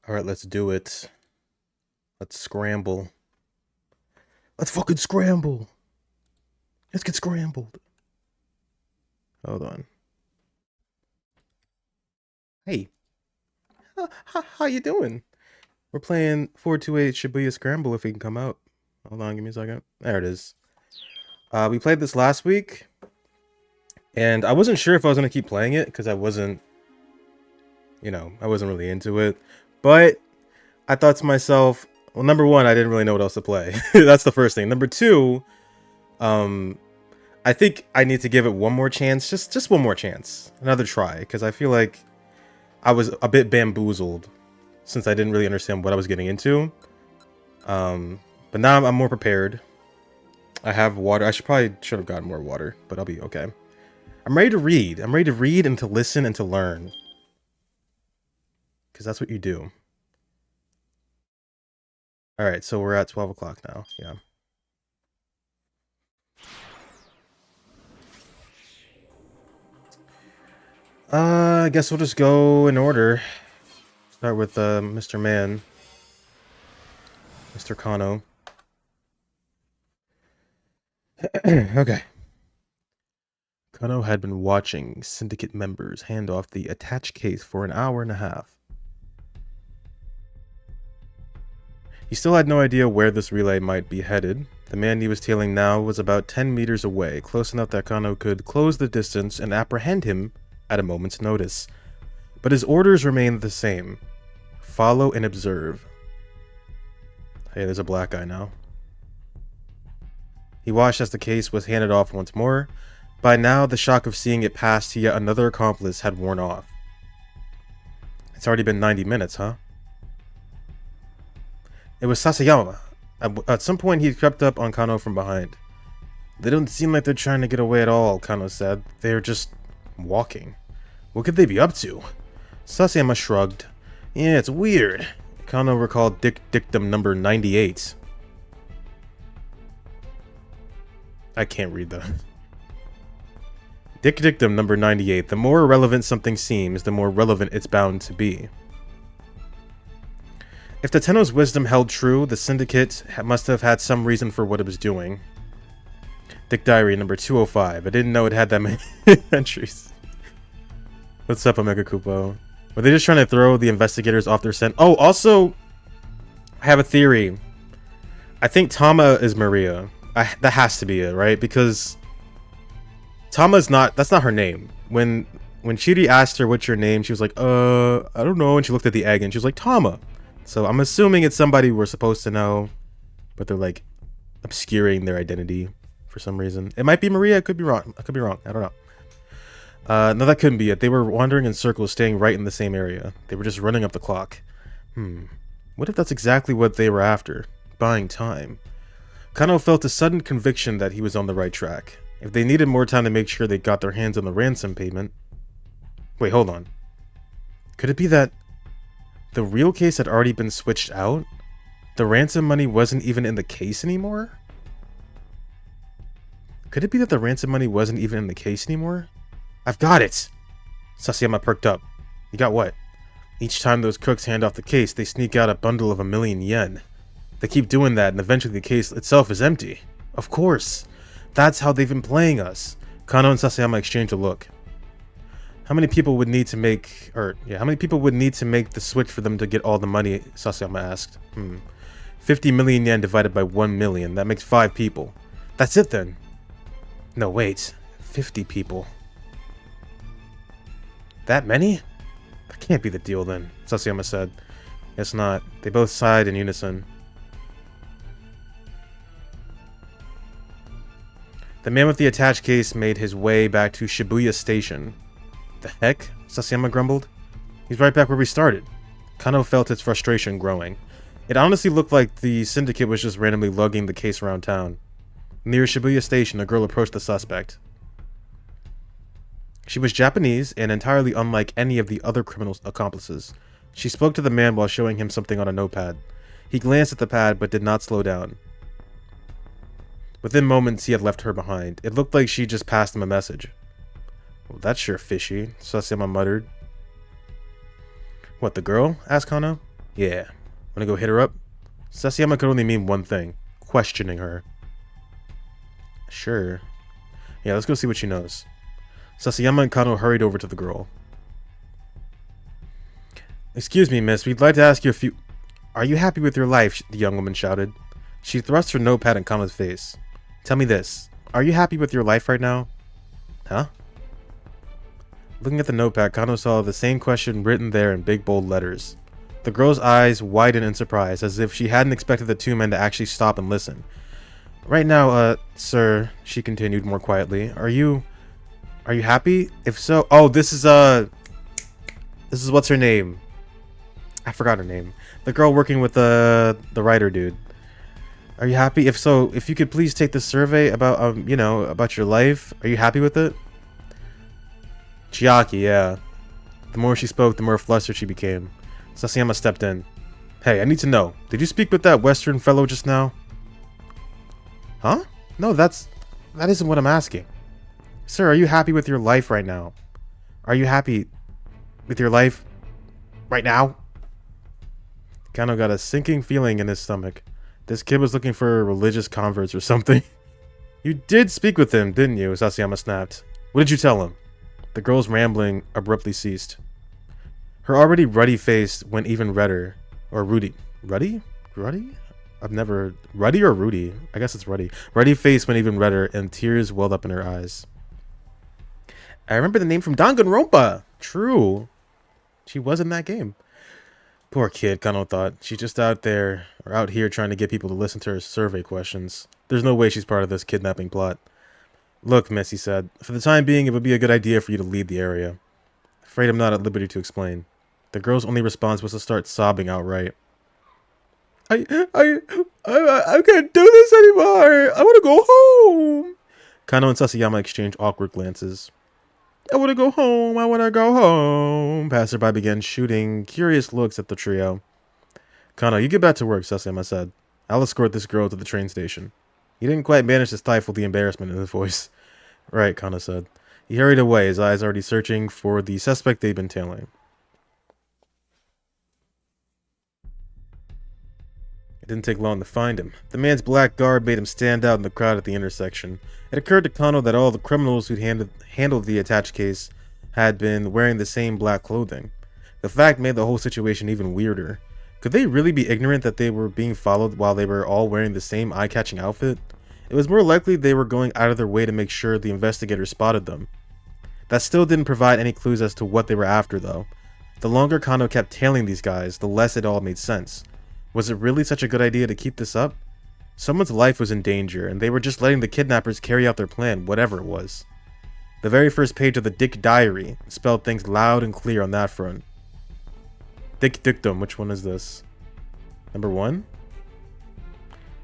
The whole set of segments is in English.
Alright, let's do it. Let's scramble. Let's fucking scramble! Let's get scrambled. Hold on. Hey. How you doing? We're playing 428 Shibuya Scramble if we can come out. Hold on, give me a second. There it is. We played this last week. And I wasn't sure if I was going to keep playing it because I wasn't, I wasn't really into it. But I thought to myself, well, number one, I didn't really know what else to play. That's the first thing. Number two, I think I need to give it one more chance. Just one more chance. Another try. Because I feel like I was a bit bamboozled since I didn't really understand what I was getting into. But now I'm more prepared. I have water. I should have gotten more water, but I'll be okay. I'm ready to read. I'm ready to read and to listen and to learn. Because that's what you do. Alright, so we're at 12 o'clock now. Yeah. I guess we'll just go in order. Start with Mr. Man. Mr. Kano. Okay. Kano had been watching syndicate members hand off the attached case for an hour and a half. He still had no idea where this relay might be headed. The man he was tailing now was about 10 meters away, close enough that Kano could close the distance and apprehend him at a moment's notice. But his orders remained the same. Follow and observe. Hey, there's a black guy now. He watched as the case was handed off once more. By now, the shock of seeing it pass to yet another accomplice had worn off. It's already been 90 minutes, huh? It was Sasayama. At some point, he crept up on Kano from behind. They don't seem like they're trying to get away at all, Kano said. They're just walking. What could they be up to? Sasayama shrugged. Yeah, it's weird. Kano recalled dictum number 98. I can't read that. Dictum number 98. The more irrelevant something seems, the more relevant it's bound to be. If the Tenno's wisdom held true, the Syndicate must have had some reason for what it was doing. Dick Diary number 205. I didn't know it had that many entries. What's up, Omega Kupo? Were they just trying to throw the investigators off their scent? Oh, also, I have a theory. I think Tama is Maria. That has to be it, right? Because Tama's not... That's not her name. When Chiri asked her what's your name, she was like, I don't know. And she looked at the egg and she was like, Tama. So I'm assuming it's somebody we're supposed to know, but they're like obscuring their identity for some reason. It might be Maria. It could be wrong. I could be wrong. I don't know. No, that couldn't be it. They were wandering in circles, staying right in the same area. They were just running up the clock. What if that's exactly what they were after? Buying time. Kano felt a sudden conviction that he was on the right track. If they needed more time to make sure they got their hands on the ransom payment... Wait, hold on. Could it be that the real case had already been switched out? The ransom money wasn't even in the case anymore? Could it be that the ransom money wasn't even in the case anymore? I've got it! Sasayama perked up. You got what? Each time those crooks hand off the case, they sneak out a bundle of 1,000,000 yen. They keep doing that, and eventually the case itself is empty. Of course! That's how they've been playing us. Kano and Sasayama exchanged a look. How many people would need to make... how many people would need to make the switch for them to get all the money? Sasayama asked. 50 million yen divided by 1 million. That makes 5 people. That's it then. No, wait. 50 people. That many? That can't be the deal then, Sasayama said. It's not. They both sighed in unison. The man with the attached case made his way back to Shibuya Station. The heck? Sasayama grumbled. He's right back where we started. Kano felt its frustration growing. It honestly looked like the syndicate was just randomly lugging the case around town. Near Shibuya Station, a girl approached the suspect. She was Japanese and entirely unlike any of the other criminal accomplices. She spoke to the man while showing him something on a notepad. He glanced at the pad but did not slow down. Within moments, he had left her behind. It looked like she just passed him a message. Well, that's sure fishy, Sasayama muttered. What, the girl? Asked Kano. Yeah. Wanna go hit her up? Sasayama could only mean one thing. Questioning her. Sure. Yeah, let's go see what she knows. Sasayama and Kano hurried over to the girl. Excuse me, miss. We'd like to ask you a few... Are you happy with your life? The young woman shouted. She thrust her notepad in Kano's face. Tell me this. Are you happy with your life right now? Huh? Looking at the notepad, Kano saw the same question written there in big bold letters. The girl's eyes widened in surprise, as if she hadn't expected the two men to actually stop and listen. Right now, sir, she continued more quietly, are you happy? If so, oh, this is what's her name? I forgot her name. The girl working with the writer dude. Are you happy? If so, if you could please take the survey about, about your life. Are you happy with it? Chiaki, yeah. The more she spoke, the more flustered she became. Sasayama stepped in. Hey, I need to know. Did you speak with that Western fellow just now? Huh? No, that isn't what I'm asking. Sir, are you happy with your life right now? Are you happy with your life right now? Kano got a sinking feeling in his stomach. This kid was looking for religious converts or something. You did speak with him, didn't you? Sasayama snapped. What did you tell him? The girl's rambling abruptly ceased. Her already ruddy face went even redder. Or Rudy. Ruddy? Ruddy? I've never... Ruddy or Rudy? I guess it's Ruddy. Ruddy face went even redder, and tears welled up in her eyes. I remember the name from Danganronpa! True. She was in that game. Poor kid, Kano thought. She's just out here trying to get people to listen to her survey questions. There's no way she's part of this kidnapping plot. Look, miss, he said. For the time being, it would be a good idea for you to leave the area. Afraid I'm not at liberty to explain. The girl's only response was to start sobbing outright. I can't do this anymore. I want to go home. Kano and Sasayama exchanged awkward glances. I want to go home. I want to go home. Passerby began shooting curious looks at the trio. Kano, you get back to work, Sasayama said. I'll escort this girl to the train station. He didn't quite manage to stifle the embarrassment in his voice. Right, Kano said. He hurried away, his eyes already searching for the suspect they'd been tailing. It didn't take long to find him. The man's black garb made him stand out in the crowd at the intersection. It occurred to Kano that all the criminals who'd handled the attached case had been wearing the same black clothing. The fact made the whole situation even weirder. Could they really be ignorant that they were being followed while they were all wearing the same eye-catching outfit? It was more likely they were going out of their way to make sure the investigators spotted them. That still didn't provide any clues as to what they were after, though. The longer Kano kept tailing these guys, the less it all made sense. Was it really such a good idea to keep this up? Someone's life was in danger, and they were just letting the kidnappers carry out their plan, whatever it was. The very first page of the Dick Diary spelled things loud and clear on that front. Dick Dictum, which one is this? Number 1?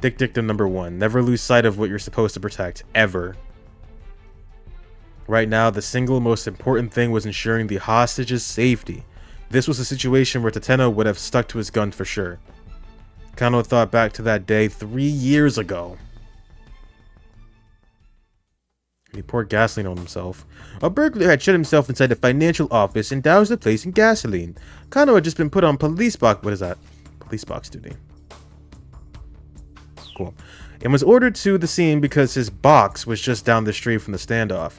Dick Dictum number 1. Never lose sight of what you're supposed to protect, ever. Right now, the single most important thing was ensuring the hostage's safety. This was a situation where Tateno would have stuck to his gun for sure. Kano thought back to that day 3 years ago. He poured gasoline on himself. A burglar had shut himself inside a financial office and doused the place in gasoline. Kano had just been put on police box... What is that? Police box duty. Cool. And was ordered to the scene because his box was just down the street from the standoff.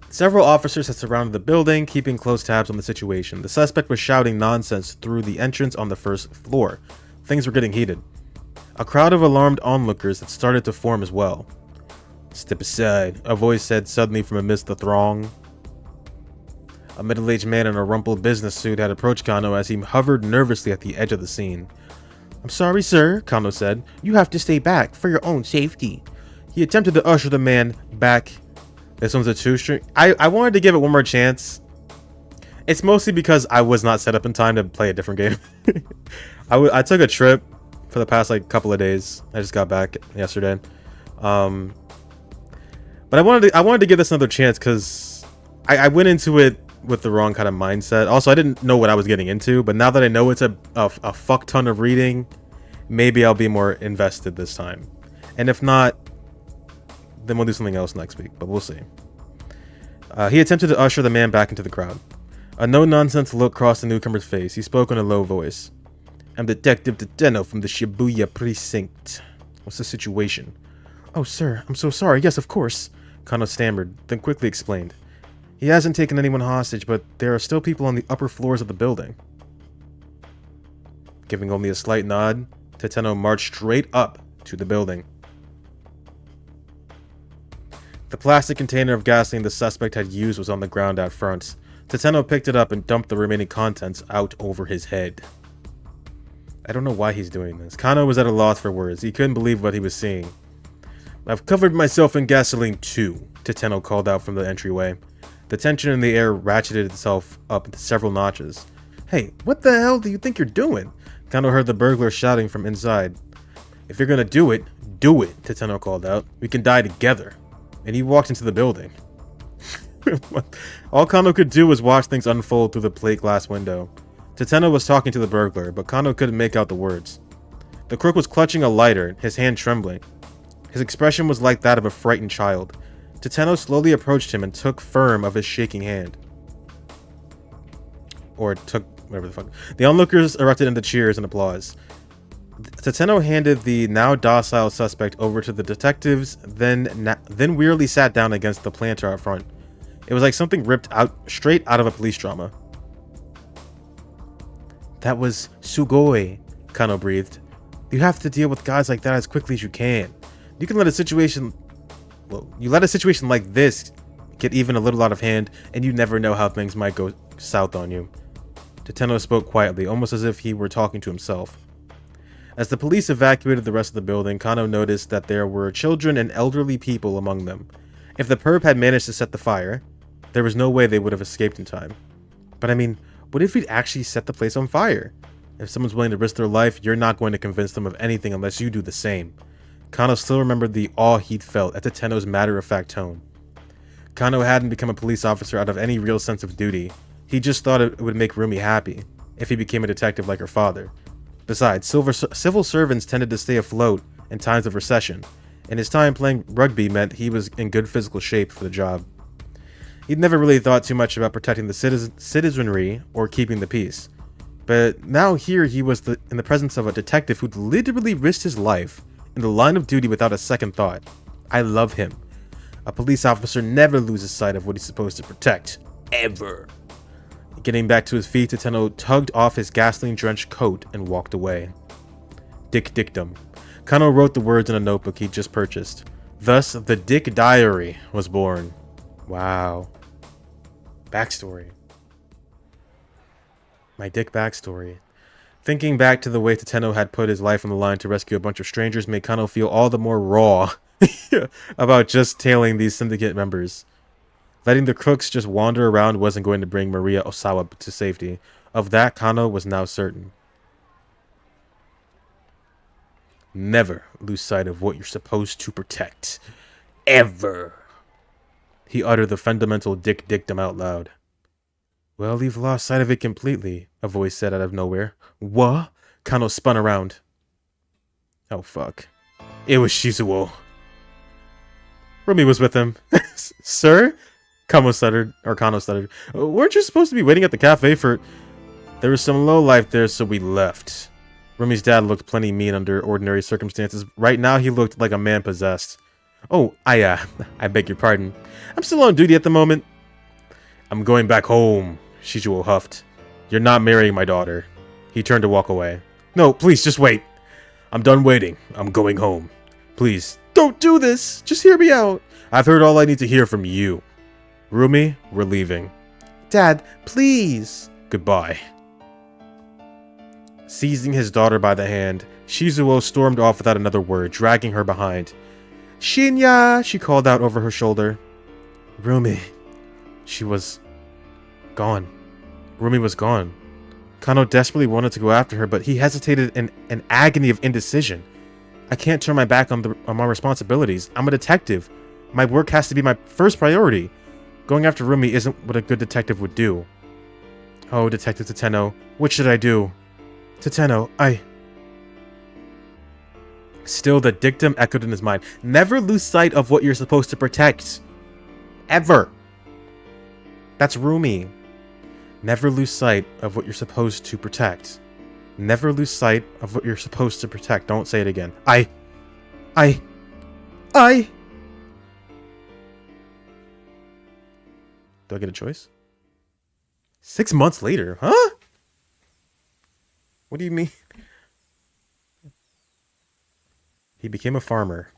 Several officers had surrounded the building, keeping close tabs on the situation. The suspect was shouting nonsense through the entrance on the first floor. Things were getting heated. A crowd of alarmed onlookers had started to form as well. Step aside, a voice said suddenly from amidst the throng. A middle-aged man in a rumpled business suit had approached Kano as he hovered nervously at the edge of the scene. I'm sorry, sir, Kano said. You have to stay back for your own safety. He attempted to usher the man back. This one's a 2-string. I wanted to give it one more chance. It's mostly because I was not set up in time to play a different game. I took a trip for the past couple of days. I just got back yesterday. But I wanted to give this another chance because I went into it with the wrong kind of mindset. Also, I didn't know what I was getting into, but now that I know it's a fuck ton of reading, maybe I'll be more invested this time. And if not, then we'll do something else next week, but we'll see. He attempted to usher the man back into the crowd. A no-nonsense look crossed the newcomer's face. He spoke in a low voice. I'm Detective Tateno from the Shibuya precinct. What's the situation? Oh, sir, I'm so sorry. Yes, of course. Kano stammered, then quickly explained. He hasn't taken anyone hostage, but there are still people on the upper floors of the building. Giving only a slight nod, Tateno marched straight up to the building. The plastic container of gasoline the suspect had used was on the ground out front. Tateno picked it up and dumped the remaining contents out over his head. I don't know why he's doing this. Kano was at a loss for words. He couldn't believe what he was seeing. I've covered myself in gasoline too, Tateno called out from the entryway. The tension in the air ratcheted itself up into several notches. Hey, what the hell do you think you're doing? Kano heard the burglar shouting from inside. If you're gonna do it, Tateno called out. We can die together. And he walked into the building. All Kano could do was watch things unfold through the plate glass window. Tateno was talking to the burglar, but Kano couldn't make out the words. The crook was clutching a lighter, his hand trembling. His expression was like that of a frightened child. Tateno slowly approached him and took firm of his shaking hand. Or took whatever the fuck. The onlookers erupted into cheers and applause. Tateno handed the now docile suspect over to the detectives, then wearily sat down against the planter out front. It was like something ripped out straight out of a police drama. That was sugoi, Kano breathed. You have to deal with guys like that as quickly as you can. You can let a situation... Well, you let a situation like this get even a little out of hand, and you never know how things might go south on you. Tateno spoke quietly, almost as if he were talking to himself. As the police evacuated the rest of the building, Kano noticed that there were children and elderly people among them. If the perp had managed to set the fire, there was no way they would have escaped in time. But I mean, what if he'd actually set the place on fire? If someone's willing to risk their life, you're not going to convince them of anything unless you do the same. Kano still remembered the awe he'd felt at Tateno's matter-of-fact tone. Kano hadn't become a police officer out of any real sense of duty. He just thought it would make Rumi happy if he became a detective like her father. Besides, civil servants tended to stay afloat in times of recession, and his time playing rugby meant he was in good physical shape for the job. He'd never really thought too much about protecting the citizenry or keeping the peace. But now here he was in the presence of a detective who'd literally risked his life in the line of duty without a second thought. I love him. A police officer never loses sight of what he's supposed to protect. Ever. Getting back to his feet, Tateno tugged off his gasoline-drenched coat and walked away. Dick Dictum. Kano wrote the words in a notebook he'd just purchased. Thus, the Dick Diary was born. Wow. Backstory. My Dick backstory. Thinking back to the way Tateno had put his life on the line to rescue a bunch of strangers made Kano feel all the more raw about just tailing these syndicate members. Letting the crooks just wander around wasn't going to bring Maria Osawa to safety. Of that, Kano was now certain. Never lose sight of what you're supposed to protect. Ever. He uttered the fundamental dick dictum out loud. Well, you've lost sight of it completely, a voice said out of nowhere. What? Kano spun around. Oh, fuck. It was Shizuo. Rumi was with him. Sir? Kano stuttered. Weren't you supposed to be waiting at the cafe for... There was some low life there, so we left. Rumi's dad looked plenty mean under ordinary circumstances. Right now, he looked like a man possessed. Oh, I beg your pardon. I'm still on duty at the moment. I'm going back home, Shizuo huffed. You're not marrying my daughter. He turned to walk away. No, please, just wait. I'm done waiting. I'm going home. Please, don't do this. Just hear me out. I've heard all I need to hear from you. Rumi, we're leaving. Dad, please. Goodbye. Seizing his daughter by the hand, Shizuo stormed off without another word, dragging her behind. Shinya, she called out over her shoulder. Rumi. She was gone. Rumi was gone. Kano desperately wanted to go after her, but he hesitated in an agony of indecision. I can't turn my back on my responsibilities. I'm a detective. My work has to be my first priority. Going after Rumi isn't what a good detective would do. Oh, Detective Tateno, what should I do? Tateno, Still, the dictum echoed in his mind. Never lose sight of what you're supposed to protect. Ever. That's Rumi. Never lose sight of what you're supposed to protect. Never lose sight of what you're supposed to protect. Don't say it again. I... Do I get a choice? 6 months later, huh? What do you mean? He became a farmer.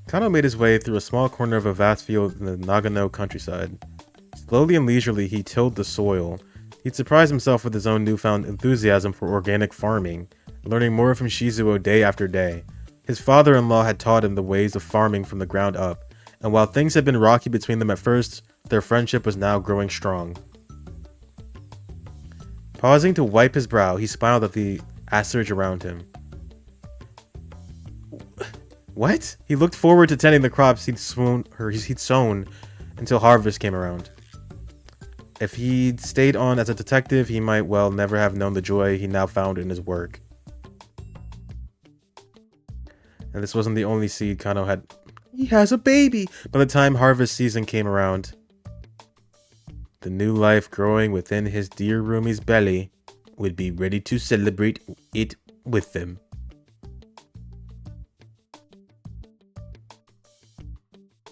Kano made his way through a small corner of a vast field in the Nagano countryside. Slowly and leisurely, he tilled the soil. He'd surprised himself with his own newfound enthusiasm for organic farming, learning more from Shizuo day after day. His father-in-law had taught him the ways of farming from the ground up, and while things had been rocky between them at first, their friendship was now growing strong. Pausing to wipe his brow, he smiled at the assemblage around him. What? He looked forward to tending the crops he'd sown until harvest came around. If he'd stayed on as a detective, he might well never have known the joy he now found in his work. And this wasn't the only seed Kano had. He has a baby! By the time harvest season came around, the new life growing within his dear Rumi's belly would be ready to celebrate it with them.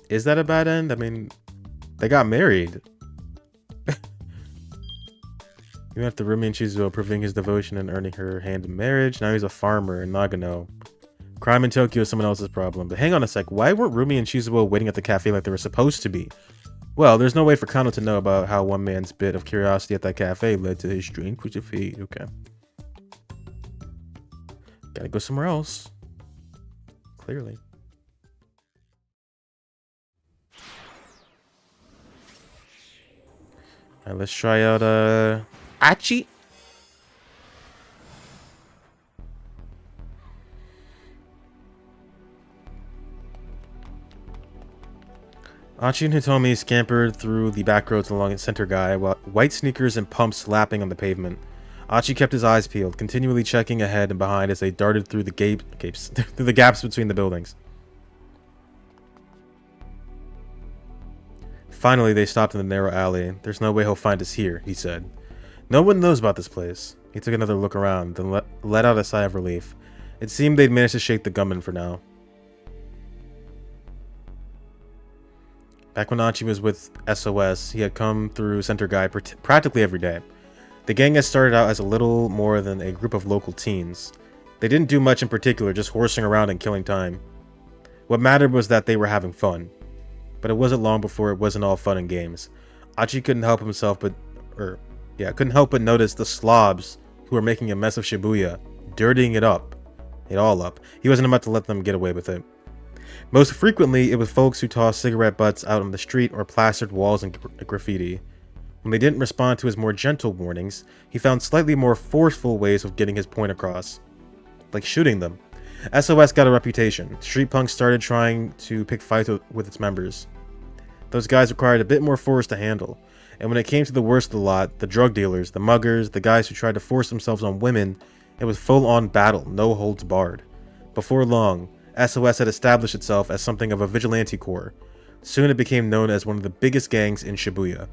Is that a bad end? I mean, they got married. Even after Rumi and Shizuo proving his devotion and earning her hand in marriage, now he's a farmer in Nagano. Crime in Tokyo is someone else's problem. But hang on a sec, why weren't Rumi and Shizuo waiting at the cafe like they were supposed to be? Well, there's no way for Kano to know about how one man's bit of curiosity at that cafe led to his strange twitch of fate. Okay. Gotta go somewhere else. Clearly. Alright, let's try out Achi. Achi and Hitomi scampered through the back roads along Center Guy, while white sneakers and pumps slapping on the pavement. Achi kept his eyes peeled, continually checking ahead and behind as they darted through the through the gaps between the buildings. Finally, they stopped in the narrow alley. There's no way he'll find us here, he said. No one knows about this place. He took another look around, then let out a sigh of relief. It seemed they'd managed to shake the gunman for now. Back when Achi was with SOS, he had come through Center Guy practically every day. The gang had started out as a little more than a group of local teens. They didn't do much in particular, just horsing around and killing time. What mattered was that they were having fun. But it wasn't long before it wasn't all fun and games. Achi couldn't help but notice the slobs who were making a mess of Shibuya, dirtying it all up. He wasn't about to let them get away with it. Most frequently, it was folks who tossed cigarette butts out on the street or plastered walls and graffiti. When they didn't respond to his more gentle warnings, he found slightly more forceful ways of getting his point across. Like shooting them. SOS got a reputation. Street punks started trying to pick fights with its members. Those guys required a bit more force to handle. And when it came to the worst of the lot, the drug dealers, the muggers, the guys who tried to force themselves on women, it was full-on battle, no holds barred. Before long, SOS had established itself as something of a vigilante corps. Soon it became known as one of the biggest gangs in Shibuya.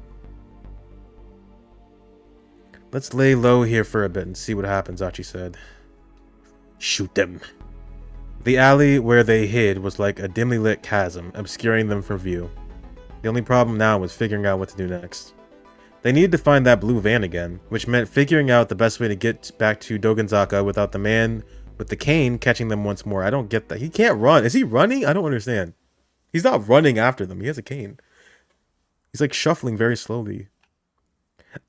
Let's lay low here for a bit and see what happens, Achi said. Shoot them. The alley where they hid was like a dimly lit chasm, obscuring them from view. The only problem now was figuring out what to do next. They needed to find that blue van again, which meant figuring out the best way to get back to Dogenzaka without the man with the cane catching them once more. I don't get that. He can't run. Is he running? I don't understand. He's not running after them. He has a cane. He's like shuffling very slowly.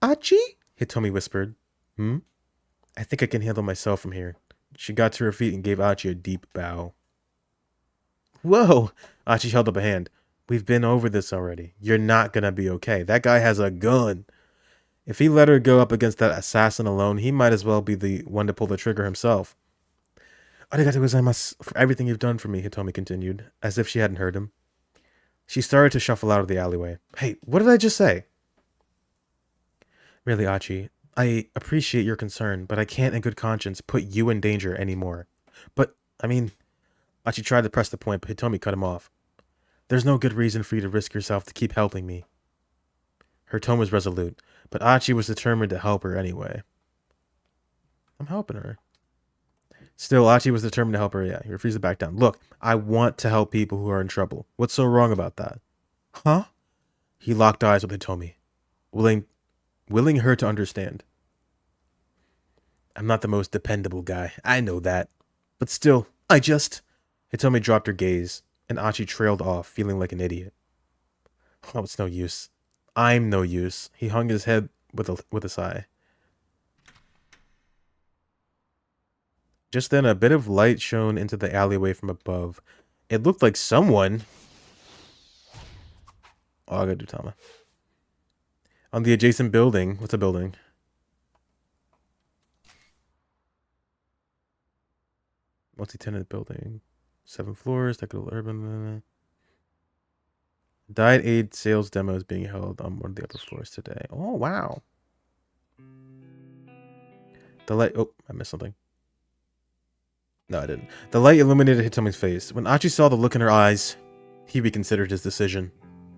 Achi? Hitomi whispered. I think I can handle myself from here. She got to her feet and gave Achi a deep bow. Whoa! Achi held up a hand. We've been over this already. You're not gonna be okay. That guy has a gun. If he let her go up against that assassin alone, he might as well be the one to pull the trigger himself. Arigatou gozaimasu for everything you've done for me, Hitomi continued, as if she hadn't heard him. She started to shuffle out of the alleyway. Hey, what did I just say? Really, Achi, I appreciate your concern, but I can't in good conscience put you in danger anymore. But, I mean... Achi tried to press the point, but Hitomi cut him off. There's no good reason for you to risk yourself to keep helping me. Her tone was resolute, but Achi was determined to help her anyway. I'm helping her. Still, Achi was determined to help her. Yeah, he refused to back down. Look, I want to help people who are in trouble. What's so wrong about that? Huh? He locked eyes with Hitomi, willing her to understand. I'm not the most dependable guy. I know that. But still, Hitomi dropped her gaze, and Achi trailed off, feeling like an idiot. Oh, it's no use. I'm no use. He hung his head with a sigh. Just then, a bit of light shone into the alleyway from above. It looked like someone... Oh, I gotta do Tama. On the adjacent building. What's a building? Multi-tenant building. 7 floors. Technical urban. Diet aid sales demo is being held on one of the upper floors today. Oh, wow. The light... Oh, I missed something. No, I didn't. The light illuminated Hitomi's face. When Achi saw the look in her eyes, he reconsidered his decision.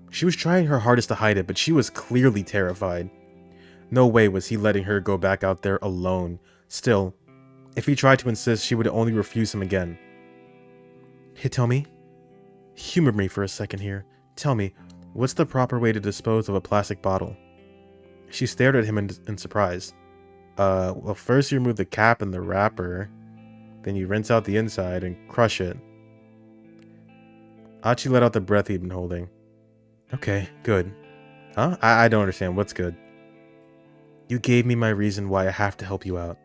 She was trying her hardest to hide it, but she was clearly terrified. No way was he letting her go back out there alone. Still, if he tried to insist, she would only refuse him again. Hitomi? Humor me for a second here. Tell me, what's the proper way to dispose of a plastic bottle? She stared at him in surprise. Well, first you remove the cap and the wrapper. Then you rinse out the inside and crush it. Achi let out the breath he'd been holding. Okay, good. Huh? I don't understand. What's good? You gave me my reason why I have to help you out.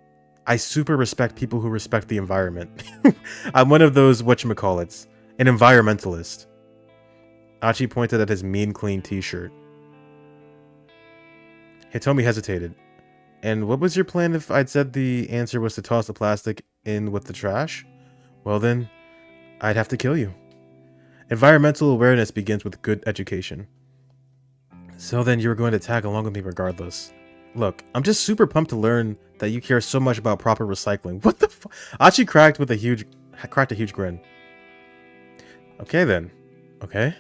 I super respect people who respect the environment. I'm one of those whatchamacallits. An environmentalist. Achi pointed at his mean clean t-shirt. Hitomi hesitated. And what was your plan if I'd said the answer was to toss the plastic in with the trash? Well then, I'd have to kill you. Environmental awareness begins with good education. So then you were going to tag along with me regardless. Look, I'm just super pumped to learn that you care so much about proper recycling. What the fuck? Achi cracked a huge grin. Okay then. Okay.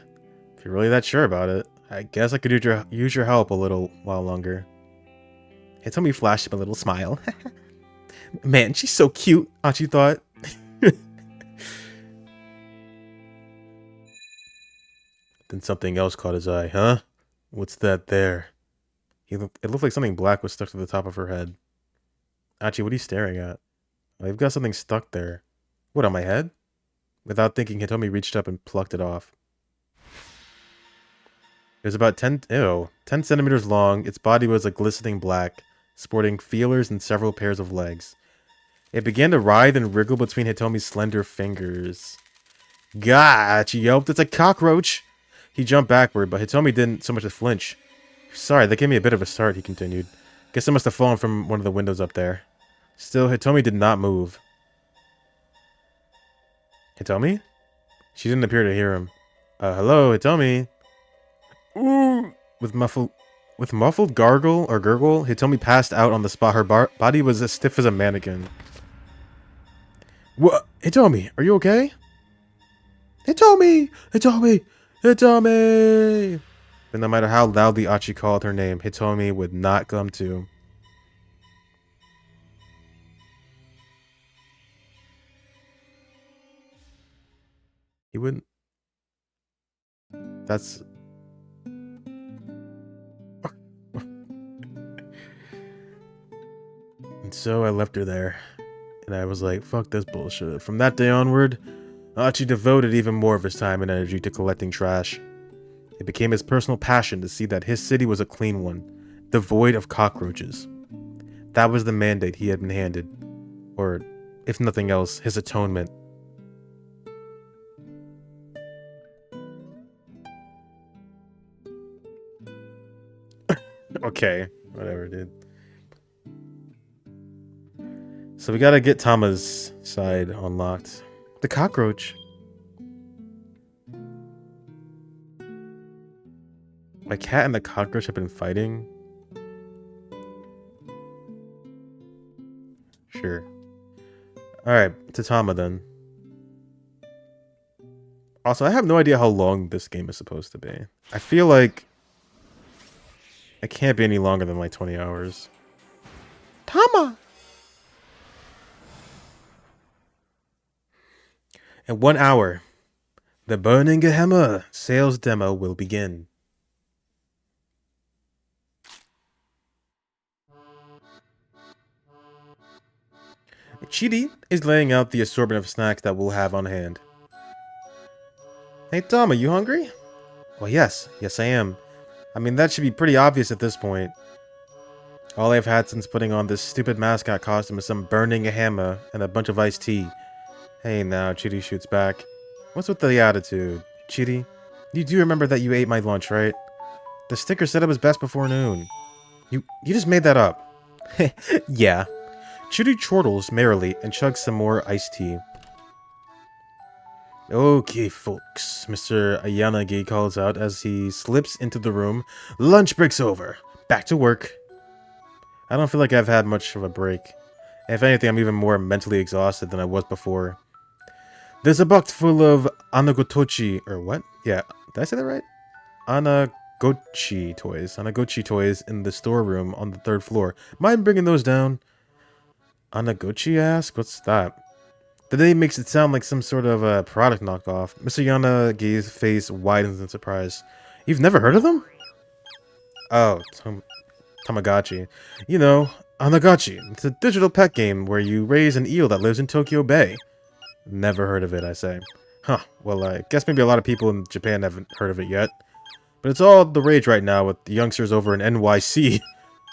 If you're really that sure about it, I guess I could use your help a little while longer. Hitomi flashed him a little smile. Man, she's so cute, Achi thought. Then something else caught his eye, huh? What's that there? It looked like something black was stuck to the top of her head. Achi, what are you staring at? Oh, you've got something stuck there. What, on my head? Without thinking, Hitomi reached up and plucked it off. It was about 10 centimeters long. Its body was a glistening black, sporting feelers and several pairs of legs. It began to writhe and wriggle between Hitomi's slender fingers. Gah! She yelped. It's a cockroach! He jumped backward, but Hitomi didn't so much as flinch. Sorry, that gave me a bit of a start, he continued. Guess it must have fallen from one of the windows up there. Still, Hitomi did not move. Hitomi? She didn't appear to hear him. Hello, Hitomi? Ooh! With muffled gurgle, Hitomi passed out on the spot. Her body was as stiff as a mannequin. What? Hitomi, are you okay? Hitomi! Hitomi! Hitomi! But no matter how loudly Achi called her name, Hitomi would not come to. He wouldn't. That's... And so I left her there. And I was like, fuck this bullshit. From that day onward, Achi devoted even more of his time and energy to collecting trash. It became his personal passion to see that his city was a clean one, devoid of cockroaches. That was the mandate he had been handed. Or, if nothing else, his atonement. Okay, whatever, dude. So we gotta get Tama's side unlocked. The cockroach. My cat and the cockroach have been fighting. Sure. Alright, to Tama then. Also, I have no idea how long this game is supposed to be. I feel like It can't be any longer than like 20 hours. Tama! In 1 hour, the Burning Gehenna sales demo will begin. Chidi is laying out the assortment of snacks that we'll have on hand. Hey Tom, are you hungry? Well, yes. Yes, I am. I mean, that should be pretty obvious at this point. All I've had since putting on this stupid mascot costume is some burning a hammer and a bunch of iced tea. Hey now, Chidi shoots back. What's with the attitude? Chidi, you do remember that you ate my lunch, right? The sticker said it was best before noon. You just made that up. Yeah. Chidi chortles merrily and chugs some more iced tea. Okay, folks, Mr. Ayanagi calls out as he slips into the room. Lunch break's over. Back to work. I don't feel like I've had much of a break. If anything, I'm even more mentally exhausted than I was before. There's a box full of anagotochi, or what? Yeah, did I say that right? Anagochi toys in the storeroom on the 3rd floor. Mind bringing those down? Anagochi asked? What's that? The name makes it sound like some sort of a product knockoff. Mr. Yanagi's face widens in surprise. You've never heard of them? Oh, Tamagotchi. You know, Anagachi. It's a digital pet game where you raise an eel that lives in Tokyo Bay. Never heard of it, I say. Huh, well, I guess maybe a lot of people in Japan haven't heard of it yet. But it's all the rage right now with the youngsters over in NYC.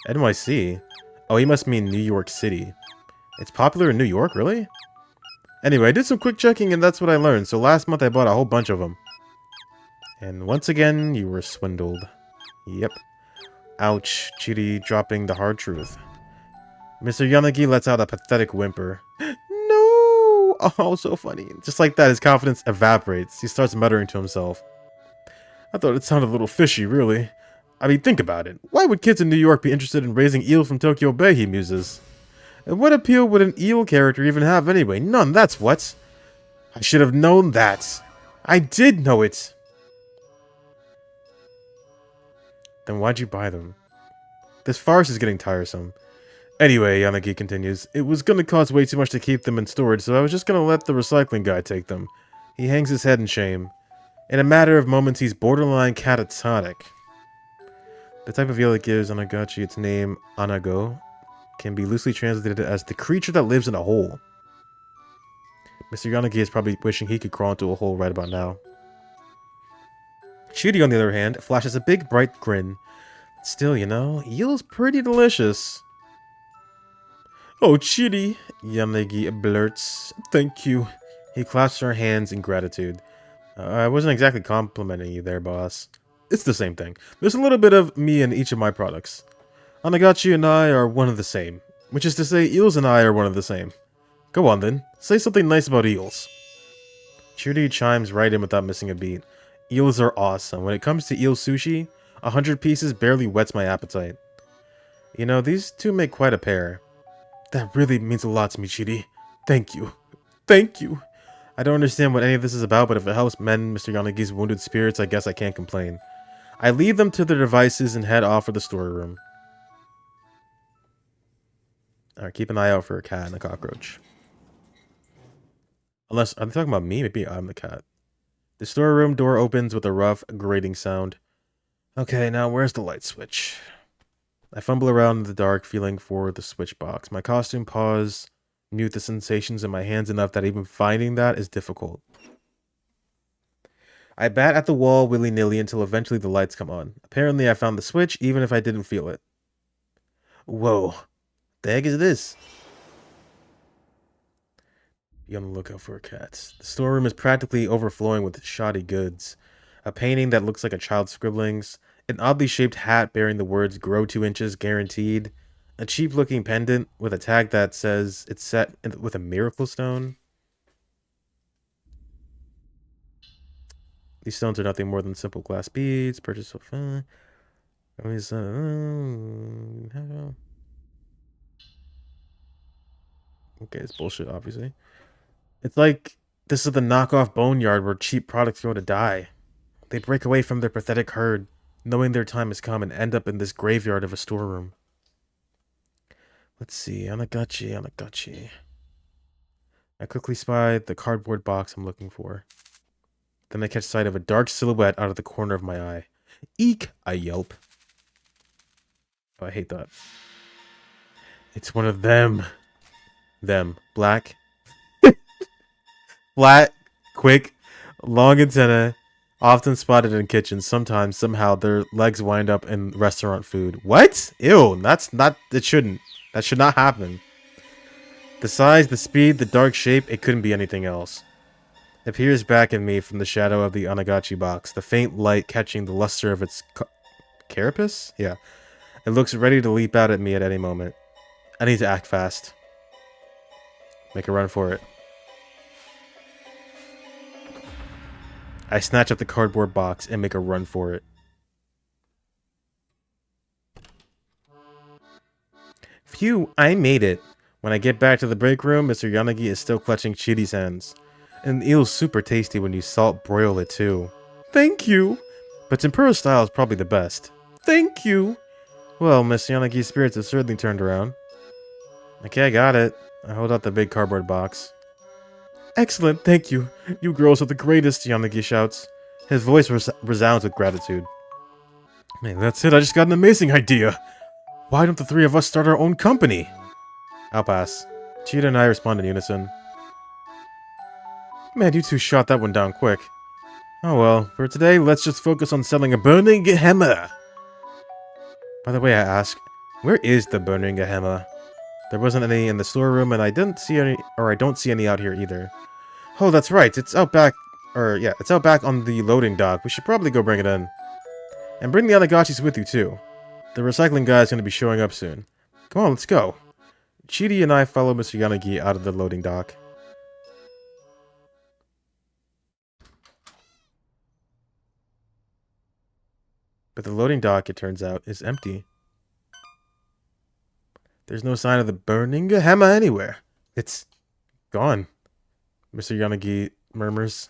NYC? Oh, he must mean New York City. It's popular in New York, really? Anyway, I did some quick checking and that's what I learned, so last month I bought a whole bunch of them. And once again, you were swindled. Yep. Ouch, Chidi dropping the hard truth. Mr. Yanagi lets out a pathetic whimper. No! Oh, so funny. Just like that, his confidence evaporates. He starts muttering to himself. I thought it sounded a little fishy, really. I mean, think about it. Why would kids in New York be interested in raising eels from Tokyo Bay, he muses. And what appeal would an eel character even have anyway? None, that's what. I should have known that. I did know it. Then why'd you buy them? This farce is getting tiresome. Anyway, Yanagi continues, it was gonna cost way too much to keep them in storage, so I was just gonna let the recycling guy take them. He hangs his head in shame. In a matter of moments, he's borderline catatonic. The type of eel that gives Anagachi its name, Anago, can be loosely translated as the creature that lives in a hole. Mr. Yanagi is probably wishing he could crawl into a hole right about now. Chidi, on the other hand, flashes a big, bright grin. Still, you know, eel's pretty delicious. Oh, Chidi, Yanagi blurts. Thank you. He clasps her hands in gratitude. I wasn't exactly complimenting you there, boss. It's the same thing. There's a little bit of me in each of my products. Anagachi and I are one of the same. Which is to say, eels and I are one of the same. Go on then, say something nice about eels. Chidi chimes right in without missing a beat. Eels are awesome. When it comes to eel sushi, 100 pieces barely whets my appetite. You know, these two make quite a pair. That really means a lot to me, Chidi. Thank you. Thank you. I don't understand what any of this is about, but if it helps mend Mr. Yanagi's wounded spirits, I guess I can't complain. I leave them to their devices and head off for the storeroom. Alright, keep an eye out for a cat and a cockroach. Unless, are they talking about me? Maybe I'm the cat. The storeroom door opens with a rough, grating sound. Okay, now where's the light switch? I fumble around in the dark, feeling for the switch box. My costume paws mute the sensations in my hands enough that even finding that is difficult. I bat at the wall willy-nilly until eventually the lights come on. Apparently I found the switch, even if I didn't feel it. Whoa. The heck is this? Be on the lookout for cats. The storeroom is practically overflowing with shoddy goods. A painting that looks like a child's scribblings. An oddly shaped hat bearing the words grow 2 inches guaranteed. A cheap looking pendant with a tag that says it's set with a miracle stone. These stones are nothing more than simple glass beads. Purchased for fun. Okay, it's bullshit, obviously. It's like this is the knockoff boneyard where cheap products go to die. They break away from their pathetic herd. knowing their time has come, and end up in this graveyard of a storeroom. Let's see. Anagachi, Anagachi. I quickly spy the cardboard box I'm looking for. Then I catch sight of a dark silhouette out of the corner of my eye. Eek! I yelp. Oh, I hate that. It's one of them. Them. Black. Flat. Quick. Long antenna. Often spotted in kitchens. Sometimes, somehow, their legs wind up in restaurant food. What? Ew. That's not... It shouldn't. That should not happen. The size, the speed, the dark shape, it couldn't be anything else. It peers back at me from the shadow of the Anagachi box, the faint light catching the luster of its carapace? Yeah. It looks ready to leap out at me at any moment. I need to act fast. Make a run for it. I snatch up the cardboard box and make a run for it. Phew, I made it. When I get back to the break room, Mr. Yanagi is still clutching Chidi's hands. And the eel's super tasty when you salt broil it too. Thank you! But tempura style is probably the best. Thank you! Well, Miss Yanagi's spirits have certainly turned around. Okay, I got it. I hold out the big cardboard box. Excellent, thank you. You girls are the greatest, Yanagi shouts. His voice resounds with gratitude. Man, that's it, I just got an amazing idea. Why don't the three of us start our own company? I'll pass. Cheetah and I respond in unison. Man, you two shot that one down quick. Oh well, for today, let's just focus on selling a burning hammer. By the way, I ask, where is the burning hammer? There wasn't any in the storeroom, and I don't see any out here either. Oh, that's right, it's out back, it's out back on the loading dock. We should probably go bring it in. And bring the Anagachis with you, too. The recycling guy is going to be showing up soon. Come on, let's go. Chidi and I follow Mr. Yanagi out of the loading dock. But the loading dock, it turns out, is empty. There's no sign of the burning hammer anywhere. It's gone, Mr. Yanagi murmurs.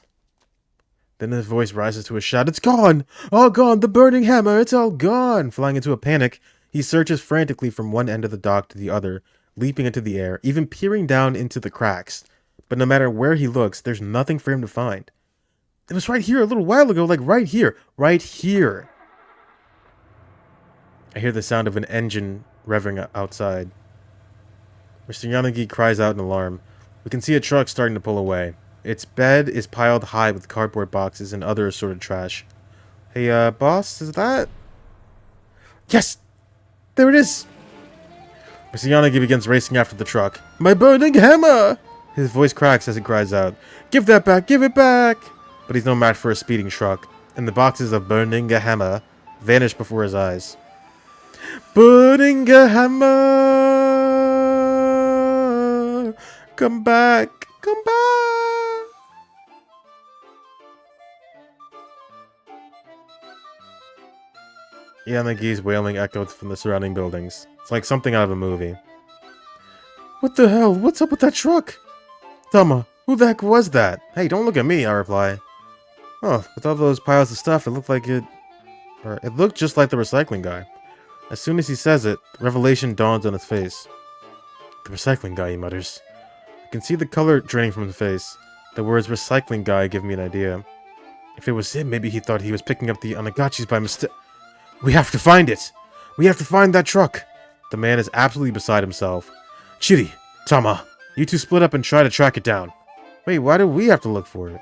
Then his voice rises to a shout. It's gone! All gone! The burning hammer! It's all gone! Flying into a panic, he searches frantically from one end of the dock to the other, leaping into the air, even peering down into the cracks. But no matter where he looks, there's nothing for him to find. It was right here a little while ago, like right here. Right here! I hear the sound of an engine revving outside. Mr. Yanagi cries out in alarm. We can see a truck starting to pull away. Its bed is piled high with cardboard boxes and other assorted trash. Hey, boss, is that? Yes! There it is! Mr. Yanagi begins racing after the truck. My burning hammer! His voice cracks as he cries out. Give that back! Give it back! But he's no match for a speeding truck, and the boxes of burning hammer vanish before his eyes. Burning hammer! Come back! Come back! Yanagi's wailing echoed from the surrounding buildings. It's like something out of a movie. What the hell? What's up with that truck? Tama, who the heck was that? Hey, don't look at me, I reply. Oh, with all those piles of stuff, it looked just like the recycling guy. As soon as he says it, revelation dawns on his face. The recycling guy, he mutters. I can see the color draining from his face. The words recycling guy give me an idea. If it was him, maybe he thought he was picking up the Anagachis by mistake. We have to find it! We have to find that truck! The man is absolutely beside himself. Chidi, Tama, you two split up and try to track it down. Wait, why do we have to look for it?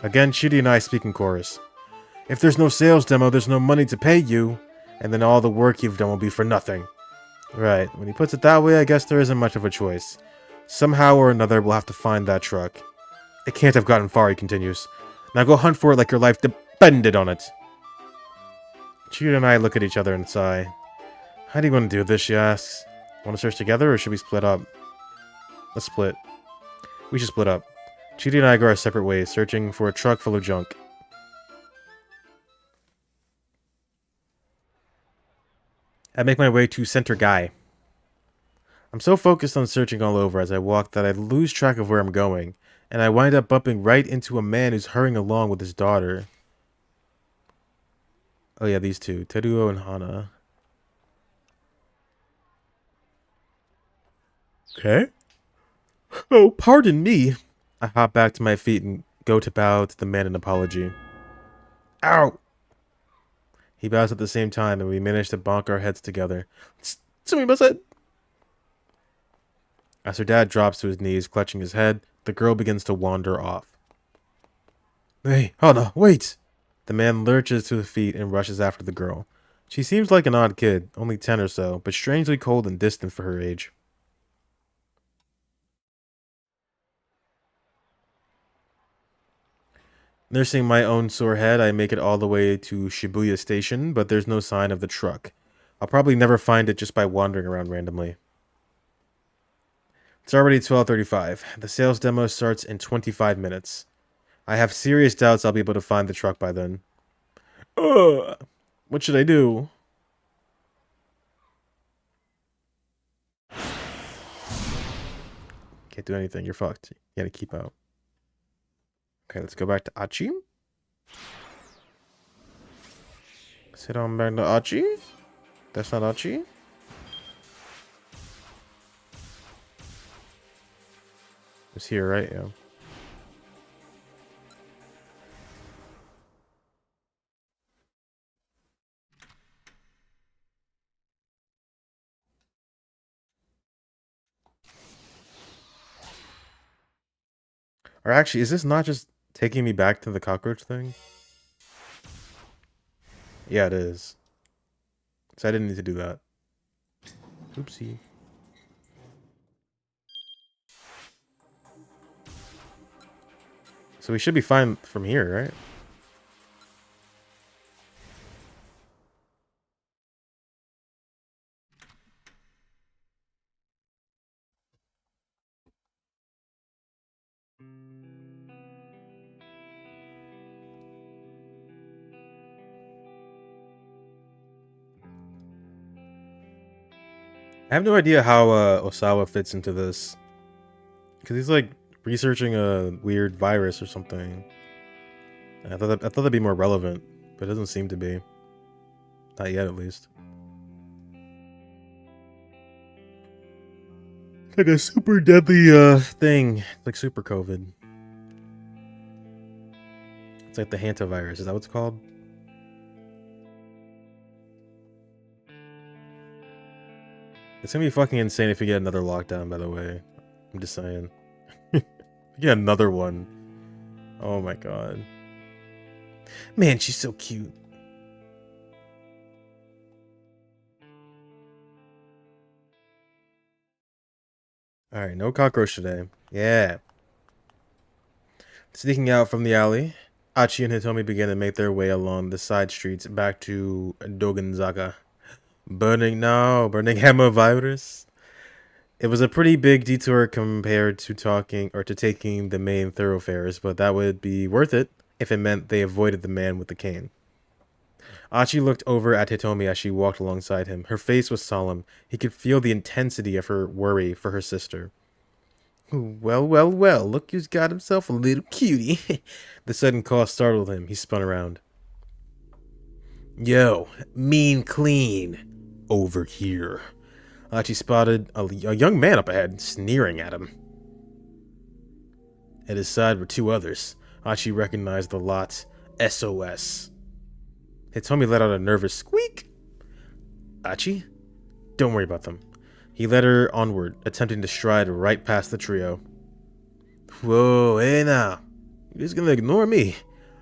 Again, Chidi and I speak in chorus. If there's no sales demo, there's no money to pay you, and then all the work you've done will be for nothing. Right, when he puts it that way, I guess there isn't much of a choice. Somehow or another, we'll have to find that truck. It can't have gotten far, he continues. Now go hunt for it like your life depended on it. Chidi and I look at each other and sigh. How do you want to do this, she asks. Want to search together, or should we split up? Let's split. We should split up. Chidi and I go our separate ways, searching for a truck full of junk. I make my way to Center Guy. I'm so focused on searching all over as I walk that I lose track of where I'm going, and I wind up bumping right into a man who's hurrying along with his daughter. Oh yeah, these two. Teruo and Hana. Okay. Oh, pardon me. I hop back to my feet and go to bow to the man in apology. Ow! He bows at the same time, and we manage to bonk our heads together. Sumimasen! As her dad drops to his knees, clutching his head, the girl begins to wander off. Hey, Hana, wait! The man lurches to his feet and rushes after the girl. She seems like an odd kid, only 10 or so, but strangely cold and distant for her age. Nursing my own sore head, I make it all the way to Shibuya Station, but there's no sign of the truck. I'll probably never find it just by wandering around randomly. It's already 12:35. The sales demo starts in 25 minutes. I have serious doubts I'll be able to find the truck by then. Ugh! What should I do? Can't do anything. You're fucked. You gotta keep out. Okay, let's go back to Achi. Sit on back to Achi. That's not Achi. It's here, right? Yeah. Or actually, is this not just taking me back to the cockroach thing? Yeah, it is. So I didn't need to do that. Oopsie. So we should be fine from here, right? I have no idea how Osawa fits into this. Because he's like researching a weird virus or something. I thought that'd be more relevant, but it doesn't seem to be. Not yet, at least. It's like a super deadly thing. Like super COVID. It's like the hantavirus. Is that what it's called? It's gonna be fucking insane if we get another lockdown, by the way. I'm just saying. We get another one. Oh my god. Man, she's so cute. Alright, no cockroach today. Yeah. Sneaking out from the alley, Achi and Hitomi begin to make their way along the side streets back to Dogenzaka. Burning Hammer virus. It was a pretty big detour compared to taking the main thoroughfares, but that would be worth it if it meant they avoided the man with the cane. Achi looked over at Hitomi as she walked alongside him. Her face was solemn. He could feel the intensity of her worry for her sister. Well, well, well, look who's got himself a little cutie. The sudden call startled him. He spun around. Yo, mean clean. Over here. Achi spotted a young man up ahead, sneering at him. At his side were two others. Achi recognized the lot. SOS. Hitomi let out a nervous squeak. Achi? Don't worry about them. He led her onward, attempting to stride right past the trio. Whoa, hey now. You're just gonna ignore me?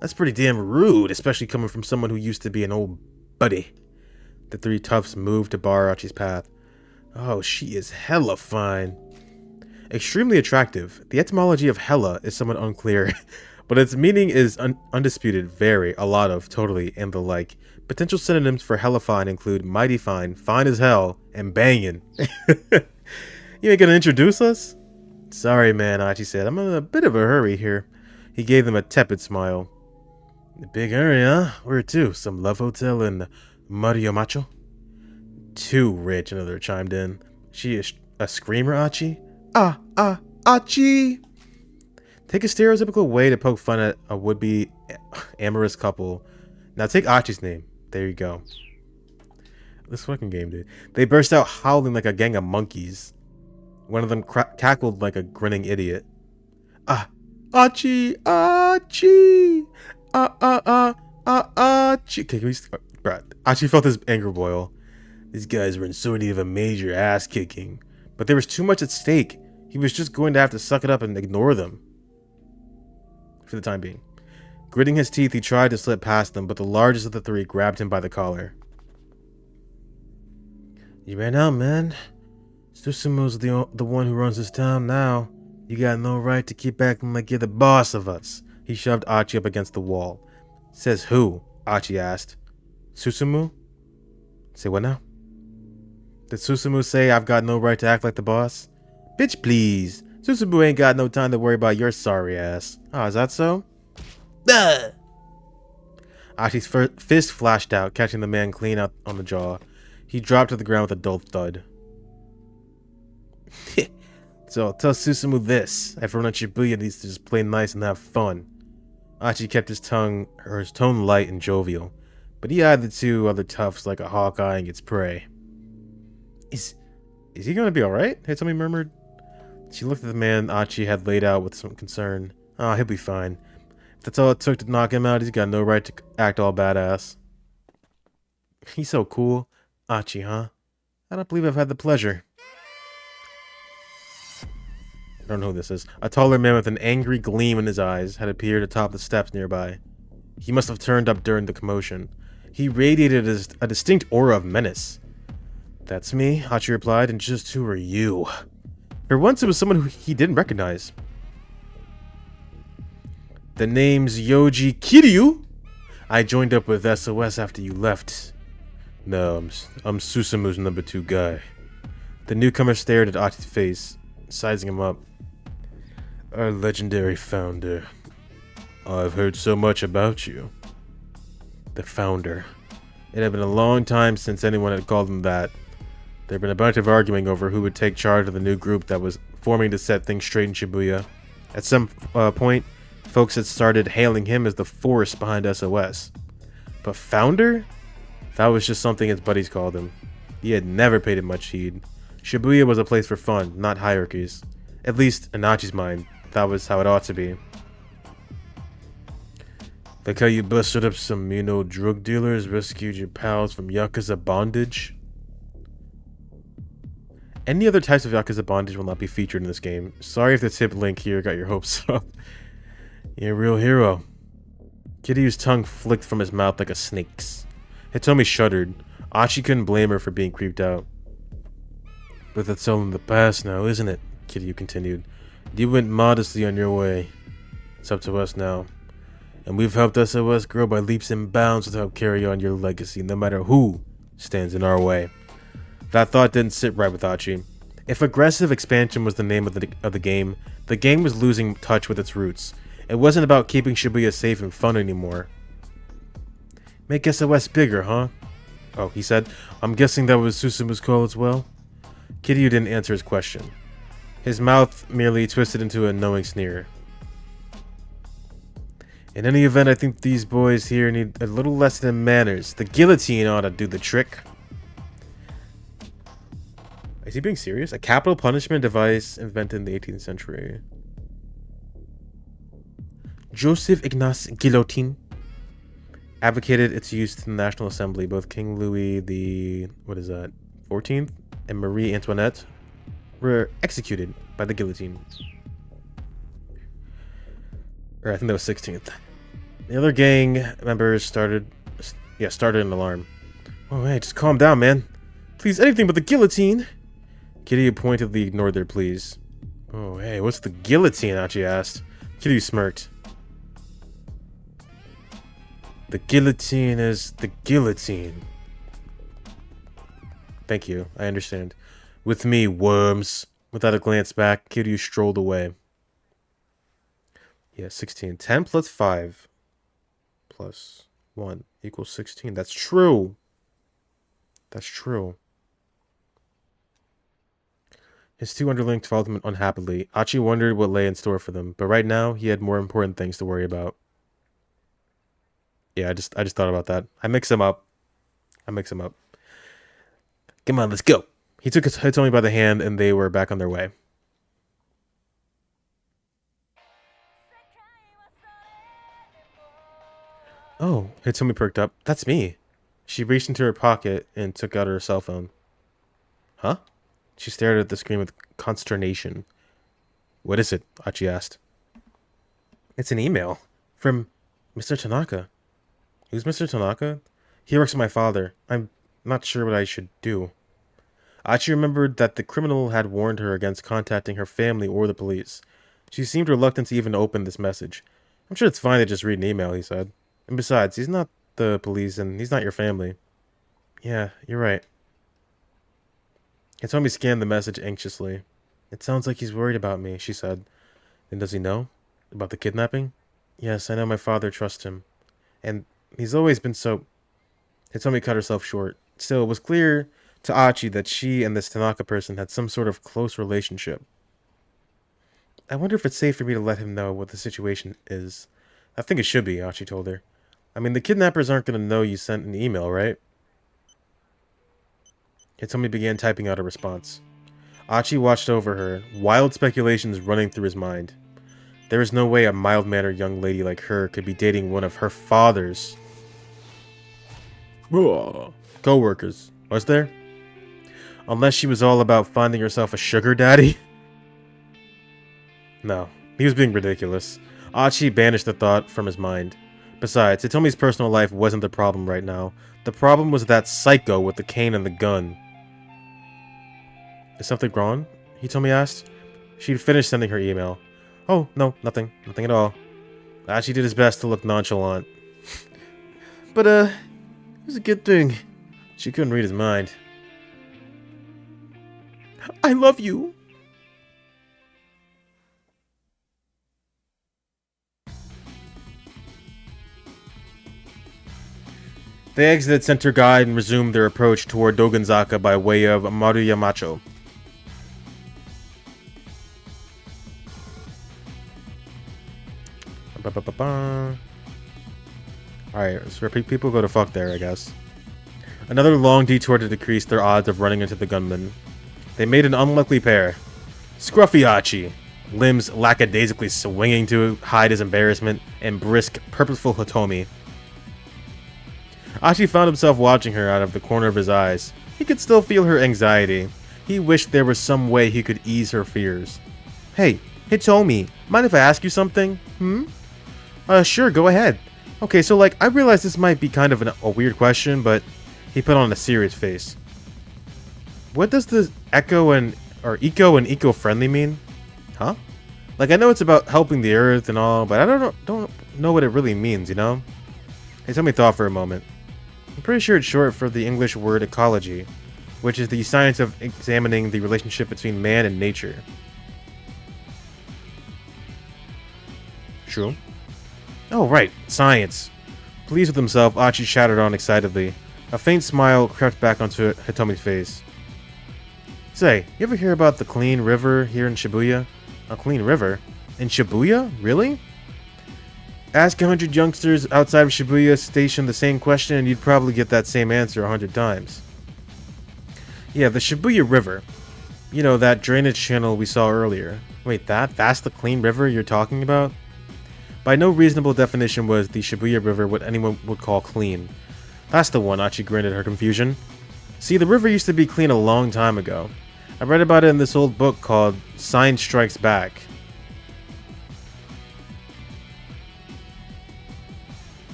That's pretty damn rude, especially coming from someone who used to be an old buddy. The three toughs moved to bar Achi's path. Oh, she is hella fine. Extremely attractive. The etymology of hella is somewhat unclear, but its meaning is undisputed, very, a lot of, totally, and the like. Potential synonyms for hella fine include mighty fine, fine as hell, and bangin'. You ain't gonna introduce us? Sorry, man, Achi said. I'm in a bit of a hurry here. He gave them a tepid smile. A big hurry, huh? Where to? Some love hotel in Mario Macho? Too rich, another chimed in. She is a screamer, Achi? Achi! Take a stereotypical way to poke fun at a would-be amorous couple. Now take Achi's name. There you go. This fucking game, dude. They burst out howling like a gang of monkeys. One of them cackled like a grinning idiot. Ah, Achi, Achi, Achi. Okay, can we bruh. Achi felt his anger boil. These guys were in so need of a major ass kicking, but there was too much at stake. He was just going to have to suck it up and ignore them. For the time being. Gritting his teeth, he tried to slip past them, but the largest of the three grabbed him by the collar. You ran out, man. Susumu's the one who runs this town now. You got no right to keep acting like you're the boss of us. He shoved Achi up against the wall. Says who? Achi asked. Susumu? Say what now? Did Susumu say I've got no right to act like the boss? Bitch, please. Susumu ain't got no time to worry about your sorry ass. Oh, is that so? Achi's fist flashed out, catching the man clean out on the jaw. He dropped to the ground with a dull thud. So, tell Susumu this. Everyone at Shibuya needs to just play nice and have fun. Achi kept his tone light and jovial, but he eyed the two other toughs like a hawk eyeing its prey. Is he gonna be alright? Hitomi murmured. She looked at the man Achi had laid out with some concern. Oh, he'll be fine. If that's all it took to knock him out, he's got no right to act all badass. He's so cool. Achi, huh? I don't believe I've had the pleasure. I don't know who this is. A taller man with an angry gleam in his eyes had appeared atop the steps nearby. He must have turned up during the commotion. He radiated a distinct aura of menace. That's me, Achi replied, and just who are you? For once, it was someone who he didn't recognize. The name's Yoji Kiryu. I joined up with SOS after you left. No, I'm Susumu's number 2 guy. The newcomer stared at Achi's face, sizing him up. Our legendary founder. I've heard so much about you. The founder. It had been a long time since anyone had called him that. There had been a bunch of arguing over who would take charge of the new group that was forming to set things straight in Shibuya. At some point, folks had started hailing him as the force behind SOS. But founder? That was just something his buddies called him. He had never paid it much heed. Shibuya was a place for fun, not hierarchies. At least, in Achi's mind, that was how it ought to be. Like how you busted up some, drug dealers, rescued your pals from Yakuza bondage? Any other types of Yakuza bondage will not be featured in this game. Sorry if the tip link here got your hopes up. You're a real hero. Kiryu's tongue flicked from his mouth like a snake's. Hitomi shuddered. Achi couldn't blame her for being creeped out. But that's all in the past now, isn't it? Kiryu continued. You went modestly on your way. It's up to us now. And we've helped SOS grow by leaps and bounds to help carry on your legacy, no matter who stands in our way. That thought didn't sit right with Achi. If aggressive expansion was the name of the game was losing touch with its roots. It wasn't about keeping Shibuya safe and fun anymore. Make SOS bigger, huh? Oh, he said. I'm guessing that was Susumu's call as well? Kiryu didn't answer his question. His mouth merely twisted into a knowing sneer. In any event, I think these boys here need a little lesson in manners. The guillotine ought to do the trick. Is he being serious? A capital punishment device invented in the 18th century. Joseph Ignace Guillotine advocated its use to the National Assembly. Both King Louis the 14th and Marie Antoinette were executed by the guillotine. Or I think that was 16th. The other gang members started an alarm. Oh hey, just calm down, man. Please, anything but the guillotine. Kiryu pointedly ignored their pleas. Oh hey, what's the guillotine? Achi asked. Kiryu smirked. The guillotine is the guillotine. Thank you, I understand. With me, worms. Without a glance back, Kiryu strolled away. Yeah, 16. 10 plus 5 plus 1 equals 16. That's true. That's true. His two underlings followed him unhappily. Achi wondered what lay in store for them, but right now he had more important things to worry about. Yeah, I just thought about that. I mixed them up. I mix them up. Come on, let's go. He took Hitomi by the hand, and they were back on their way. Oh, Hitomi perked up. That's me. She reached into her pocket and took out her cell phone. Huh? She stared at the screen with consternation. What is it? Achi asked. It's an email. From Mr. Tanaka. Who's Mr. Tanaka? He works with my father. I'm not sure what I should do. Achi remembered that the criminal had warned her against contacting her family or the police. She seemed reluctant to even open this message. I'm sure it's fine to just read an email, he said. And besides, he's not the police and he's not your family. Yeah, you're right. Hitomi scanned the message anxiously. It sounds like he's worried about me, she said. Then does he know? About the kidnapping? Yes, I know my father trusts him. And he's always been so... Hitomi cut herself short. Still, it was clear to Achi that she and this Tanaka person had some sort of close relationship. I wonder if it's safe for me to let him know what the situation is. I think it should be, Achi told her. I mean, the kidnappers aren't going to know you sent an email, right? Hitomi began typing out a response. Achi watched over her, wild speculations running through his mind. There is no way a mild-mannered young lady like her could be dating one of her father's co-workers, was there? Unless she was all about finding herself a sugar daddy? No, he was being ridiculous. Achi banished the thought from his mind. Besides, Hitomi's personal life wasn't the problem right now. The problem was that psycho with the cane and the gun. Is something wrong? Hitomi asked. She'd finished sending her email. Oh, no, nothing. Nothing at all. Achi did his best to look nonchalant. But, it was a good thing. She couldn't read his mind. I love you. They exited Center Guide and resumed their approach toward Dogonzaka by way of Maruyamacho. Alright, so people go to fuck there, I guess. Another long detour to decrease their odds of running into the gunman. They made an unlucky pair. Scruffy Achi, limbs lackadaisically swinging to hide his embarrassment, and brisk, purposeful Hitomi. Achi found himself watching her out of the corner of his eyes. He could still feel her anxiety. He wished there was some way he could ease her fears. Hey, Hitomi, mind if I ask you something? Sure, go ahead. Okay, so I realize this might be kind of a weird question, but he put on a serious face. What does the eco and eco-friendly mean? Huh? I know it's about helping the earth and all, but I don't know what it really means, you know? Hitomi thought for a moment. I'm pretty sure it's short for the English word ecology, which is the science of examining the relationship between man and nature. True. Oh, right, science. Pleased with himself, Achi chattered on excitedly. A faint smile crept back onto Hitomi's face. Say, you ever hear about the clean river here in Shibuya? A clean river? In Shibuya? Really? Ask 100 youngsters outside of Shibuya Station the same question and you'd probably get that same answer 100 times. Yeah, the Shibuya River. You know, that drainage channel we saw earlier. Wait, that's the clean river you're talking about? By no reasonable definition was the Shibuya River what anyone would call clean. That's the one, Achi grinned at her confusion. See, the river used to be clean a long time ago. I read about it in this old book called Science Strikes Back.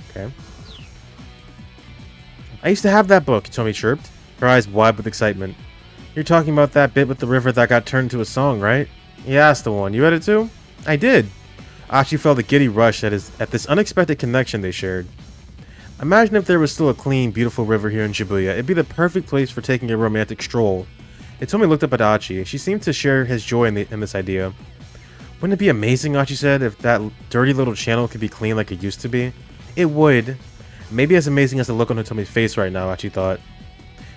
Okay. I used to have that book, Hitomi chirped, her eyes wide with excitement. You're talking about that bit with the river that got turned into a song, right? Yeah, that's the one. You read it too? I did. Achi felt a giddy rush at this unexpected connection they shared. Imagine if there was still a clean, beautiful river here in Shibuya. It'd be the perfect place for taking a romantic stroll. Hitomi looked up at Achi. She seemed to share his joy in this idea. Wouldn't it be amazing, Achi said, if that dirty little channel could be clean like it used to be? It would. Maybe as amazing as the look on Hitomi's face right now, Achi thought.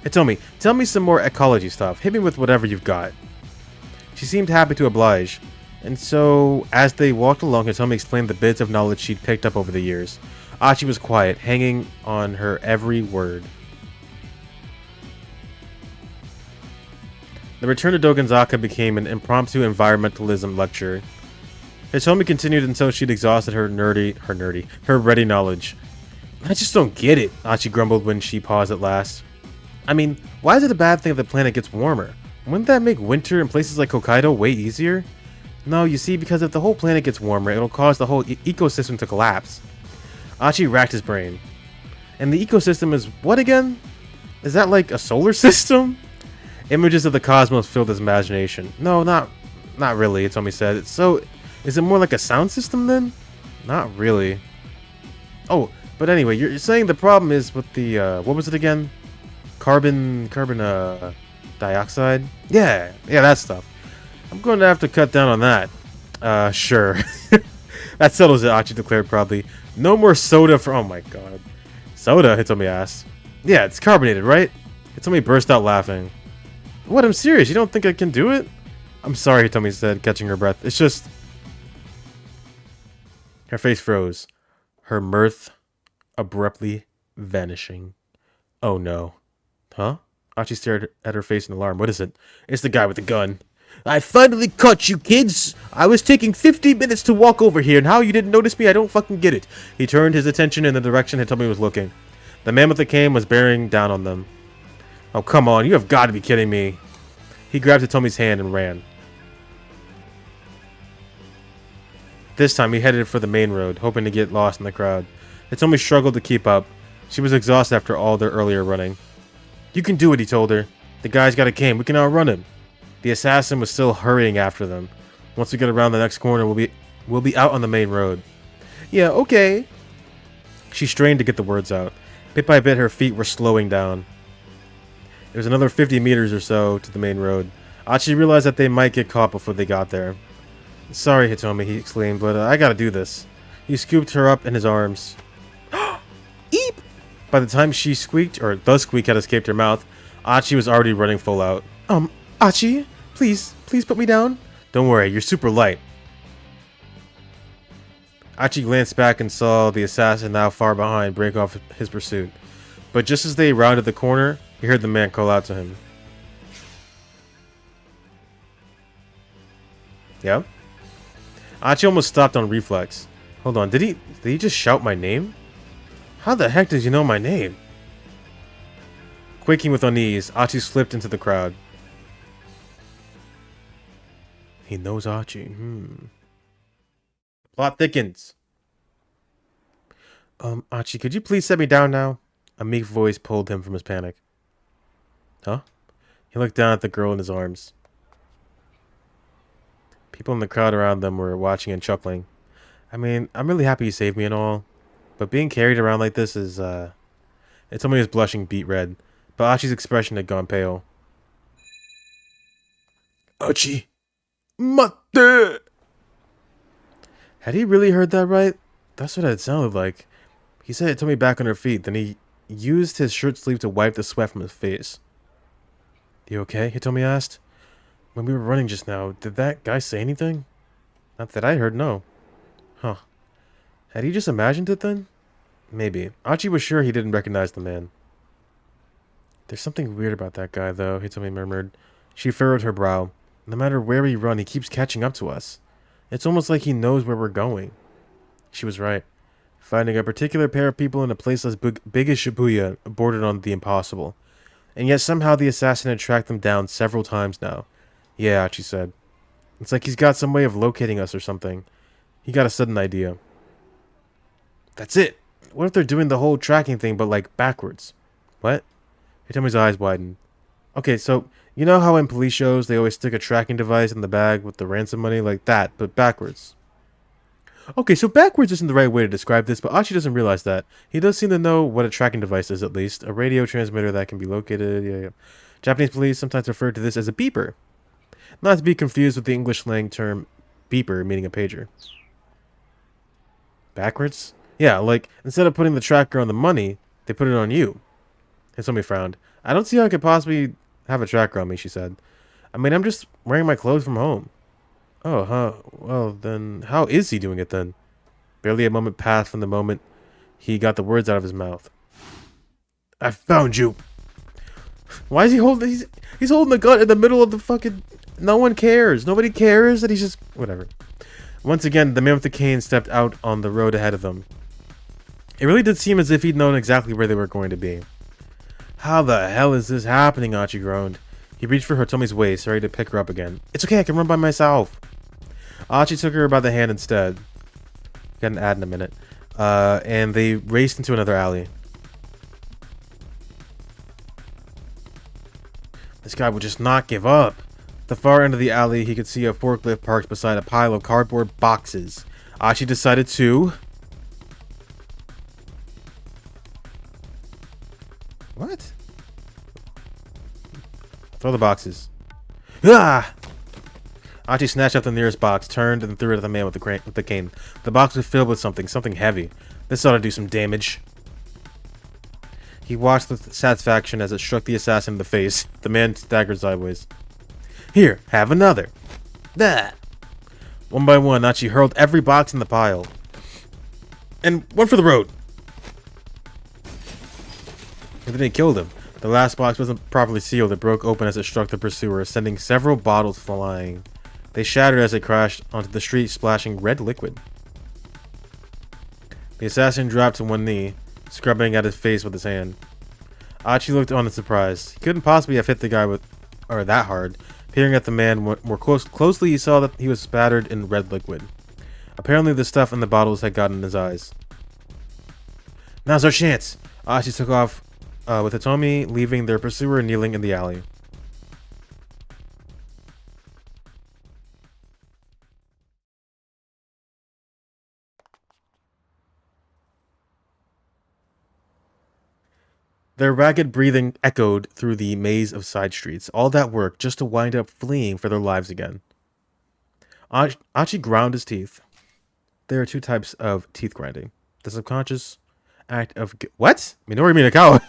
Hitomi, tell me some more ecology stuff. Hit me with whatever you've got. She seemed happy to oblige. And so, as they walked along, Hitomi explained the bits of knowledge she'd picked up over the years. Achi was quiet, hanging on her every word. The return to Dogenzaka became an impromptu environmentalism lecture. Hitomi continued until she'd exhausted her ready knowledge. I just don't get it, Achi grumbled when she paused at last. I mean, why is it a bad thing if the planet gets warmer? Wouldn't that make winter in places like Hokkaido way easier? No, you see, because if the whole planet gets warmer, it'll cause the whole ecosystem to collapse. Achi racked his brain. And the ecosystem is what again? Is that like a solar system? Images of the cosmos filled his imagination. No, not really, Hitomi said. So, is it more like a sound system then? Not really. Oh, but anyway, you're saying the problem is with the, what was it again? Carbon dioxide? Yeah, that stuff. I'm going to have to cut down on that. Sure. That settles it, Achi declared proudly. No more soda for, oh my god. Soda? Hitomi asked. Yeah, it's carbonated, right? Hitomi burst out laughing. What, I'm serious, you don't think I can do it? I'm sorry, Hitomi said, catching her breath. It's just... Her face froze. Her mirth abruptly vanishing. Oh no. Huh? Achi stared at her face in alarm. What is it? It's the guy with the gun. I finally caught you, kids! I was taking 50 minutes to walk over here, and how you didn't notice me, I don't fucking get it. He turned his attention in the direction Hitomi was looking. The man with the cane was bearing down on them. Oh, come on, you have got to be kidding me. He grabbed Hitomi's hand and ran. This time, he headed for the main road, hoping to get lost in the crowd. Hitomi struggled to keep up. She was exhausted after all their earlier running. You can do it, he told her. The guy's got a cane, we can outrun him. The assassin was still hurrying after them. Once we get around the next corner, we'll be out on the main road. Yeah, okay. She strained to get the words out. Bit by bit, her feet were slowing down. It was another 50 meters or so to the main road. Achi realized that they might get caught before they got there. Sorry, Hitomi, he exclaimed, but I gotta do this. He scooped her up in his arms. Eep! By the time she squeaked, or the squeak had escaped her mouth, Achi was already running full out. Achi, please put me down. Don't worry, you're super light. Achi glanced back and saw the assassin now far behind break off his pursuit. But just as they rounded the corner, he heard the man call out to him. Yeah? Achi almost stopped on reflex. Hold on, did he just shout my name? How the heck did you know my name? Quaking with unease, Achi slipped into the crowd. He knows Achi. Plot thickens. Achi, could you please set me down now? A meek voice pulled him from his panic. Huh? He looked down at the girl in his arms. People in the crowd around them were watching and chuckling. I mean, I'm really happy you saved me and all, but being carried around like this is, It's only his blushing beet red, but Achi's expression had gone pale. Achi! Mate! Had he really heard that right? That's what it sounded like. He said it took me back on her feet, then he used his shirt sleeve to wipe the sweat from his face. You okay? Hitomi asked. When we were running just now, did that guy say anything? Not that I heard, no. Huh. Had he just imagined it then? Maybe. Achi was sure he didn't recognize the man. There's something weird about that guy, though, Hitomi murmured. She furrowed her brow. No matter where we run, he keeps catching up to us. It's almost like he knows where we're going. She was right. Finding a particular pair of people in a place as big as Shibuya bordered on the impossible. And yet somehow the assassin had tracked them down several times now. Yeah, Achi said. It's like he's got some way of locating us or something. He got a sudden idea. That's it! What if they're doing the whole tracking thing but like backwards? What? Hitomi's eyes widened. Okay, so you know how in police shows they always stick a tracking device in the bag with the ransom money like that, but backwards? Okay, so backwards isn't the right way to describe this, but Achi doesn't realize that. He does seem to know what a tracking device is, at least. A radio transmitter that can be located, yeah. Japanese police sometimes refer to this as a beeper. Not to be confused with the English slang term beeper, meaning a pager. Backwards? Yeah, like, instead of putting the tracker on the money, they put it on you. Hitomi frowned. I don't see how I could possibly have a tracker on me, she said. I mean, I'm just wearing my clothes from home. Oh, huh. Well, then, how is he doing it then? Barely a moment passed from the moment he got the words out of his mouth. I found you! Why is he holding... He's holding the gun in the middle of the fucking... No one cares. Nobody cares that he's just... Whatever. Once again, the man with the cane stepped out on the road ahead of them. It really did seem as if he'd known exactly where they were going to be. How the hell is this happening? Archie groaned. He reached for Hitomi's waist, ready to pick her up again. It's okay, I can run by myself. Archie took her by the hand instead. Got an ad in a minute. And they raced into another alley. This guy would just not give up. At the far end of the alley, he could see a forklift parked beside a pile of cardboard boxes. Archie decided to... What? Throw the boxes. Ah! Archie snatched up the nearest box, turned, and threw it at the man with the cane. The box was filled with something heavy. This ought to do some damage. He watched with satisfaction as it struck the assassin in the face. The man staggered sideways. Here, have another. That. One by one, Archie hurled every box in the pile. And one for the road. And then he killed him. The last box wasn't properly sealed. It broke open as it struck the pursuer, sending several bottles flying. They shattered as they crashed onto the street, splashing red liquid. The assassin dropped to one knee, scrubbing at his face with his hand. Archie looked on in surprise. He couldn't possibly have hit the guy that hard. Peering at the man more closely, he saw that he was spattered in red liquid. Apparently, the stuff in the bottles had gotten in his eyes. Now's our chance. Archie took off with Hitomi, leaving their pursuer kneeling in the alley. Their ragged breathing echoed through the maze of side streets. All that work just to wind up fleeing for their lives again. Archie ground his teeth. There are two types of teeth grinding. The subconscious act of... What? Minoru Minakawa.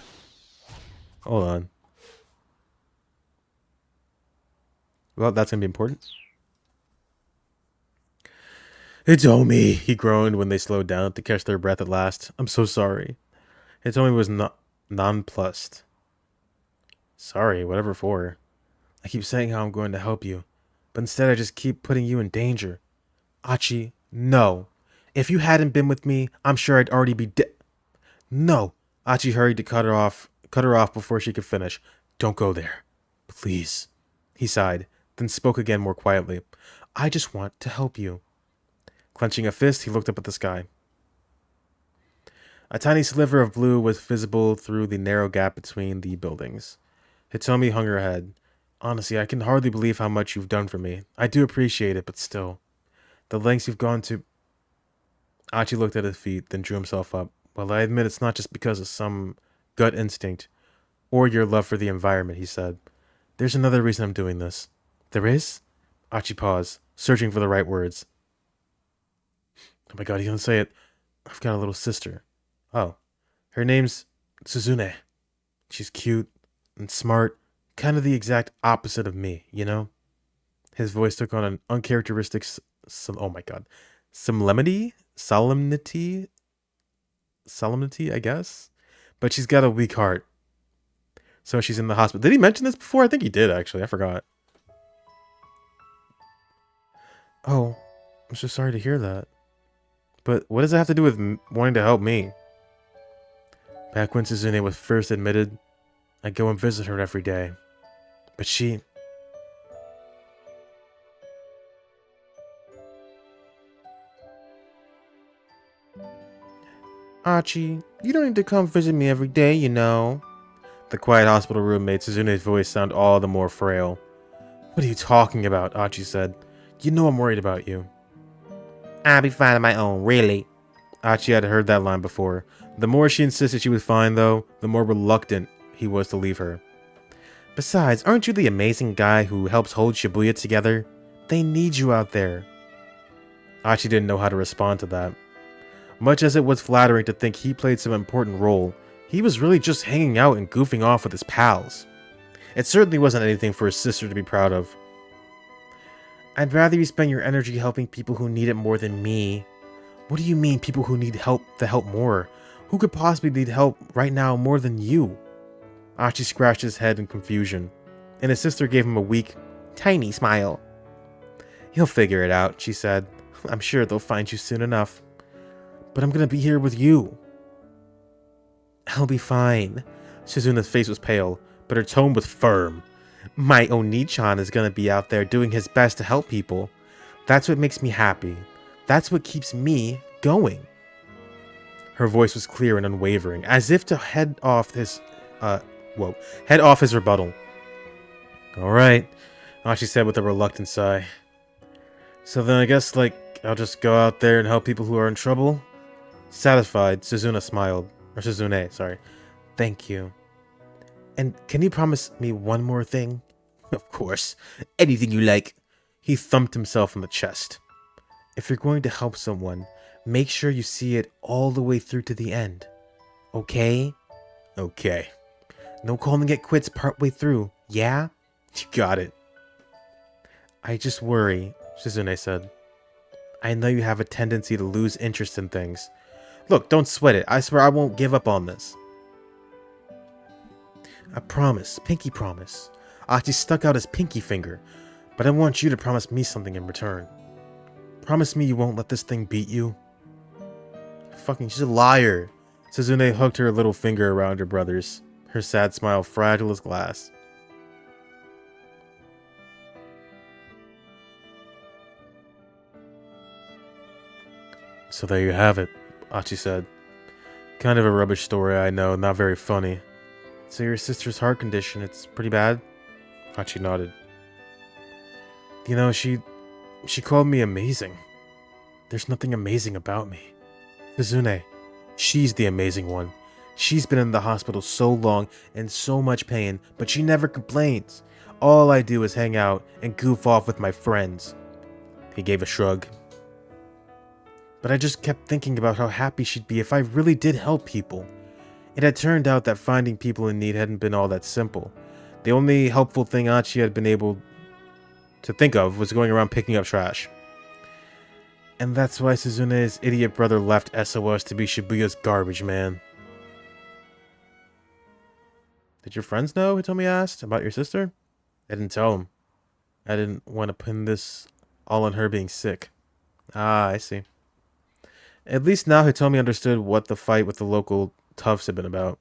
Hold on. Well, that's going to be important. Hitomi, he groaned when they slowed down to catch their breath at last. I'm so sorry. Hitomi was nonplussed. Sorry, whatever for. I keep saying how I'm going to help you, but instead I just keep putting you in danger. Archie, no. If you hadn't been with me, I'm sure I'd already be dead. No. Archie hurried to cut her off before she could finish. Don't go there. Please. He sighed, then spoke again more quietly. I just want to help you. Clenching a fist, he looked up at the sky. A tiny sliver of blue was visible through the narrow gap between the buildings. Hitomi hung her head. Honestly, I can hardly believe how much you've done for me. I do appreciate it, but still. The lengths you've gone to... Archie looked at his feet, then drew himself up. Well, I admit it's not just because of some gut instinct or your love for the environment, he said. There's another reason I'm doing this. There is? Archie paused, searching for the right words. Oh my god, he didn't say it. I've got a little sister. Oh. Her name's Suzune. She's cute and smart, kind of the exact opposite of me, you know? His voice took on an uncharacteristic solemnity, I guess? But she's got a weak heart. So she's in the hospital. Did he mention this before? I think he did, actually. I forgot. Oh, I'm so sorry to hear that. But what does it have to do with wanting to help me? Back when Suzune was first admitted, I'd go and visit her every day. But she... Archie, you don't need to come visit me every day, you know. The quiet hospital room made Suzune's voice sound all the more frail. What are you talking about? Archie said. You know I'm worried about you. I'll be fine on my own, really. Archie had heard that line before. The more she insisted she was fine, though, the more reluctant he was to leave her. Besides, aren't you the amazing guy who helps hold Shibuya together? They need you out there. Archie didn't know how to respond to that. Much as it was flattering to think he played some important role, he was really just hanging out and goofing off with his pals. It certainly wasn't anything for his sister to be proud of. I'd rather you spend your energy helping people who need it more than me. What do you mean people who need help more? Who could possibly need help right now more than you? Archie scratched his head in confusion, and his sister gave him a weak, tiny smile. He'll figure it out, she said. I'm sure they'll find you soon enough. But I'm gonna be here with you. I'll be fine. Suzuna's face was pale, but her tone was firm. My Oni-chan is gonna be out there doing his best to help people. That's what makes me happy. That's what keeps me going. Her voice was clear and unwavering, as if to head off his rebuttal. All right, Ashi said with a reluctant sigh. So then I guess, I'll just go out there and help people who are in trouble? Satisfied, Suzune smiled. Thank you. And can you promise me one more thing? Of course. Anything you like. He thumped himself on the chest. If you're going to help someone, make sure you see it all the way through to the end. Okay? Okay. No calling it quits partway through, yeah? You got it. I just worry, Suzune said. I know you have a tendency to lose interest in things. Look, don't sweat it. I swear I won't give up on this. I promise. Pinky promise. Achi stuck out his pinky finger, but I want you to promise me something in return. Promise me you won't let this thing beat you. Fucking, she's a liar. Suzune hooked her little finger around her brother's, her sad smile fragile as glass. So there you have it, Achi said. Kind of a rubbish story, I know, not very funny. So your sister's heart condition, it's pretty bad? Achi nodded. You know, she called me amazing. There's nothing amazing about me. Suzune, she's the amazing one. She's been in the hospital so long and so much pain, but she never complains. All I do is hang out and goof off with my friends. He gave a shrug. But I just kept thinking about how happy she'd be if I really did help people. It had turned out that finding people in need hadn't been all that simple. The only helpful thing Achi had been able to think of was going around picking up trash. And that's why Suzune's idiot brother left SOS to be Shibuya's garbage man. Did your friends know, Hitomi asked, about your sister? I didn't tell them. I didn't want to pin this all on her being sick. Ah, I see. At least now Hitomi understood what the fight with the local toughs had been about.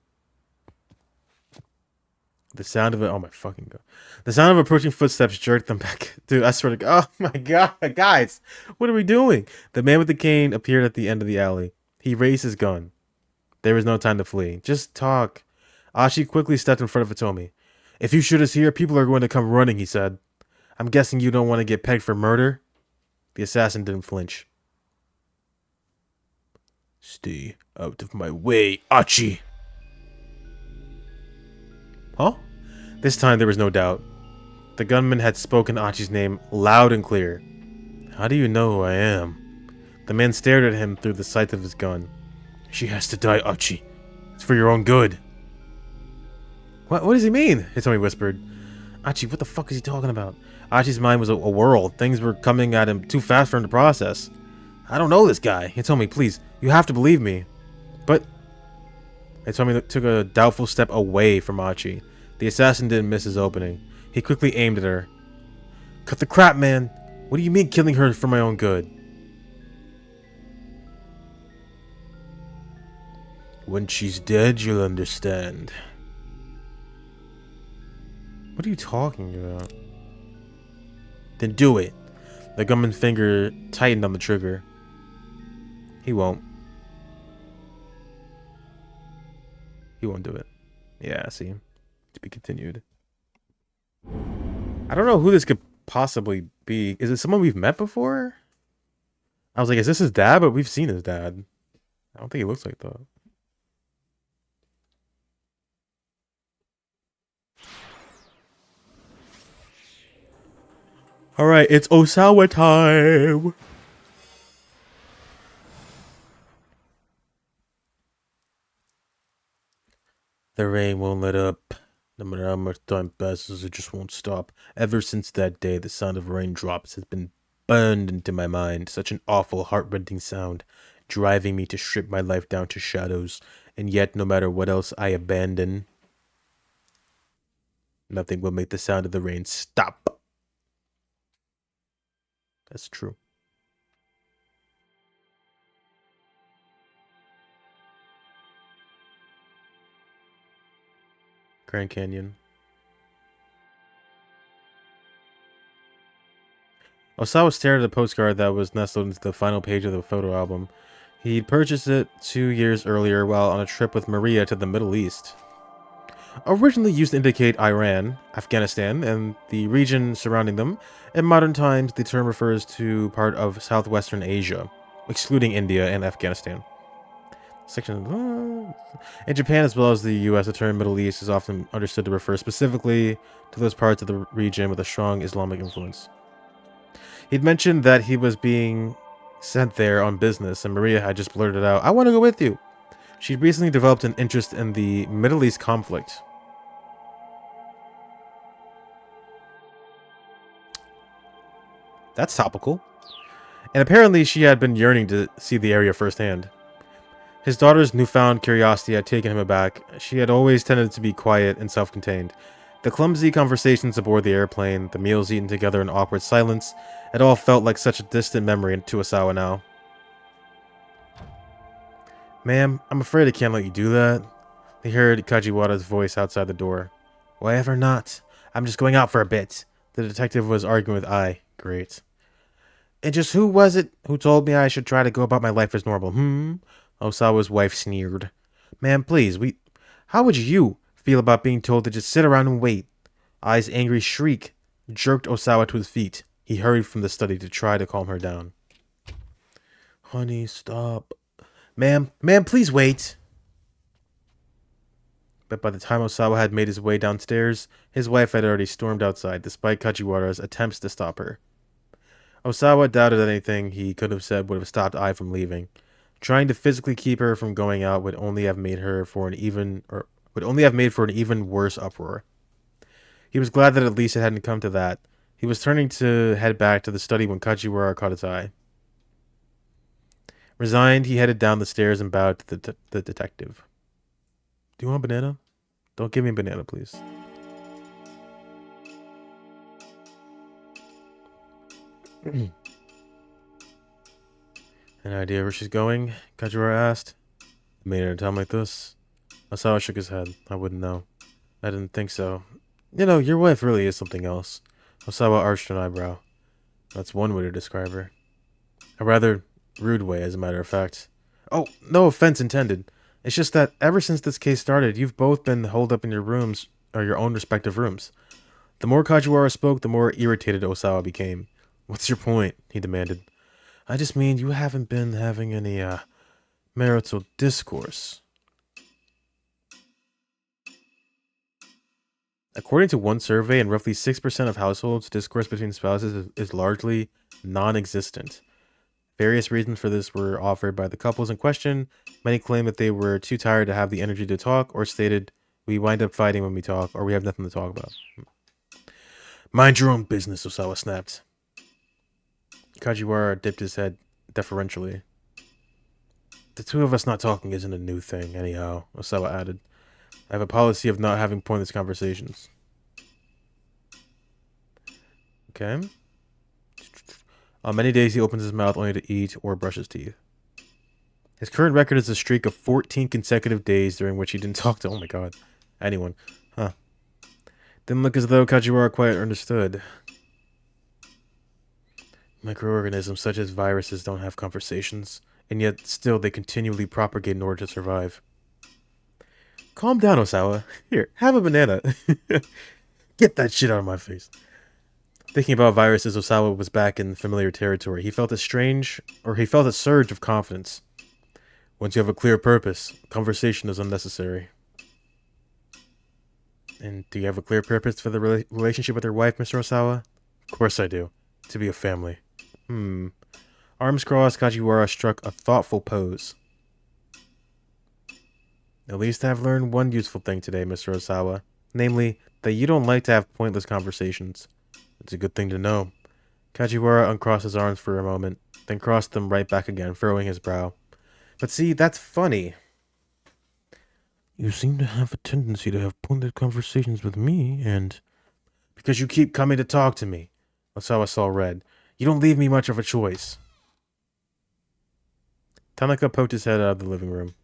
The sound of it, oh my fucking god. The sound of approaching footsteps jerked them back. Dude, I swear to god, oh my god, guys, what are we doing? The man with the cane appeared at the end of the alley. He raised his gun. There was no time to flee. Just talk. Ashi quickly stepped in front of Hitomi. If you shoot us here, people are going to come running, he said. I'm guessing you don't want to get pegged for murder? The assassin didn't flinch. Stay out of my way, Achi! Huh? This time there was no doubt. The gunman had spoken Achi's name loud and clear. How do you know who I am? The man stared at him through the sight of his gun. She has to die, Achi. It's for your own good. What does he mean? Hitomi whispered. Achi, what the fuck is he talking about? Achi's mind was a whirl. Things were coming at him too fast for him to process. I don't know this guy. Hitomi, please. You have to believe me. But Hitomi took a doubtful step away from Achi. The assassin didn't miss his opening. He quickly aimed at her. Cut the crap, man. What do you mean killing her for my own good? When she's dead, you'll understand. What are you talking about? Then do it. The gunman's finger tightened on the trigger. He won't. He won't do it. Yeah, see. To be continued. I don't know who this could possibly be. Is it someone we've met before? I was like, is this his dad? But we've seen his dad. I don't think he looks like that. Alright, it's Osawa time! The rain won't let up. No matter how much time passes, it just won't stop. Ever since that day, the sound of raindrops has been burned into my mind. Such an awful, heart-rending sound. driving me to strip my life down to shadows, and yet no matter what else I abandon, nothing will make the sound of the rain stop. That's true. Grand Canyon. Osawa stared at a postcard that was nestled into the final page of the photo album. He'd purchased it 2 years earlier while on a trip with Maria to the Middle East. Originally used to indicate Iran, Afghanistan, and the region surrounding them, in modern times the term refers to part of southwestern Asia, excluding India and Afghanistan. In Japan as well as the US, the term Middle East is often understood to refer specifically to those parts of the region with a strong Islamic influence. He'd mentioned that he was being sent there on business, and Maria had just blurted out, "I want to go with you." She'd recently developed an interest in the Middle East conflict. That's topical. And apparently she had been yearning to see the area firsthand. His daughter's newfound curiosity had taken him aback. She had always tended to be quiet and self-contained. The clumsy conversations aboard the airplane, the meals eaten together in awkward silence, it all felt like such a distant memory to Osawa now. "Ma'am, I'm afraid I can't let you do that." They heard Kajiwara's voice outside the door. "Why ever not? I'm just going out for a bit." The detective was arguing with I. Great. "And just who was it who told me I should try to go about my life as normal, Osawa's wife sneered. "Ma'am, please, how would you feel about being told to just sit around and wait?" Ai's angry shriek jerked Osawa to his feet. He hurried from the study to try to calm her down. "Honey, stop." Ma'am, please wait." But by the time Osawa had made his way downstairs, his wife had already stormed outside, despite Kajiwara's attempts to stop her. Osawa doubted anything he could have said would have stopped Ai from leaving. Trying to physically keep her from going out would only have made for an even worse uproar. He was glad that at least it hadn't come to that. He was turning to head back to the study when Kajiwara caught his eye. Resigned, he headed down the stairs and bowed to the detective. "Do you want a banana?" "Don't give me a banana, please." "Any idea where she's going?" Kajiwara asked. "I made her a time like this." Osawa shook his head. "I wouldn't know." "I didn't think so. You know, your wife really is something else." Osawa arched an eyebrow. "That's one way to describe her." "A rather rude way, as a matter of fact." "Oh, no offense intended. It's just that ever since this case started, you've both been holed up in your rooms, or your own respective rooms." The more Kajiwara spoke, the more irritated Osawa became. "What's your point?" he demanded. "I just mean you haven't been having any, marital discourse." According to one survey, in roughly 6% of households, discourse between spouses is largely non-existent. Various reasons for this were offered by the couples in question. Many claimed that they were too tired to have the energy to talk, or stated, "We wind up fighting when we talk, or we have nothing to talk about." "Mind your own business," Osawa snapped. Kajiwara dipped his head deferentially. "The two of us not talking isn't a new thing, anyhow," Osawa added. "I have a policy of not having pointless conversations." Okay. On many days, he opens his mouth only to eat or brush his teeth. His current record is a streak of 14 consecutive days during which he didn't talk to, oh my god, anyone. Huh. Didn't look as though Kajiwara quite understood. Microorganisms such as viruses don't have conversations, and yet still they continually propagate in order to survive. Calm down, Osawa. Here, have a banana. Get that shit out of my face. Thinking about viruses, Osawa was back in familiar territory. He felt a surge of confidence. Once you have a clear purpose, conversation is unnecessary. And do you have a clear purpose for the relationship with your wife, Mr. Osawa? Of course I do. To be a family. Arms crossed, Kajiwara struck a thoughtful pose. At least I've learned one useful thing today, Mr. Osawa. Namely, that you don't like to have pointless conversations. It's a good thing to know. Kajiwara uncrossed his arms for a moment, then crossed them right back again, furrowing his brow. But see, that's funny. You seem to have a tendency to have pointed conversations with me, and because you keep coming to talk to me. That's how I saw red. You don't leave me much of a choice. Tanaka poked his head out of the living room.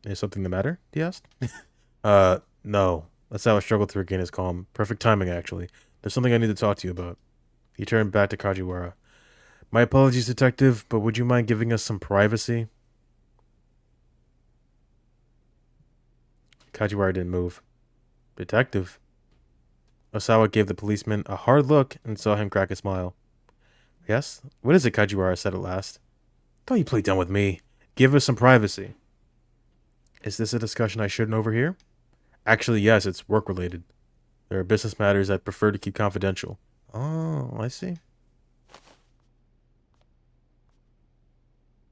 Is something the matter? He asked. No. That's how I struggled to regain his calm. Perfect timing, actually. There's something I need to talk to you about. He turned back to Kajiwara. My apologies, detective, but would you mind giving us some privacy? Kajiwara didn't move. Detective? Osawa gave the policeman a hard look and saw him crack a smile. Yes? What is it? Kajiwara said at last. Don't you play dumb with me. Give us some privacy. Is this a discussion I shouldn't overhear? Actually, yes, it's work-related. There are business matters I'd prefer to keep confidential. Oh, I see.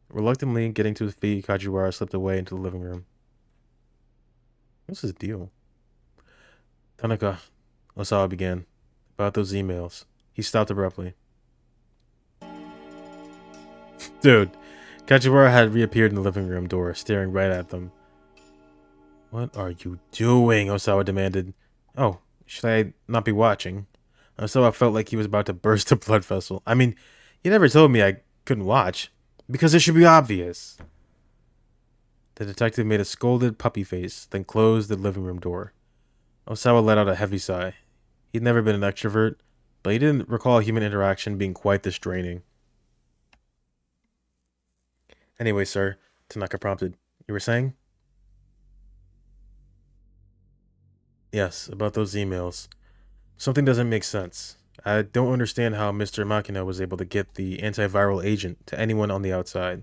Reluctantly getting to his feet, Kajiwara slipped away into the living room. What's his deal? Tanaka, Osawa began. About those emails. He stopped abruptly. Dude, Kajiwara had reappeared in the living room door, staring right at them. What are you doing? Osawa demanded. Oh, should I not be watching? Osawa felt like he was about to burst a blood vessel. I mean, you never told me I couldn't watch. Because it should be obvious. The detective made a scolded puppy face, then closed the living room door. Osawa let out a heavy sigh. He'd never been an extrovert, but he didn't recall human interaction being quite this draining. Anyway, sir, Tanaka prompted. You were saying? Yes, about those emails. Something doesn't make sense. I don't understand how Mr. Makino was able to get the antiviral agent to anyone on the outside.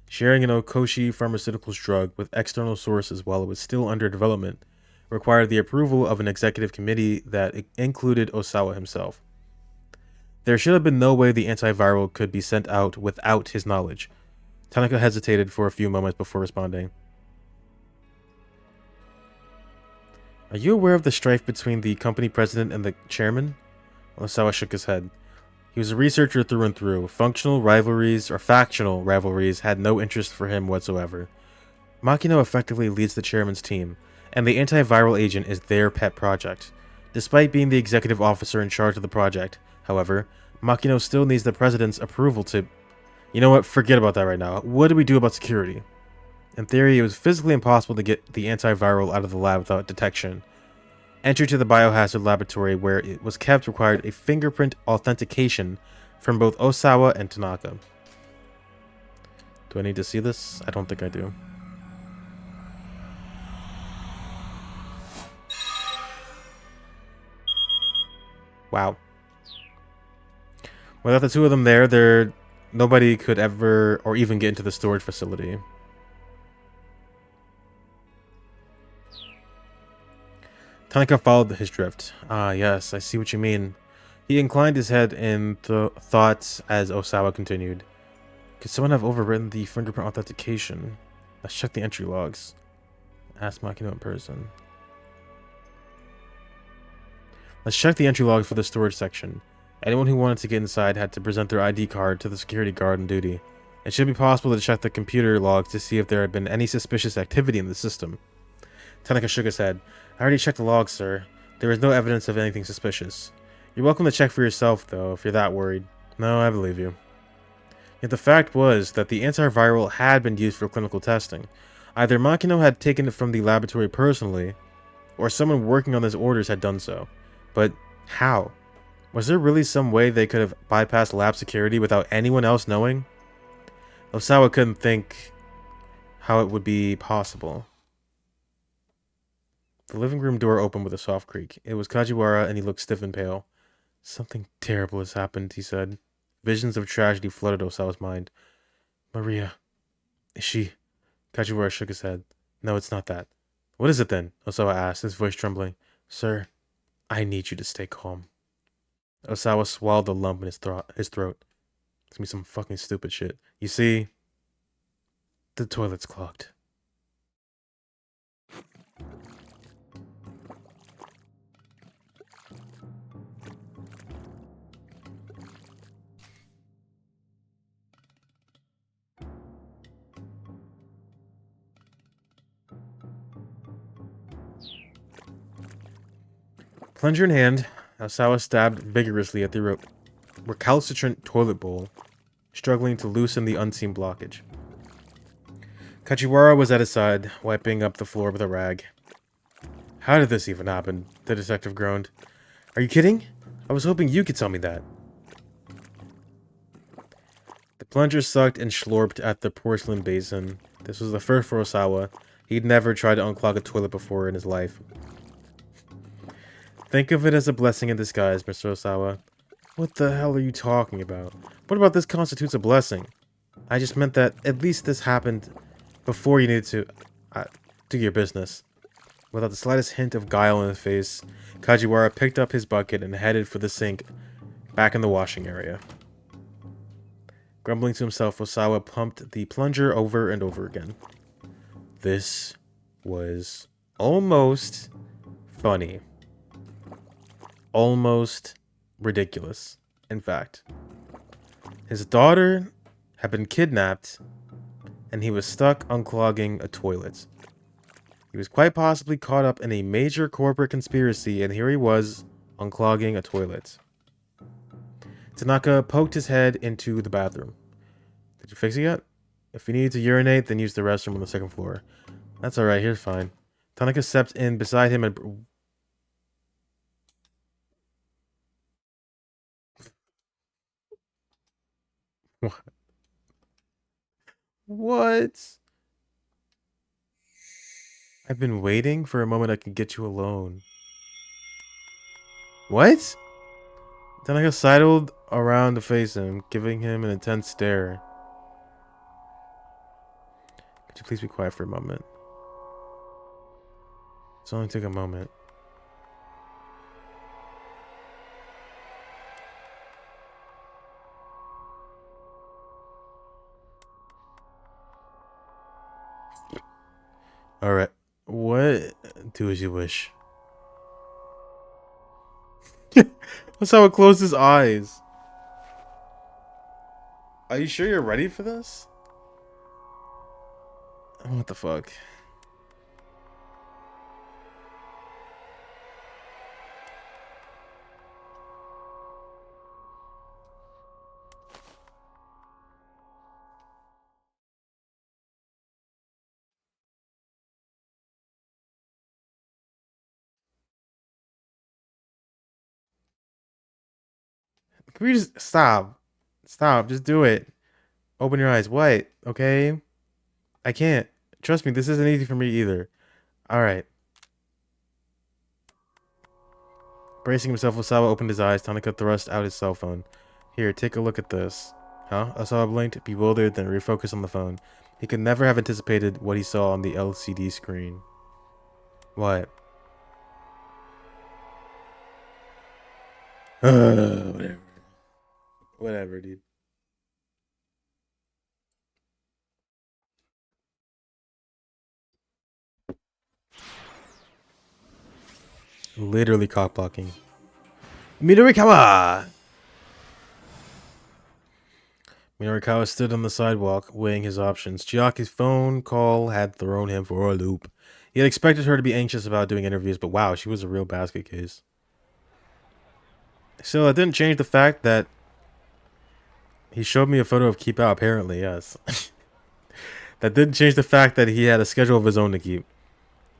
Sharing an Okoshi Pharmaceuticals drug with external sources while it was still under development required the approval of an executive committee that included Osawa himself. There should have been no way the antiviral could be sent out without his knowledge. Tanaka hesitated for a few moments before responding. Are you aware of the strife between the company president and the chairman? Osawa shook his head. He was a researcher through and through. Functional rivalries or factional rivalries had no interest for him whatsoever. Makino effectively leads the chairman's team, and the antiviral agent is their pet project. Despite being the executive officer in charge of the project, however, Makino still needs the president's approval to... You know what? Forget about that right now. What do we do about security? In theory, it was physically impossible to get the antiviral out of the lab without detection. Entry to the biohazard laboratory where it was kept required a fingerprint authentication from both Osawa and Tanaka. Do I need to see this? I don't think I do. Wow. Without the two of them there, nobody could ever or even get into the storage facility. Tanaka followed his drift. Ah, yes, I see what you mean. He inclined his head in thought as Osawa continued. Could someone have overwritten the fingerprint authentication? Let's check the entry logs. Ask Makino in person. Let's check the entry logs for the storage section. Anyone who wanted to get inside had to present their ID card to the security guard on duty. It should be possible to check the computer logs to see if there had been any suspicious activity in the system. Tanaka shook his head. I already checked the logs, sir. There is no evidence of anything suspicious. You're welcome to check for yourself, though, if you're that worried. No, I believe you. Yet the fact was that the antiviral had been used for clinical testing. Either Makino had taken it from the laboratory personally, or someone working on his orders had done so. But how? Was there really some way they could have bypassed lab security without anyone else knowing? Osawa couldn't think how it would be possible. The living room door opened with a soft creak. It was Kajiwara, and he looked stiff and pale. Something terrible has happened, he said. Visions of tragedy flooded Osawa's mind. Maria. Is she... Kajiwara shook his head. No, it's not that. What is it then? Osawa asked, his voice trembling. Sir, I need you to stay calm. Osawa swallowed the lump in his throat. It's gonna be some fucking stupid shit. You see, the toilet's clogged. Plunger in hand, Osawa stabbed vigorously at the recalcitrant toilet bowl, struggling to loosen the unseen blockage. Kajiwara was at his side, wiping up the floor with a rag. How did this even happen? The detective groaned. Are you kidding? I was hoping you could tell me that. The plunger sucked and slurped at the porcelain basin. This was the first for Osawa. He'd never tried to unclog a toilet before in his life. Think of it as a blessing in disguise, Mr. Osawa. What the hell are you talking about? What about this constitutes a blessing? I just meant that at least this happened before you needed to do your business. Without the slightest hint of guile in his face, Kajiwara picked up his bucket and headed for the sink back in the washing area. Grumbling to himself, Osawa pumped the plunger over and over again. This was almost funny. Almost ridiculous, in fact. His daughter had been kidnapped, and he was stuck unclogging a toilet. He was quite possibly caught up in a major corporate conspiracy, and here he was, unclogging a toilet. Tanaka poked his head into the bathroom. Did you fix it yet? If you need to urinate, then use the restroom on the second floor. That's alright, here's fine. Tanaka stepped in beside him and... What? What? I've been waiting for a moment I can get you alone. What? Tanaka sidled around to face him, giving him an intense stare. Could you please be quiet for a moment? It only took a moment. Alright. What? Do as you wish. That's how it closed his eyes. Are you sure you're ready for this? What the fuck? Can we just stop? Stop. Just do it. Open your eyes. What? Okay? I can't. Trust me, this isn't easy for me either. Alright. Bracing himself, Osawa opened his eyes. Tanaka thrust out his cell phone. Here, take a look at this. Huh? Osawa blinked, bewildered, then refocused on the phone. He could never have anticipated what he saw on the LCD screen. What? Whatever. Whatever, dude. Literally cock blocking. Midorikawa! Midorikawa stood on the sidewalk, weighing his options. Chiaki's phone call had thrown him for a loop. He had expected her to be anxious about doing interviews, but wow, she was a real basket case. Still, it didn't change the fact that he showed me a photo of Keep Out, apparently, yes. That didn't change the fact that he had a schedule of his own to keep.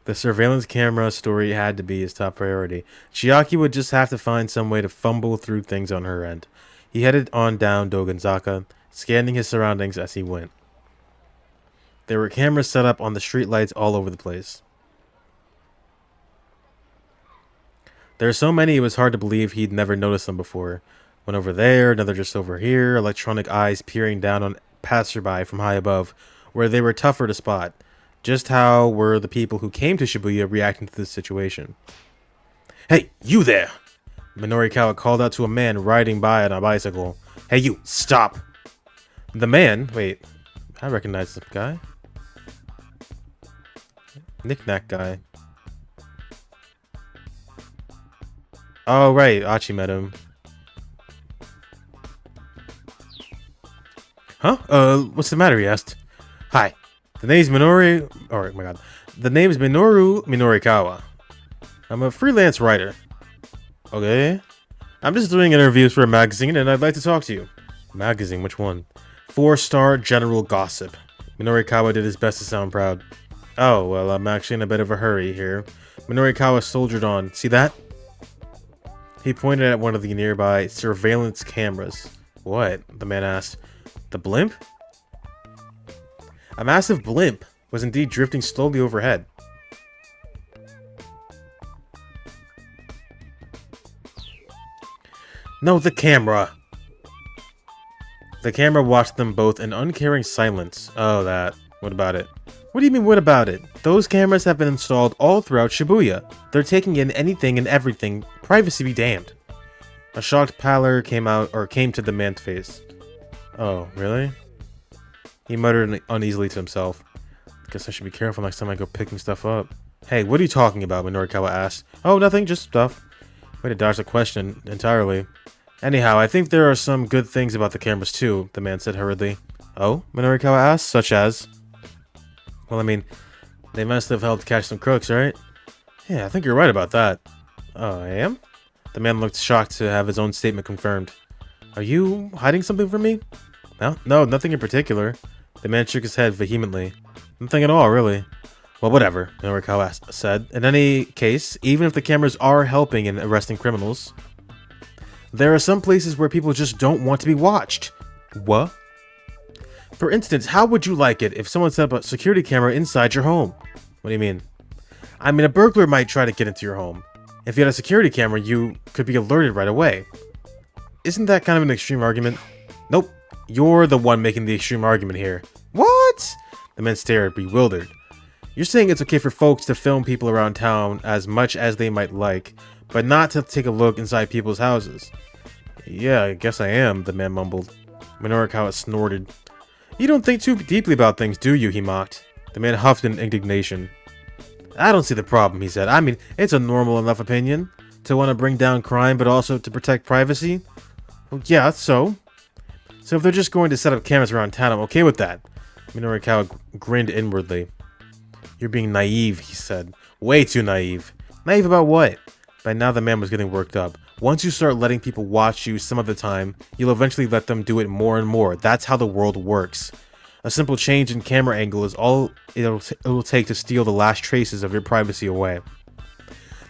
The surveillance camera story had to be his top priority. Chiaki would just have to find some way to fumble through things on her end. He headed on down Dogonzaka, scanning his surroundings as he went. There were cameras set up on the streetlights all over the place. There are so many it was hard to believe he'd never noticed them before. One over there, another just over here, electronic eyes peering down on passerby from high above, where they were tougher to spot. Just how were the people who came to Shibuya reacting to this situation? Hey, you there! Minorikawa called out to a man riding by on a bicycle. Hey, you, stop! The man, wait, I recognize this guy. Knick-knack guy. Oh, right, Achi met him. Huh? What's the matter, he asked. Hi. The name's Minoru... Oh my god. The name's Minoru Minorikawa. I'm a freelance writer. Okay. I'm just doing interviews for a magazine, and I'd like to talk to you. Magazine? Which one? 4-Star General Gossip. Minorikawa did his best to sound proud. Oh, well, I'm actually in a bit of a hurry here. Minorikawa soldiered on. See that? He pointed at one of the nearby surveillance cameras. What? The man asked. The blimp? A massive blimp was indeed drifting slowly overhead. No, the camera! The camera watched them both in uncaring silence. Oh, that. What about it? What do you mean, what about it? Those cameras have been installed all throughout Shibuya. They're taking in anything and everything. Privacy be damned. A shocked pallor came to the man's face. Oh, really? He muttered uneasily to himself. Guess I should be careful next time I go picking stuff up. Hey, what are you talking about? Minorikawa asked. Oh, nothing, just stuff. Way to dodge the question entirely. Anyhow, I think there are some good things about the cameras too, the man said hurriedly. Oh? Minorikawa asked, such as? Well, I mean, they must have helped catch some crooks, right? Yeah, I think you're right about that. Oh, I am? The man looked shocked to have his own statement confirmed. Are you hiding something from me? No, nothing in particular. The man shook his head vehemently. Nothing at all, really. Well, whatever, Minorikawa said. In any case, even if the cameras are helping in arresting criminals, there are some places where people just don't want to be watched. What? For instance, how would you like it if someone set up a security camera inside your home? What do you mean? I mean, a burglar might try to get into your home. If you had a security camera, you could be alerted right away. Isn't that kind of an extreme argument? Nope. You're the one making the extreme argument here. What? The man stared, bewildered. You're saying it's okay for folks to film people around town as much as they might like, but not to take a look inside people's houses. Yeah, I guess I am, the man mumbled. Minorikawa snorted. You don't think too deeply about things, do you? He mocked. The man huffed in indignation. I don't see the problem, he said. I mean, it's a normal enough opinion to want to bring down crime, but also to protect privacy. Well, yeah, so if they're just going to set up cameras around town, I'm okay with that. Minorikawa grinned inwardly. You're being naive, he said. Way too naive. Naive about what? By now the man was getting worked up. Once you start letting people watch you some of the time, you'll eventually let them do it more and more. That's how the world works. A simple change in camera angle is all it'll take to steal the last traces of your privacy away.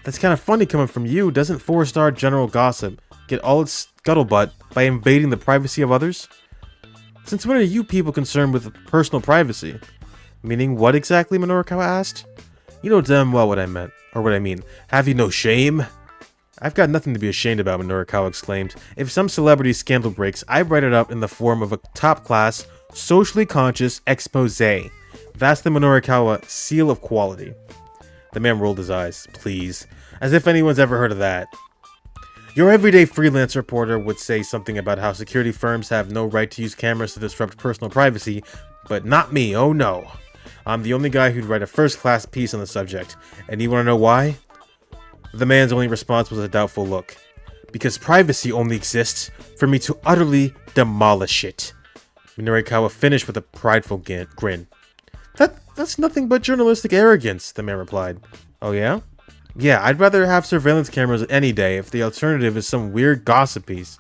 That's kind of funny coming from you. Doesn't 4-Star General Gossip get all its scuttlebutt by invading the privacy of others? Since when are you people concerned with personal privacy? Meaning what exactly, Minorikawa asked? You know damn well what I meant. Or what I mean. Have you no shame? I've got nothing to be ashamed about, Minorikawa exclaimed. If some celebrity scandal breaks, I write it up in the form of a top-class, socially conscious expose. That's the Minorikawa seal of quality. The man rolled his eyes. Please. As if anyone's ever heard of that. Your everyday freelance reporter would say something about how security firms have no right to use cameras to disrupt personal privacy, but not me, oh no. I'm the only guy who'd write a first-class piece on the subject. And you want to know why? The man's only response was a doubtful look. Because privacy only exists for me to utterly demolish it. Minorikawa finished with a prideful grin. That's nothing but journalistic arrogance, the man replied. Oh yeah? Yeah, I'd rather have surveillance cameras any day if the alternative is some weird gossip piece.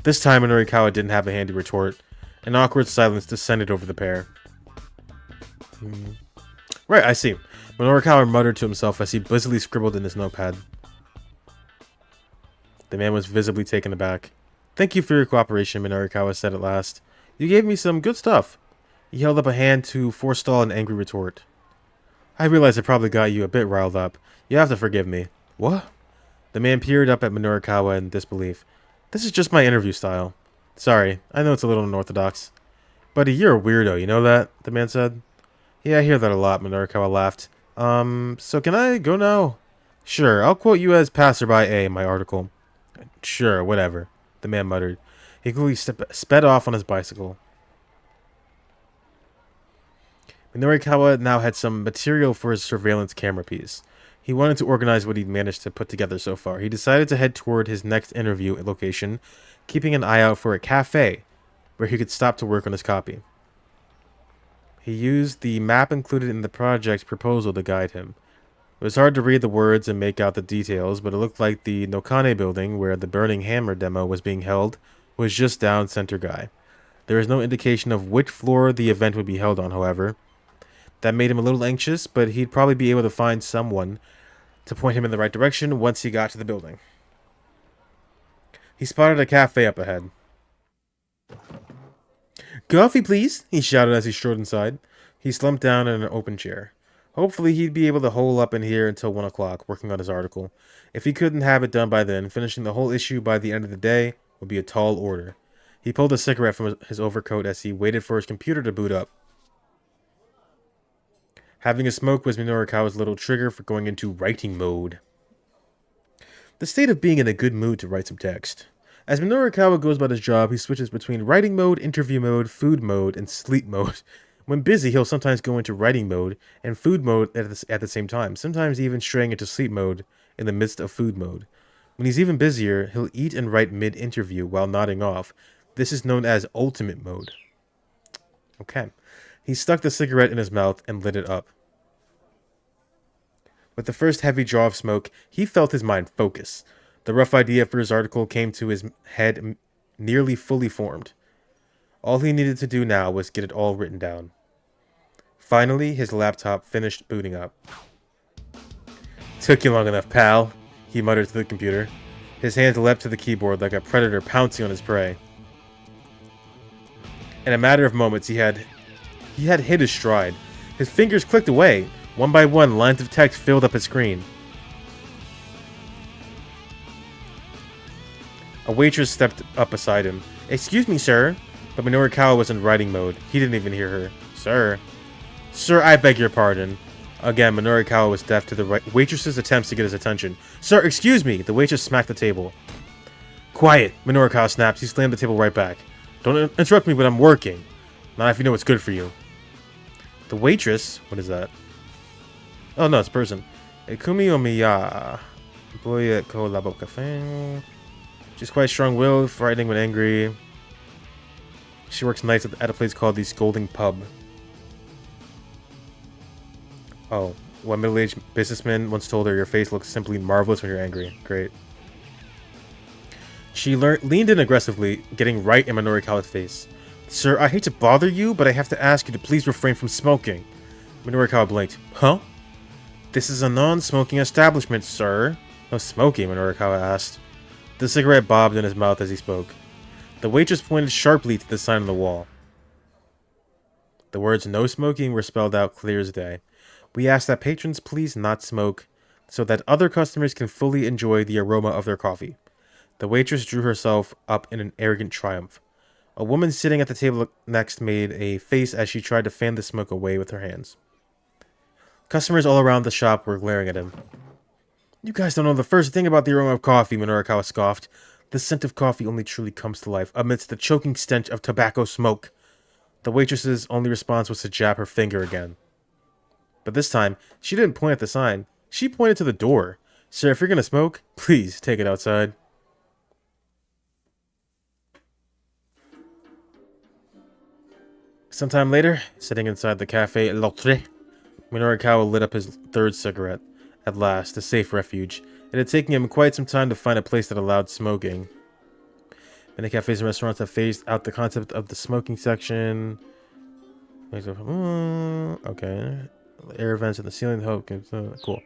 This time Minorikawa didn't have a handy retort. An awkward silence descended over the pair. Right, I see. Minorikawa muttered to himself as he busily scribbled in his notepad. The man was visibly taken aback. Thank you for your cooperation, Minorikawa said at last. You gave me some good stuff. He held up a hand to forestall an angry retort. I realize I probably got you a bit riled up. You have to forgive me. What? The man peered up at Minorikawa in disbelief. This is just my interview style. Sorry, I know it's a little unorthodox. Buddy, you're a weirdo, you know that? The man said. Yeah, I hear that a lot, Minorikawa laughed. So can I go now? Sure, I'll quote you as Passerby A in my article. Sure, whatever, the man muttered. He quickly sped off on his bicycle. Minorikawa now had some material for his surveillance camera piece. He wanted to organize what he'd managed to put together so far. He decided to head toward his next interview location, keeping an eye out for a cafe where he could stop to work on his copy. He used the map included in the project proposal to guide him. It was hard to read the words and make out the details, but it looked like the Nokane building, where the Burning Hammer demo was being held, was just down center guy. There was no indication of which floor the event would be held on, however. That made him a little anxious, but he'd probably be able to find someone to point him in the right direction once he got to the building. He spotted a cafe up ahead. "Coffee, please," he shouted as he strode inside. He slumped down in an open chair. Hopefully he'd be able to hole up in here until 1 o'clock, working on his article. If he couldn't have it done by then, finishing the whole issue by the end of the day would be a tall order. He pulled a cigarette from his overcoat as he waited for his computer to boot up. Having a smoke was Minorikawa's little trigger for going into writing mode. The state of being in a good mood to write some text. As Minorikawa goes about his job, he switches between writing mode, interview mode, food mode, and sleep mode. When busy, he'll sometimes go into writing mode and food mode at the same time, sometimes even straying into sleep mode in the midst of food mode. When he's even busier, he'll eat and write mid-interview while nodding off. This is known as ultimate mode. Okay. He stuck the cigarette in his mouth and lit it up. With the first heavy draw of smoke, he felt his mind focus. The rough idea for his article came to his head nearly fully formed. All he needed to do now was get it all written down. Finally, his laptop finished booting up. "Took you long enough, pal," he muttered to the computer. His hands leapt to the keyboard like a predator pouncing on his prey. In a matter of moments, he had hit his stride. His fingers clicked away. One by one, lines of text filled up his screen. A waitress stepped up beside him. "Excuse me, sir." But Minorikawa was in writing mode. He didn't even hear her. "Sir." "Sir, I beg your pardon." Again, Minorikawa was deaf to the waitress's attempts to get his attention. "Sir, excuse me." The waitress smacked the table. "Quiet," Minorikawa snapped. He slammed the table right back. "Don't interrupt me when I'm working. Not if you know what's good for you." The waitress? What is that? Oh no, it's a person. Ikumi Omiya. Employee at Kolabo Cafe. She's quite strong-willed, frightening when angry. She works nights at a place called the Scolding Pub. Oh, one middle-aged businessman once told her, "Your face looks simply marvelous when you're angry." Great. She leaned in aggressively, getting right in Minorikawa's face. "Sir, I hate to bother you, but I have to ask you to please refrain from smoking." Minorikawa blinked. "Huh? This is a non-smoking establishment, sir." "No smoking?" Minorikawa asked. The cigarette bobbed in his mouth as he spoke. The waitress pointed sharply to the sign on the wall. The words "no smoking" were spelled out clear as day. "We ask that patrons please not smoke, so that other customers can fully enjoy the aroma of their coffee." The waitress drew herself up in an arrogant triumph. A woman sitting at the table next made a face as she tried to fan the smoke away with her hands. Customers all around the shop were glaring at him. "You guys don't know the first thing about the aroma of coffee," Minorikawa scoffed. "The scent of coffee only truly comes to life amidst the choking stench of tobacco smoke." The waitress's only response was to jab her finger again. But this time, she didn't point at the sign. She pointed to the door. "Sir, if you're gonna smoke, please take it outside." Sometime later, sitting inside the Café L'Autre, Minorikawa lit up his third cigarette. At last, a safe refuge. It had taken him quite some time to find a place that allowed smoking. Many cafes and restaurants have phased out the concept of the smoking section. Okay. Air vents in the ceiling. Cool.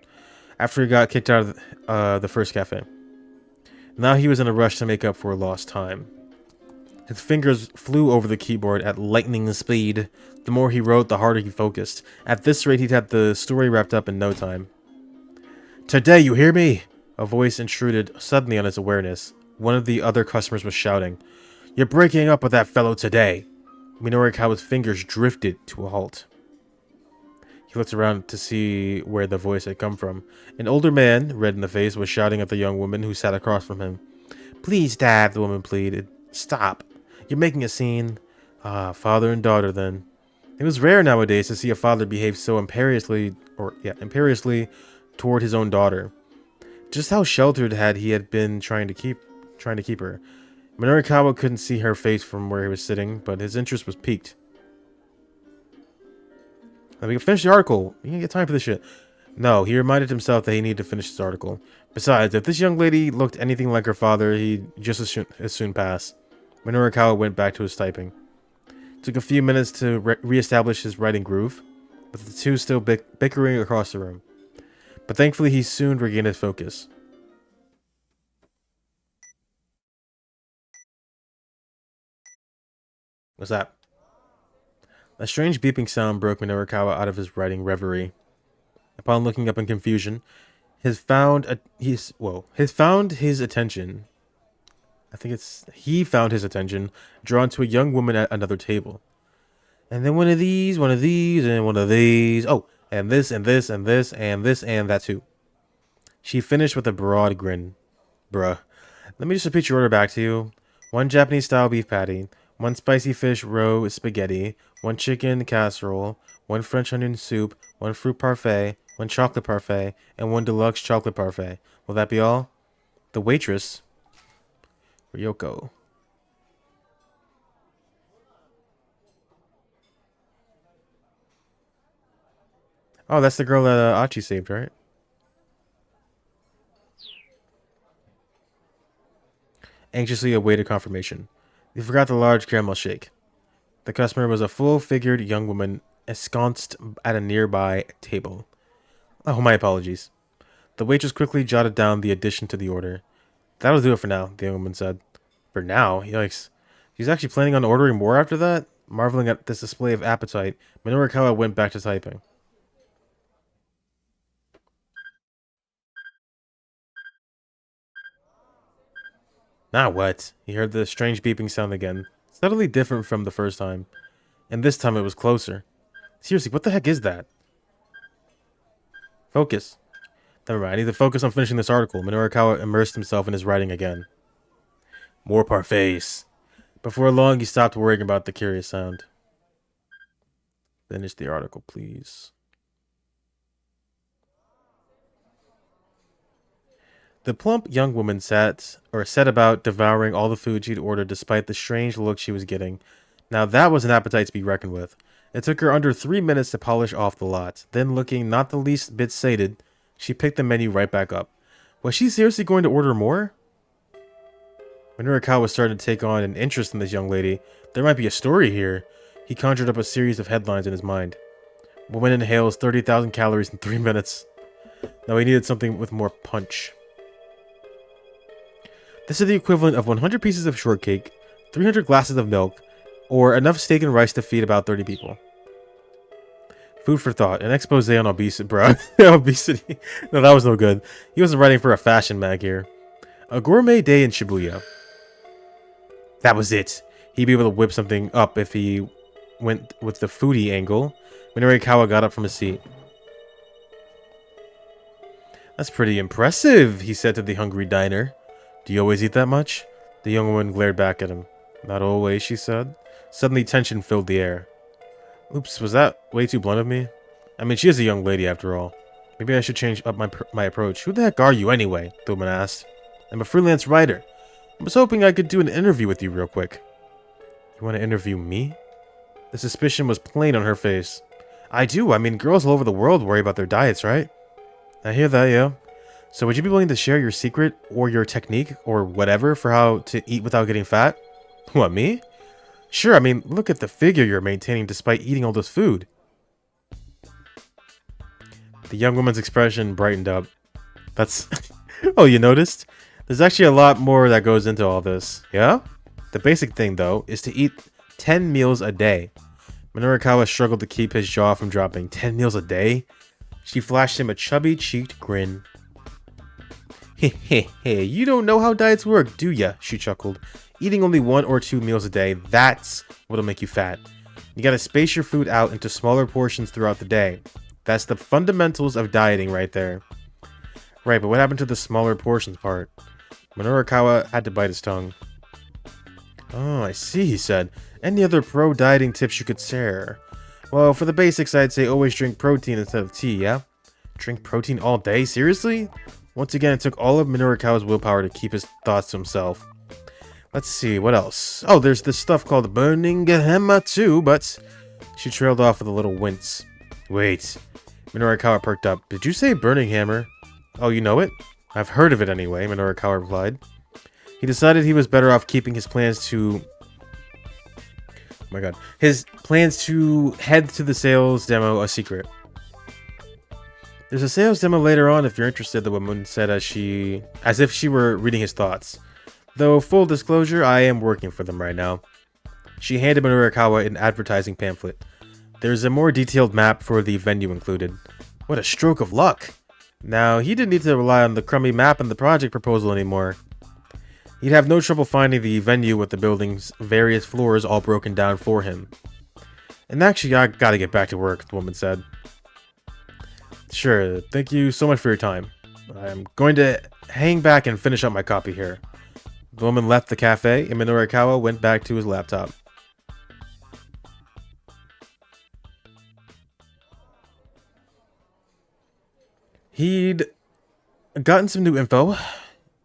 After he got kicked out of the first cafe. Now he was in a rush to make up for lost time. His fingers flew over the keyboard at lightning speed. The more he wrote, the harder he focused. At this rate, he'd have the story wrapped up in no time. "Today, you hear me?" A voice intruded suddenly on his awareness. One of the other customers was shouting, "You're breaking up with that fellow today." Minorikawa's fingers drifted to a halt. He looked around to see where the voice had come from. An older man, red in the face, was shouting at the young woman who sat across from him. "Please, Dad," the woman pleaded. "Stop. You're making a scene." Ah, father and daughter then. It was rare nowadays to see a father behave so imperiously toward his own daughter. Just how sheltered had he been trying to keep her. Minorikawa couldn't see her face from where he was sitting, but his interest was piqued. Now we can finish the article. You can get time for this shit. No, he reminded himself that he needed to finish his article. Besides, if this young lady looked anything like her father, he'd just as soon pass. Minorukawa went back to his typing. It took a few minutes to re-establish his writing groove, with the two still bickering across the room. But thankfully, he soon regained his focus. What's that? A strange beeping sound broke Minorukawa out of his writing reverie. Upon looking up in confusion, he found his attention drawn to a young woman at another table. And then one of these, and one of these. Oh, and this, and this, and this, and this, and that too. She finished with a broad grin. Bruh. Let me just repeat your order back to you. 1 Japanese-style beef patty, 1 spicy fish roe spaghetti, 1 chicken casserole, 1 French onion soup, 1 fruit parfait, 1 chocolate parfait, and 1 deluxe chocolate parfait. Will that be all? The waitress, Ryoko. Oh, that's the girl that Achi saved, right? Anxiously awaited confirmation. You forgot the large caramel shake. The customer was a full-figured young woman ensconced at a nearby table. Oh, my apologies. The waitress quickly jotted down the addition to the order. That'll do it for now, the young woman said. For now? Yikes. She's actually planning on ordering more after that? Marveling at this display of appetite, Minorukawa went back to typing. Now what? He heard the strange beeping sound again, subtly different from the first time. And this time it was closer. Seriously, what the heck is that? Focus. Never mind, I need to focus on finishing this article. Minorukawa immersed himself in his writing again. More parfaits. Before long, he stopped worrying about the curious sound. Finish the article, please. The plump young woman set about devouring all the food she'd ordered despite the strange look she was getting. Now that was an appetite to be reckoned with. It took her under 3 minutes to polish off the lot. Then, looking not the least bit sated, she picked the menu right back up. Was she seriously going to order more? When Minorukawa was starting to take on an interest in this young lady, there might be a story here. He conjured up a series of headlines in his mind. Woman inhales 30,000 calories in 3 minutes. Now he needed something with more punch. This is the equivalent of 100 pieces of shortcake, 300 glasses of milk, or enough steak and rice to feed about 30 people. Food for thought. An expose on obesity, bro. Obesity. No, that was no good. He wasn't writing for a fashion mag here. A gourmet day in Shibuya. That was it. He'd be able to whip something up if he went with the foodie angle. Minorukawa got up from his seat. That's pretty impressive, he said to the hungry diner. Do you always eat that much? The young woman glared back at him. Not always, she said. Suddenly tension filled the air. Oops, was that way too blunt of me? I mean, she is a young lady after all. Maybe I should change up my approach. Who the heck are you anyway? The woman asked. I'm a freelance writer. I was hoping I could do an interview with you real quick. You want to interview me? The suspicion was plain on her face. I do. I mean, girls all over the world worry about their diets, right? I hear that, yeah. So would you be willing to share your secret or your technique or whatever for how to eat without getting fat? What, me? Sure, I mean, look at the figure you're maintaining despite eating all this food. The young woman's expression brightened up. That's... Oh, you noticed? There's actually a lot more that goes into all this, yeah? The basic thing, though, is to eat 10 meals a day. Minorukawa struggled to keep his jaw from dropping. 10 meals a day? She flashed him a chubby-cheeked grin. Hey, you don't know how diets work, do ya? She chuckled. Eating only 1 or 2 meals a day, that's what'll make you fat. You gotta space your food out into smaller portions throughout the day. That's the fundamentals of dieting right there. Right, but what happened to the smaller portions part? Minorukawa had to bite his tongue. Oh, I see, he said. Any other pro-dieting tips you could share? Well, for the basics, I'd say always drink protein instead of tea, yeah? Drink protein all day? Seriously? Once again, it took all of Minorukawa's willpower to keep his thoughts to himself. Let's see, what else? Oh, there's this stuff called Burning Gehenna too, but... She trailed off with a little wince. Wait, Minorikawa perked up. Did you say burning hammer? Oh, you know it? I've heard of it anyway, Minorikawa replied. He decided he was better off keeping his plans to... Oh my god. His plans to head to the sales demo a secret. There's a sales demo later on if you're interested, the woman said as if she were reading his thoughts. Though, full disclosure, I am working for them right now. She handed Minorikawa an advertising pamphlet. There's a more detailed map for the venue included. What a stroke of luck! Now, he didn't need to rely on the crummy map in the project proposal anymore. He'd have no trouble finding the venue with the building's various floors all broken down for him. And actually, I gotta get back to work, the woman said. Sure, thank you so much for your time. I'm going to hang back and finish up my copy here. The woman left the cafe, and Minorikawa went back to his laptop. He'd gotten some new info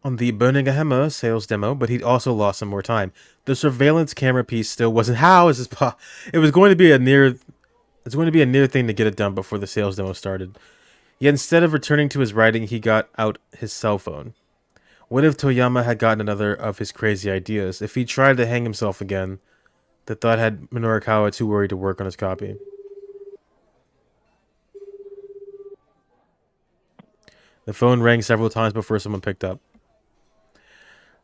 on the Burning Hammer sales demo, but he'd also lost some more time. The surveillance camera piece still wasn't... How is this It was going to be a near... It's going to be a near thing to get it done before the sales demo started. Yet instead of returning to his writing, he got out his cell phone. What if Toyama had gotten another of his crazy ideas? If he tried to hang himself again, the thought had Minorikawa too worried to work on his copy. The phone rang several times before someone picked up.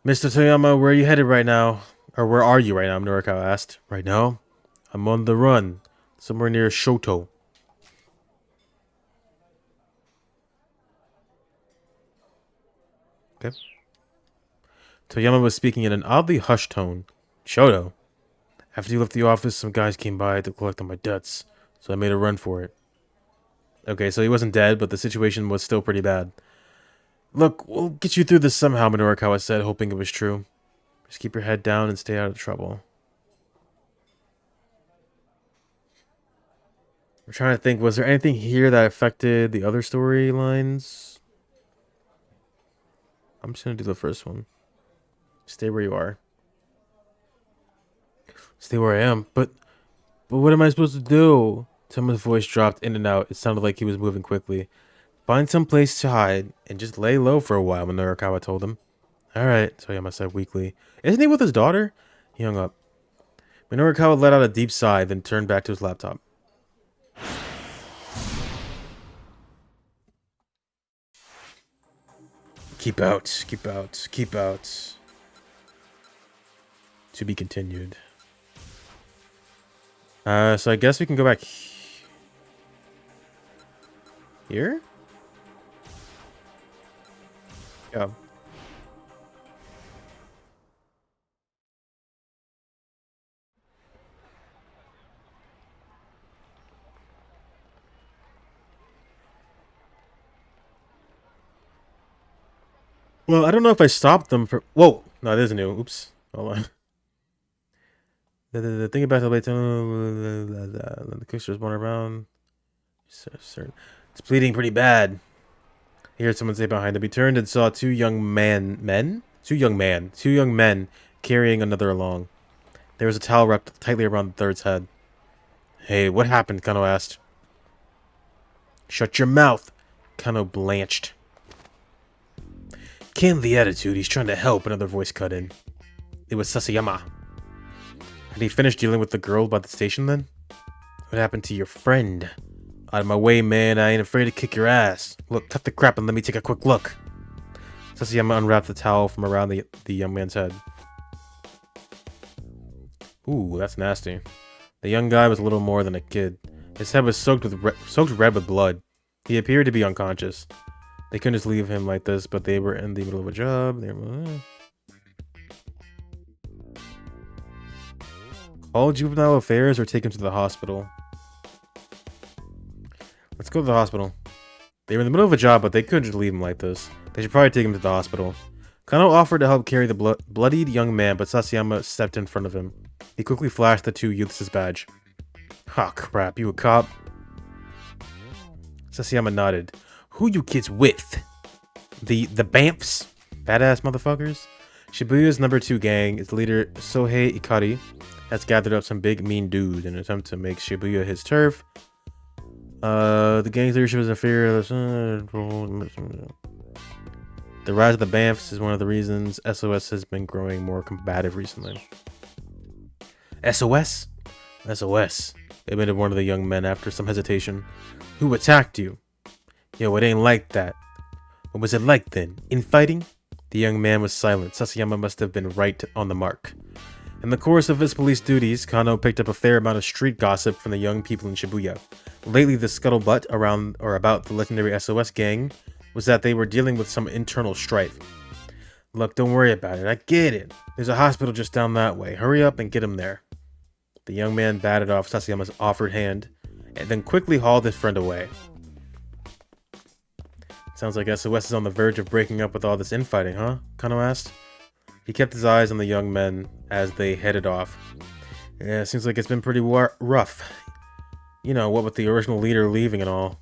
Mr. Toyama, where are you headed right now? Or where are you right now? Minorikawa asked. Right now? I'm on the run. Somewhere near Shoto. Okay. Toyama was speaking in an oddly hushed tone. Shoto. After you left the office, some guys came by to collect on my debts, so I made a run for it. Okay, so he wasn't dead, but the situation was still pretty bad. Look, we'll get you through this somehow, Minorikawa said, hoping it was true. Just keep your head down and stay out of trouble. I'm trying to think, was there anything here that affected the other storylines? I'm just gonna do the first one. Stay where you are. Stay where I am? But what am I supposed to do? Someone's voice dropped in and out. It sounded like he was moving quickly. Find some place to hide and just lay low for a while, Minorikawa told him. Alright, Toyama said weakly. Isn't he with his daughter? He hung up. Minorikawa let out a deep sigh, then turned back to his laptop. Keep out, keep out, keep out. To be continued. So I guess we can go back here? Yeah. Well, I don't know if I stopped them for... Whoa! No, it is new. Oops. Hold on. The thing about the late... The cook's running around. It's bleeding pretty bad. He heard someone say behind him. He turned and saw two young men carrying another along. There was a towel wrapped tightly around the third's head. Hey, what happened? Kano asked. Shut your mouth. Kano blanched. Can the attitude, he's trying to help, another voice cut in. It was Sasayama. Had he finished dealing with the girl by the station then? What happened to your friend? Out of my way, man, I ain't afraid to kick your ass. Look, cut the crap and let me take a quick look. Sasayama unwrapped the towel from around the young man's head. Ooh, that's nasty. The young guy was a little more than a kid. His head was soaked red with blood. He appeared to be unconscious. They couldn't just leave him like this, but they were in the middle of a job. They were... Call juvenile affairs or take him to the hospital. Let's go to the hospital. They were in the middle of a job, but they couldn't just leave him like this. They should probably take him to the hospital. Kano offered to help carry the bloodied young man, but Sasayama stepped in front of him. He quickly flashed the two youths his badge. Oh crap, you a cop? Sasayama nodded. Who you kids with? The Bamfs? Badass motherfuckers? Shibuya's #2 gang, its leader Sohei Ikari, has gathered up some big mean dudes in an attempt to make Shibuya his turf. The gang's leadership is inferior. The rise of the Banffs is one of the reasons SOS has been growing more combative recently. SOS? SOS, admitted one of the young men after some hesitation. Who attacked you? Yo, it ain't like that. What was it like then? Infighting? The young man was silent. Sasayama must have been right on the mark. In the course of his police duties, Kano picked up a fair amount of street gossip from the young people in Shibuya. Lately, the scuttlebutt around or about the legendary SOS gang was that they were dealing with some internal strife. Look, don't worry about it. I get it. There's a hospital just down that way. Hurry up and get him there. The young man batted off Sasayama's offered hand and then quickly hauled his friend away. Sounds like SOS is on the verge of breaking up with all this infighting, huh? Kano asked. He kept his eyes on the young men as they headed off. Yeah, seems like it's been pretty rough. You know, what with the original leader leaving and all.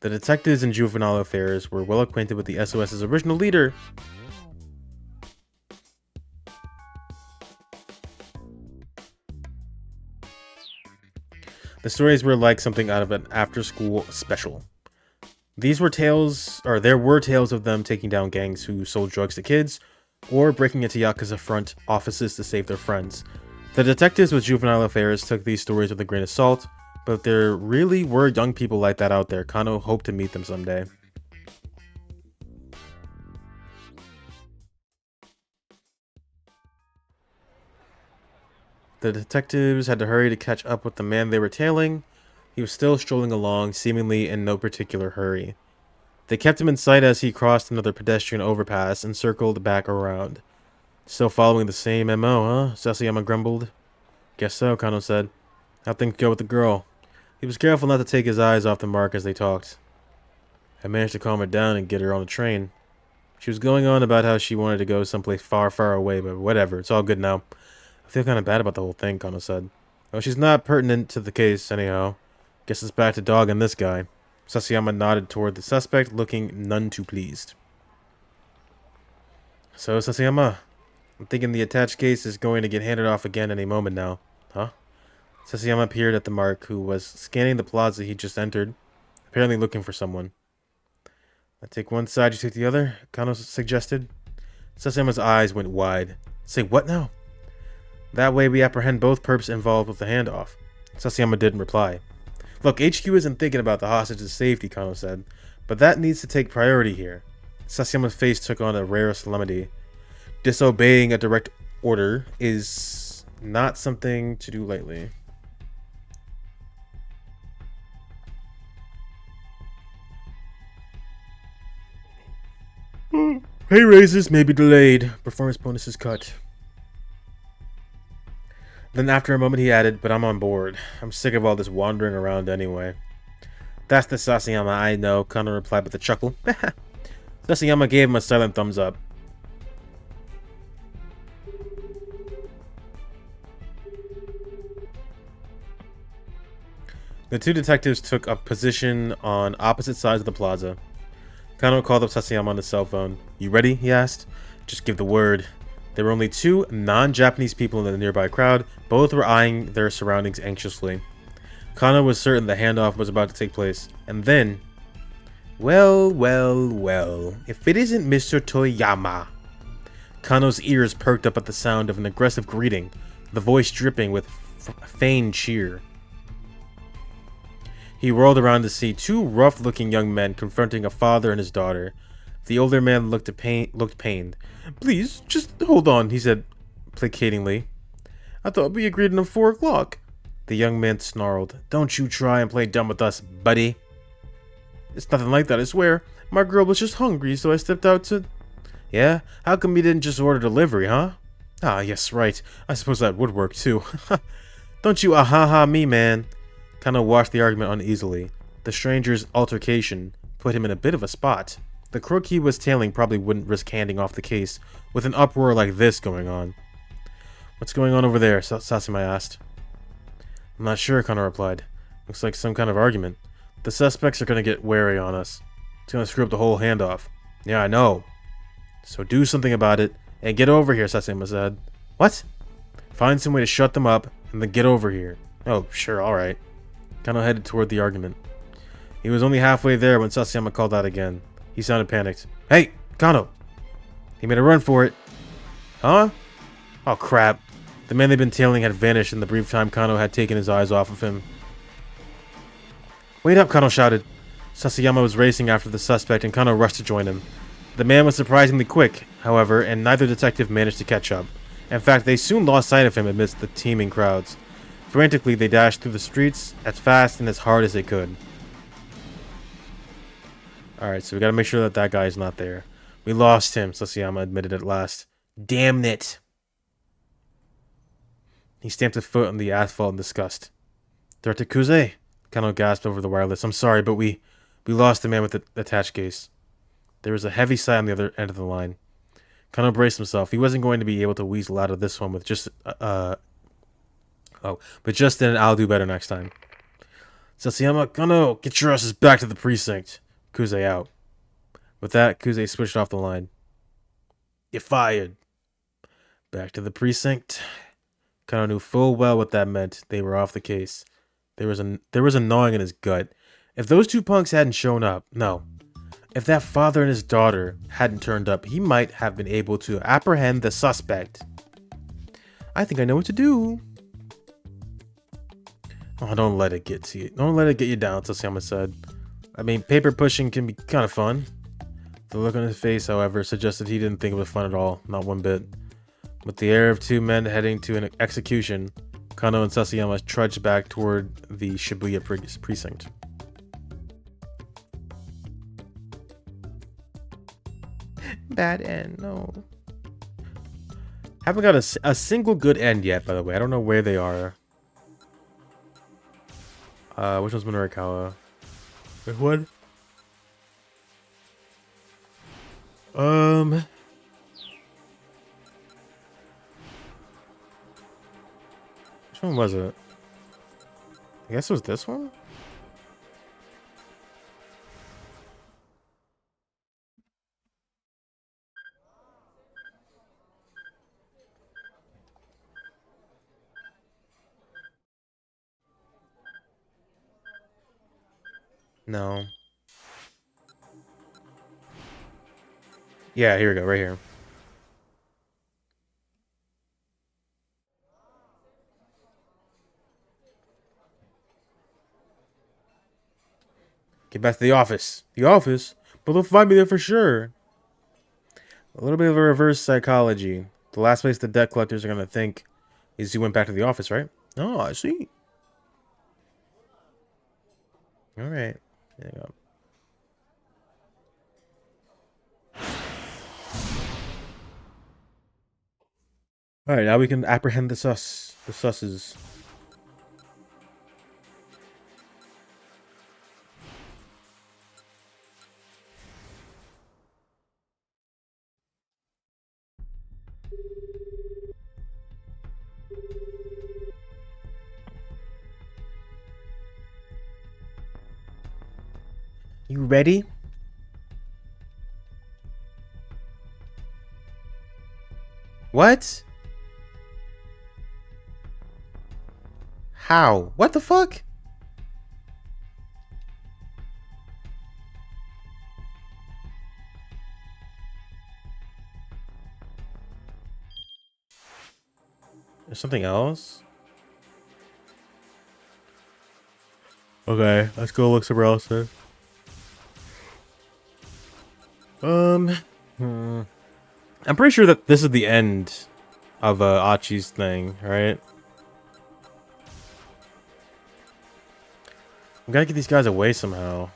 The detectives in juvenile affairs were well acquainted with the SOS's original leader. The stories were like something out of an after-school special. There were tales of them taking down gangs who sold drugs to kids, or breaking into Yakuza front offices to save their friends. The detectives with juvenile affairs took these stories with a grain of salt, but there really were young people like that out there. Kano hoped to meet them someday. The detectives had to hurry to catch up with the man they were tailing. He was still strolling along, seemingly in no particular hurry. They kept him in sight as he crossed another pedestrian overpass and circled back around. Still following the same MO, huh? Sasayama grumbled. Guess so, Kano said. How'd things go with the girl? He was careful not to take his eyes off the mark as they talked. I managed to calm her down and get her on the train. She was going on about how she wanted to go someplace far, far away, but whatever, it's all good now. I feel kind of bad about the whole thing, Kano said. Oh, she's not pertinent to the case, anyhow. Guess it's back to dogging this guy. Sasayama nodded toward the suspect, looking none too pleased. So, Sasayama, I'm thinking the attached case is going to get handed off again any moment now. Huh? Sasayama peered at the mark, who was scanning the plaza he just entered, apparently looking for someone. I take one side, you take the other, Kano suggested. Sasayama's eyes went wide. Say what now? That way we apprehend both perps involved with the handoff. Sasayama didn't reply. Look, HQ isn't thinking about the hostage's safety, Kano said, but that needs to take priority here. Sasayama's face took on a rare solemnity. Disobeying a direct order is not something to do lightly. Pay raises may be delayed. Performance bonuses cut. Then after a moment he added, but I'm on board. I'm sick of all this wandering around anyway. That's the Sasayama I know, Kano replied with a chuckle. Sasayama gave him a silent thumbs up. The two detectives took up position on opposite sides of the plaza. Kano called up Sasayama on his cell phone. You ready? He asked. Just give the word. There were only two non-Japanese people in the nearby crowd. Both were eyeing their surroundings anxiously. Kano was certain the handoff was about to take place. And then... Well, if it isn't Mr. Toyama. Kano's ears perked up at the sound of an aggressive greeting, the voice dripping with feigned cheer. He whirled around to see two rough-looking young men confronting a father and his daughter. The older man looked pained. Please, just hold on, he said placatingly. I thought we agreed on 4 o'clock. The young man snarled. Don't you try and play dumb with us, buddy. It's nothing like that, I swear. My girl was just hungry, so I stepped out to... Yeah? How come you didn't just order delivery, huh? Ah, yes, right. I suppose that would work, too. Don't you ah-ha-ha me, man. Kano watched the argument uneasily. The stranger's altercation put him in a bit of a spot. The crook he was tailing probably wouldn't risk handing off the case with an uproar like this going on. What's going on over there? Sasayama asked. I'm not sure, Kano replied. Looks like some kind of argument. The suspects are going to get wary on us. It's going to screw up the whole handoff. Yeah, I know. So do something about it and get over here, Sasayama said. What? Find some way to shut them up and then get over here. Oh, sure, alright. Kano headed toward the argument. He was only halfway there when Sasayama called out again. He sounded panicked. Hey, Kano! He made a run for it. Huh? Oh, crap. The man they'd been tailing had vanished in the brief time Kano had taken his eyes off of him. Wait up, Kano shouted. Sasayama was racing after the suspect and Kano rushed to join him. The man was surprisingly quick, however, and neither detective managed to catch up. In fact, they soon lost sight of him amidst the teeming crowds. Frantically, they dashed through the streets as fast and as hard as they could. Alright, so we gotta make sure that that guy's not there. We lost him, Sasayama admitted at last. Damn it! He stamped a foot on the asphalt in disgust. Director Kuze? Kano gasped over the wireless. I'm sorry, but we lost the man with the attached case. There was a heavy sigh on the other end of the line. Kano braced himself. He wasn't going to be able to weasel out of this one with just, but just then I'll do better next time. Sasayama, Kano, get your asses back to the precinct. Kuze out. With that, Kuze switched off the line. You're fired. Back to the precinct. Kano knew full well what that meant. They were off the case. There was a gnawing in his gut. If those two punks hadn't shown up, no. If that father and his daughter hadn't turned up, he might have been able to apprehend the suspect. I think I know what to do. Oh, don't let it get to you. Don't let it get you down, Sasayama said. I mean, paper pushing can be kind of fun. The look on his face, however, suggested he didn't think it was fun at all, not one bit. With the air of two men heading to an execution, Kano and Sasayama trudged back toward the Shibuya precinct. Bad end, no. Haven't got a single good end yet, by the way. I don't know where they are. Which one's Minorikawa? Which one? Which one was it? I guess it was this one? No. Yeah, here we go, right here. Get back to the office. The office? But they'll find me there for sure. A little bit of a reverse psychology. The last place the debt collectors are going to think is you went back to the office, right? Oh, I see. Alright. There you go. Alright, now we can apprehend the susses. You ready? What? How? What the fuck? There's something else? Okay, let's go look somewhere else then. I'm pretty sure that this is the end of Achi's thing, right? We gotta get these guys away somehow.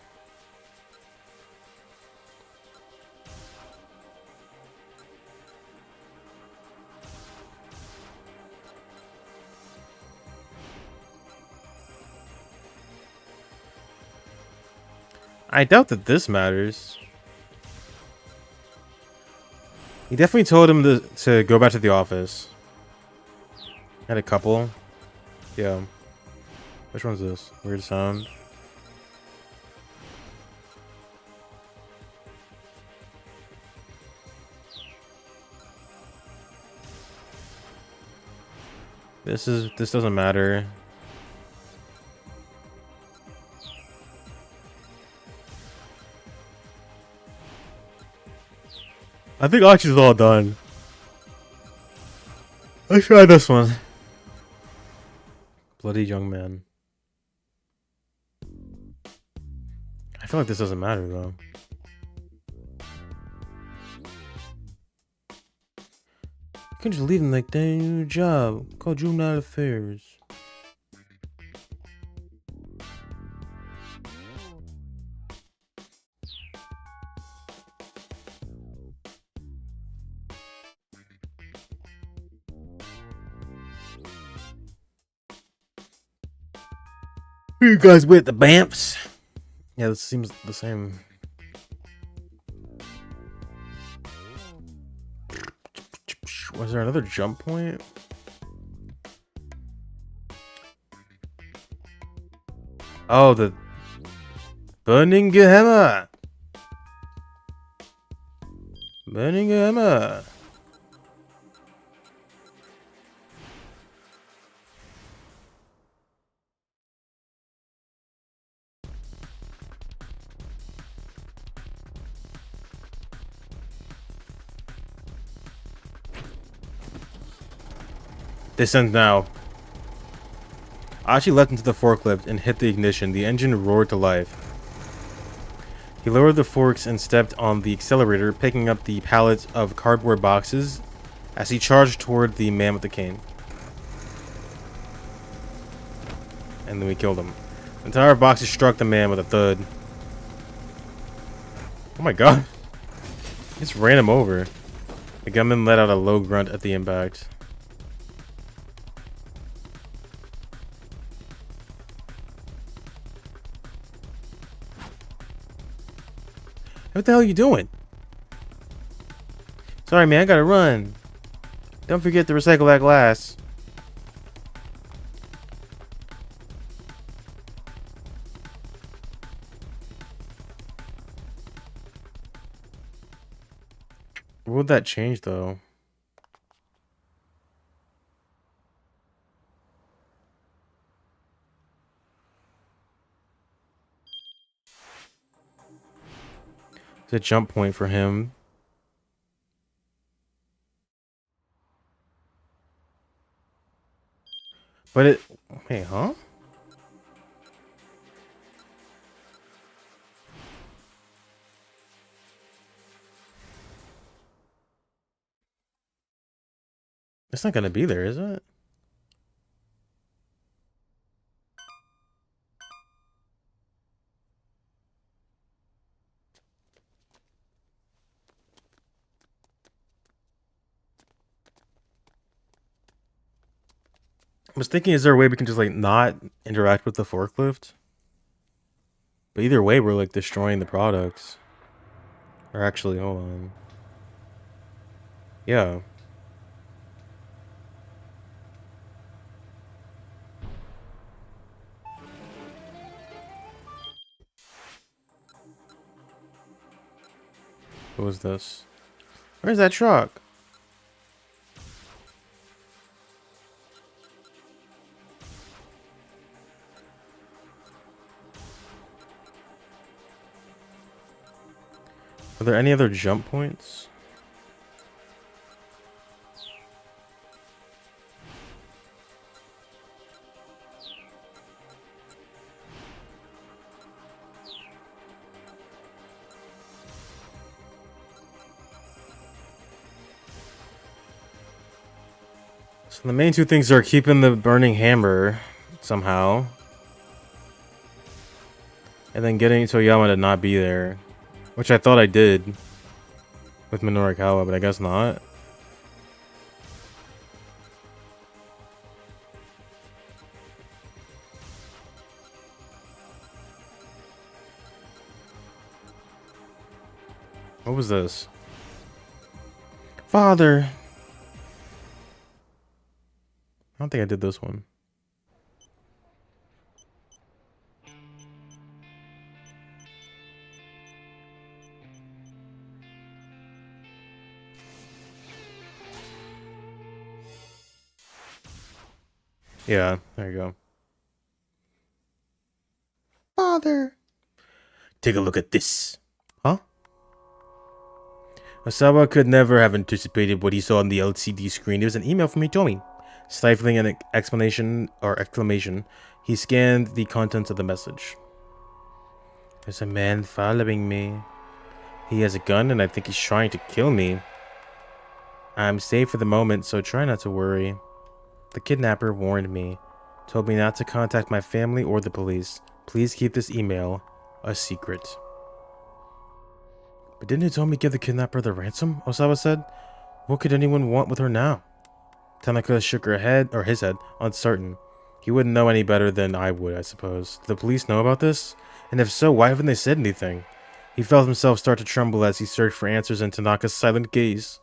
I doubt that this matters. He definitely told him to go back to the office. Had a couple. Yeah. Which one's this? Weird sound. This doesn't matter. I think Archie's all done. Let's try this one. Bloody young man. I feel like this doesn't matter though. You can just leave him like that in your job. Called juvenile affairs. You guys with the Bamps? Yeah, this seems the same. Was there another jump point? Oh, the Burning Hammer. Burning Hammer. Descend now. Ashi leapt into the forklift and hit the ignition. The engine roared to life. He lowered the forks and stepped on the accelerator, picking up the pallets of cardboard boxes as he charged toward the man with the cane. And then we killed him. The entire boxes struck the man with a thud. Oh my god. He just ran him over. The gunman let out a low grunt at the impact. What the hell are you doing? Sorry, man, I gotta run. Don't forget to recycle that glass. What would that change, though? It's a jump point for him. But it... Wait, huh? It's not gonna be there, is it? I was thinking, is there a way we can just, like, not interact with the forklift? But either way, we're, like, destroying the products. Or actually, hold on. Yeah. What was this? Where's that truck? Are there any other jump points? So the main two things are keeping the burning hammer somehow. And then getting Toyama to not be there. Which I thought I did with Minorikawa, but I guess not. What was this? Father! I don't think I did this one. Yeah, there you go. Father! Take a look at this. Huh? Osawa could never have anticipated what he saw on the LCD screen. It was an email from Hitomi. Stifling an exclamation, he scanned the contents of the message. There's a man following me. He has a gun and I think he's trying to kill me. I'm safe for the moment, so try not to worry. The kidnapper warned me, told me not to contact my family or the police. Please keep this email a secret. But didn't Hitomi give the kidnapper the ransom? Osawa said. What could anyone want with her now? Tanaka shook his head, uncertain. He wouldn't know any better than I would, I suppose. Did the police know about this? And if so, why haven't they said anything? He felt himself start to tremble as he searched for answers in Tanaka's silent gaze.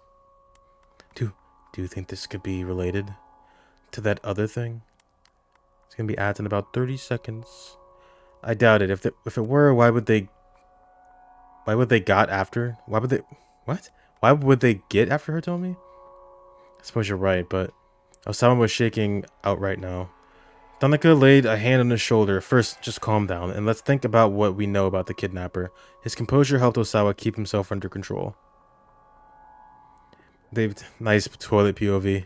Do you think this could be related to that other thing? It's gonna be added in about 30 seconds. I doubt it. If it were, why would they get after her, Tommy? I suppose you're right, but Osama was shaking outright now. Tanaka laid a hand on his shoulder. First, just calm down, and let's think about what we know about the kidnapper. His composure helped Osawa keep himself under control. Nice toilet POV.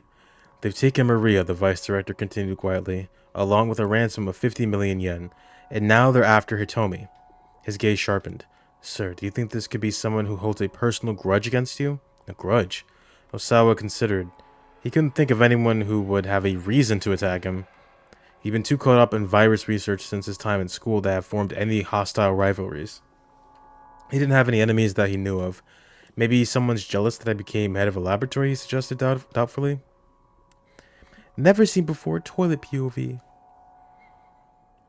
They've taken Maria, the vice director continued quietly, along with a ransom of 50 million yen, and now they're after Hitomi. His gaze sharpened. Sir, do you think this could be someone who holds a personal grudge against you? A grudge? Osawa considered. He couldn't think of anyone who would have a reason to attack him. He'd been too caught up in virus research since his time in school to have formed any hostile rivalries. He didn't have any enemies that he knew of. Maybe someone's jealous that I became head of a laboratory, he suggested doubtfully. Never seen before, toilet POV.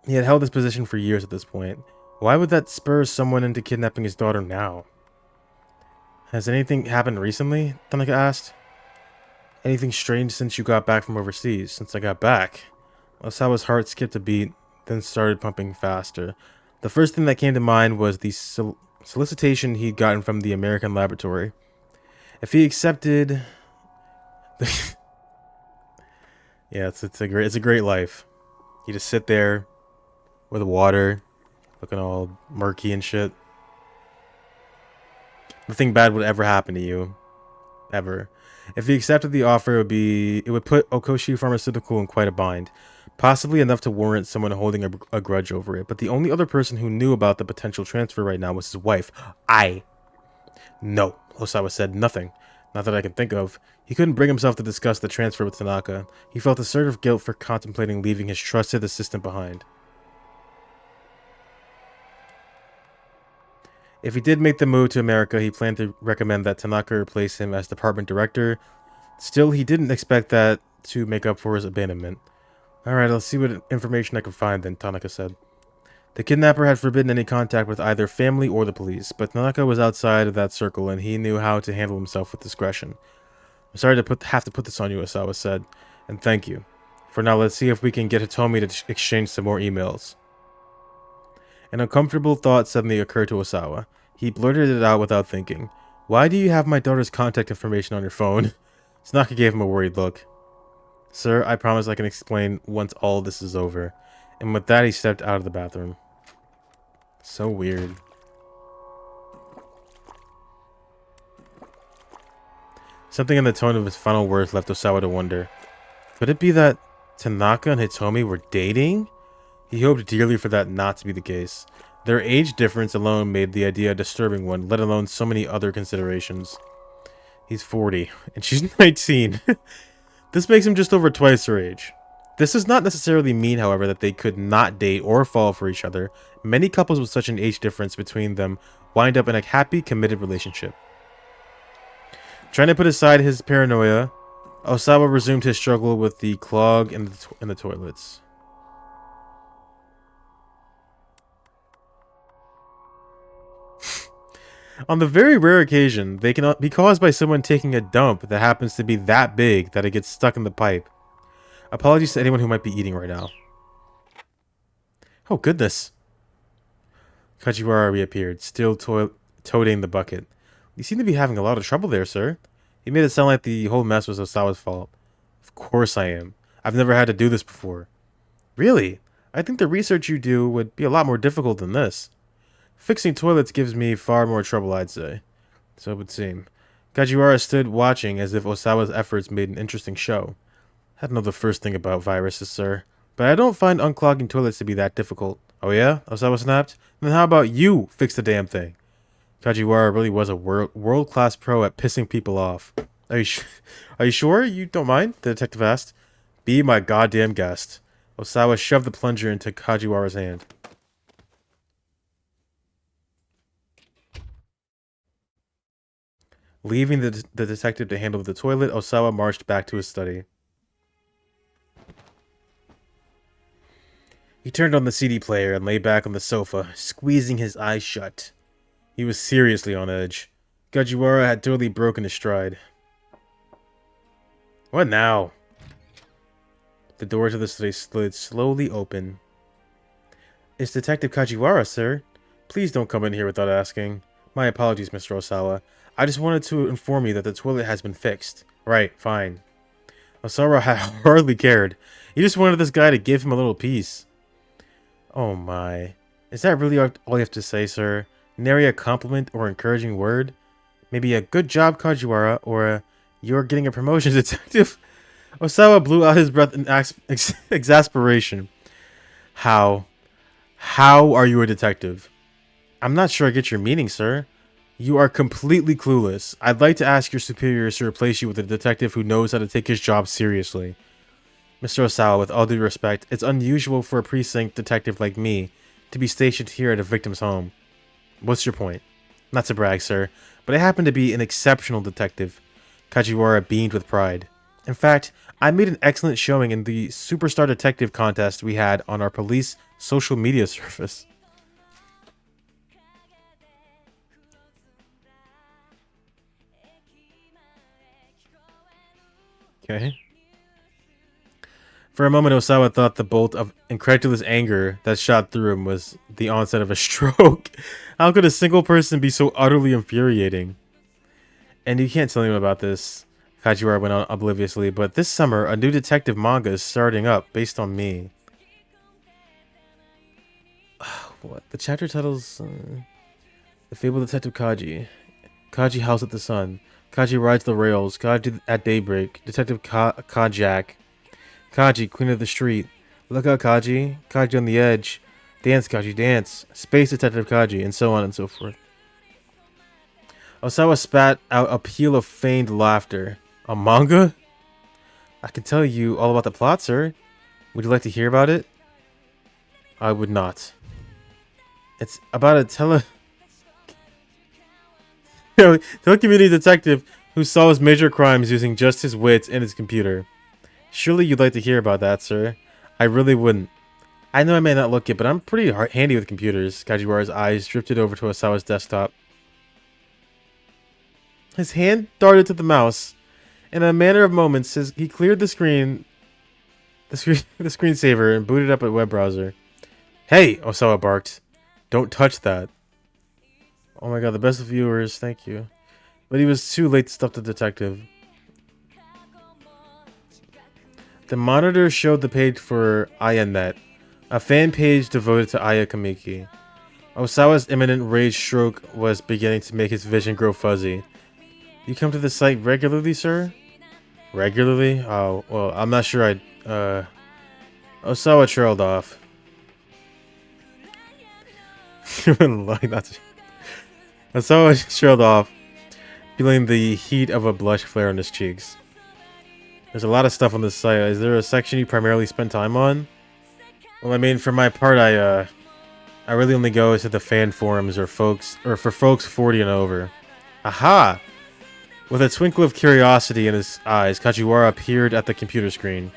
He had held his position for years at this point. Why would that spur someone into kidnapping his daughter now? Has anything happened recently? Tanaka asked. Anything strange since you got back from overseas? Since I got back? Osawa's heart skipped a beat, then started pumping faster. The first thing that came to mind was the solicitation he'd gotten from the American laboratory. If he accepted... yeah, it's a great life. You just sit there with the water, looking all murky and shit. Nothing bad would ever happen to you. Ever. If he accepted the offer, it would put Okoshi Pharmaceutical in quite a bind. Possibly enough to warrant someone holding a grudge over it. But the only other person who knew about the potential transfer right now was his wife. No, Osawa said. Nothing. Not that I can think of. He couldn't bring himself to discuss the transfer with Tanaka. He felt a surge of guilt for contemplating leaving his trusted assistant behind. If he did make the move to America, he planned to recommend that Tanaka replace him as department director. Still, he didn't expect that to make up for his abandonment. Alright, I'll see what information I can find then, Tanaka said. The kidnapper had forbidden any contact with either family or the police, but Tanaka was outside of that circle and he knew how to handle himself with discretion. I'm sorry to have to put this on you, Osawa said, and thank you. For now, let's see if we can get Hitomi to exchange some more emails. An uncomfortable thought suddenly occurred to Osawa. He blurted it out without thinking. Why do you have my daughter's contact information on your phone? Tanaka gave him a worried look. Sir, I promise I can explain once all this is over. And with that, he stepped out of the bathroom. So weird. Something in the tone of his final words left Osawa to wonder. Could it be that Tanaka and Hitomi were dating? He hoped dearly for that not to be the case. Their age difference alone made the idea a disturbing one, let alone so many other considerations. He's 40, and she's 19. This makes him just over twice her age. This does not necessarily mean, however, that they could not date or fall for each other. Many couples with such an age difference between them wind up in a happy, committed relationship. Trying to put aside his paranoia, Osawa resumed his struggle with the clog in the toilets. On the very rare occasion, they can be caused by someone taking a dump that happens to be that big that it gets stuck in the pipe. Apologies to anyone who might be eating right now. Oh, goodness. Kajiwara reappeared, still toting the bucket. You seem to be having a lot of trouble there, sir. He made it sound like the whole mess was Osawa's fault. Of course I am. I've never had to do this before. Really? I think the research you do would be a lot more difficult than this. Fixing toilets gives me far more trouble, I'd say. So it would seem. Kajiwara stood watching as if Osawa's efforts made an interesting show. I don't know the first thing about viruses, sir, but I don't find unclogging toilets to be that difficult. Oh yeah? Osawa snapped. Then how about you fix the damn thing? Kajiwara really was a world-class pro at pissing people off. Are you sure you don't mind? The detective asked. Be my goddamn guest. Osawa shoved the plunger into Kajiwara's hand. Leaving the detective to handle the toilet, Osawa marched back to his study. He turned on the CD player and lay back on the sofa, squeezing his eyes shut. He was seriously on edge. Kajiwara had totally broken his stride. What now? The door to the study slid slowly open. It's Detective Kajiwara, sir. Please don't come in here without asking. My apologies, Mr. Osawa. I just wanted to inform you that the toilet has been fixed. Right, fine. Osawa had hardly cared. He just wanted this guy to give him a little peace. Oh my. Is that really all you have to say, sir? Nary a compliment or encouraging word? Maybe a good job, Kajiwara, or a you're getting a promotion, detective? Osawa blew out his breath in exasperation. How? How are you a detective? I'm not sure I get your meaning, sir. You are completely clueless. I'd like to ask your superiors to replace you with a detective who knows how to take his job seriously. Mr. Osawa, with all due respect, it's unusual for a precinct detective like me to be stationed here at a victim's home. What's your point? Not to brag, sir, but I happen to be an exceptional detective. Kajiwara beamed with pride. In fact, I made an excellent showing in the Superstar Detective contest we had on our police social media service. Okay. For a moment, Osawa thought the bolt of incredulous anger that shot through him was the onset of a stroke. How could a single person be so utterly infuriating? And you can't tell him about this, Kajiwara went on obliviously, but this summer, a new detective manga is starting up based on me. What? The chapter title's... The Fabled Detective Kaji. Kaji howls at the sun. Kaji rides the rails. Kaji at daybreak. Detective Kajak. Kaji, Queen of the Street. Look out, Kaji. Kaji on the edge. Dance, Kaji, dance. Space Detective Kaji, and so on and so forth. Osawa spat out a peal of feigned laughter. A manga? I can tell you all about the plot, sir. Would you like to hear about it? I would not. It's about a telecommunity detective who solves major crimes using just his wits and his computer. Surely you'd like to hear about that, sir. I really wouldn't. I know I may not look it, but I'm pretty handy with computers. Kajiwara's eyes drifted over to Osawa's desktop. His hand darted to the mouse. In a matter of moments, he cleared the screensaver and booted up a web browser. Hey, Osawa barked. Don't touch that. Oh my god, the best of viewers, thank you. But he was too late to stop the detective. The monitor showed the page for AyaNet, a fan page devoted to Aya Kamiki. Osawa's imminent rage stroke was beginning to make his vision grow fuzzy. You come to the site regularly, sir? Regularly? Oh, well, I'm not sure Osawa trailed off. Osawa trailed off, feeling the heat of a blush flare on his cheeks. There's a lot of stuff on this site. Is there a section you primarily spend time on? Well, I mean, for my part, I really only go to the fan forums or for folks 40 and over. Aha! With a twinkle of curiosity in his eyes, Kajiwara appeared at the computer screen.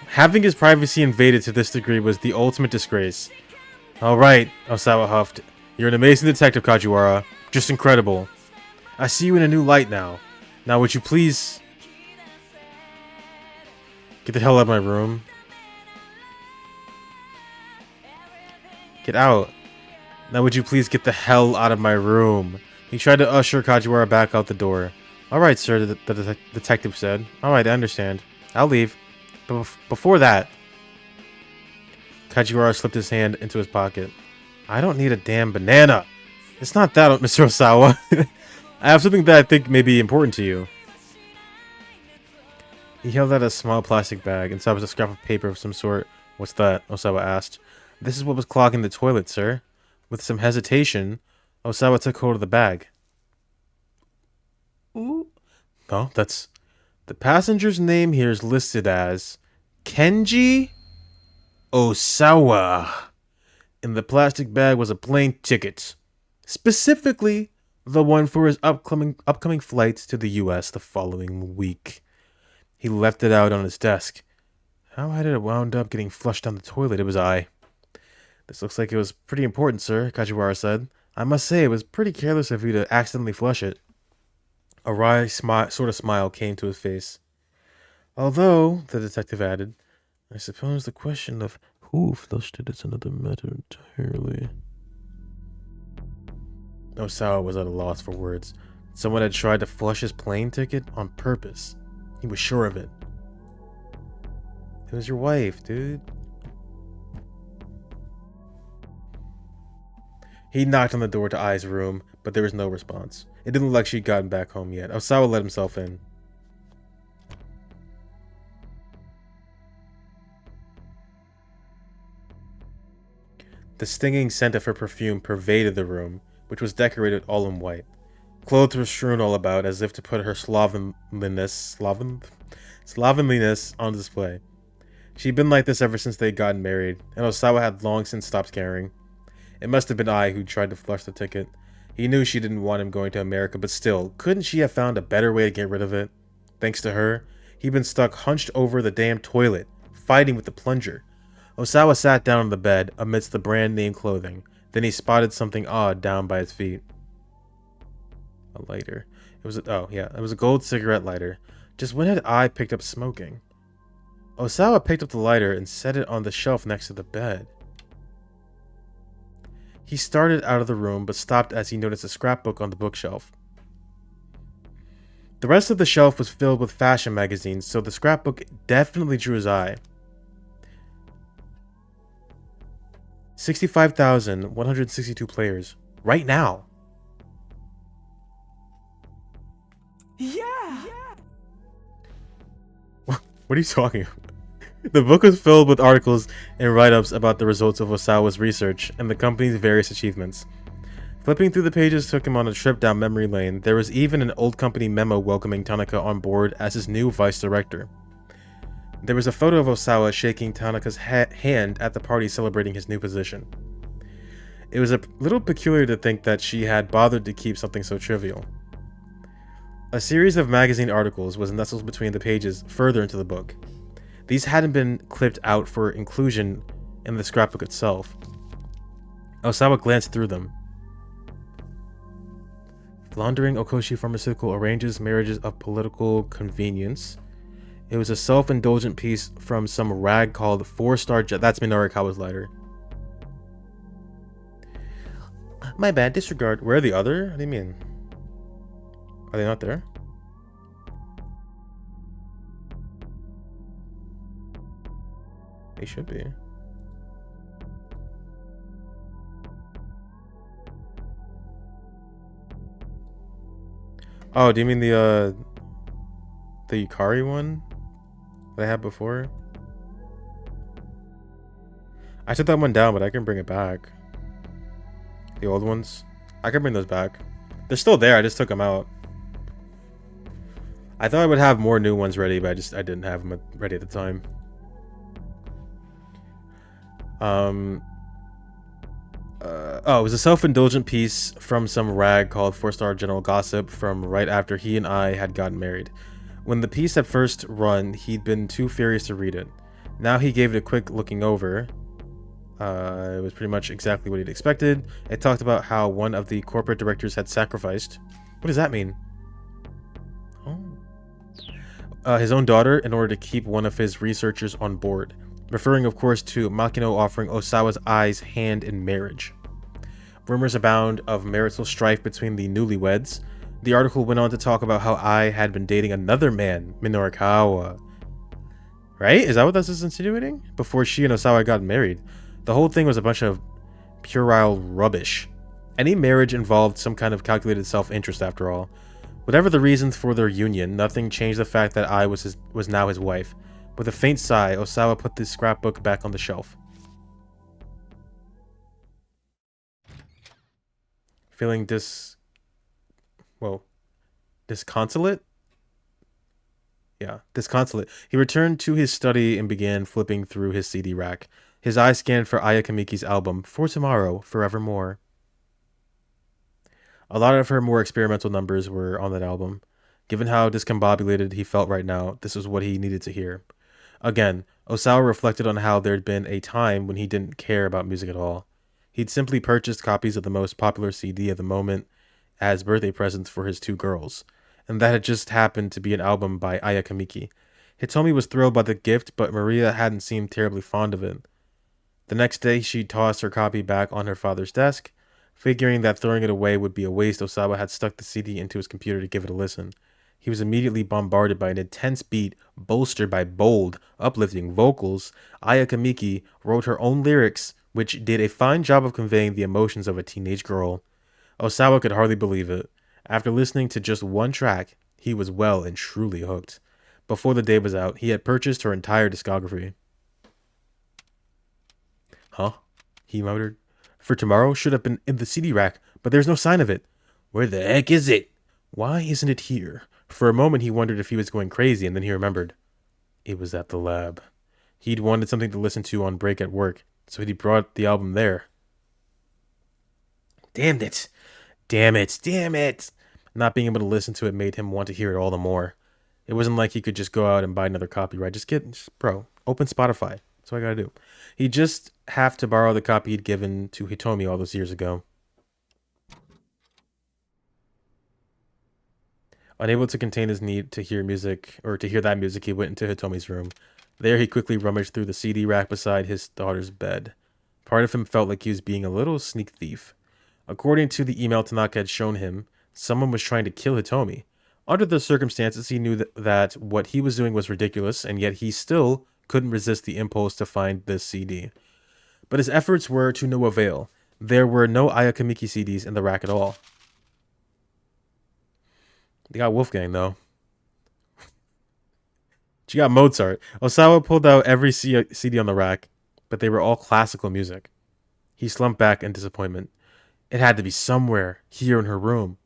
Having his privacy invaded to this degree was the ultimate disgrace. Alright, Osawa huffed. You're an amazing detective, Kajiwara. Just incredible. I see you in a new light now. Now would you please... Get the hell out of my room. Get out. Now would you please get the hell out of my room. He tried to usher Kajiwara back out the door. Alright, sir, the detective said. Alright, I understand. I'll leave. But before that... Kajiwara slipped his hand into his pocket. I don't need a damn banana. It's not that, Mr. Osawa. I have something that I think may be important to you. He held out a small plastic bag. Inside was a scrap of paper of some sort. What's that? Osawa asked. This is what was clogging the toilet, sir. With some hesitation, Osawa took hold of the bag. Ooh. No, that's... The passenger's name here is listed as Kenji Osawa. In the plastic bag was a plane ticket. Specifically, the one for his upcoming flight to the US the following week. He left it out on his desk. How had it wound up getting flushed down the toilet? It was I. This looks like it was pretty important, sir, Kajiwara said. I must say, it was pretty careless of you to accidentally flush it. A wry sort of smile came to his face. Although, the detective added, I suppose the question of who flushed it is another matter entirely. Osawa was at a loss for words. Someone had tried to flush his plane ticket on purpose. He was sure of it. It was your wife, dude. He knocked on the door to Ai's room, but there was no response. It didn't look like she'd gotten back home yet. Osawa let himself in. The stinging scent of her perfume pervaded the room, which was decorated all in white. Clothes were strewn all about, as if to put her slovenliness on display. She'd been like this ever since they'd gotten married, and Osawa had long since stopped caring. It must have been I who tried to flush the ticket. He knew she didn't want him going to America, but still, couldn't she have found a better way to get rid of it? Thanks to her, he'd been stuck hunched over the damn toilet, fighting with the plunger. Osawa sat down on the bed amidst the brand-name clothing. Then he spotted something odd down by his feet. A lighter. It was a gold cigarette lighter. Just when had I picked up smoking? Osawa picked up the lighter and set it on the shelf next to the bed. He started out of the room, but stopped as he noticed a scrapbook on the bookshelf. The rest of the shelf was filled with fashion magazines, so the scrapbook definitely drew his eye. 65,162 players. Right now. Yeah! What are you talking about? The book was filled with articles and write-ups about the results of Osawa's research and the company's various achievements. Flipping through the pages took him on a trip down memory lane. There was even an old company memo welcoming Tanaka on board as his new vice director. There was a photo of Osawa shaking Tanaka's hand at the party celebrating his new position. It was a little peculiar to think that she had bothered to keep something so trivial. A series of magazine articles was nestled between the pages further into the book. These hadn't been clipped out for inclusion in the scrapbook itself. Osawa glanced through them. Laundering Okoshi Pharmaceutical arranges marriages of political convenience. It was a self-indulgent piece from some rag called 4-Star Jet. That's Minorikawa's lighter. My bad, disregard. Where are the other? What do you mean? Are they not there? They should be. Oh, do you mean the Yukari one that I had before? I took that one down, but I can bring it back. The old ones. I can bring those back. They're still there, I just took them out. I thought I would have more new ones ready, but I didn't have them ready at the time. It was a self-indulgent piece from some rag called 4-Star General Gossip from right after he and I had gotten married. When the piece had first run, he'd been too furious to read it. Now he gave it a quick looking over. It was pretty much exactly what he'd expected. It talked about how one of the corporate directors had sacrificed. What does that mean? Oh. His own daughter in order to keep one of his researchers on board. Referring, of course, to Makino offering Osawa's Ai's hand in marriage. Rumors abound of marital strife between the newlyweds. The article went on to talk about how Ai had been dating another man, Minorikawa. Right? Is that what this is insinuating? Before she and Osawa got married. The whole thing was a bunch of puerile rubbish. Any marriage involved some kind of calculated self-interest after all. Whatever the reasons for their union, nothing changed the fact that I was now his wife. With a faint sigh, Osawa put the scrapbook back on the shelf. Feeling disconsolate? Yeah, disconsolate. He returned to his study and began flipping through his CD rack. His eyes scanned for Aya Kamiki's album, For Tomorrow, Forevermore. A lot of her more experimental numbers were on that album. Given how discombobulated he felt right now, this was what he needed to hear. Again, Osawa reflected on how there'd been a time when he didn't care about music at all. He'd simply purchased copies of the most popular CD of the moment as birthday presents for his two girls, and that had just happened to be an album by Aya Kamiki. Hitomi was thrilled by the gift, but Maria hadn't seemed terribly fond of it. The next day, she tossed her copy back on her father's desk. Figuring that throwing it away would be a waste, Osawa had stuck the CD into his computer to give it a listen. He was immediately bombarded by an intense beat, bolstered by bold, uplifting vocals. Aya Kamiki wrote her own lyrics, which did a fine job of conveying the emotions of a teenage girl. Osawa could hardly believe it. After listening to just one track, he was well and truly hooked. Before the day was out, he had purchased her entire discography. Huh? He muttered. For Tomorrow should have been in the CD rack, but there's no sign of it. Where the heck is it? Why isn't it here? For a moment he wondered if he was going crazy, and then he remembered. It was at the lab. He'd wanted something to listen to on break at work, so he brought the album there. Damn it! Damn it! Damn it! Not being able to listen to it made him want to hear it all the more. It wasn't like he could just go out and buy another copy, right? Bro, open Spotify. That's what I gotta do. He'd just have to borrow the copy he'd given to Hitomi all those years ago. Unable to contain his need to hear that music, he went into Hitomi's room. There he quickly rummaged through the CD rack beside his daughter's bed. Part of him felt like he was being a little sneak thief. According to the email Tanaka had shown him, someone was trying to kill Hitomi. Under the circumstances, he knew that what he was doing was ridiculous, and yet he still couldn't resist the impulse to find this CD. But his efforts were to no avail. There were no Aya Kamiki CDs in the rack at all. They got Wolfgang, though. She got Mozart. Osawa pulled out every CD on the rack, but they were all classical music. He slumped back in disappointment. It had to be somewhere here in her room.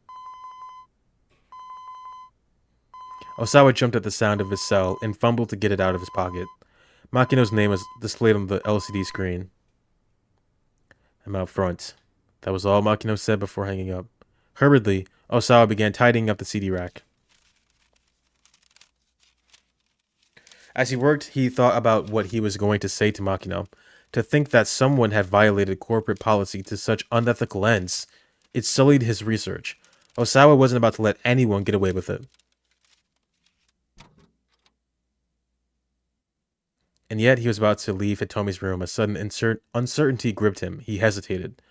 Osawa jumped at the sound of his cell and fumbled to get it out of his pocket. Makino's name was displayed on the LCD screen. I'm out front. That was all Makino said before hanging up. Hurriedly, Osawa began tidying up the CD rack. As he worked, he thought about what he was going to say to Makino. To think that someone had violated corporate policy to such unethical ends, it sullied his research. Osawa wasn't about to let anyone get away with it. And yet he was about to leave Hitomi's room. A sudden uncertainty gripped him. He hesitated.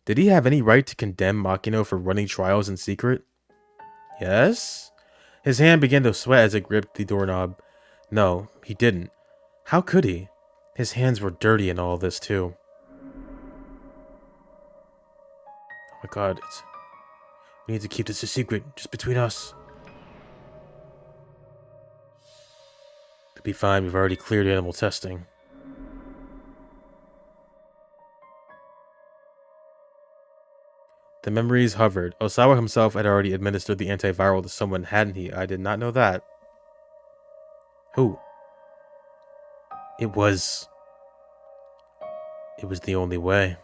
Did he have any right to condemn Makino for running trials in secret? Yes? His hand began to sweat as it gripped the doorknob. No, he didn't. How could he? His hands were dirty in all this, too. Oh my god, we need to keep this a secret, just between us. It'll be fine, we've already cleared animal testing. The memories hovered. Osawa himself had already administered the antiviral to someone, hadn't he? I did not know that. Who? It was the only way.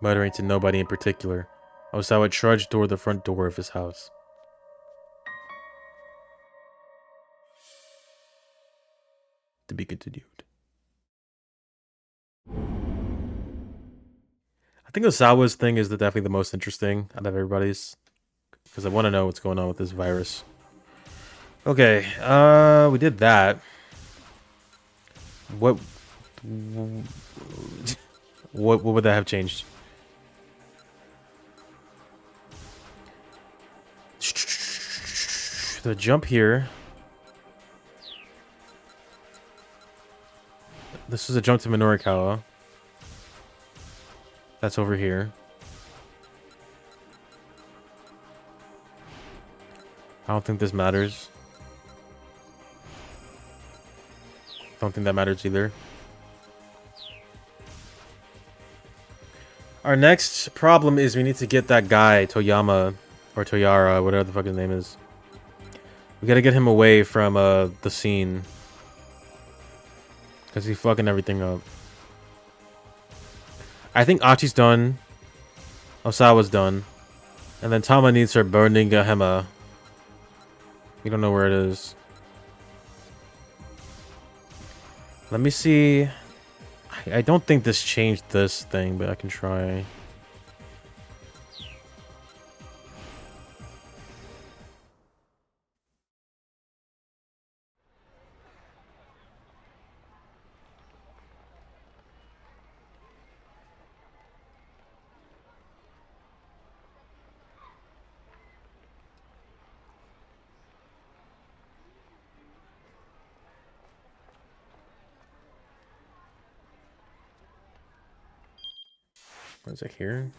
Muttering to nobody in particular, Osawa trudged toward the front door of his house. To be continued. I think Osawa's thing is definitely the most interesting out of everybody's. Because I want to know what's going on with this virus. Okay, we did that. What would that have changed? The jump here. This is a jump to Minorikawa. That's over here. I don't think this matters. Don't think that matters either. Our next problem is we need to get that guy, Toyama, or Toyara, whatever the fuck his name is. We gotta get him away from the scene. Because he's fucking everything up. I think Achi's done. Osawa's done. And then Tama needs her burning Gahema. We don't know where it is. Let me see. I don't think this changed this thing, but I can try. Where's it here?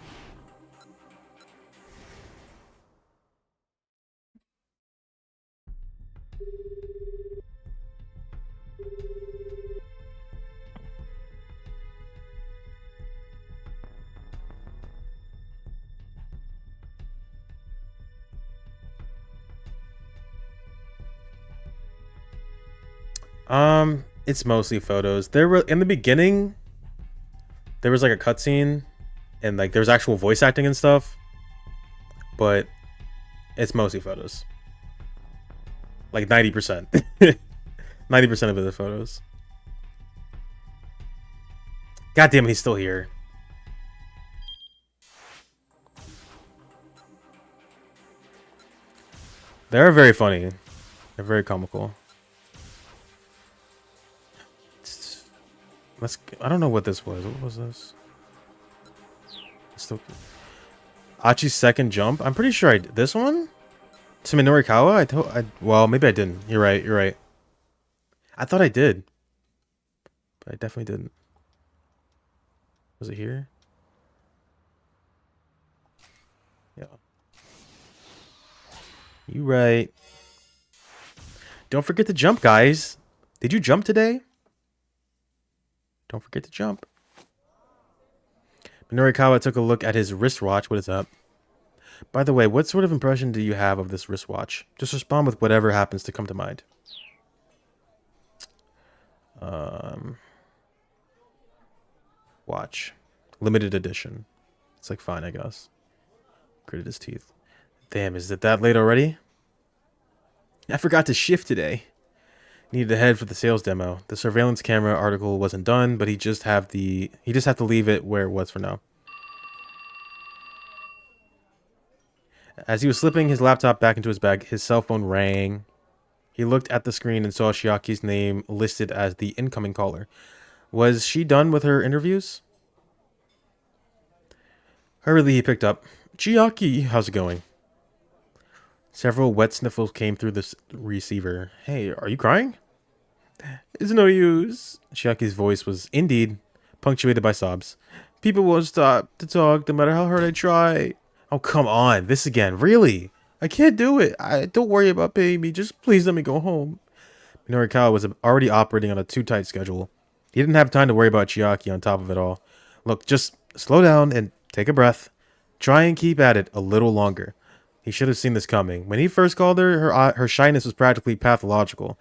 It's mostly photos. There were in the beginning. There was like a cutscene, and like there was actual voice acting and stuff, but it's mostly photos. Like 90%. 90% of it is photos. God damn it, he's still here. They're very funny. They're very comical. I don't know what this was. What was this? Still, Achi's second jump. I'm pretty sure I did this one. To Minorikawa. Well, maybe I didn't. You're right. You're right. I thought I did, but I definitely didn't. Was it here? Yeah. You right. Don't forget to jump, guys. Did you jump today? Don't forget to jump. Minorikawa took a look at his wristwatch. What is up? By the way, what sort of impression do you have of this wristwatch? Just respond with whatever happens to come to mind. Watch. Limited edition. It's like fine, I guess. Gritted his teeth. Damn, is it that late already? I forgot to shift today. Needed to head for the sales demo. The surveillance camera article wasn't done, but he just had to leave it where it was for now. As he was slipping his laptop back into his bag, his cell phone rang. He looked at the screen and saw Chiaki's name listed as the incoming caller. Was she done with her interviews? Hurriedly, he picked up. Chiaki, how's it going? Several wet sniffles came through the receiver. Hey, are you crying? It's no use. Chiaki's voice was, indeed, punctuated by sobs. People won't stop to talk no matter how hard I try. Oh, come on. This again. Really? I can't do it. Don't worry about paying me. Just please let me go home. Minorikawa was already operating on a too tight schedule. He didn't have time to worry about Chiaki on top of it all. Look, just slow down and take a breath. Try and keep at it a little longer. He should have seen this coming. When he first called her shyness was practically pathological.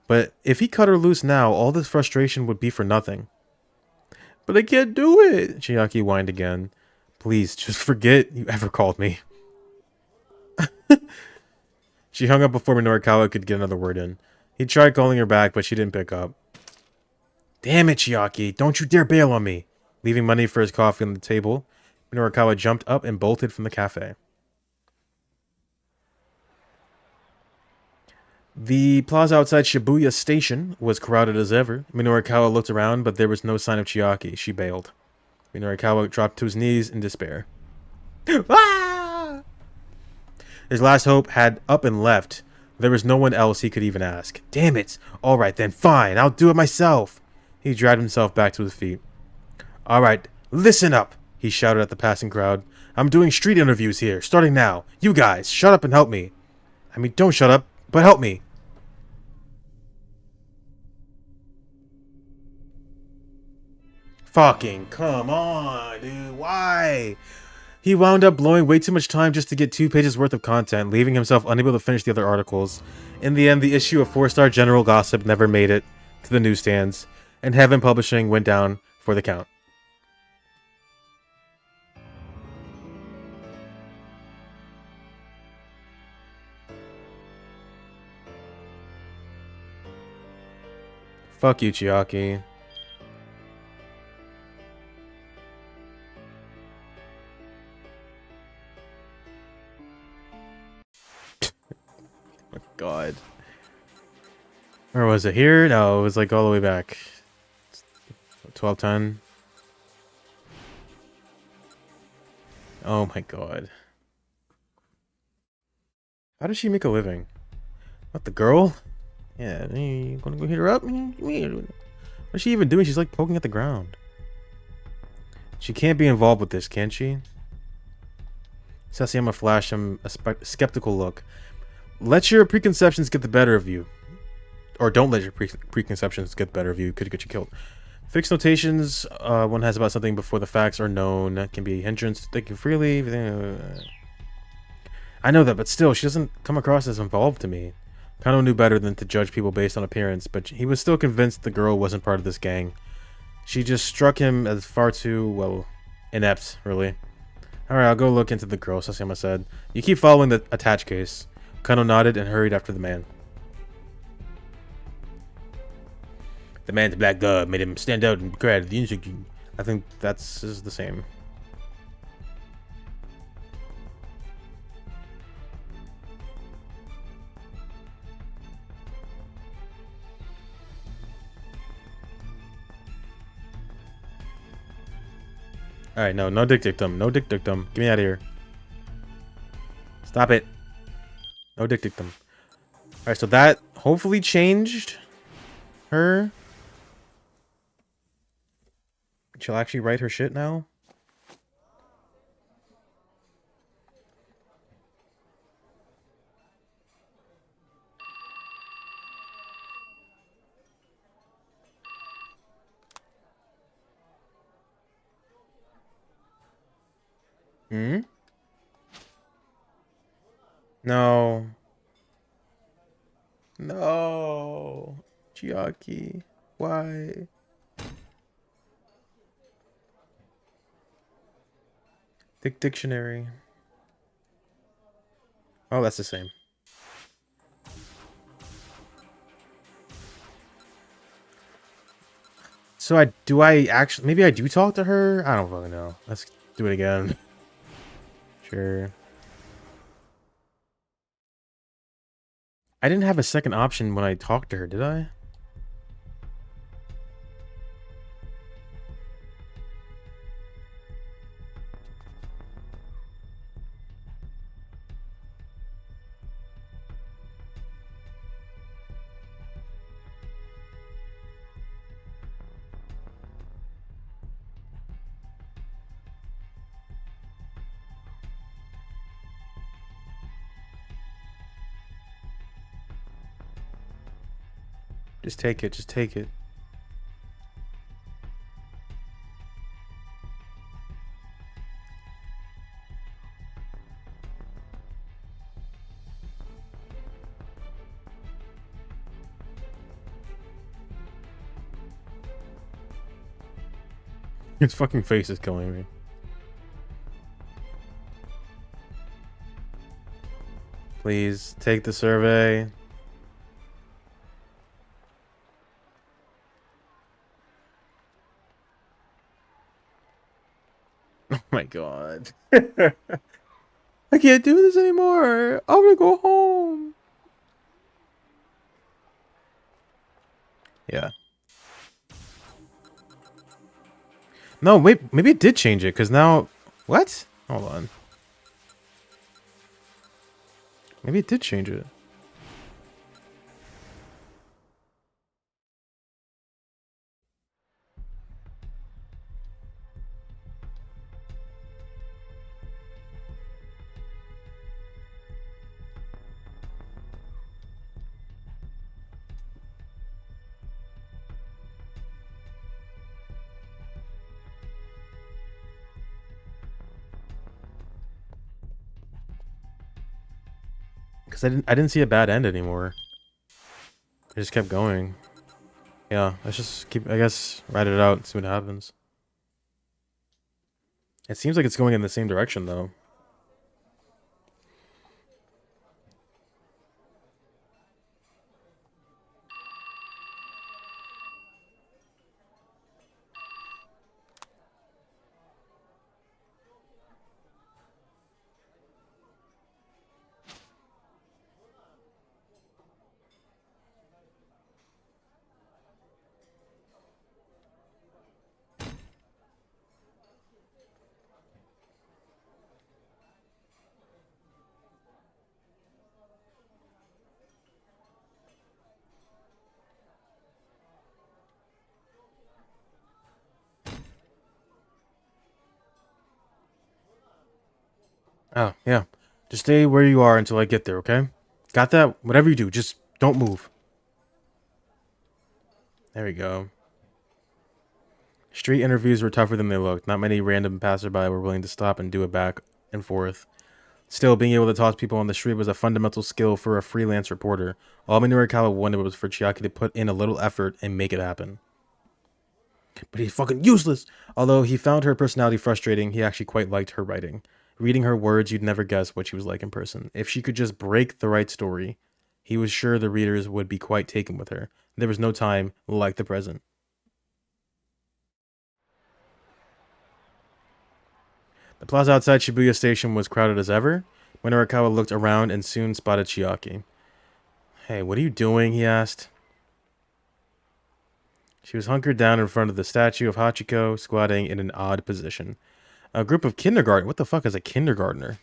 But if he cut her loose now, all this frustration would be for nothing. But I can't do it, Chiaki whined again. Please, just forget you ever called me. She hung up before Minorikawa could get another word in. He tried calling her back, but she didn't pick up. Damn it, Chiaki. Don't you dare bail on me. Leaving money for his coffee on the table, Minorikawa jumped up and bolted from the cafe. The plaza outside Shibuya Station was crowded as ever. Minorikawa looked around, but there was no sign of Chiaki. She bailed. Minorikawa dropped to his knees in despair. Ah! His last hope had up and left. There was no one else he could even ask. Damn it! Alright then, fine, I'll do it myself! He dragged himself back to his feet. All right, listen up, he shouted at the passing crowd. I'm doing street interviews here, starting now. You guys, shut up and help me. I mean, don't shut up, but help me. Fucking come on, dude. Why? He wound up blowing way too much time just to get 2 pages worth of content, leaving himself unable to finish the other articles. In the end, the issue of 4-star general gossip never made it to the newsstands, and Heaven Publishing went down for the count. Fuck you, Chiaki. Oh, God. Where was it? Here? No, it was like all the way back. 1210. Oh my God. How does she make a living? What, the girl? Yeah, you gonna go hit her up? What's she even doing? She's like poking at the ground. She can't be involved with this, can she? Sasayama flashed him a skeptical look. Let your preconceptions get the better of you. Or don't let your preconceptions get the better of you. Could get you killed. Fixed notations one has about something before the facts are known. Can be a hindrance to thinking freely. I know that, but still, she doesn't come across as involved to me. Kano knew better than to judge people based on appearance, but he was still convinced the girl wasn't part of this gang. She just struck him as far too, well, inept, really. Alright, I'll go look into the girl, Sasayama said. You keep following the attached case. Kano nodded and hurried after the man. The man's black dog made him stand out and cry at the insect. I think that's is the same. Alright, no dick dictum. No dick dictum. Get me out of here. Stop it. No dick dictum. Alright, so that hopefully changed her. She'll actually write her shit now. Hmm? No. No. Chiaki. Why? Dick dictionary. Oh, that's the same. So I actually, maybe I do talk to her? I don't really know. Let's do it again. Sure. I didn't have a second option when I talked to her, did I? Just take it, just take it. His fucking face is killing me. Please, take the survey. Oh my god. I can't do this anymore. I want to go home. Yeah. No, wait. Maybe it did change it, because now... What? Hold on. Maybe it did change it. Because I didn't see a bad end anymore. I just kept going. Yeah, let's just keep, I guess, ride it out and see what happens. It seems like it's going in the same direction, though. Oh, yeah. Just stay where you are until I get there, okay? Got that? Whatever you do, just don't move. There we go. Street interviews were tougher than they looked. Not many random passerby were willing to stop and do it back and forth. Still, being able to talk to people on the street was a fundamental skill for a freelance reporter. All Minoru wanted was for Chiaki to put in a little effort and make it happen. But he's fucking useless! Although he found her personality frustrating, he actually quite liked her writing. Reading her words, you'd never guess what she was like in person. If she could just break the right story, he was sure the readers would be quite taken with her. There was no time like the present. The plaza outside Shibuya Station was crowded as ever. When Arakawa looked around and soon spotted Chiaki. Hey, what are you doing? He asked. She was hunkered down in front of the statue of Hachiko, squatting in an odd position. A group of kindergarten. What the fuck is a kindergartner?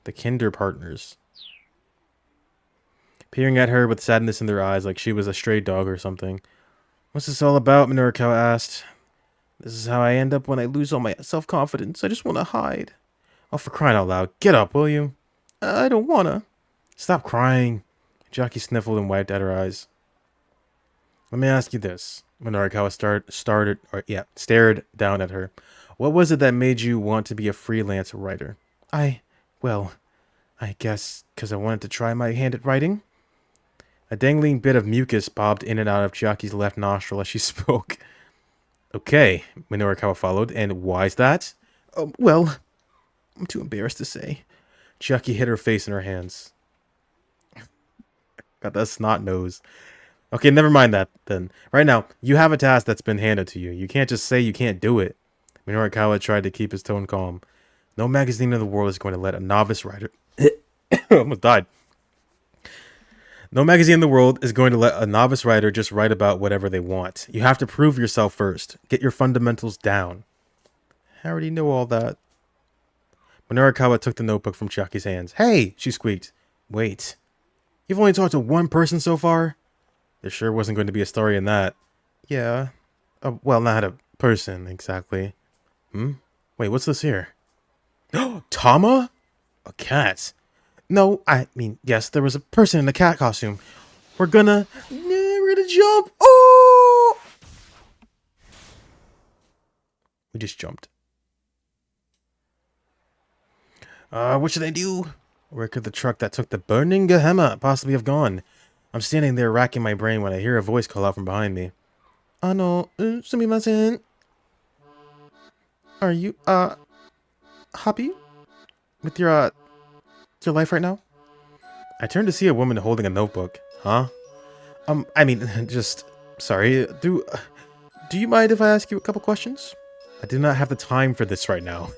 The Kinder Partners. Peering at her with sadness in their eyes like she was a stray dog or something. What's this all about? Minoru asked. This is how I end up when I lose all my self-confidence. I just want to hide. Oh, for crying out loud. Get up, will you? I don't wanna. Stop crying. Jackie sniffled and wiped at her eyes. Let me ask you this. When Arakawa stared down at her. What was it that made you want to be a freelance writer? Well, I guess because I wanted to try my hand at writing. A dangling bit of mucus bobbed in and out of Chiaki's left nostril as she spoke. Okay, Minoru followed, and why's that? Well, I'm too embarrassed to say. Chiaki hid her face in her hands. Got that snot nose. Okay, never mind that then. Right now, you have a task that's been handed to you. You can't just say you can't do it. Minoru tried to keep his tone calm. No magazine in the world is going to let a novice writer... almost died. No magazine in the world is going to let a novice writer just write about whatever they want. You have to prove yourself first. Get your fundamentals down. I already know all that. Minoru took the notebook from Chiaki's hands. Hey, she squeaked. Wait. You've only talked to one person so far? There sure wasn't going to be a story in that. Yeah. Well, not a person, exactly. Wait, what's this here? Tama? A cat? No, I mean, yes, there was a person in a cat costume. We're gonna jump. Oh! We just jumped. What should I do? Where could the truck that took the burning Gehenna possibly have gone? I'm standing there racking my brain when I hear a voice call out from behind me. Sumimasen. Are you, happy with your life right now? I turned to see a woman holding a notebook. Huh? I mean, just, sorry, do you mind if I ask you a couple questions? I do not have the time for this right now.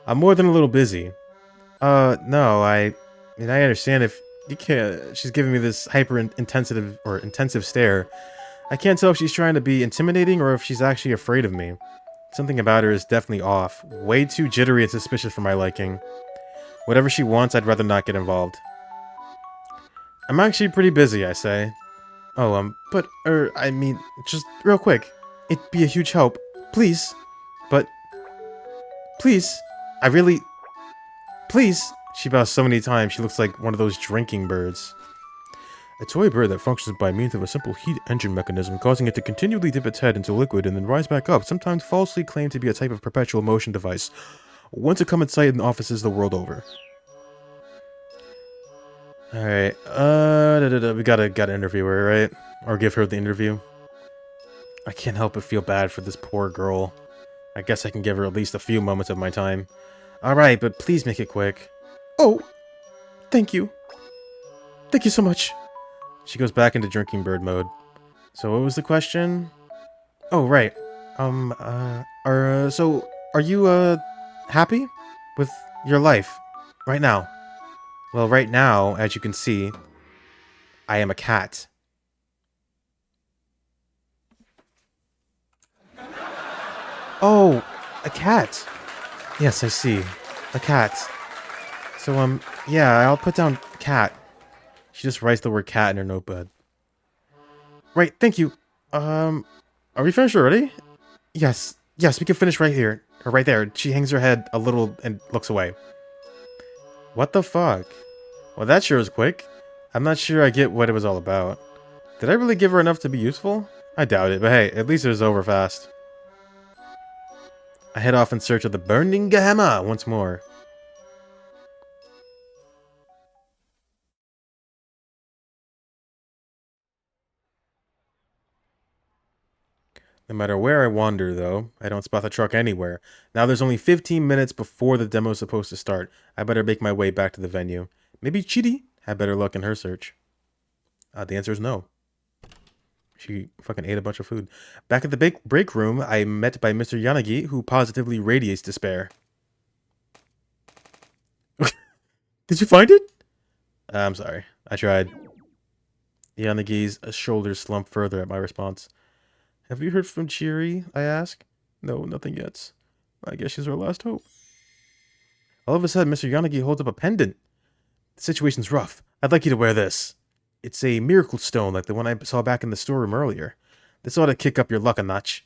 I'm more than a little busy. No, I understand if you can't. She's giving me this intensive stare. I can't tell if she's trying to be intimidating or if she's actually afraid of me. Something about her is definitely off. Way too jittery and suspicious for my liking. Whatever she wants, I'd rather not get involved. I'm actually pretty busy, I say. Oh, I mean, just real quick. It'd be a huge help. Please. But, please. Please. She bows so many times, she looks like one of those drinking birds. A toy bird that functions by means of a simple heat engine mechanism, causing it to continually dip its head into liquid and then rise back up, sometimes falsely claimed to be a type of perpetual motion device. Once it come in sight in offices the world over. Alright, we gotta interview her, right? Or give her the interview. I can't help but feel bad for this poor girl. I guess I can give her at least a few moments of my time. Alright, but please make it quick. Oh! Thank you. Thank you so much. She goes back into drinking bird mode. So what was the question? Oh, right. So, are you, happy with your life right now? Well, right now, as you can see, I am a cat. Oh, a cat. Yes, I see. A cat. So, yeah, I'll put down cat. She just writes the word cat in her notepad. Right, thank you. Are we finished already? Yes, we can finish right here. Or right there. She hangs her head a little and looks away. What the fuck? Well, that sure is quick. I'm not sure I get what it was all about. Did I really give her enough to be useful? I doubt it, but hey, at least it was over fast. I head off in search of the burning Gehenna once more. No matter where I wander, though, I don't spot the truck anywhere. Now there's only 15 minutes before the demo's supposed to start. I better make my way back to the venue. Maybe Chidi had better luck in her search. The answer is no. She fucking ate a bunch of food. Back at the break room, I'm met by Mr. Yanagi, who positively radiates despair. Did you find it? I'm sorry. I tried. Yanagi's shoulders slump further at my response. Have you heard from Chiri? I ask. No, nothing yet. I guess she's our last hope. All of a sudden, Mr. Yanagi holds up a pendant. The situation's rough. I'd like you to wear this. It's a miracle stone like the one I saw back in the storeroom earlier. This ought to kick up your luck a notch.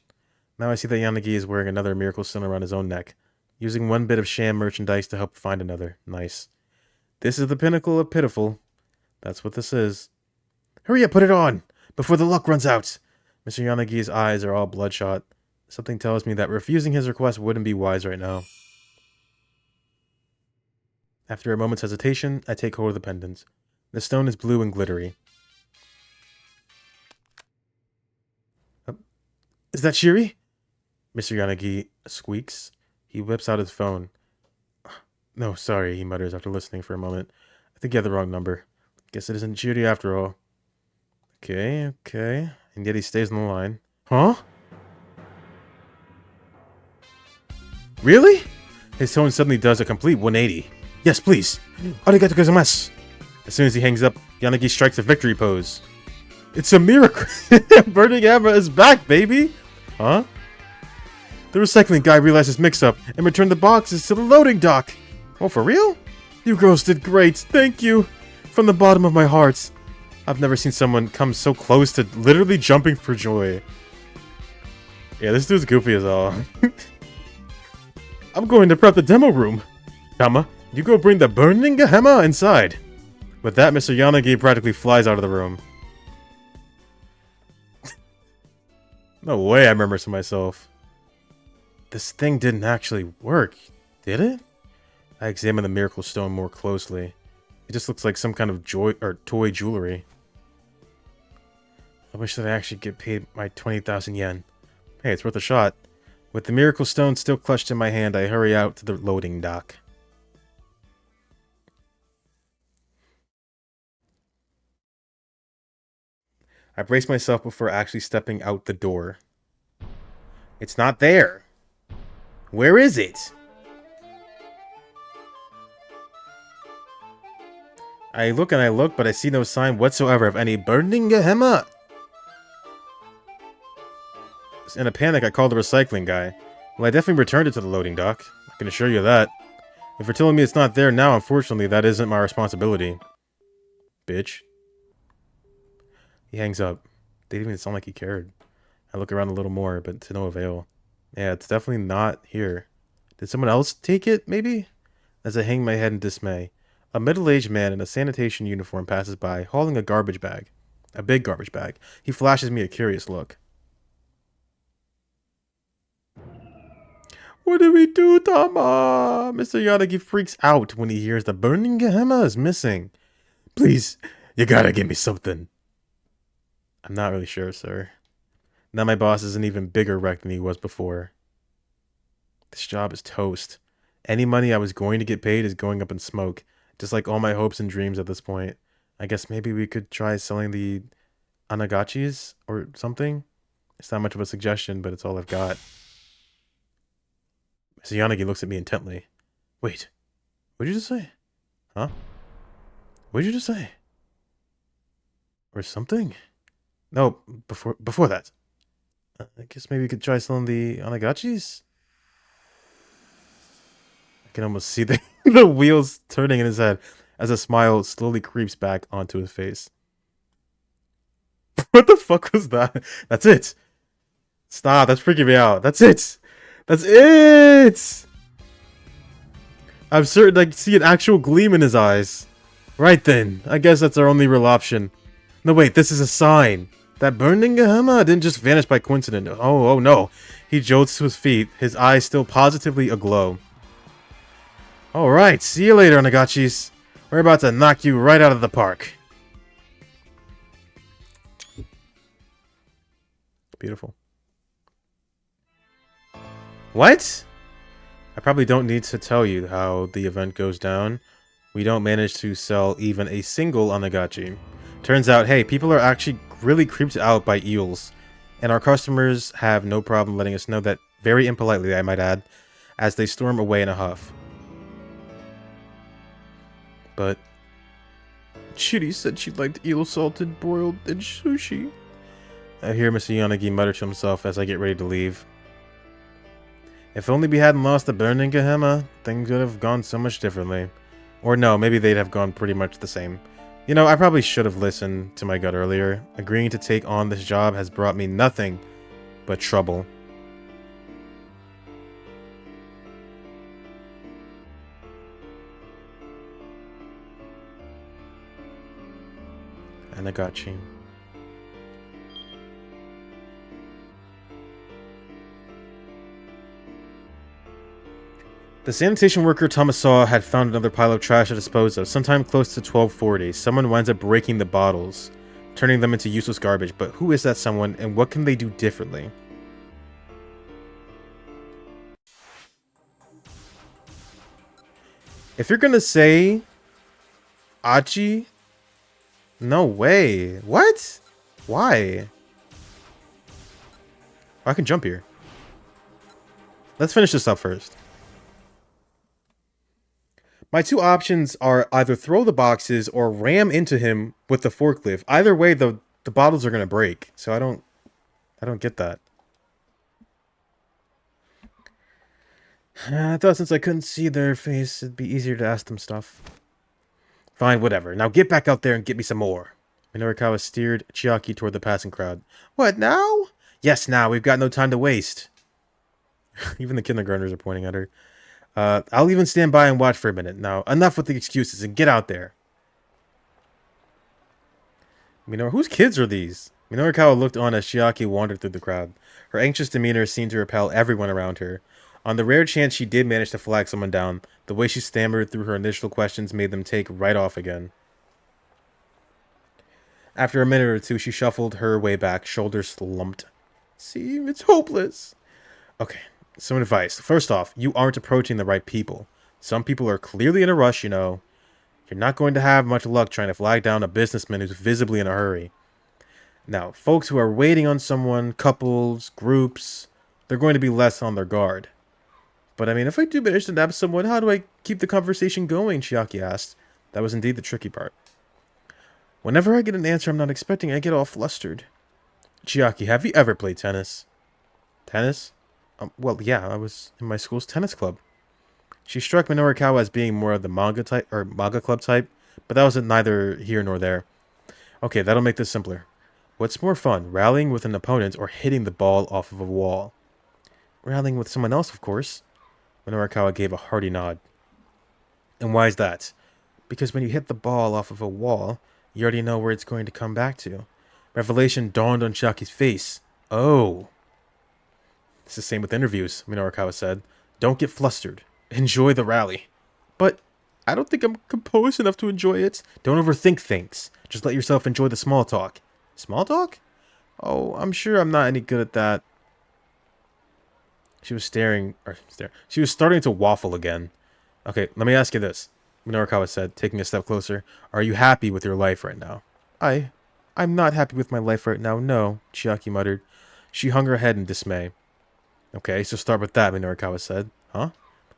Now I see that Yanagi is wearing another miracle stone around his own neck, using one bit of sham merchandise to help find another. Nice. This is the pinnacle of pitiful. That's what this is. Hurry up, put it on, before the luck runs out. Mr. Yanagi's eyes are all bloodshot. Something tells me that refusing his request wouldn't be wise right now. After a moment's hesitation, I take hold of the pendant. The stone is blue and glittery. Is that Shiri? Mr. Yanagi squeaks. He whips out his phone. No, sorry, he mutters after listening for a moment. I think you have the wrong number. Guess it isn't Shiri after all. Okay. And yet he stays on the line. Huh? Really? His tone suddenly does a complete 180. Yes, please. Arigatou gozaimasu. As soon as he hangs up, Yanagi strikes a victory pose. It's a miracle! Burning Amber is back, baby! Huh? The recycling guy realized his mix-up and returned the boxes to the loading dock. Oh, for real? You girls did great, thank you! From the bottom of my heart. I've never seen someone come so close to literally jumping for joy. Yeah, this dude's goofy as all. I'm going to prep the demo room. Kama, you go bring the burning Gehenna inside. With that, Mr. Yanagi practically flies out of the room. No way, I murmur to myself. This thing didn't actually work, did it? I examine the miracle stone more closely. It just looks like some kind of toy jewelry. I wish that I actually get paid my 20,000 yen. Hey, it's worth a shot. With the miracle stone still clutched in my hand, I hurry out to the loading dock. I brace myself before actually stepping out the door. It's not there. Where is it? I look, but I see no sign whatsoever of any burning Gehenna. In a panic, I call the recycling guy. Well, I definitely returned it to the loading dock. I can assure you that. If you're telling me it's not there now, unfortunately, that isn't my responsibility. Bitch. He hangs up. Didn't even sound like he cared. I look around a little more, but to no avail. Yeah, it's definitely not here. Did someone else take it, maybe? As I hang my head in dismay. A middle-aged man in a sanitation uniform passes by, hauling a garbage bag. A big garbage bag. He flashes me a curious look. What do we do, Tama? Mr. Yanagi freaks out when he hears the burning Gehenna is missing. Please, you gotta give me something. I'm not really sure, sir. Now my boss is an even bigger wreck than he was before. This job is toast. Any money I was going to get paid is going up in smoke. Just like all my hopes and dreams at this point. I guess maybe we could try selling the Anagachis or something? It's not much of a suggestion, but it's all I've got. Mr. Yanagi looks at me intently. Wait, what did you just say? Huh? What did you just say? Or something? No, before that. I guess maybe we could try selling the Anagachis? I can almost see the, the wheels turning in his head as a smile slowly creeps back onto his face. What the fuck was that? That's it. Stop, that's freaking me out. That's it. That's it! I'm certain I can see an actual gleam in his eyes. Right then, I guess that's our only real option. No wait, this is a sign. That burning Gehenna didn't just vanish by coincidence. Oh no. He jolts to his feet, his eyes still positively aglow. Alright, see you later, Anagachis. We're about to knock you right out of the park. Beautiful. What? I probably don't need to tell you how the event goes down. We don't manage to sell even a single Anagachi. Turns out, hey, people are actually really creeped out by eels. And our customers have no problem letting us know that, very impolitely I might add, as they storm away in a huff. But Chitty said she liked eel salted, broiled, and sushi. I hear Mr. Yanagi mutter to himself as I get ready to leave. If only we hadn't lost the burning Gehenna, things would have gone so much differently. Or no, maybe they'd have gone pretty much the same. You know, I probably should have listened to my gut earlier. Agreeing to take on this job has brought me nothing but trouble. And I got you. The sanitation worker Tomasaw had found another pile of trash to dispose of, sometime close to 12:40. Someone winds up breaking the bottles, turning them into useless garbage. But who is that someone, and what can they do differently? If you're gonna say Achi, no way. What? Why? I can jump here. Let's finish this up first. My two options are either throw the boxes or ram into him with the forklift. Either way, the bottles are gonna break. So I don't get that. I thought since I couldn't see their face, it'd be easier to ask them stuff. Fine, whatever. Now get back out there and get me some more. Minorikawa steered Chiaki toward the passing crowd. What, now? Yes, now. We've got no time to waste. Even the kindergartners are pointing at her. I'll even stand by and watch for a minute. Now, enough with the excuses and get out there. Whose kids are these? Minorikawa looked on as Chiaki wandered through the crowd. Her anxious demeanor seemed to repel everyone around her. On the rare chance she did manage to flag someone down, the way she stammered through her initial questions made them take right off again. After a minute or two, she shuffled her way back, shoulders slumped. See, it's hopeless. Okay, some advice. First off, you aren't approaching the right people. Some people are clearly in a rush, you know. You're not going to have much luck trying to flag down a businessman who's visibly in a hurry. Now, folks who are waiting on someone, couples, groups, they're going to be less on their guard. But I mean, if I do manage to nab someone, how do I keep the conversation going? Chiaki asked. That was indeed the tricky part. Whenever I get an answer I'm not expecting, I get all flustered. Chiaki, have you ever played tennis? Tennis? Well, yeah, I was in my school's tennis club. She struck Minorikawa as being more of the manga club type, but that wasn't neither here nor there. Okay, that'll make this simpler. What's more fun, rallying with an opponent or hitting the ball off of a wall? Rallying with someone else, of course. Minorikawa gave a hearty nod. And why is that? Because when you hit the ball off of a wall, you already know where it's going to come back to. Revelation dawned on Chiaki's face. Oh. It's the same with interviews, Minorikawa said. Don't get flustered. Enjoy the rally. But I don't think I'm composed enough to enjoy it. Don't overthink things. Just let yourself enjoy the small talk. Small talk? Oh, I'm sure I'm not any good at that. She was She was starting to waffle again. Okay, let me ask you this, Minorikawa said, taking a step closer. Are you happy with your life right now? I'm not happy with my life right now, no, Chiaki muttered. She hung her head in dismay. Okay, so start with that, Minorikawa said. Huh?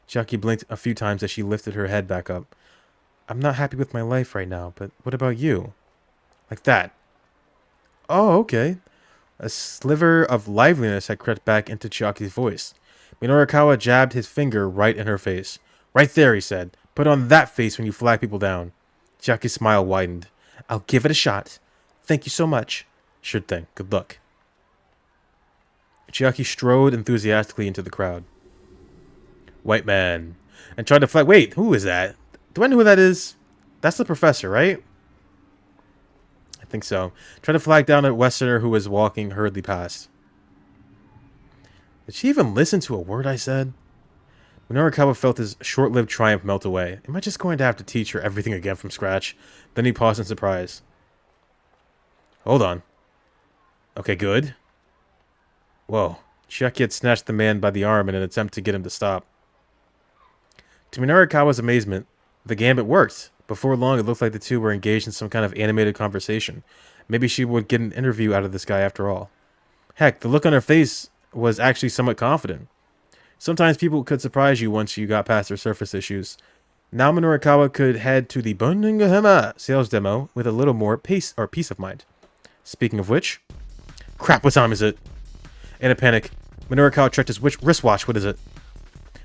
Chiaki blinked a few times as she lifted her head back up. I'm not happy with my life right now, but what about you? Like that. Oh, okay. A sliver of liveliness had crept back into Chiaki's voice. Minorikawa jabbed his finger right in her face. Right there, he said. Put on that face when you flag people down. Chiaki's smile widened. I'll give it a shot. Thank you so much. Sure thing. Good luck. Chiaki strode enthusiastically into the crowd. White man. And tried to flag... Wait, who is that? Do I know who that is? That's the professor, right? I think so. Tried to flag down a Westerner who was walking hurriedly past. Did she even listen to a word I said? Minorikawa felt his short-lived triumph melt away. Am I just going to have to teach her everything again from scratch? Then he paused in surprise. Hold on. Okay, good. Whoa. Chiaki had snatched the man by the arm in an attempt to get him to stop. To Minorikawa's amazement, the gambit worked. Before long, it looked like the two were engaged in some kind of animated conversation. Maybe she would get an interview out of this guy after all. Heck, the look on her face was actually somewhat confident. Sometimes people could surprise you once you got past their surface issues. Now Minorikawa could head to the Bundingahema sales demo with a little more peace of mind. Speaking of which... Crap, what time is it? In a panic, Minorikawa checked his wristwatch. What is it?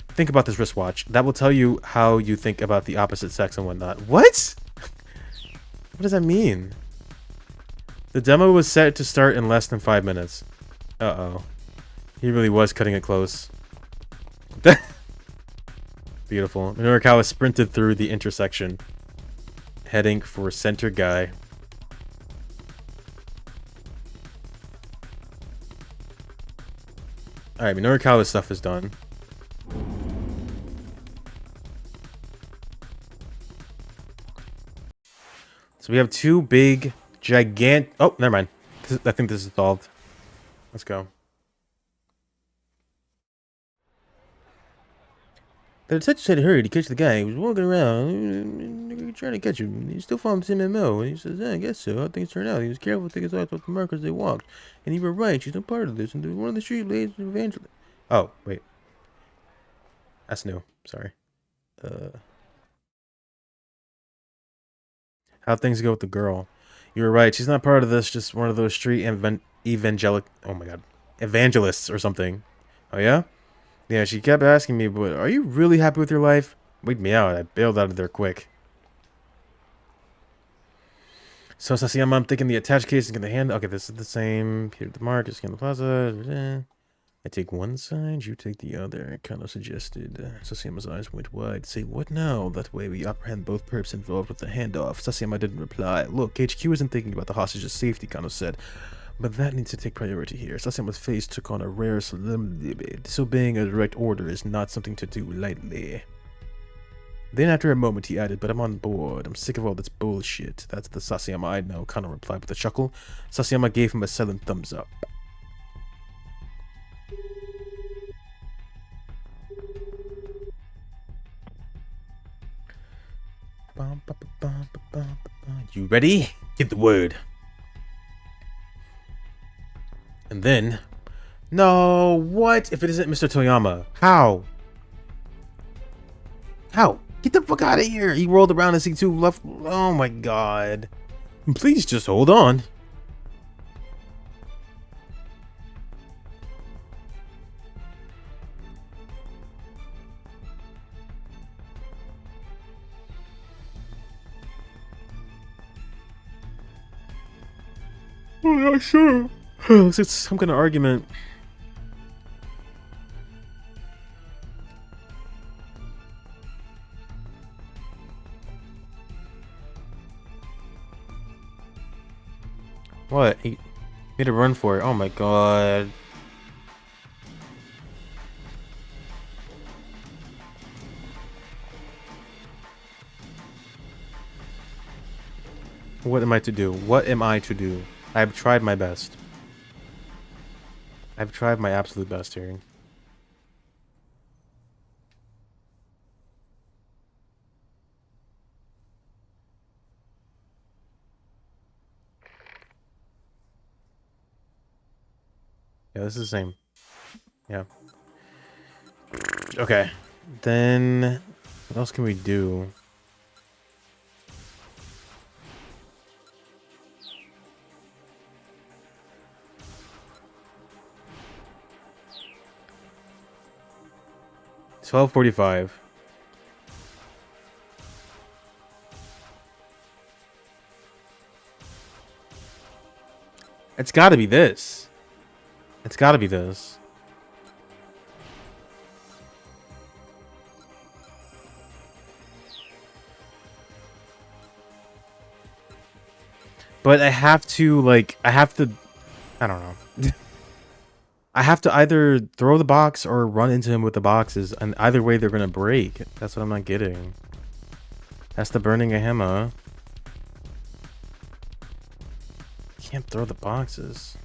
Think about this wristwatch. That will tell you how you think about the opposite sex and whatnot. What? What does that mean? The demo was set to start in less than 5 minutes. Uh-oh. He really was cutting it close. Beautiful. Minorikawa sprinted through the intersection, heading for center guy. Alright, Minorikawa's stuff is done. So we have two big, gigantic... Oh, never mind. I think this is solved. Let's go. The detective said he hurried to catch the guy. He was walking around trying to catch him. He still followed him MO. And he says, yeah, I guess so. How things turn out. He was careful to take his eyes off the markers they walked. And you were right. She's no part of this. And one of the street ladies evangelist. Oh, wait. That's new. Sorry. How'd things go with the girl? You were right. She's not part of this. Just one of those street oh my god. Evangelists or something. Oh, yeah? Yeah, she kept asking me, but are you really happy with your life? Wait me out. I bailed out of there quick. So, Sasayama, I'm thinking the attached case is going to hand... Okay, this is the same. Here the mark, scan the plaza. I take one side, you take the other. Kind of suggested. Sasayama's eyes went wide. Say, what now? That way we apprehend both perps involved with the handoff. Sasayama didn't reply. Look, HQ isn't thinking about the hostage's safety, Kano said. But that needs to take priority here. Sasayama's face took on a rare solemnity. Disobeying a direct order is not something to do lightly. Then after a moment he added, but I'm on board. I'm sick of all this bullshit. That's the Sasayama I know, Kano replied with a chuckle. Sasayama gave him a silent thumbs up. You ready? Get the word. And then... No, what? If it isn't Mr. Toyama? How? How? Get the fuck out of here! He rolled around and C2 left... Oh my god. Please just hold on. I'm not sure. It's some kind of argument. What? He made a run for it. Oh my god. What am I to do? What am I to do? I've tried my best. I've tried my absolute best here. Yeah, this is the same. Yeah. Okay. Then what else can we do? $12.45. It's got to be this. It's got to be this. But I have to, like, I don't know. I have to either throw the box or run into him with the boxes, and either way they're gonna break. That's what I'm not getting. That's the burning a hammer. Can't throw the boxes.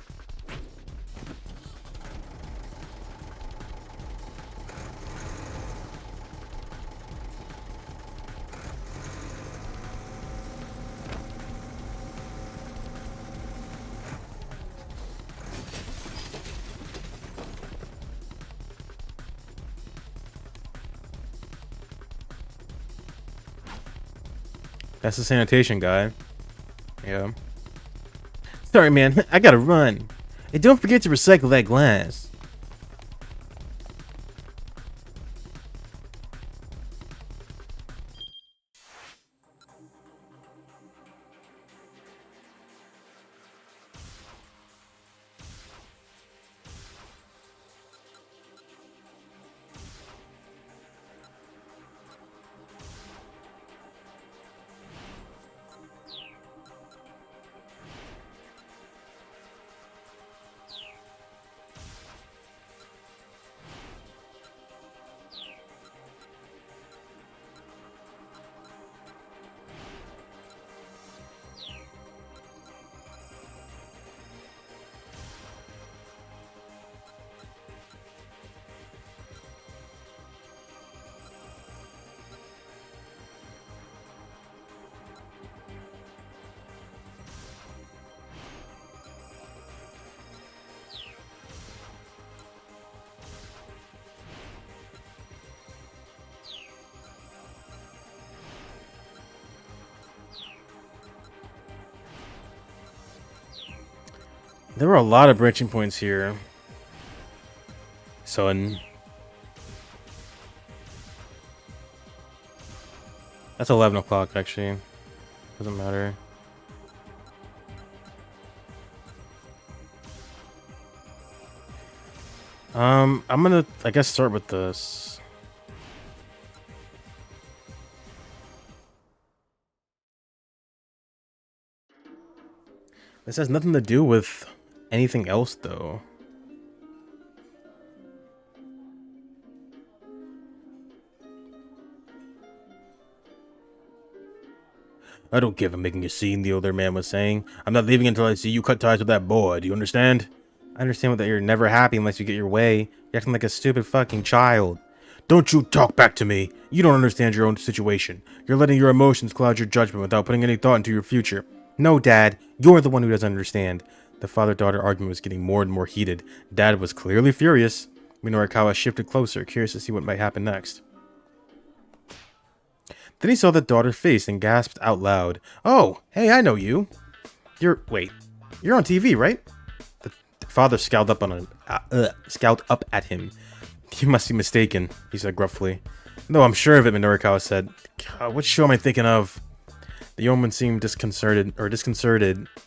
That's the sanitation guy. Yeah. Sorry, man. I gotta run. And don't forget to recycle that glass. There were a lot of branching points here. Son. That's 11 o'clock, actually. Doesn't matter. I'm gonna, I guess, start with this. This has nothing to do with anything else, though. I don't care for making a scene, the older man was saying. I'm not leaving until I see you cut ties with that boy, do you understand? I understand that you're never happy unless you get your way. You're acting like a stupid fucking child. Don't you talk back to me. You don't understand your own situation. You're letting your emotions cloud your judgment without putting any thought into your future. No, Dad, you're the one who doesn't understand. The father-daughter argument was getting more and more heated. Dad was clearly furious. Minorikawa shifted closer, curious to see what might happen next. Then he saw the daughter's face and gasped out loud. Oh, hey, I know you. Wait, you're on TV, right? The father scowled up at him. You must be mistaken, he said gruffly. No, I'm sure of it, Minorikawa said. God, what show am I thinking of? The yeoman seemed disconcerted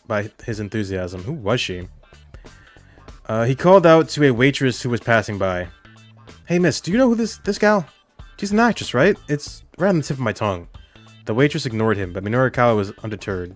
by his enthusiasm. Who was she? He called out to a waitress who was passing by. Hey, miss, do you know who this gal? She's an actress, right? It's right on the tip of my tongue. The waitress ignored him, but Minorikawa was undeterred.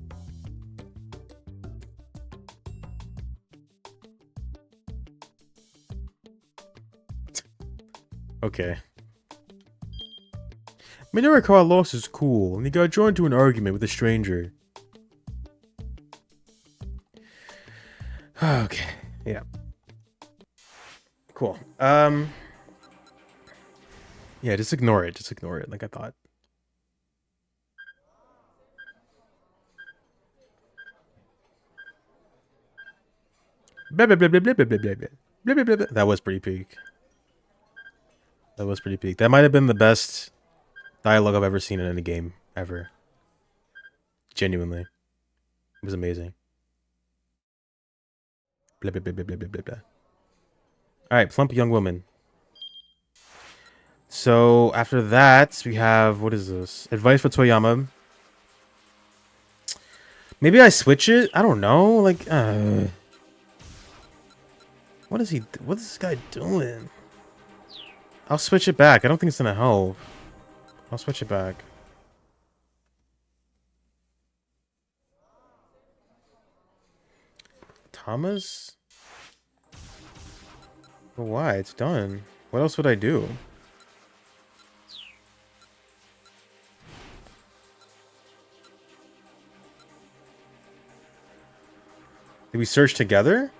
Okay. Minoru Carlos is cool, and he got drawn into an argument with a stranger. Okay. Yeah. Cool. Yeah, just ignore it. Just ignore it, like I thought. Blah, blah, blah, blah, blah, blah, blah, blah, blah. Blah, blah, blah, blah. That was pretty peak. That was pretty peak. That might have been the best dialogue I've ever seen in any game ever. Genuinely, it was amazing. Blah, blah, blah, blah, blah, blah, blah, blah. All right, plump young woman. So after that, we have, what is this? Advice for Toyama. Maybe I switch it. I don't know. Like, what is he? What is this guy doing? I'll switch it back. I don't think it's gonna help. I'll switch it back. Thomas? But why? It's done. What else would I do? Did we search together?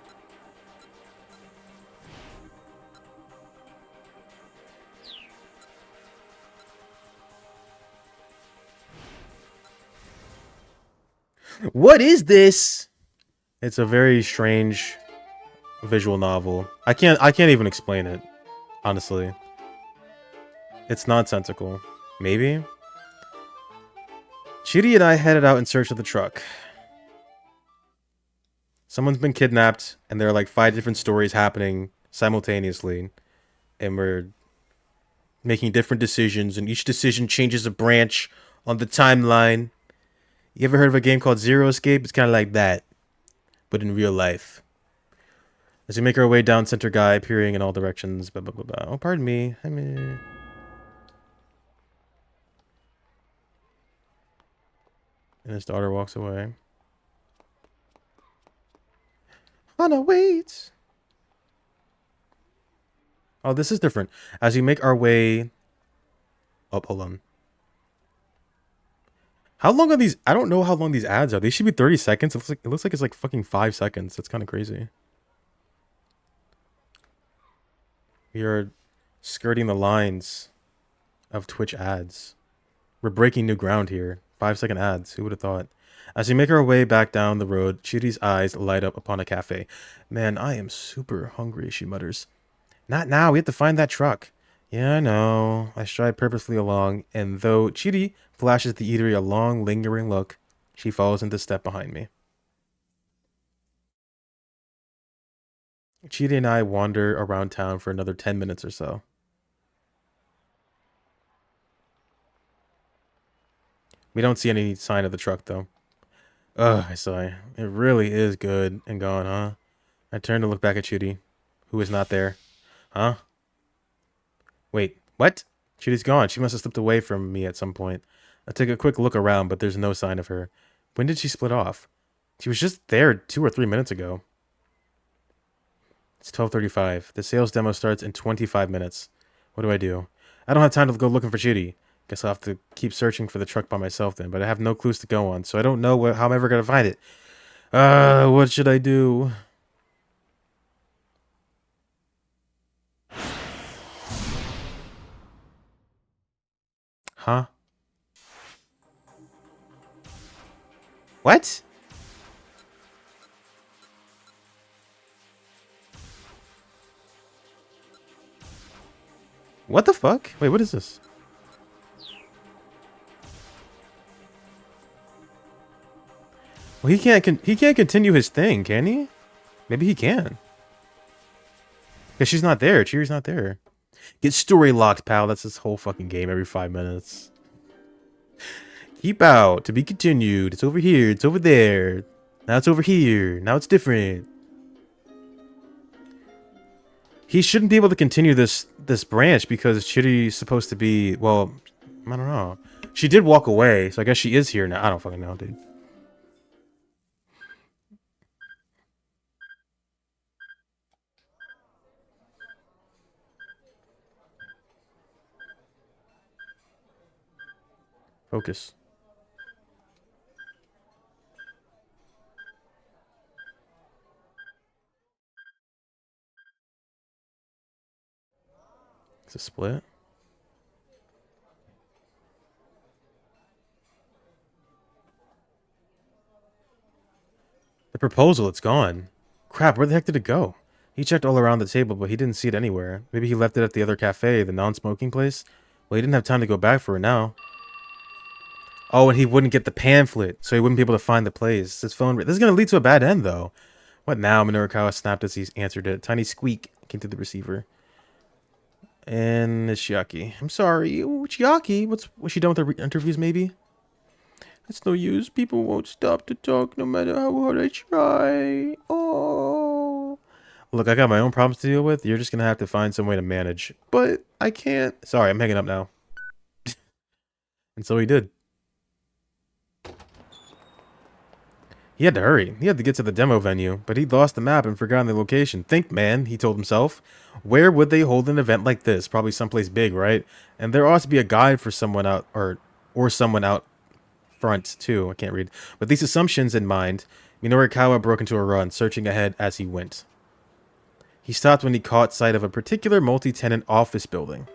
What is this? It's a very strange visual novel. I can't even explain it, honestly. It's nonsensical. Maybe? Chidi and I headed out in search of the truck. Someone's been kidnapped, and there are like 5 different stories happening simultaneously. And we're making different decisions, and each decision changes a branch on the timeline. You ever heard of a game called Zero Escape? It's kind of like that, but in real life. As we make our way down Center Guy, peering in all directions, blah, blah, blah, blah. Oh, pardon me. I mean... And his daughter walks away. Hana waits. Oh, this is different. As we make our way... Oh, hold on. How long are these? I don't know how long these ads are. They should be 30 seconds. It looks like it's like fucking 5 seconds. That's kind of crazy. We are skirting the lines of Twitch ads. We're breaking new ground here. 5-second ads. Who would have thought? As we make our way back down the road, Chidi's eyes light up upon a cafe. Man, I am super hungry, she mutters. Not now. We have to find that truck. Yeah, I know. I stride purposefully along, and though Chidi flashes the eatery a long, lingering look, she follows into step behind me. Chidi and I wander around town for another 10 minutes or so. We don't see any sign of the truck, though. Ugh, I sigh. It really is good and gone, huh? I turn to look back at Chidi, who is not there. Huh? Wait, what? Chidi's gone. She must have slipped away from me at some point. I take a quick look around, but there's no sign of her. When did she split off? She was just there 2 or 3 minutes ago. It's 12:35. The sales demo starts in 25 minutes. What do? I don't have time to go looking for Chidi. Guess I'll have to keep searching for the truck by myself then, but I have no clues to go on, so I don't know how I'm ever going to find it. What should I do? Huh? What? What the fuck? Wait, what is this? Well, he can't continue his thing, can he? Maybe he can. Because she's not there. Cheeri's not there. Get story locked, pal. That's this whole fucking game every 5 minutes. Keep out. To be continued. It's over here. It's over there. Now it's over here. Now it's different. He shouldn't be able to continue this branch because Chiri's supposed to be, well, I don't know. She did walk away, so I guess she is here now. I don't fucking know, dude. Focus. It's a split. The proposal, it's gone. Crap, where the heck did it go? He checked all around the table, but he didn't see it anywhere. Maybe he left it at the other cafe, the non-smoking place? Well, he didn't have time to go back for it now. Oh, and he wouldn't get the pamphlet, so he wouldn't be able to find the place. His phone... This is going to lead to a bad end, though. What now? Minorikawa snapped as he answered it. Tiny squeak came through the receiver. And it's Chiaki. I'm sorry. Chiaki? Was she done with her interviews, maybe? It's no use. People won't stop to talk no matter how hard I try. Oh. Look, I got my own problems to deal with. You're just going to have to find some way to manage. But I can't. Sorry, I'm hanging up now. And so he did. He had to hurry. He had to get to the demo venue, but he'd lost the map and forgotten the location. Think, man, he told himself. Where would they hold an event like this? Probably someplace big, right? And there ought to be a guide for someone out, or someone out front, too. I can't read. With these assumptions in mind, Minorikawa broke into a run, searching ahead as he went. He stopped when he caught sight of a particular multi-tenant office building.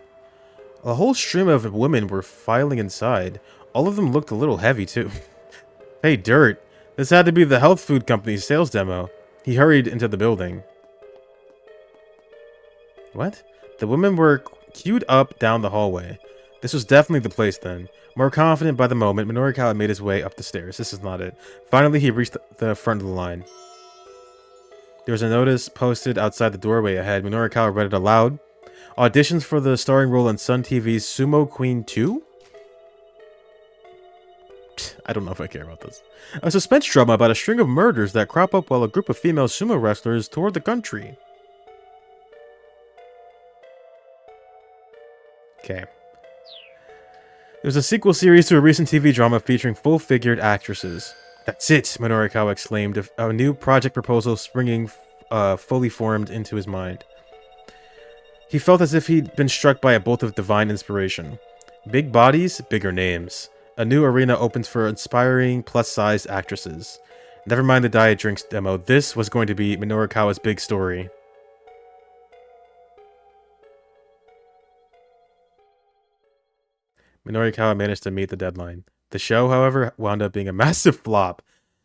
A whole stream of women were filing inside. All of them looked a little heavy, too. Hey, Dirt. This had to be the health food company's sales demo. He hurried into the building. What? The women were queued up down the hallway. This was definitely the place then. More confident by the moment, Minorikawa made his way up the stairs. This is not it. Finally, he reached the front of the line. There was a notice posted outside the doorway ahead. Minorikawa read it aloud. Auditions for the starring role in Sun TV's Sumo Queen 2? I don't know if I care about this. A suspense drama about a string of murders that crop up while a group of female sumo wrestlers tour the country. Okay. It was a sequel series to a recent TV drama featuring full-figured actresses. That's it, Minorikawa exclaimed, a new project proposal springing fully formed into his mind. He felt as if he'd been struck by a bolt of divine inspiration. Big bodies, bigger names. A new arena opens for inspiring plus-sized actresses. Never mind the diet drinks demo. This was going to be Minorikawa's big story. Minorikawa managed to meet the deadline. The show, however, wound up being a massive flop.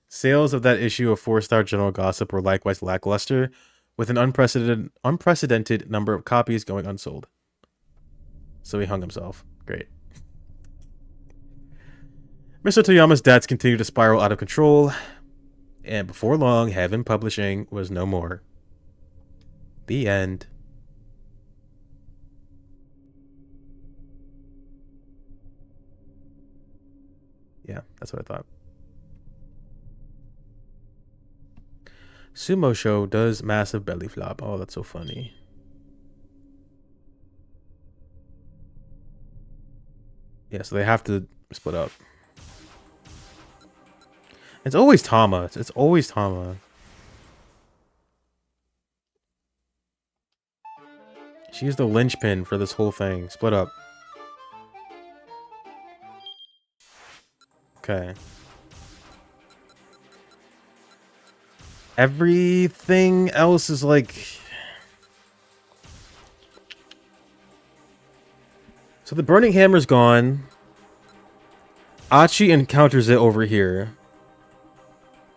Sales of that issue of 4-star General Gossip were likewise lackluster, with an unprecedented number of copies going unsold. So he hung himself. Great. Mr. Toyama's debts continued to spiral out of control, and before long, Heaven Publishing was no more. The end. Yeah, that's what I thought. Sumo show does massive belly flop. Oh, that's so funny. Yeah, so they have to split up. It's always Tama. It's always Tama. She's the linchpin for this whole thing. Split up. Okay. Everything else is like... So the burning hammer's gone. Achi encounters it over here.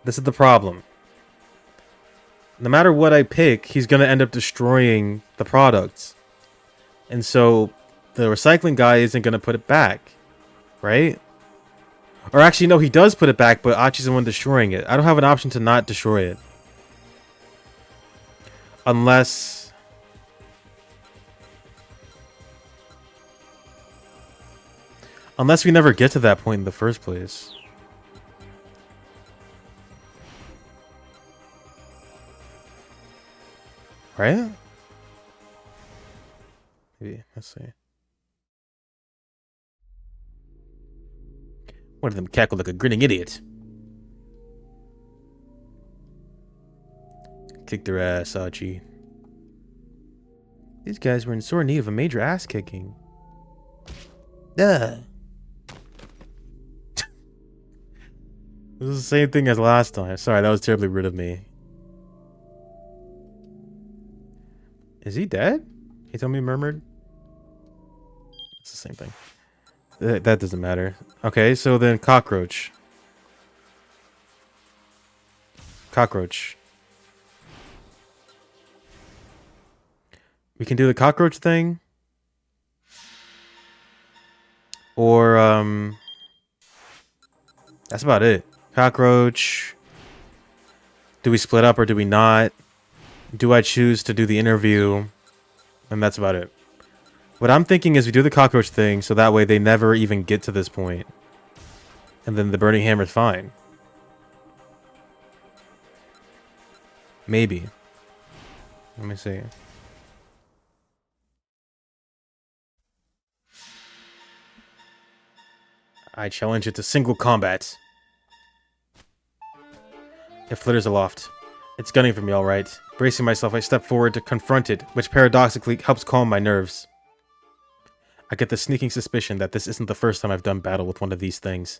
This is the problem. No matter what I pick, he's going to end up destroying the product. And so the recycling guy isn't going to put it back. Right? Or actually, no, he does put it back, but Achi's the one destroying it. I don't have an option to not destroy it. Unless... Unless we never get to that point in the first place. Right? Maybe. Let's see. One of them cackled like a grinning idiot. Kick their ass, Achi. These guys were in sore need of a major ass kicking. Duh. This is the same thing as last time. Sorry, that was terribly rude of me. Is he dead? He told me murmured. It's the same thing. That doesn't matter. Okay, so then cockroach. Cockroach. We can do the cockroach thing. Or, that's about it. Cockroach. Do we split up or do we not? Do I choose to do the interview? And that's about it. What I'm thinking is we do the cockroach thing so that way they never even get to this point. And then the burning hammer's fine. Maybe. Let me see. I challenge it to single combat. It flitters aloft. It's gunning for me, alright. Bracing myself, I step forward to confront it, which paradoxically helps calm my nerves. I get the sneaking suspicion that this isn't the first time I've done battle with one of these things.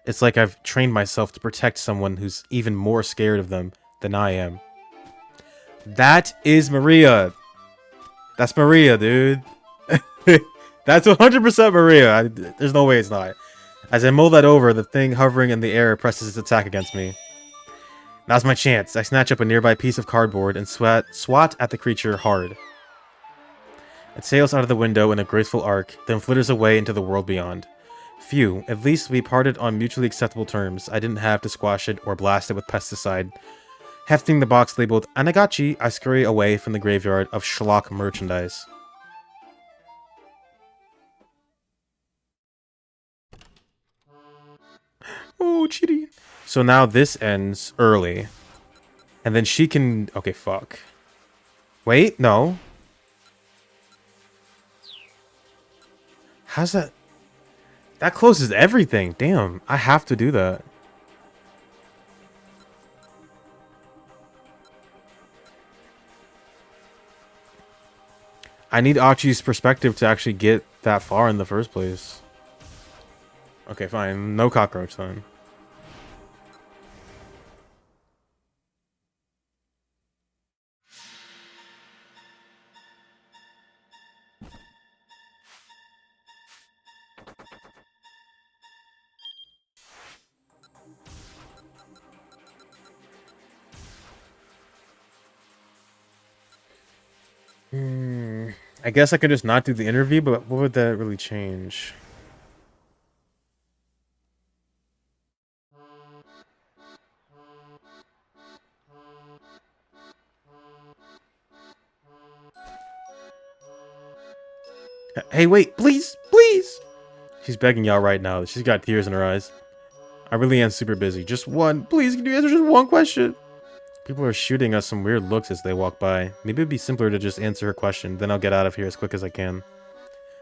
It's like I've trained myself to protect someone who's even more scared of them than I am. That is Maria. That's Maria, dude. That's 100% Maria. There's no way it's not. As I mull that over, the thing hovering in the air presses its attack against me. Now's my chance. I snatch up a nearby piece of cardboard and swat at the creature hard. It sails out of the window in a graceful arc, then flitters away into the world beyond. Phew, at least we parted on mutually acceptable terms. I didn't have to squash it or blast it with pesticide. Hefting the box labeled Anagachi, I scurry away from the graveyard of schlock merchandise. Oh, cheating. So now this ends early. And then she can... Okay, fuck. Wait, no. How's that? That closes everything. Damn, I have to do that. I need Achi's perspective to actually get that far in the first place. Okay, fine. No cockroach then. I guess I could just not do the interview, but what would that really change? Hey, wait, please, please! She's begging y'all right now. She's got tears in her eyes. I really am super busy. Just one. Please, can you answer just one question? People are shooting us some weird looks as they walk by. Maybe it'd be simpler to just answer her question, then I'll get out of here as quick as I can.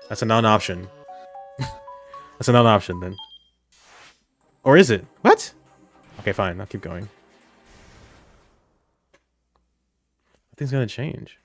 That's a non-option. That's a non-option, then. Or is it? What? Okay, fine. I'll keep going. Nothing's gonna change.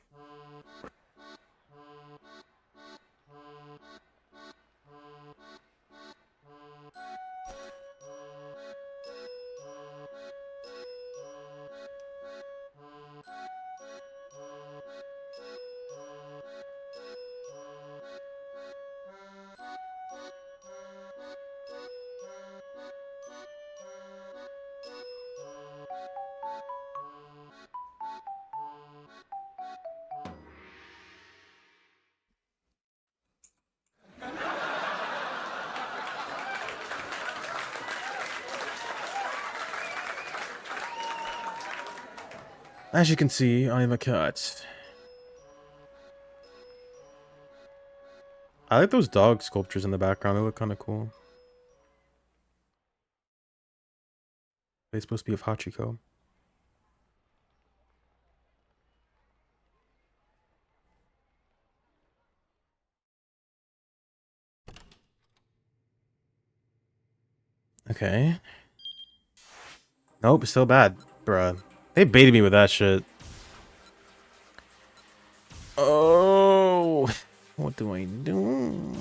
As you can see, I am a cat. I like those dog sculptures in the background. They look kind of cool. They're supposed to be of Hachiko. Okay. Nope, still bad. Bruh. They baited me with that shit. Oh, what do I do?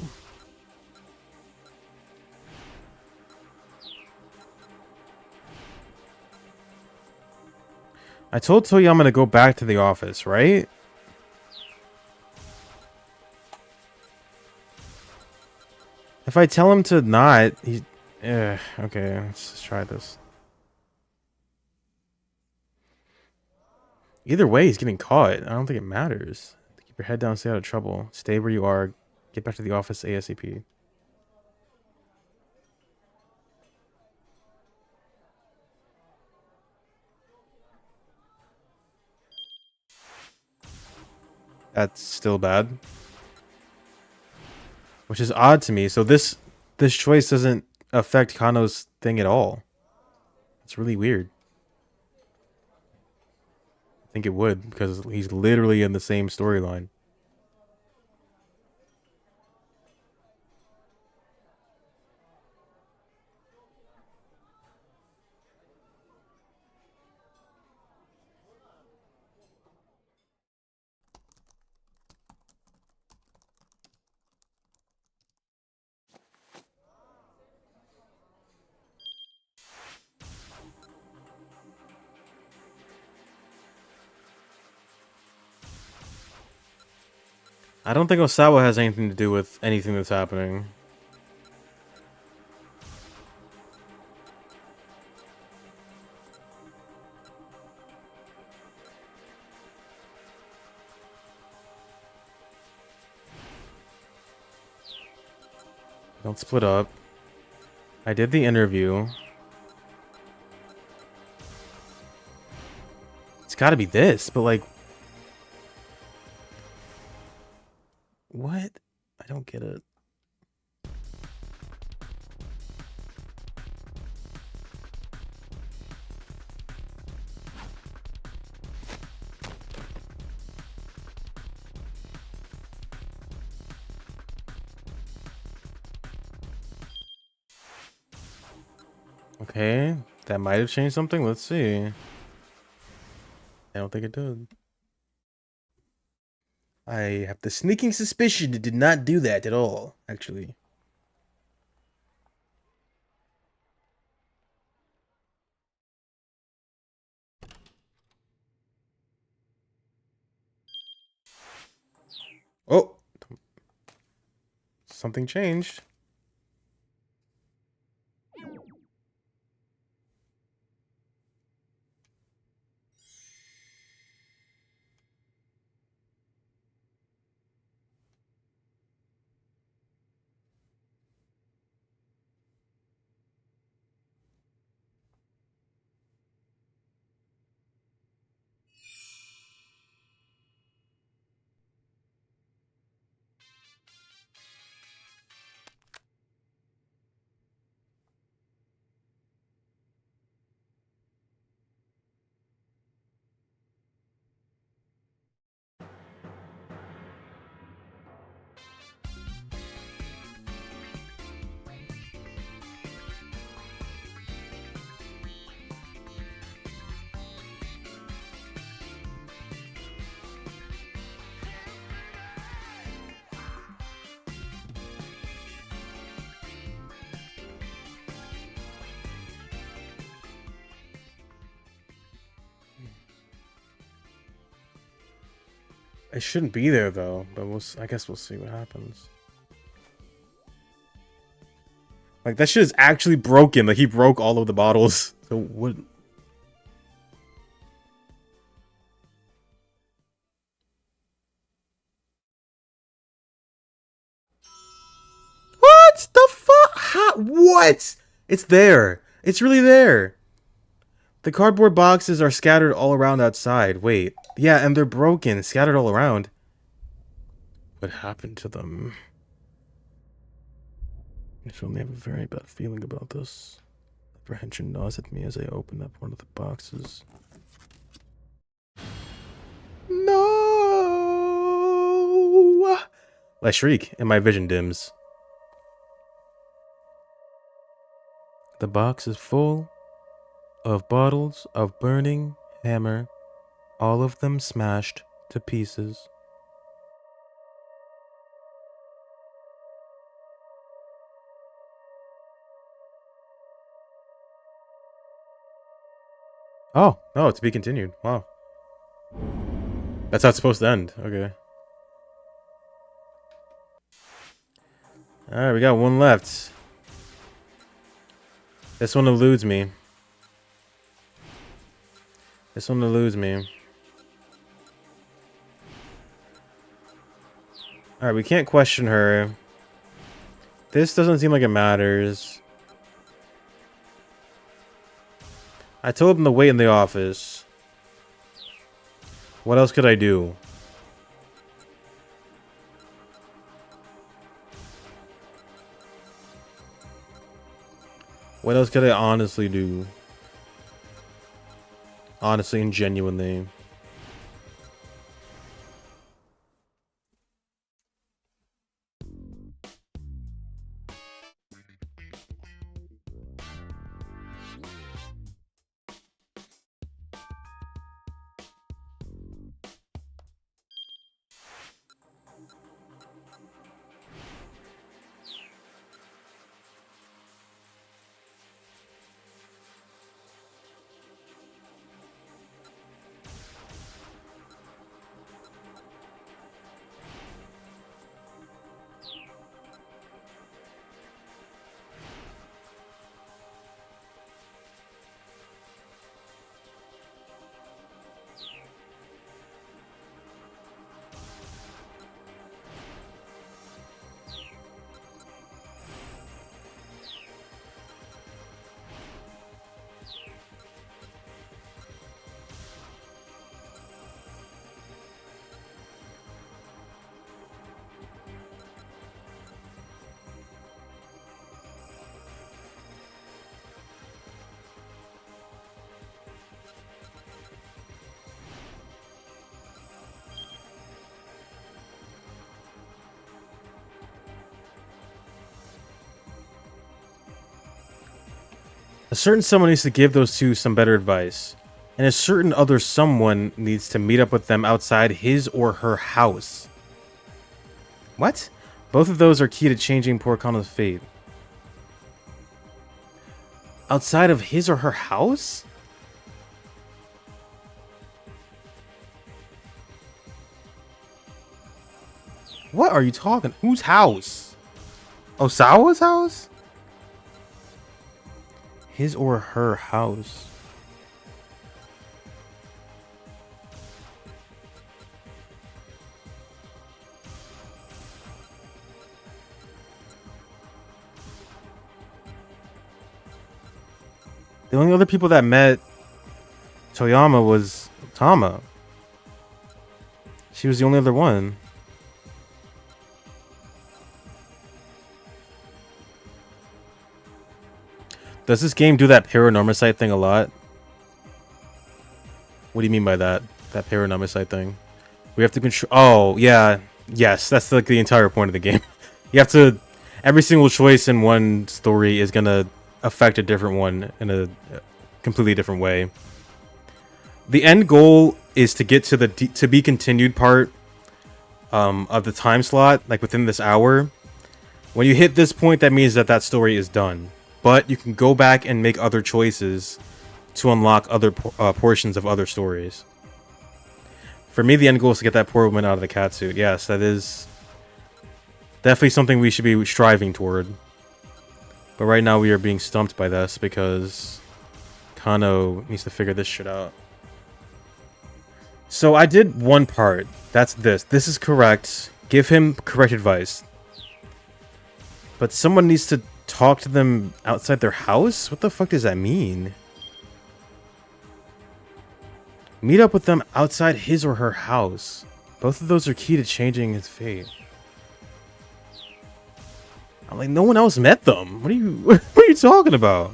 I told Toyama to go back to the office, right? If I tell him to not, he's... okay, let's just try this. Either way, he's getting caught. I don't think it matters. Keep your head down, stay out of trouble. Stay where you are. Get back to the office ASAP. That's still bad. Which is odd to me. So this choice doesn't affect Kano's thing at all. It's really weird. I think it would, because he's literally in the same storyline. I don't think Osawa has anything to do with anything that's happening. Don't split up. I did the interview. It's gotta be this, but like... What? I don't get it. Okay, that might have changed something. Let's see. I don't think it did. I have the sneaking suspicion it did not do that at all, actually. Oh! Something changed. It shouldn't be there though, but I guess we'll see what happens. Like that shit is actually broken. Like he broke all of the bottles. So what? What the fuck? What? It's there. It's really there. The cardboard boxes are scattered all around outside. Wait. Yeah, and they're broken, scattered all around. What happened to them? I suddenly have a very bad feeling about this. Apprehension gnaws at me as I open up one of the boxes. No! I shriek, and my vision dims. The box is full of bottles of burning hammer, all of them smashed to pieces. Oh, no, to be continued. Wow. That's how it's supposed to end. Okay. Alright, we got one left. This one eludes me. This one eludes me. Alright, we can't question her. This doesn't seem like it matters. I told him to wait in the office. What else could I do? What else could I honestly do? Honestly and genuinely. A certain someone needs to give those two some better advice. And a certain other someone needs to meet up with them outside his or her house. What? Both of those are key to changing poor Kana's fate. Outside of his or her house? What are you talking? Whose house? Osawa's house? His or her house. The only other people that met Toyama was Tama. She was the only other one. Does this game do that paranormicide thing a lot? What do you mean by that? That paranormicide thing? We have to control... Oh, yeah. Yes, that's like the entire point of the game. You have to... Every single choice in one story is gonna affect a different one in a completely different way. The end goal is to get to the to be continued part of the time slot, like within this hour. When you hit this point, that means that that story is done. But you can go back and make other choices to unlock other portions of other stories. For me, the end goal is to get that poor woman out of the catsuit. Yes, that is definitely something we should be striving toward. But right now we are being stumped by this because Kano needs to figure this shit out. So I did one part. That's this. This is correct. Give him correct advice. But someone needs to talk to them outside their house? What the fuck does that mean? Meet up with them outside his or her house. Both of those are key to changing his fate. I'm like, no one else met them. What are you talking about?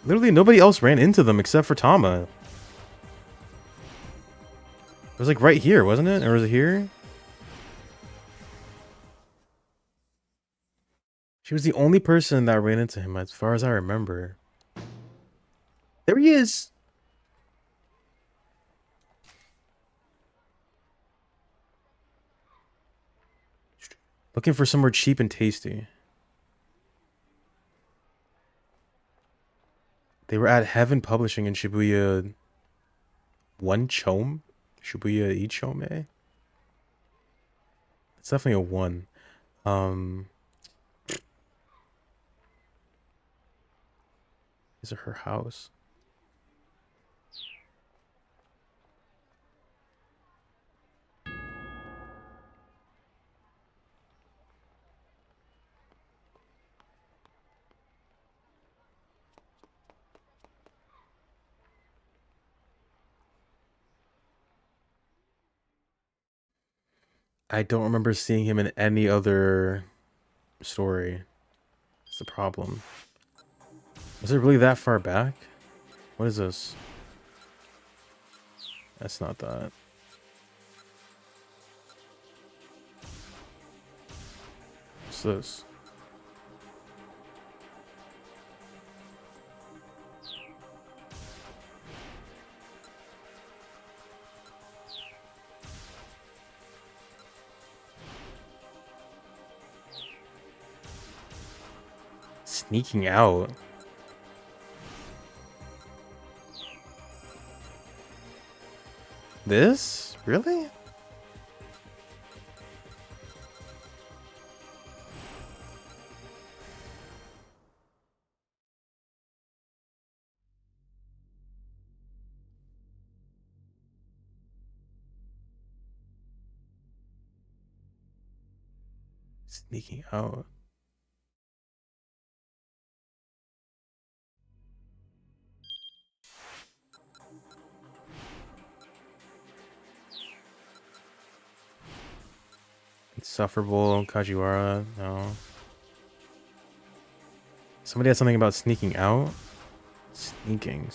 Literally nobody else ran into them except for Tama. It was like right here, wasn't it? Or was it here? She was the only person that ran into him as far as I remember. There he is. Looking for somewhere cheap and tasty. They were at Heaven Publishing in Shibuya 1 Chome? Shibuya Ichome? It's definitely a 1. Is it her house? I don't remember seeing him in any other story. That's the problem. Was it really that far back? What is this? That's not that. What's this? Sneaking out. This? Really? Sneaking out. Insufferable. Kajiwara. No. Somebody had something about sneaking out. Sneaking.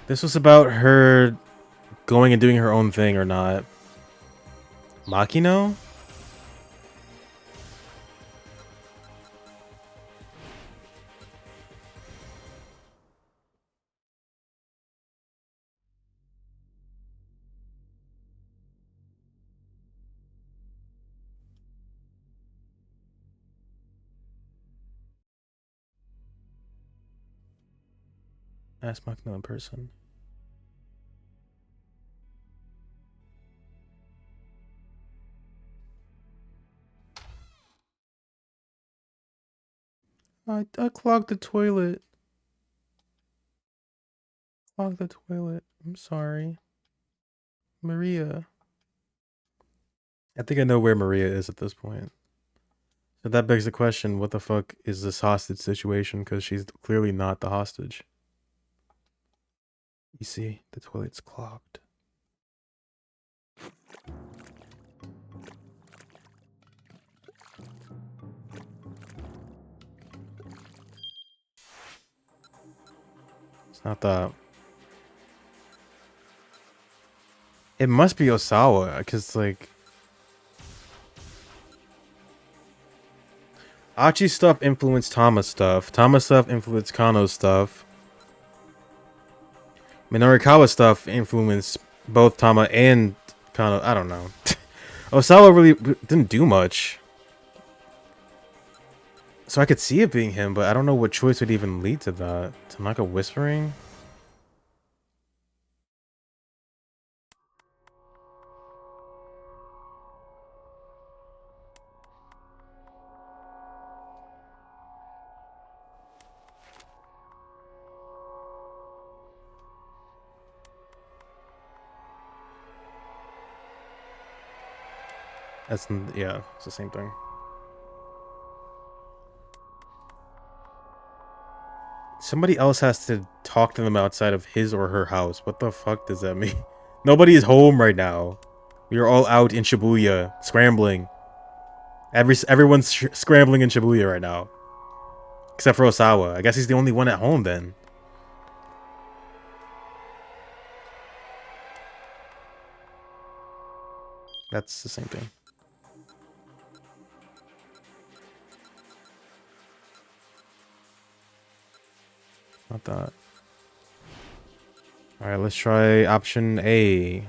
This was about her going and doing her own thing or not. Makino? Ask Makino in person. I clogged the toilet. Clogged the toilet. I'm sorry. Maria. I think I know where Maria is at this point. So that begs the question, what the fuck is this hostage situation? Because she's clearly not the hostage. You see, the toilet's clogged. It's not that. It must be Osawa, because, like... Achi stuff influenced Tama stuff. Tama stuff influenced Kano's stuff. Minorikawa stuff influenced both Tama and Kano. I don't know. Osawa really didn't do much. So I could see it being him, but I don't know what choice would even lead to that. Tanaka whispering? Yeah, it's the same thing. Somebody else has to talk to them outside of his or her house. What the fuck does that mean? Nobody is home right now. We are all out in Shibuya, scrambling. Everyone's scrambling in Shibuya right now. Except for Osawa. I guess he's the only one at home then. That's the same thing. Not that. Alright, let's try option A.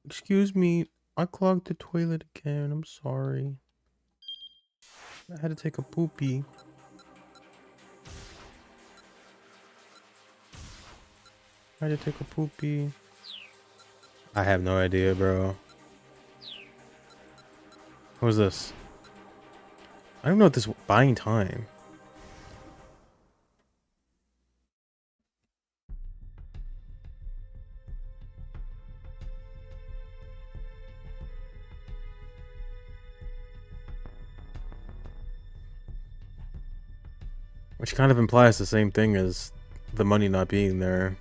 Excuse me, I clogged the toilet again. I'm sorry. I had to take a poopy. I had to take a poopy. I have no idea, bro. What was this? I don't know what this buying time. Which kind of implies the same thing as the money not being there.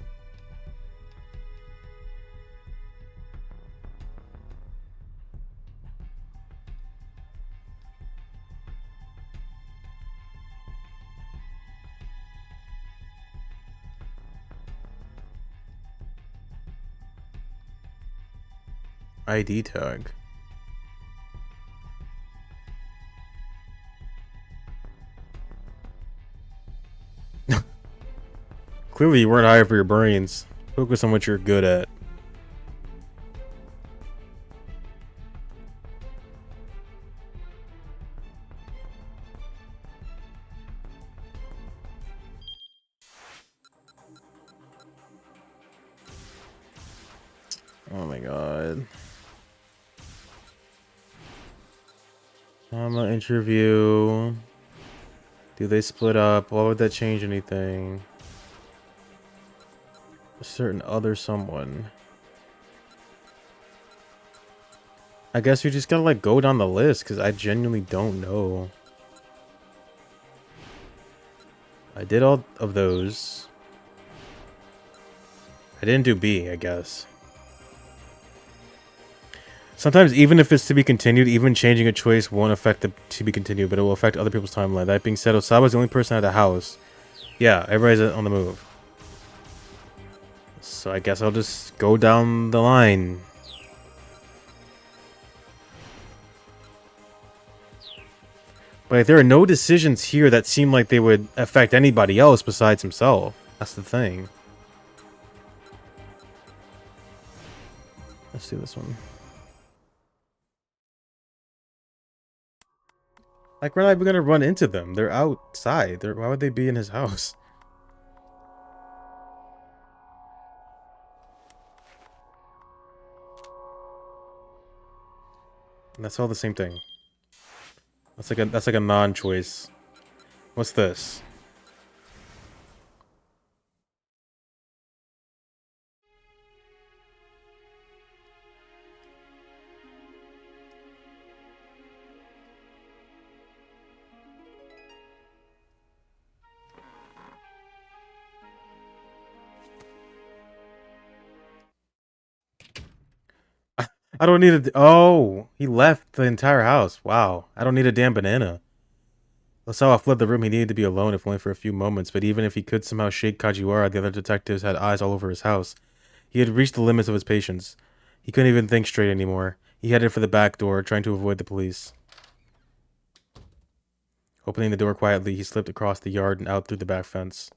ID tag. Clearly you weren't hired for your brains. Focus on what you're good at. Oh my god. Interview. Do they split up? Why would that change anything? A certain other someone. I guess we just gotta like go down the list because I genuinely don't know. I did all of those. I didn't do B, I guess. Sometimes even if it's to be continued, even changing a choice won't affect the to be continued, but it will affect other people's timeline. That being said, Osawa's the only person at the house. Yeah, everybody's on the move. So I guess I'll just go down the line. But like, there are no decisions here that seem like they would affect anybody else besides himself. That's the thing. Let's do this one. Like, we're not even gonna run into them. They're outside. Why would they be in his house? And that's all the same thing. That's like a non-choice. What's this? I don't need a... Oh! He left the entire house. Wow. I don't need a damn banana. Lasawa fled the room. He needed to be alone, if only for a few moments. But even if he could somehow shake Kajiwara, the other detectives had eyes all over his house. He had reached the limits of his patience. He couldn't even think straight anymore. He headed for the back door, trying to avoid the police. Opening the door quietly, he slipped across the yard and out through the back fence.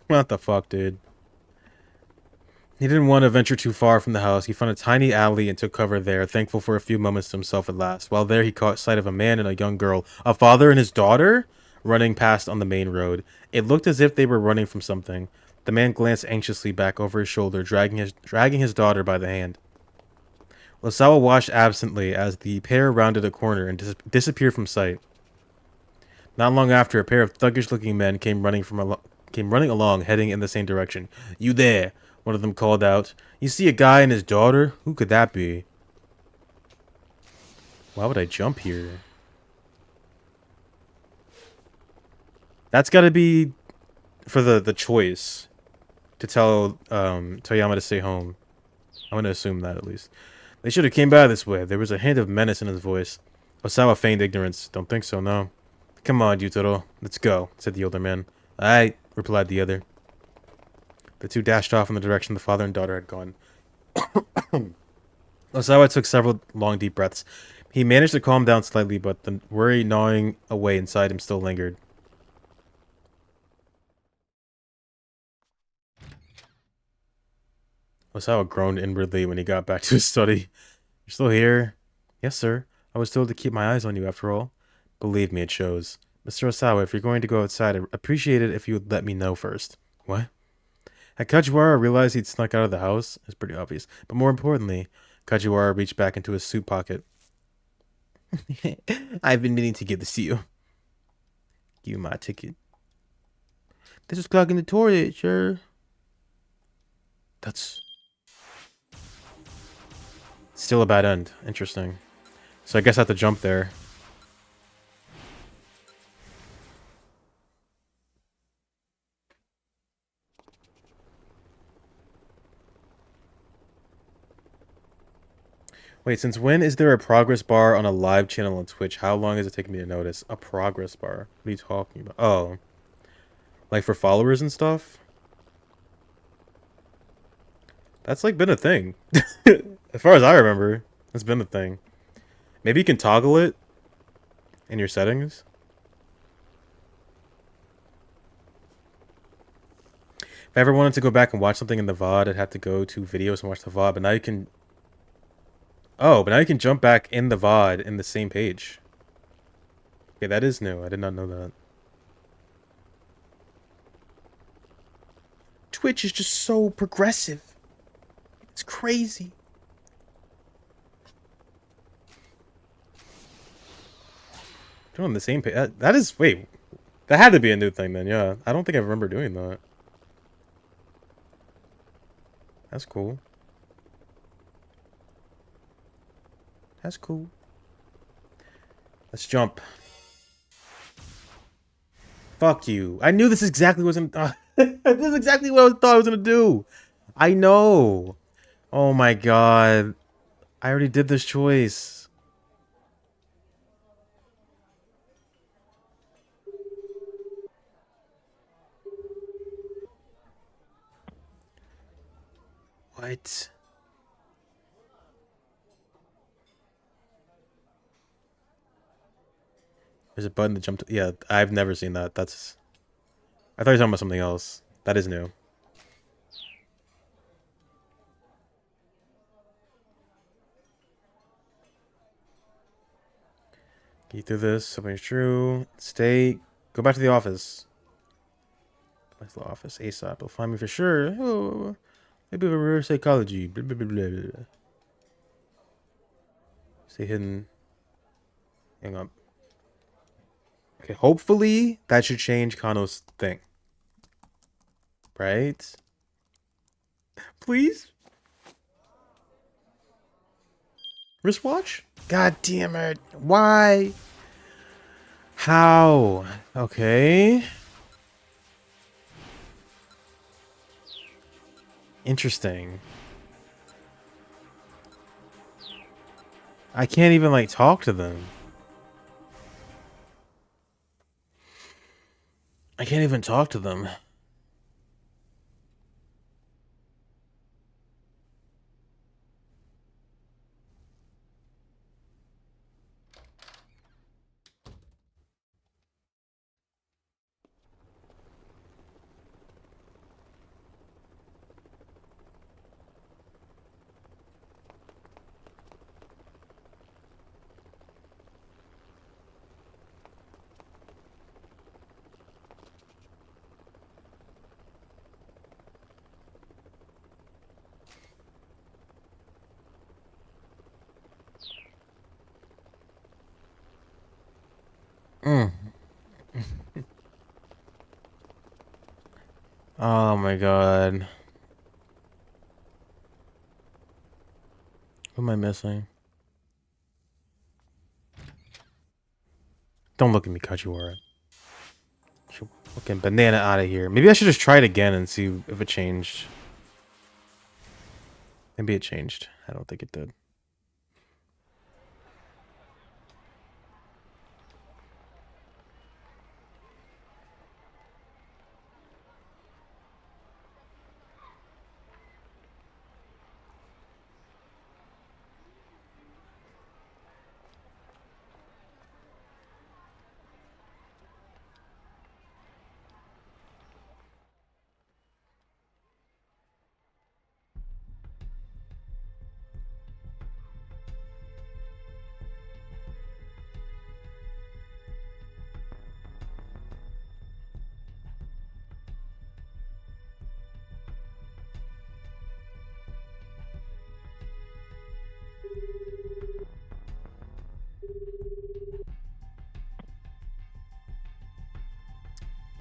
What the fuck, dude? He didn't want to venture too far from the house. He found a tiny alley and took cover there, thankful for a few moments to himself at last. While there, he caught sight of a man and a young girl, a father and his daughter, running past on the main road. It looked as if they were running from something. The man glanced anxiously back over his shoulder, dragging his daughter by the hand. Lasawa watched absently as the pair rounded a corner and disappeared from sight. Not long after, a pair of thuggish-looking men came running along, heading in the same direction. "You there! One of them called out, "You see a guy and his daughter? Who could that be?" Why would I jump here? That's gotta be for the choice to tell Toyama to stay home. I'm gonna assume that at least. They should have came by this way. There was a hint of menace in his voice. Osawa feigned ignorance. Don't think so, no. Come on, Yutaro. Let's go, said the older man. Aye, replied the other. The two dashed off in the direction the father and daughter had gone. Osawa took several long, deep breaths. He managed to calm down slightly, but the worry gnawing away inside him still lingered. Osawa groaned inwardly when he got back to his study. You're still here? Yes, sir. I was told to keep my eyes on you after all. Believe me, it shows. Mr. Osawa, if you're going to go outside, I'd appreciate it if you would let me know first. What? Had Kajiwara realized he'd snuck out of the house? It's pretty obvious. But more importantly, Kajiwara reached back into his suit pocket. I've been meaning to give this to you. Give you my ticket. This is clogging the toilet, sure. That's still a bad end. Interesting. So I guess I have to jump there. Wait, since when is there a progress bar on a live channel on Twitch? How long is it taking me to notice? A progress bar? What are you talking about? Oh. Like for followers and stuff? That's like been a thing. As far as I remember, it's been a thing. Maybe you can toggle it in your settings. If I ever wanted to go back and watch something in the VOD, I'd have to go to videos and watch the VOD, but now you can... Oh, but now you can jump back in the VOD in the same page. Okay, that is new. I did not know that. Twitch is just so progressive. It's crazy. Doing the same page. That is... Wait. That had to be a new thing then, yeah. I don't think I remember doing that. That's cool. That's cool. Let's jump. Fuck you. I knew this exactly wasn't... this is exactly what I thought I was gonna do. I know. Oh my god. I already did this choice. What? There's a button to jump to... Yeah, I've never seen that. That's... I thought you were talking about something else. That is new. Get through this. Something's true. Stay. Go back to the office. Go back to the office ASAP. You'll find me for sure. Oh, maybe reverse psychology. Blah, blah, blah, blah, blah. Stay hidden. Hang on. Okay, hopefully that should change Kano's thing. Right? Please? Wristwatch? God damn it. Why? How? Okay. Interesting. I can't even, like, talk to them. I can't even talk to them. Mm. Oh my god. What am I missing? Don't look at me, Kajiwara. Fucking banana out of here. Maybe I should just try it again and see if it changed. Maybe it changed. I don't think it did.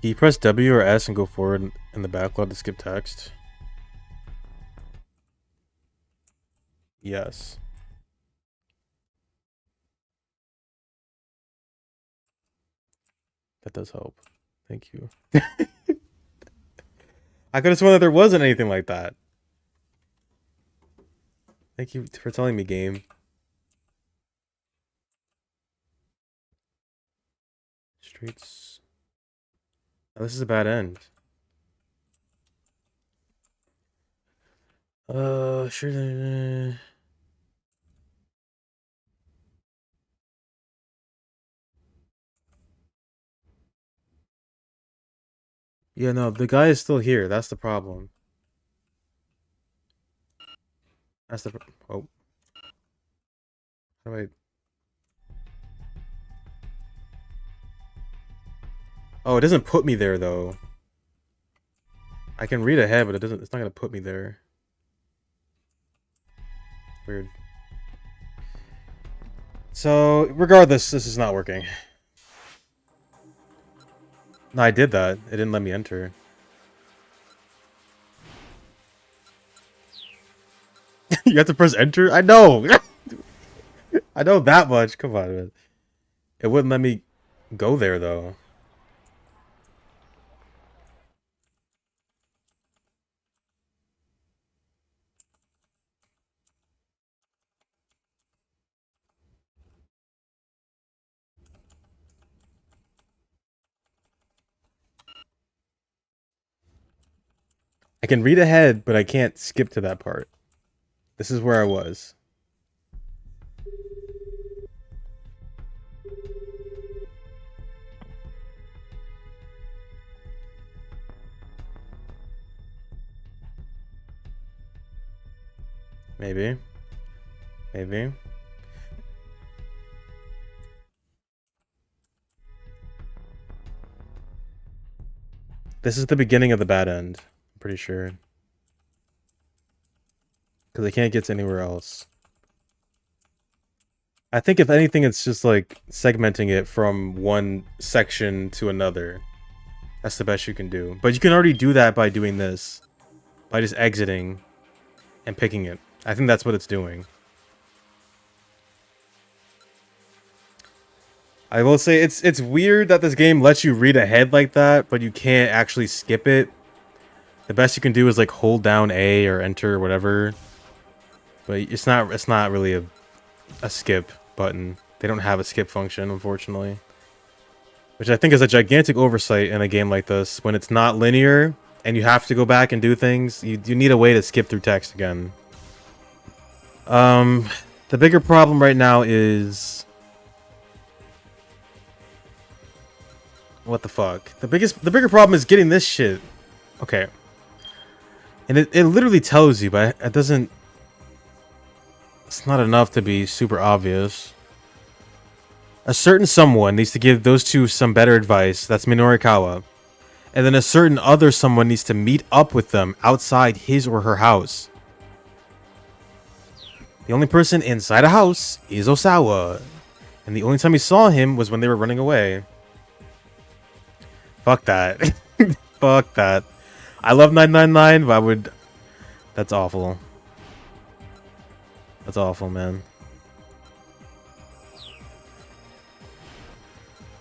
Can you press W or S and go forward in the backlog to skip text? Yes. That does help. Thank you. I could have sworn that there wasn't anything like that. Thank you for telling me, game. Streets. Oh, this is a bad end. Sure. Yeah, no, the guy is still here. That's the problem. That's the. Oh. How do I? Oh, it doesn't put me there though. I can read ahead, but it doesn't. It's not gonna put me there. Weird. So, regardless, this is not working. No, I did that. It didn't let me enter. You have to press enter? I know! I know that much. Come on, man. It wouldn't let me go there, though. I can read ahead, but I can't skip to that part. This is where I was. Maybe. Maybe. This is the beginning of the bad end. I'm pretty sure. Because I can't get to anywhere else. I think if anything, it's just like segmenting it from one section to another. That's the best you can do. But you can already do that by doing this. By just exiting and picking it. I think that's what it's doing. I will say it's weird that this game lets you read ahead like that, but you can't actually skip it. The best you can do is like hold down A or enter or whatever. But it's not really a skip button. They don't have a skip function, unfortunately. Which I think is a gigantic oversight in a game like this. When it's not linear and you have to go back and do things, you need a way to skip through text again. The bigger problem right now is... What the fuck? The bigger problem is getting this shit. Okay. And it literally tells you, but it doesn't... It's not enough to be super obvious. A certain someone needs to give those two some better advice. That's Minorikawa. And then a certain other someone needs to meet up with them outside his or her house. The only person inside a house is Osawa. And the only time he saw him was when they were running away. Fuck that. Fuck that. I love 999, but I would... That's awful. That's awful, man.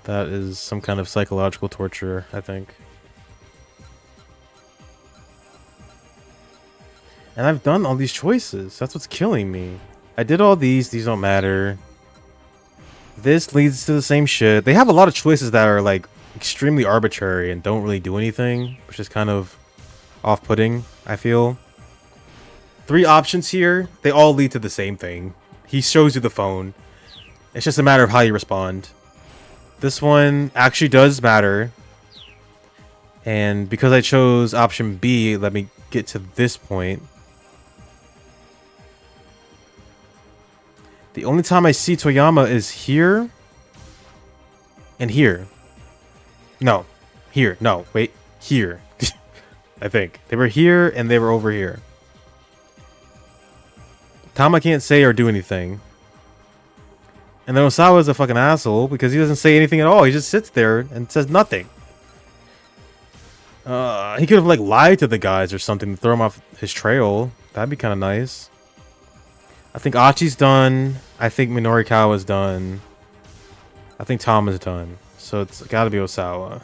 That is some kind of psychological torture, I think. And I've done all these choices. That's what's killing me. I did all these. These don't matter. This leads to the same shit. They have a lot of choices that are, like, extremely arbitrary and don't really do anything, which is kind of off-putting, I feel. 3 options here. They all lead to the same thing. He shows you the phone. It's just a matter of how you respond. This one actually does matter. And because I chose option B, let me get to this point. The only time I see Toyama is here and here. No. Here. No. Wait. Here. I think. They were here and they were over here. Tama can't say or do anything. And then Osawa's a fucking asshole because he doesn't say anything at all. He just sits there and says nothing. He could have, like, lied to the guys or something to throw him off his trail. That'd be kind of nice. I think Achi's done. I think Minorikawa's done. I think Tama's done. So it's gotta be Osawa.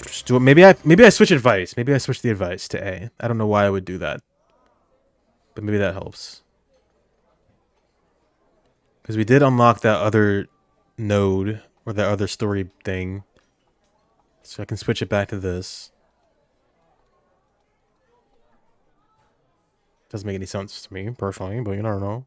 Just do it. Maybe I switch advice. Maybe I switch the advice to A. I don't know why I would do that. But maybe that helps. Because we did unlock that other node, or that other story thing. So I can switch it back to this. Doesn't make any sense to me, personally, but you never know.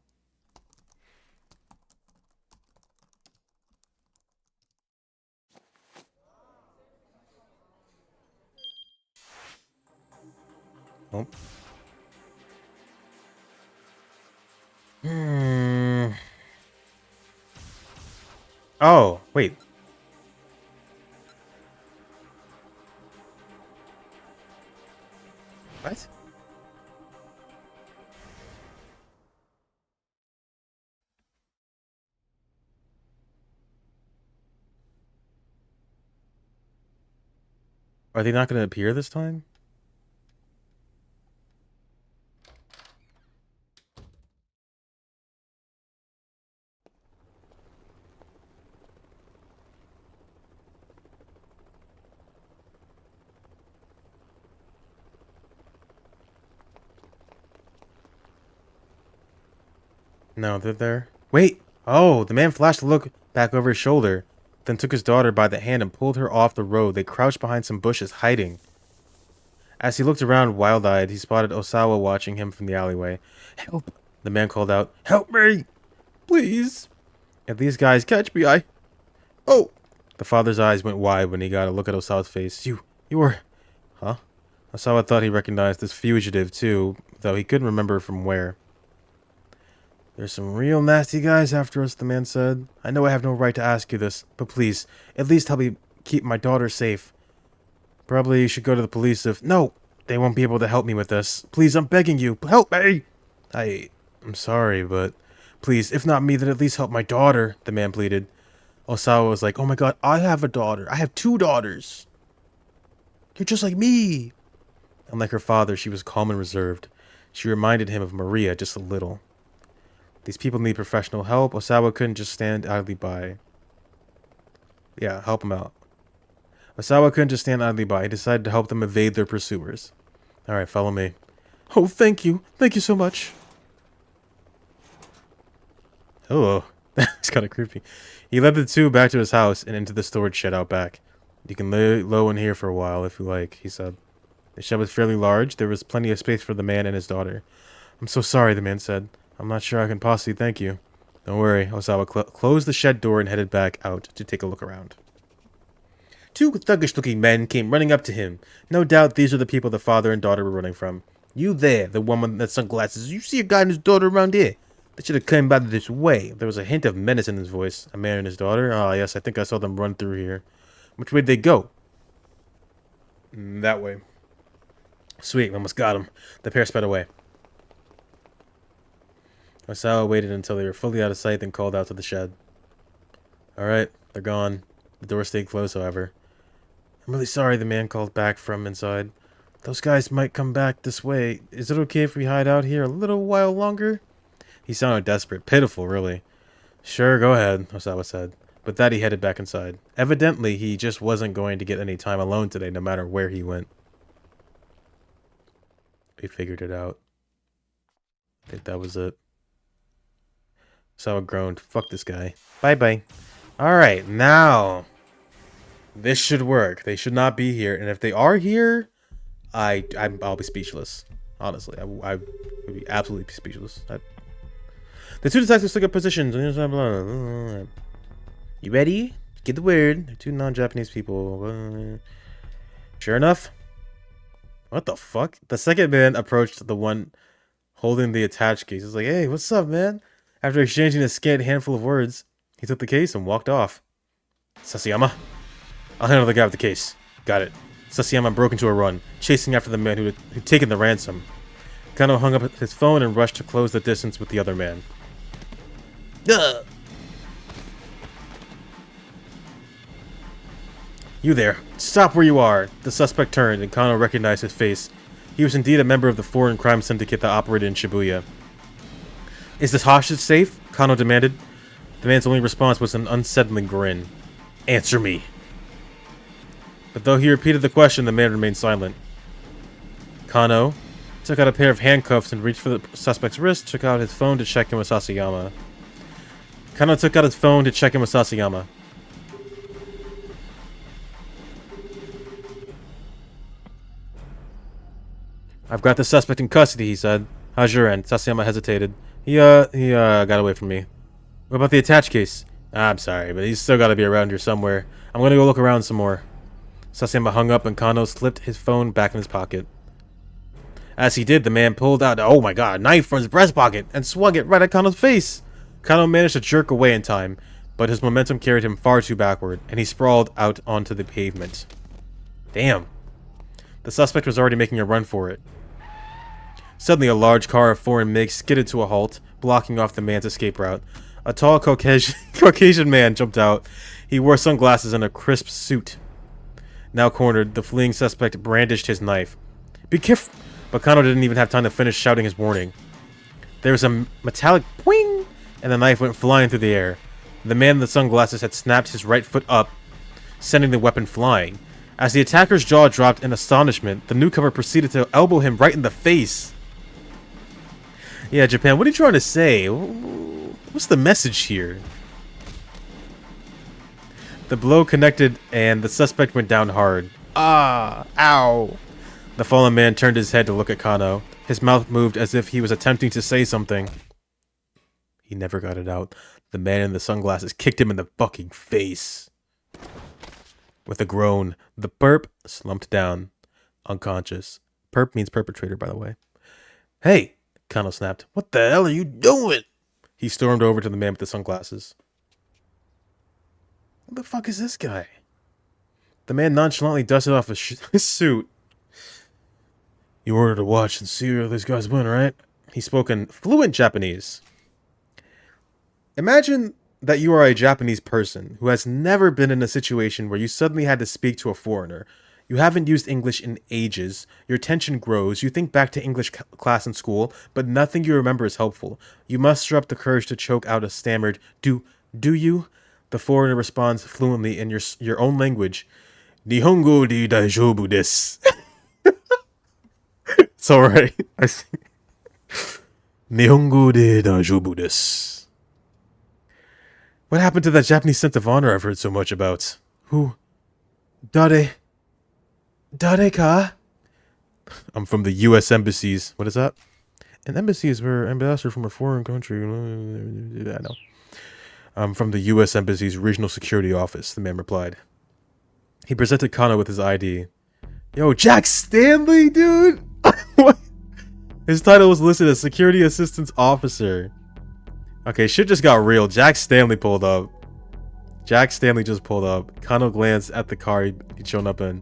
Nope. Oh, wait. What? Are they not going to appear this time? No, they're there. Wait! Oh, the man flashed a look back over his shoulder, then took his daughter by the hand and pulled her off the road. They crouched behind some bushes, hiding. As he looked around wild-eyed, he spotted Osawa watching him from the alleyway. Help! The man called out. Help me! Please! If these guys catch me, Oh! The father's eyes went wide when he got a look at Osawa's face. You were... Huh? Osawa thought he recognized this fugitive, too, though he couldn't remember from where. There's some real nasty guys after us, the man said. I know I have no right to ask you this, but please, at least help me keep my daughter safe. Probably you should go to the police if... No! They won't be able to help me with this. Please, I'm begging you. Help me! I'm sorry, but... Please, if not me, then at least help my daughter, the man pleaded. Osawa was like, oh my god, I have a daughter. I have 2 daughters. You're just like me. Unlike her father, she was calm and reserved. She reminded him of Maria just a little. These people need professional help. Osawa couldn't just stand idly by. Yeah, help him out. Osawa couldn't just stand idly by. He decided to help them evade their pursuers. Alright, follow me. Oh, thank you. Thank you so much. Oh, that's kind of creepy. He led the 2 back to his house and into the storage shed out back. You can lay low in here for a while if you like, he said. The shed was fairly large. There was plenty of space for the man and his daughter. I'm so sorry, the man said. I'm not sure I can possibly thank you. Don't worry. Osawa closed the shed door and headed back out to take a look around. 2 thuggish-looking men came running up to him. No doubt these are the people the father and daughter were running from. You there, the one with the sunglasses. You see a guy and his daughter around here? They should have come by this way. There was a hint of menace in his voice. A man and his daughter? Ah, yes, I think I saw them run through here. Which way did they go? That way. Sweet, we almost got him. The pair sped away. Osawa waited until they were fully out of sight, then called out to the shed. Alright, they're gone. The door stayed closed, however. I'm really sorry, the man called back from inside. Those guys might come back this way. Is it okay if we hide out here a little while longer? He sounded desperate. Pitiful, really. Sure, go ahead, Osawa said. With that, he headed back inside. Evidently, he just wasn't going to get any time alone today, no matter where he went. We figured it out. I think that was it. Osawa groaned. Fuck this guy. Bye-bye. Alright, now... this should work. They should not be here. And if they are here... I'll be speechless. Honestly, I would be absolutely speechless. The two detectives took up positions. You ready? Get the word. They're two non-Japanese people. Sure enough. What the fuck? The second man approached the one holding the attached case. He's like, hey, what's up, man? After exchanging a scant handful of words, he took the case and walked off. Sasayama? I'll handle the guy with the case. Got it. Sasayama broke into a run, chasing after the man who'd taken the ransom. Kano hung up his phone and rushed to close the distance with the other man. Ugh. You there. Stop where you are. The suspect turned, and Kano recognized his face. He was indeed a member of the foreign crime syndicate that operated in Shibuya. Is this hostage safe? Kano demanded. The man's only response was an unsettling grin. Answer me. But though he repeated the question, the man remained silent. Kano took out a pair of handcuffs and reached for the suspect's wrist, took out his phone to check in with Sasayama. Kano took out his phone to check in with Sasayama. I've got the suspect in custody, he said. How's your end? Sasayama hesitated. He got away from me. What about the attached case? I'm sorry, but he's still got to be around here somewhere. I'm gonna go look around some more. Sasayama hung up and Kano slipped his phone back in his pocket. As he did, the man pulled out, oh my god, a knife from his breast pocket and swung it right at Kano's face. Kano managed to jerk away in time, but his momentum carried him far too backward, and he sprawled out onto the pavement. Damn. The suspect was already making a run for it. Suddenly, a large car of foreign make skidded to a halt, blocking off the man's escape route. A tall Caucasian man jumped out. He wore sunglasses and a crisp suit. Now cornered, the fleeing suspect brandished his knife. Be careful! But Kano didn't even have time to finish shouting his warning. There was a metallic poing, and the knife went flying through the air. The man in the sunglasses had snapped his right foot up, sending the weapon flying. As the attacker's jaw dropped in astonishment, the newcomer proceeded to elbow him right in the face. Yeah, Japan, what are you trying to say? What's the message here? The blow connected, and the suspect went down hard. Ah! Ow! The fallen man turned his head to look at Kano. His mouth moved as if he was attempting to say something. He never got it out. The man in the sunglasses kicked him in the fucking face. With a groan, the perp slumped down, unconscious. Perp means perpetrator, by the way. Hey! Kano snapped. What the hell are you doing? He stormed over to the man with the sunglasses. What the fuck is this guy? The man nonchalantly dusted off his suit. You ordered to watch and see where these guys went, right? He spoke in fluent Japanese. Imagine that you are a Japanese person who has never been in a situation where you suddenly had to speak to a foreigner. You haven't used English in ages. Your tension grows. You think back to English class in school, but nothing you remember is helpful. You muster up the courage to choke out a stammered, Do you? The foreigner responds fluently in your own language. Nihongo de daijoubu desu. It's alright. I see. Nihongo de daijoubu desu. What happened to that Japanese sense of honor I've heard so much about? Who? Dare ka? I'm from the U.S. embassies. What is that? An embassy is where ambassador from a foreign country. I know. I'm from the U.S. Embassy's Regional Security Office, the man replied. He presented Kano with his ID. Yo, Jack Stanley, dude! What? His title was listed as Security Assistance Officer. Okay, shit just got real. Jack Stanley pulled up. Jack Stanley just pulled up. Kano glanced at the car he'd shown up in.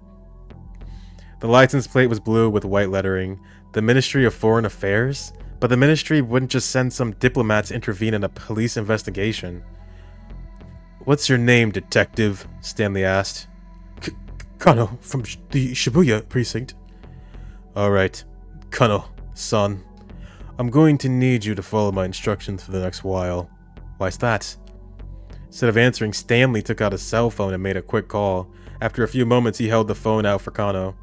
The license plate was blue with white lettering. The Ministry of Foreign Affairs? But the ministry wouldn't just send some diplomat to intervene in a police investigation. What's your name, detective? Stanley asked. Kano, from the Shibuya precinct. Alright, Kano, son. I'm going to need you to follow my instructions for the next while. Why's that? Instead of answering, Stanley took out his cell phone and made a quick call. After a few moments, he held the phone out for Kano.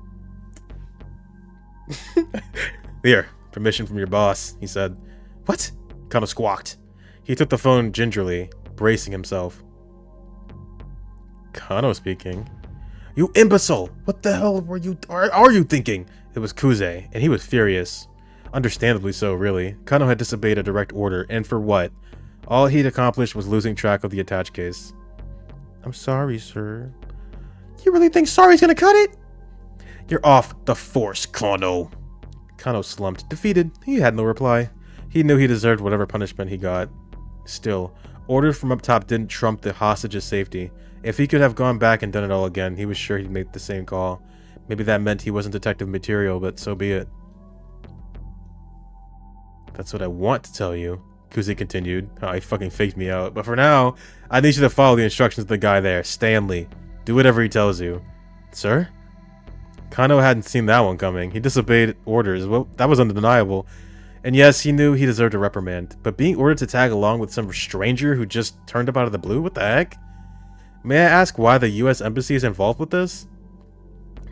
Here, permission from your boss, he said. What? Kano squawked. He took the phone gingerly, bracing himself. Kano speaking. You imbecile! What the hell were you are you thinking? It was Kuze, and he was furious. Understandably so, really. Kano had disobeyed a direct order, and for what? All he'd accomplished was losing track of the attach case. I'm sorry, sir. You really think sorry's gonna cut it? You're off the force, Kano. Kano slumped. Defeated, he had no reply. He knew he deserved whatever punishment he got. Still, orders from up top didn't trump the hostage's safety. If he could have gone back and done it all again, he was sure he'd make the same call. Maybe that meant he wasn't detective material, but so be it. That's what I want to tell you, Kuze continued. Oh, he fucking faked me out. But for now, I need you to follow the instructions of the guy there, Stanley. Do whatever he tells you. Sir? Kano hadn't seen that one coming. He disobeyed orders. Well, that was undeniable. And yes, he knew he deserved a reprimand. But being ordered to tag along with some stranger who just turned up out of the blue? What the heck? May I ask why the U.S. Embassy is involved with this?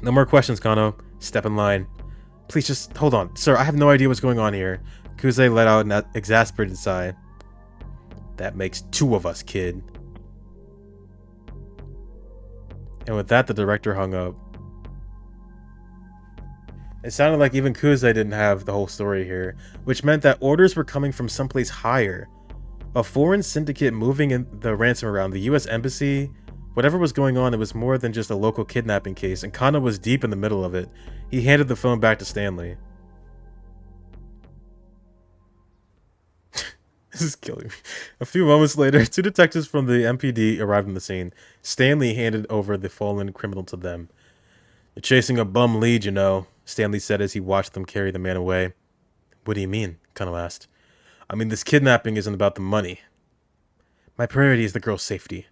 No more questions, Kano. Step in line. Please just hold on. Sir, I have no idea what's going on here. Kuze let out an exasperated sigh. That makes two of us, kid. And with that, the director hung up. It sounded like even Kuze didn't have the whole story here, which meant that orders were coming from someplace higher. A foreign syndicate moving in the ransom around, the U.S. Embassy. Whatever was going on, it was more than just a local kidnapping case, and Kano was deep in the middle of it. He handed the phone back to Stanley. This is killing me. A few moments later, two detectives from the MPD arrived on the scene. Stanley handed over the fallen criminal to them. You're chasing a bum lead, you know, Stanley said as he watched them carry the man away. What do you mean? Kano asked. I mean, this kidnapping isn't about the money. My priority is the girl's safety.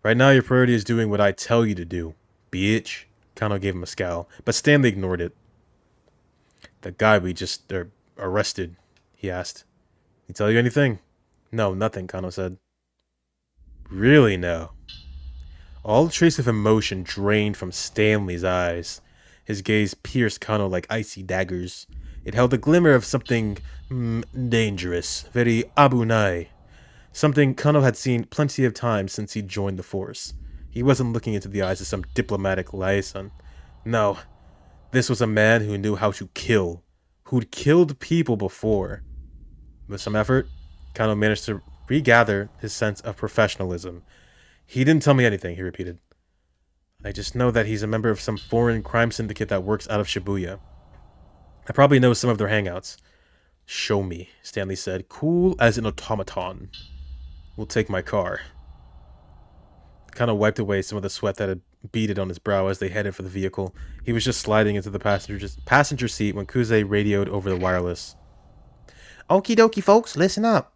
Right now, your priority is doing what I tell you to do, bitch. Kano gave him a scowl, but Stanley ignored it. The guy we just arrested, he asked. He tell you anything? No, nothing, Kano said. Really, no. All trace of emotion drained from Stanley's eyes. His gaze pierced Kano like icy daggers. It held a glimmer of something dangerous, very abunai. Something Kano had seen plenty of times since he joined the force. He wasn't looking into the eyes of some diplomatic liaison. No, this was a man who knew how to kill, who'd killed people before. With some effort, Kano managed to regather his sense of professionalism. He didn't tell me anything, he repeated. I just know that he's a member of some foreign crime syndicate that works out of Shibuya. I probably know some of their hangouts. Show me, Stanley said, cool as an automaton. We'll take my car. Kano wiped away some of the sweat that had beaded on his brow as they headed for the vehicle. He was just sliding into the passenger seat when Kuze radioed over the wireless. Okie dokie, folks, listen up.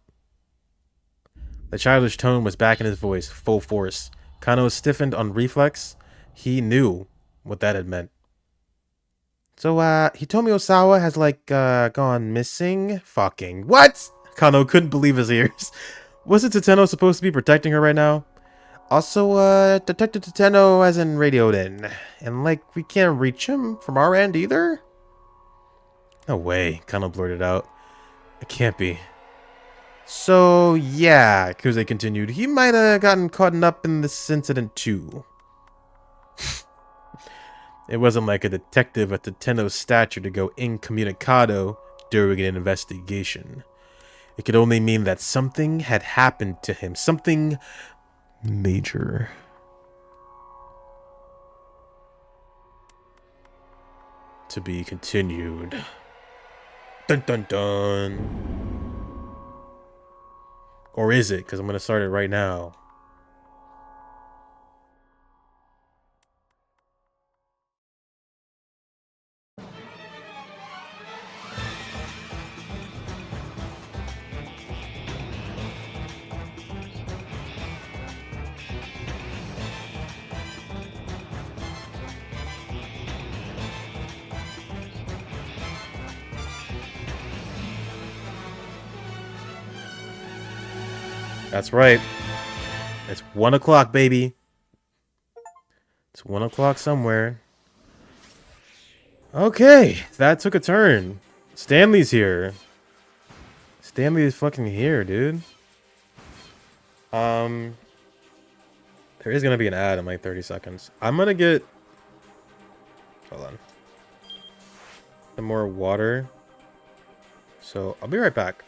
The childish tone was back in his voice, full force. Kano stiffened on reflex. He knew what that had meant. So, Hitomi Osawa has, gone missing? Fucking what? Kano couldn't believe his ears. Wasn't Tateno supposed to be protecting her right now? Also, Detective Tateno hasn't radioed in. And, we can't reach him from our end either? No way, Kano blurted out. It can't be. So, yeah, Kuze continued. He might have gotten caught up in this incident, too. It wasn't like a detective at Tateno's stature to go incommunicado during an investigation. It could only mean that something had happened to him. Something major. To be continued. Dun dun dun. Or is it? Because I'm going to start it right now. That's right. It's 1 o'clock, baby. It's 1 o'clock somewhere. Okay, that took a turn. Stanley's here. Stanley is fucking here, dude. There is gonna be an ad in like 30 seconds. I'm gonna get... Hold on. Some more water. So, I'll be right back.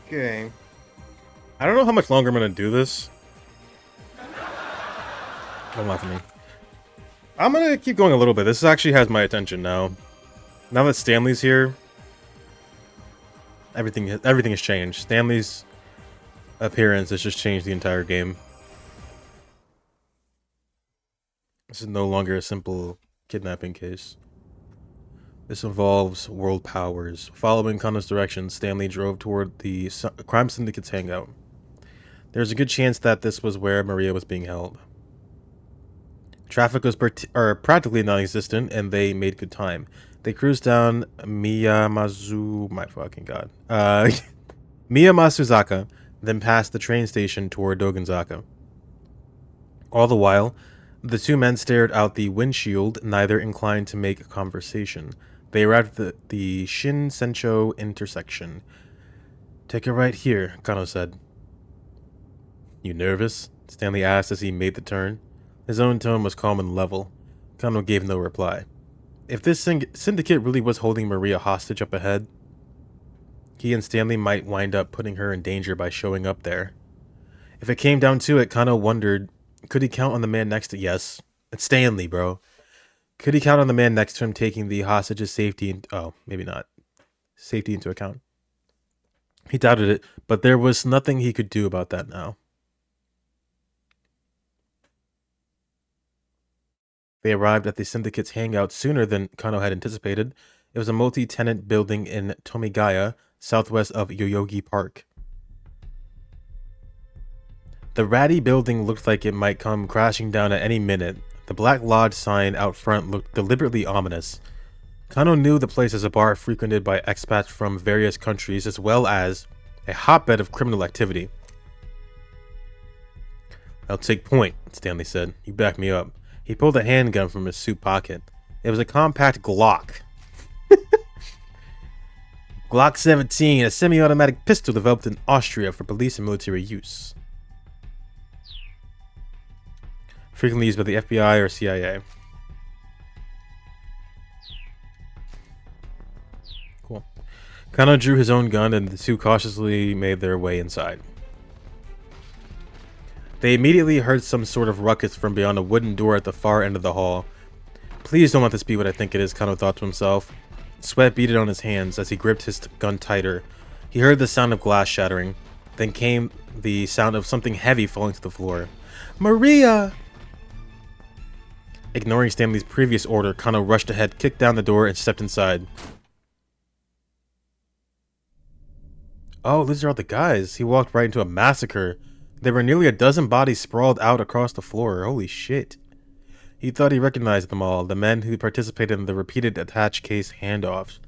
Okay. I don't know how much longer I'm gonna do this. Don't laugh at me. I'm gonna keep going a little bit. This actually has my attention now. Now that Stanley's here, everything has changed. Stanley's appearance has just changed the entire game. This is no longer a simple kidnapping case. This involves world powers. Following Kanna's directions, Stanley drove toward the crime syndicate's hangout. There's a good chance that this was where Maria was being held. Traffic was practically non-existent, and they made good time. They cruised down my fucking god, Miyamasuzaka, then passed the train station toward Dogenzaka. All the while, the two men stared out the windshield, neither inclined to make conversation. They arrived at the Shin Sencho intersection. "Take a right here," Kano said. "You nervous?" Stanley asked as he made the turn. His own tone was calm and level. Kano gave no reply. If this syndicate really was holding Maria hostage up ahead, he and Stanley might wind up putting her in danger by showing up there. If it came down to it, Kano wondered, could he count on the man next to... Yes, it's Stanley, bro. Could he count on the man next to him taking the hostage's safety... Oh, maybe not. Safety into account. He doubted it, but there was nothing he could do about that now. They arrived at the syndicate's hangout sooner than Kano had anticipated. It was a multi-tenant building in Tomigaya, southwest of Yoyogi Park. The ratty building looked like it might come crashing down at any minute. The Black Lodge sign out front looked deliberately ominous. Kano knew the place as a bar frequented by expats from various countries, as well as a hotbed of criminal activity. "I'll take point," Stanley said. "You back me up." He pulled a handgun from his suit pocket. It was a compact Glock. Glock 17, a semi-automatic pistol developed in Austria for police and military use. Frequently used by the FBI or CIA. Cool. Kano drew his own gun and the two cautiously made their way inside. They immediately heard some sort of ruckus from beyond a wooden door at the far end of the hall. Please don't let this be what I think it is, Kano thought to himself. Sweat beaded on his hands as he gripped his gun tighter. He heard the sound of glass shattering. Then came the sound of something heavy falling to the floor. "Maria!" Ignoring Stanley's previous order, Kano rushed ahead, kicked down the door, and stepped inside. Oh, these are all the guys. He walked right into a massacre. There were nearly a dozen bodies sprawled out across the floor. Holy shit. He thought he recognized them all, the men who participated in the repeated attached case handoffs.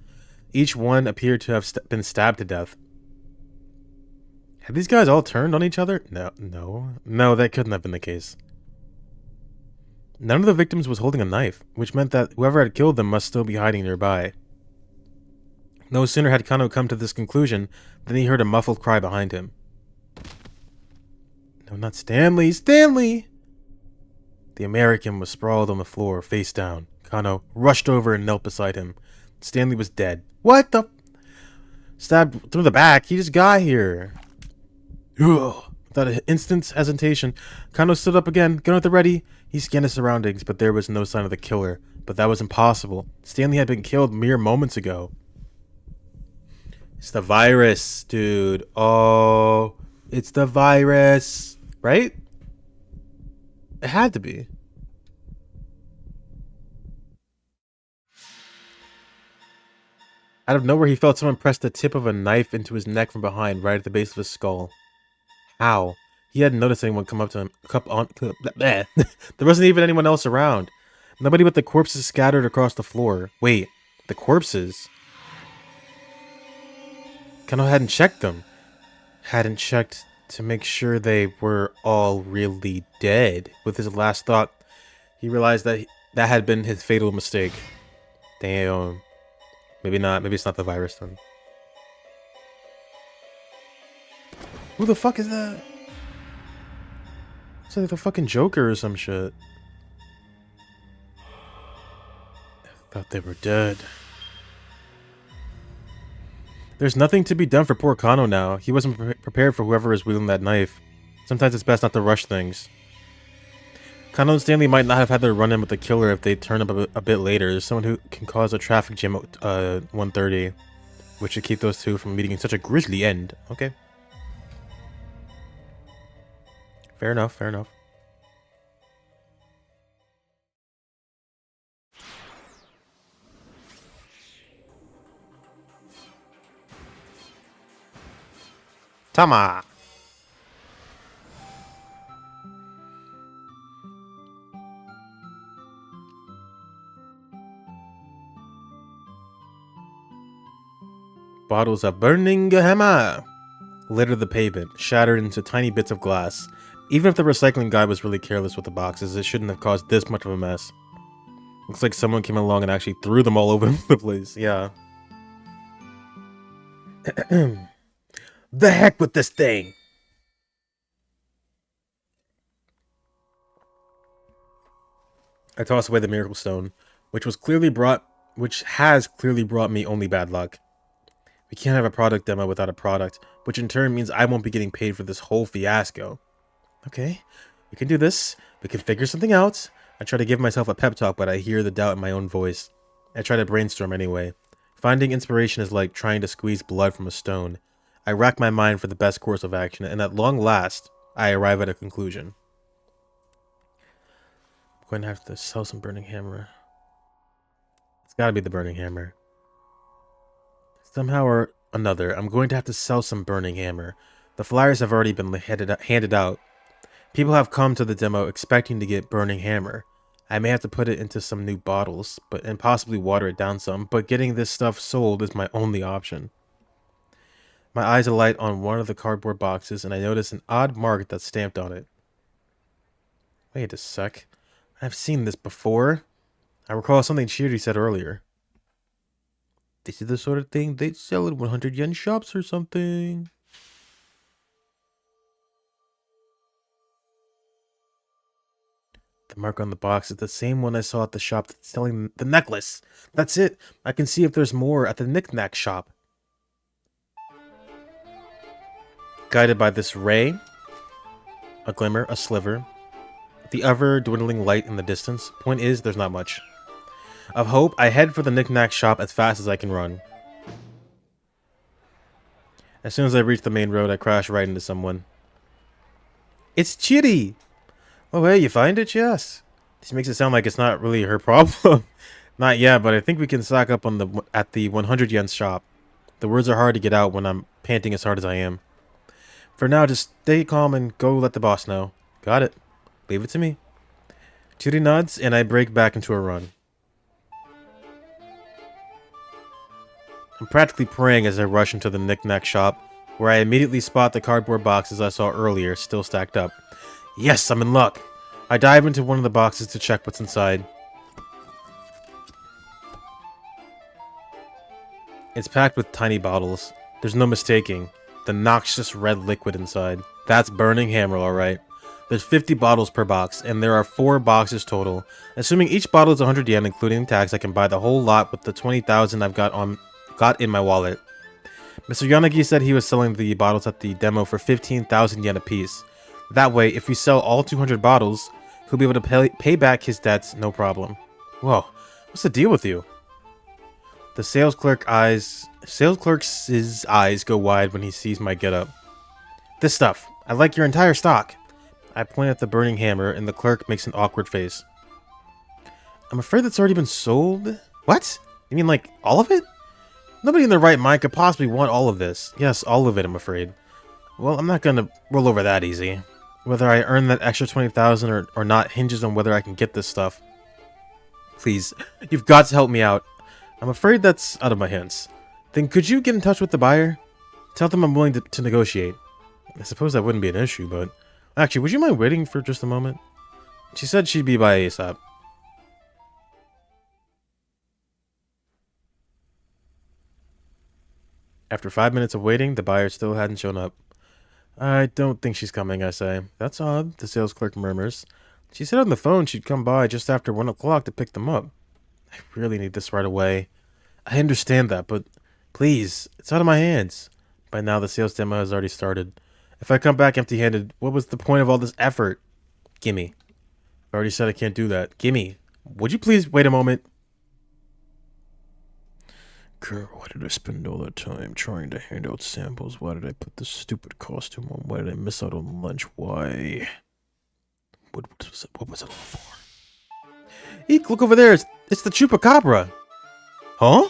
Each one appeared to have been stabbed to death. Had these guys all turned on each other? No, that couldn't have been the case. None of the victims was holding a knife, which meant that whoever had killed them must still be hiding nearby. No sooner had Kano come to this conclusion than he heard a muffled cry behind him. No, not Stanley! Stanley! The American was sprawled on the floor, face down. Kano rushed over and knelt beside him. Stanley was dead. What the? Stabbed through the back. He just got here. Ugh. Without an instant's hesitation, Kano stood up again, gun at the ready. He scanned his surroundings, but there was no sign of the killer. But that was impossible. Stanley had been killed mere moments ago. It's the virus, dude. Oh, it's the virus. Right? It had to be. Out of nowhere, he felt someone press the tip of a knife into his neck from behind, right at the base of his skull. How? He hadn't noticed anyone come up to him. There wasn't even anyone else around. Nobody but the corpses scattered across the floor. Wait, the corpses? Kano hadn't checked them. Hadn't checked to make sure they were all really dead. With his last thought, he realized that that had been his fatal mistake. Damn. Maybe not. Maybe it's not the virus then. Who the fuck is that? It's like the fucking Joker or some shit. I thought they were dead. There's nothing to be done for poor Kano now. He wasn't prepared for whoever is wielding that knife. Sometimes it's best not to rush things. Kano and Stanley might not have had their run-in with the killer if they turn up a bit later. There's someone who can cause a traffic jam at 1:30, which should keep those two from meeting in such a grisly end. Okay. Fair enough, fair enough. Tama! Bottles of burning hammer litter the pavement, shattered into tiny bits of glass. Even if the recycling guy was really careless with the boxes, it shouldn't have caused this much of a mess. Looks like someone came along and actually threw them all over the place. Yeah. The heck with this thing! I toss away the miracle stone, which has clearly brought me only bad luck. We can't have a product demo without a product, which in turn means I won't be getting paid for this whole fiasco. Okay, we can do this. We can figure something out. I try to give myself a pep talk, but I hear the doubt in my own voice. I try to brainstorm anyway. Finding inspiration is like trying to squeeze blood from a stone. I rack my mind for the best course of action, and at long last, I arrive at a conclusion. I'm going to have to sell some burning hammer. It's gotta be the burning hammer. Somehow or another, I'm going to have to sell some burning hammer. The flyers have already been handed out. People have come to the demo expecting to get burning hammer. I may have to put it into some new bottles, and possibly water it down some, but getting this stuff sold is my only option. My eyes alight on one of the cardboard boxes, and I notice an odd mark that's stamped on it. Wait a sec. I've seen this before. I recall something Shiri said earlier. This is the sort of thing they'd sell at 100 yen shops or something. The mark on the box is the same one I saw at the shop that's selling the necklace. That's it. I can see if there's more at the knick-knack shop. Guided by this ray, a glimmer, a sliver, the ever-dwindling light in the distance. Point is, there's not much of hope. I head for the knick-knack shop as fast as I can run. As soon as I reach the main road, I crash right into someone. It's Chiri! Oh, hey, you find it? Yes. This makes it sound like it's not really her problem. Not yet, but I think we can stock up on at the 100 yen shop. The words are hard to get out when I'm panting as hard as I am. For now, just stay calm and go let the boss know. Got it. Leave it to me. Chiri nods, and I break back into a run. I'm practically praying as I rush into the knick-knack shop, where I immediately spot the cardboard boxes I saw earlier still stacked up. Yes, I'm in luck. I dive into one of the boxes to check what's inside. It's packed with tiny bottles. There's no mistaking the noxious red liquid inside. That's burning hammer, alright. There's 50 bottles per box, and there are 4 boxes total. Assuming each bottle is 100 yen, including tax, I can buy the whole lot with the 20,000 I've got in my wallet. Mr. Yanagi said he was selling the bottles at the demo for 15,000 yen apiece. That way, if we sell all 200 bottles, he'll be able to pay back his debts, no problem. Whoa, what's the deal with you? The sales clerk's eyes go wide when he sees my getup. This stuff, I like your entire stock. I point at the burning hammer, and the clerk makes an awkward face. I'm afraid that's already been sold. What? You mean like all of it? Nobody in their right mind could possibly want all of this. Yes, all of it, I'm afraid. Well, I'm not gonna roll over that easy. Whether I earn that extra 20,000 or not hinges on whether I can get this stuff. Please, you've got to help me out. I'm afraid that's out of my hands. Then could you get in touch with the buyer? Tell them I'm willing to negotiate. I suppose that wouldn't be an issue, but... Actually, would you mind waiting for just a moment? She said she'd be by ASAP. After 5 minutes of waiting, the buyer still hadn't shown up. I don't think she's coming, I say. That's odd, the sales clerk murmurs. She said on the phone she'd come by just after 1 o'clock to pick them up. I really need this right away. I understand that, but please, it's out of my hands. By now, the sales demo has already started. If I come back empty-handed, what was the point of all this effort? Gimme. I already said I can't do that. Gimme. Would you please wait a moment? Girl, why did I spend all that time trying to hand out samples? Why did I put this stupid costume on? Why did I miss out on lunch? Why? What was it all for? Eek, look over there. It's the Chupacabra. Huh?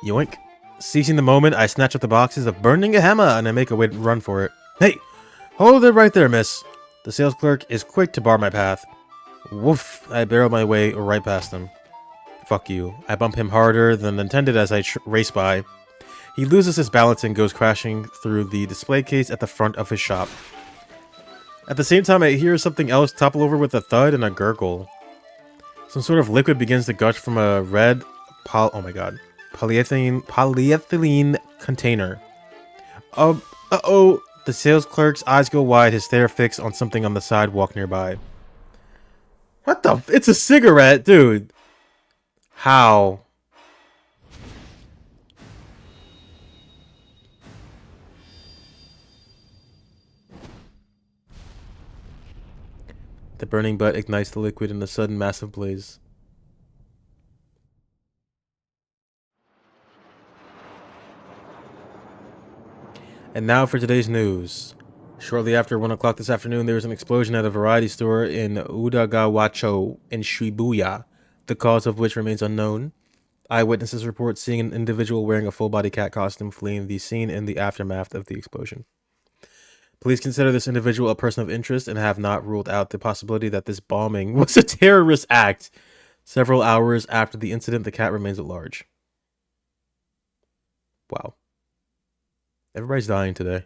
Yoink. Seizing the moment, I snatch up the boxes of burning hammer and I make a run for it. Hey, hold it right there, miss. The sales clerk is quick to bar my path. Woof, I barrel my way right past him. Fuck you. I bump him harder than intended as I race by. He loses his balance and goes crashing through the display case at the front of his shop. At the same time, I hear something else topple over with a thud and a gurgle. Some sort of liquid begins to gush from a red polyethylene container. Uh-oh. The sales clerk's eyes go wide, his stare fixed on something on the sidewalk nearby. What the? It's a cigarette, dude. How? The burning butt ignites the liquid in a sudden massive blaze. And now for today's news. Shortly after 1 o'clock this afternoon, there was an explosion at a variety store in Udagawacho in Shibuya, the cause of which remains unknown. Eyewitnesses report seeing an individual wearing a full-body cat costume fleeing the scene in the aftermath of the explosion. Police consider this individual a person of interest and have not ruled out the possibility that this bombing was a terrorist act. Several hours after the incident, the cat remains at large. Wow. Everybody's dying today.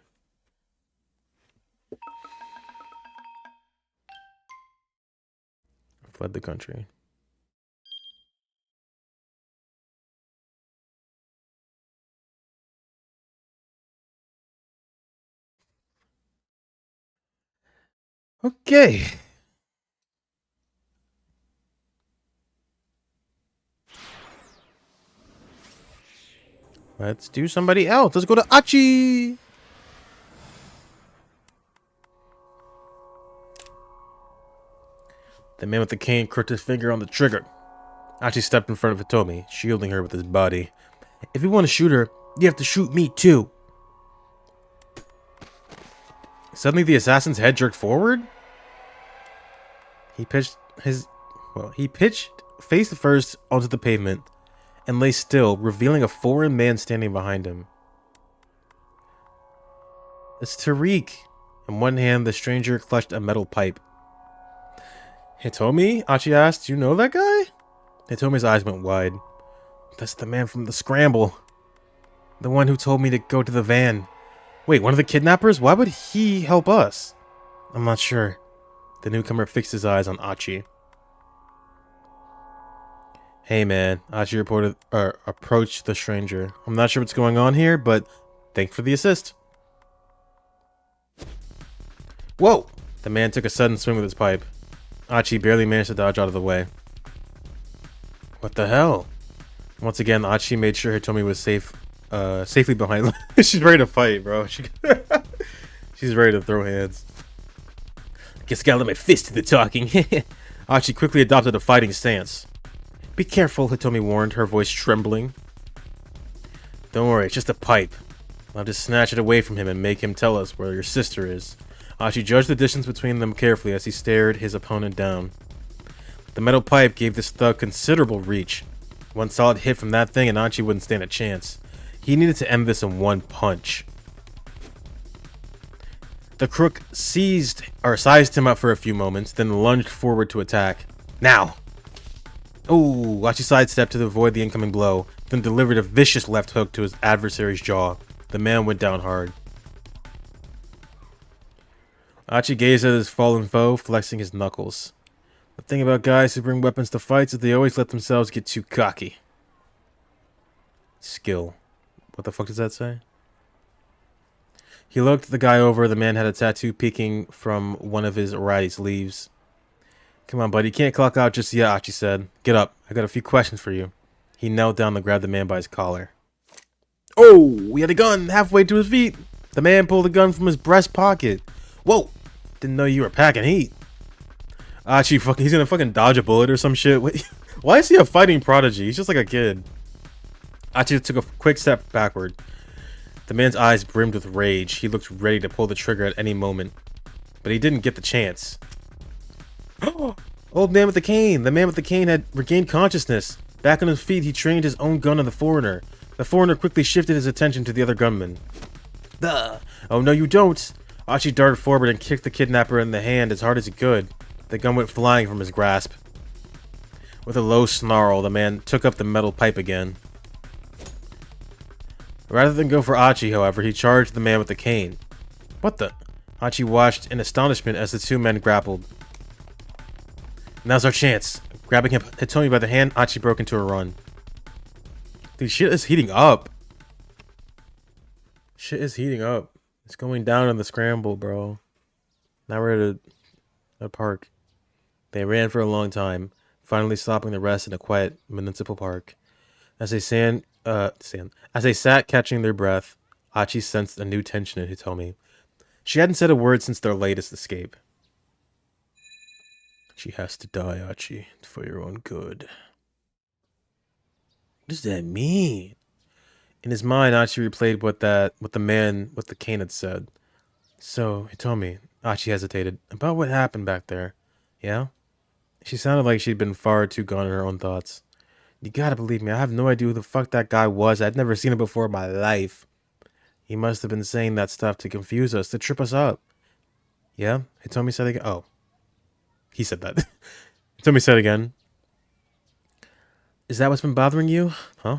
Fled the country. Okay. Let's do somebody else. Let's go to Achi. The man with the cane crooked his finger on the trigger. Achi stepped in front of Hitomi, shielding her with his body. If you want to shoot her, you have to shoot me too. Suddenly the assassin's head jerked forward. He pitched face first onto the pavement and lay still, revealing a foreign man standing behind him. It's Tariq. In one hand, the stranger clutched a metal pipe. Hitomi? Achi asked, "Do you know that guy?" Hitomi's eyes went wide. That's the man from the Scramble. The one who told me to go to the van. Wait, one of the kidnappers? Why would he help us? I'm not sure. The newcomer fixed his eyes on Achi. Hey man, Achi approached the stranger. I'm not sure what's going on here, but thanks for the assist. Whoa! The man took a sudden swing with his pipe. Achi barely managed to dodge out of the way. What the hell? Once again, Achi made sure Hitomi was safely behind. She's ready to fight, bro. She's ready to throw hands. Guess I gotta let my fist do the talking. Achi quickly adopted a fighting stance. Be careful, Hitomi warned, her voice trembling. Don't worry, it's just a pipe. I'll just snatch it away from him and make him tell us where your sister is. Achi judged the distance between them carefully as he stared his opponent down. The metal pipe gave this thug considerable reach. One solid hit from that thing and Achi wouldn't stand a chance. He needed to end this in one punch. The crook sized him up for a few moments, then lunged forward to attack. Now! Oh, Achi sidestepped to avoid the incoming blow, then delivered a vicious left hook to his adversary's jaw. The man went down hard. Achi gazed at his fallen foe, flexing his knuckles. The thing about guys who bring weapons to fights is they always let themselves get too cocky. Skill. What the fuck does that say? He looked the guy over. The man had a tattoo peeking from one of his ratty sleeves. Come on, buddy. You can't clock out just yet, Achi said. Get up. I got a few questions for you. He knelt down to grab the man by his collar. Oh, he had a gun halfway to his feet. The man pulled a gun from his breast pocket. Whoa. Didn't know you were packing heat. Achi he's gonna fucking dodge a bullet or some shit. Wait, why is he a fighting prodigy? He's just like a kid. Achi took a quick step backward. The man's eyes brimmed with rage. He looked ready to pull the trigger at any moment. But he didn't get the chance. Old man with the cane. The man with the cane had regained consciousness. Back on his feet, he trained his own gun on the foreigner. The foreigner quickly shifted his attention to the other gunman. Duh. Oh, no, you don't. Achi darted forward and kicked the kidnapper in the hand as hard as he could. The gun went flying from his grasp. With a low snarl, the man took up the metal pipe again. Rather than go for Achi, however, he charged the man with the cane. What the? Achi watched in astonishment as the two men grappled. Now's our chance. Grabbing Hitomi by the hand, Achi broke into a run. Dude, shit is heating up. Shit is heating up. It's going down in the scramble, bro. Now we're at a park. They ran for a long time, finally stopping to rest in a quiet municipal park. As they sat catching their breath, Achi sensed a new tension in Hitomi. She hadn't said a word since their latest escape. She has to die, Achi, for your own good. What does that mean? In his mind, Achi replayed what the man with the cane had said. So, Hitomi, Achi hesitated, about what happened back there. Yeah? She sounded like she'd been far too gone in her own thoughts. You gotta believe me, I have no idea who the fuck that guy was. I'd never seen him before in my life. He must have been saying that stuff to confuse us, to trip us up. Yeah? Hitomi said again. Oh. He said that. Hitomi said again. Is that what's been bothering you? Huh?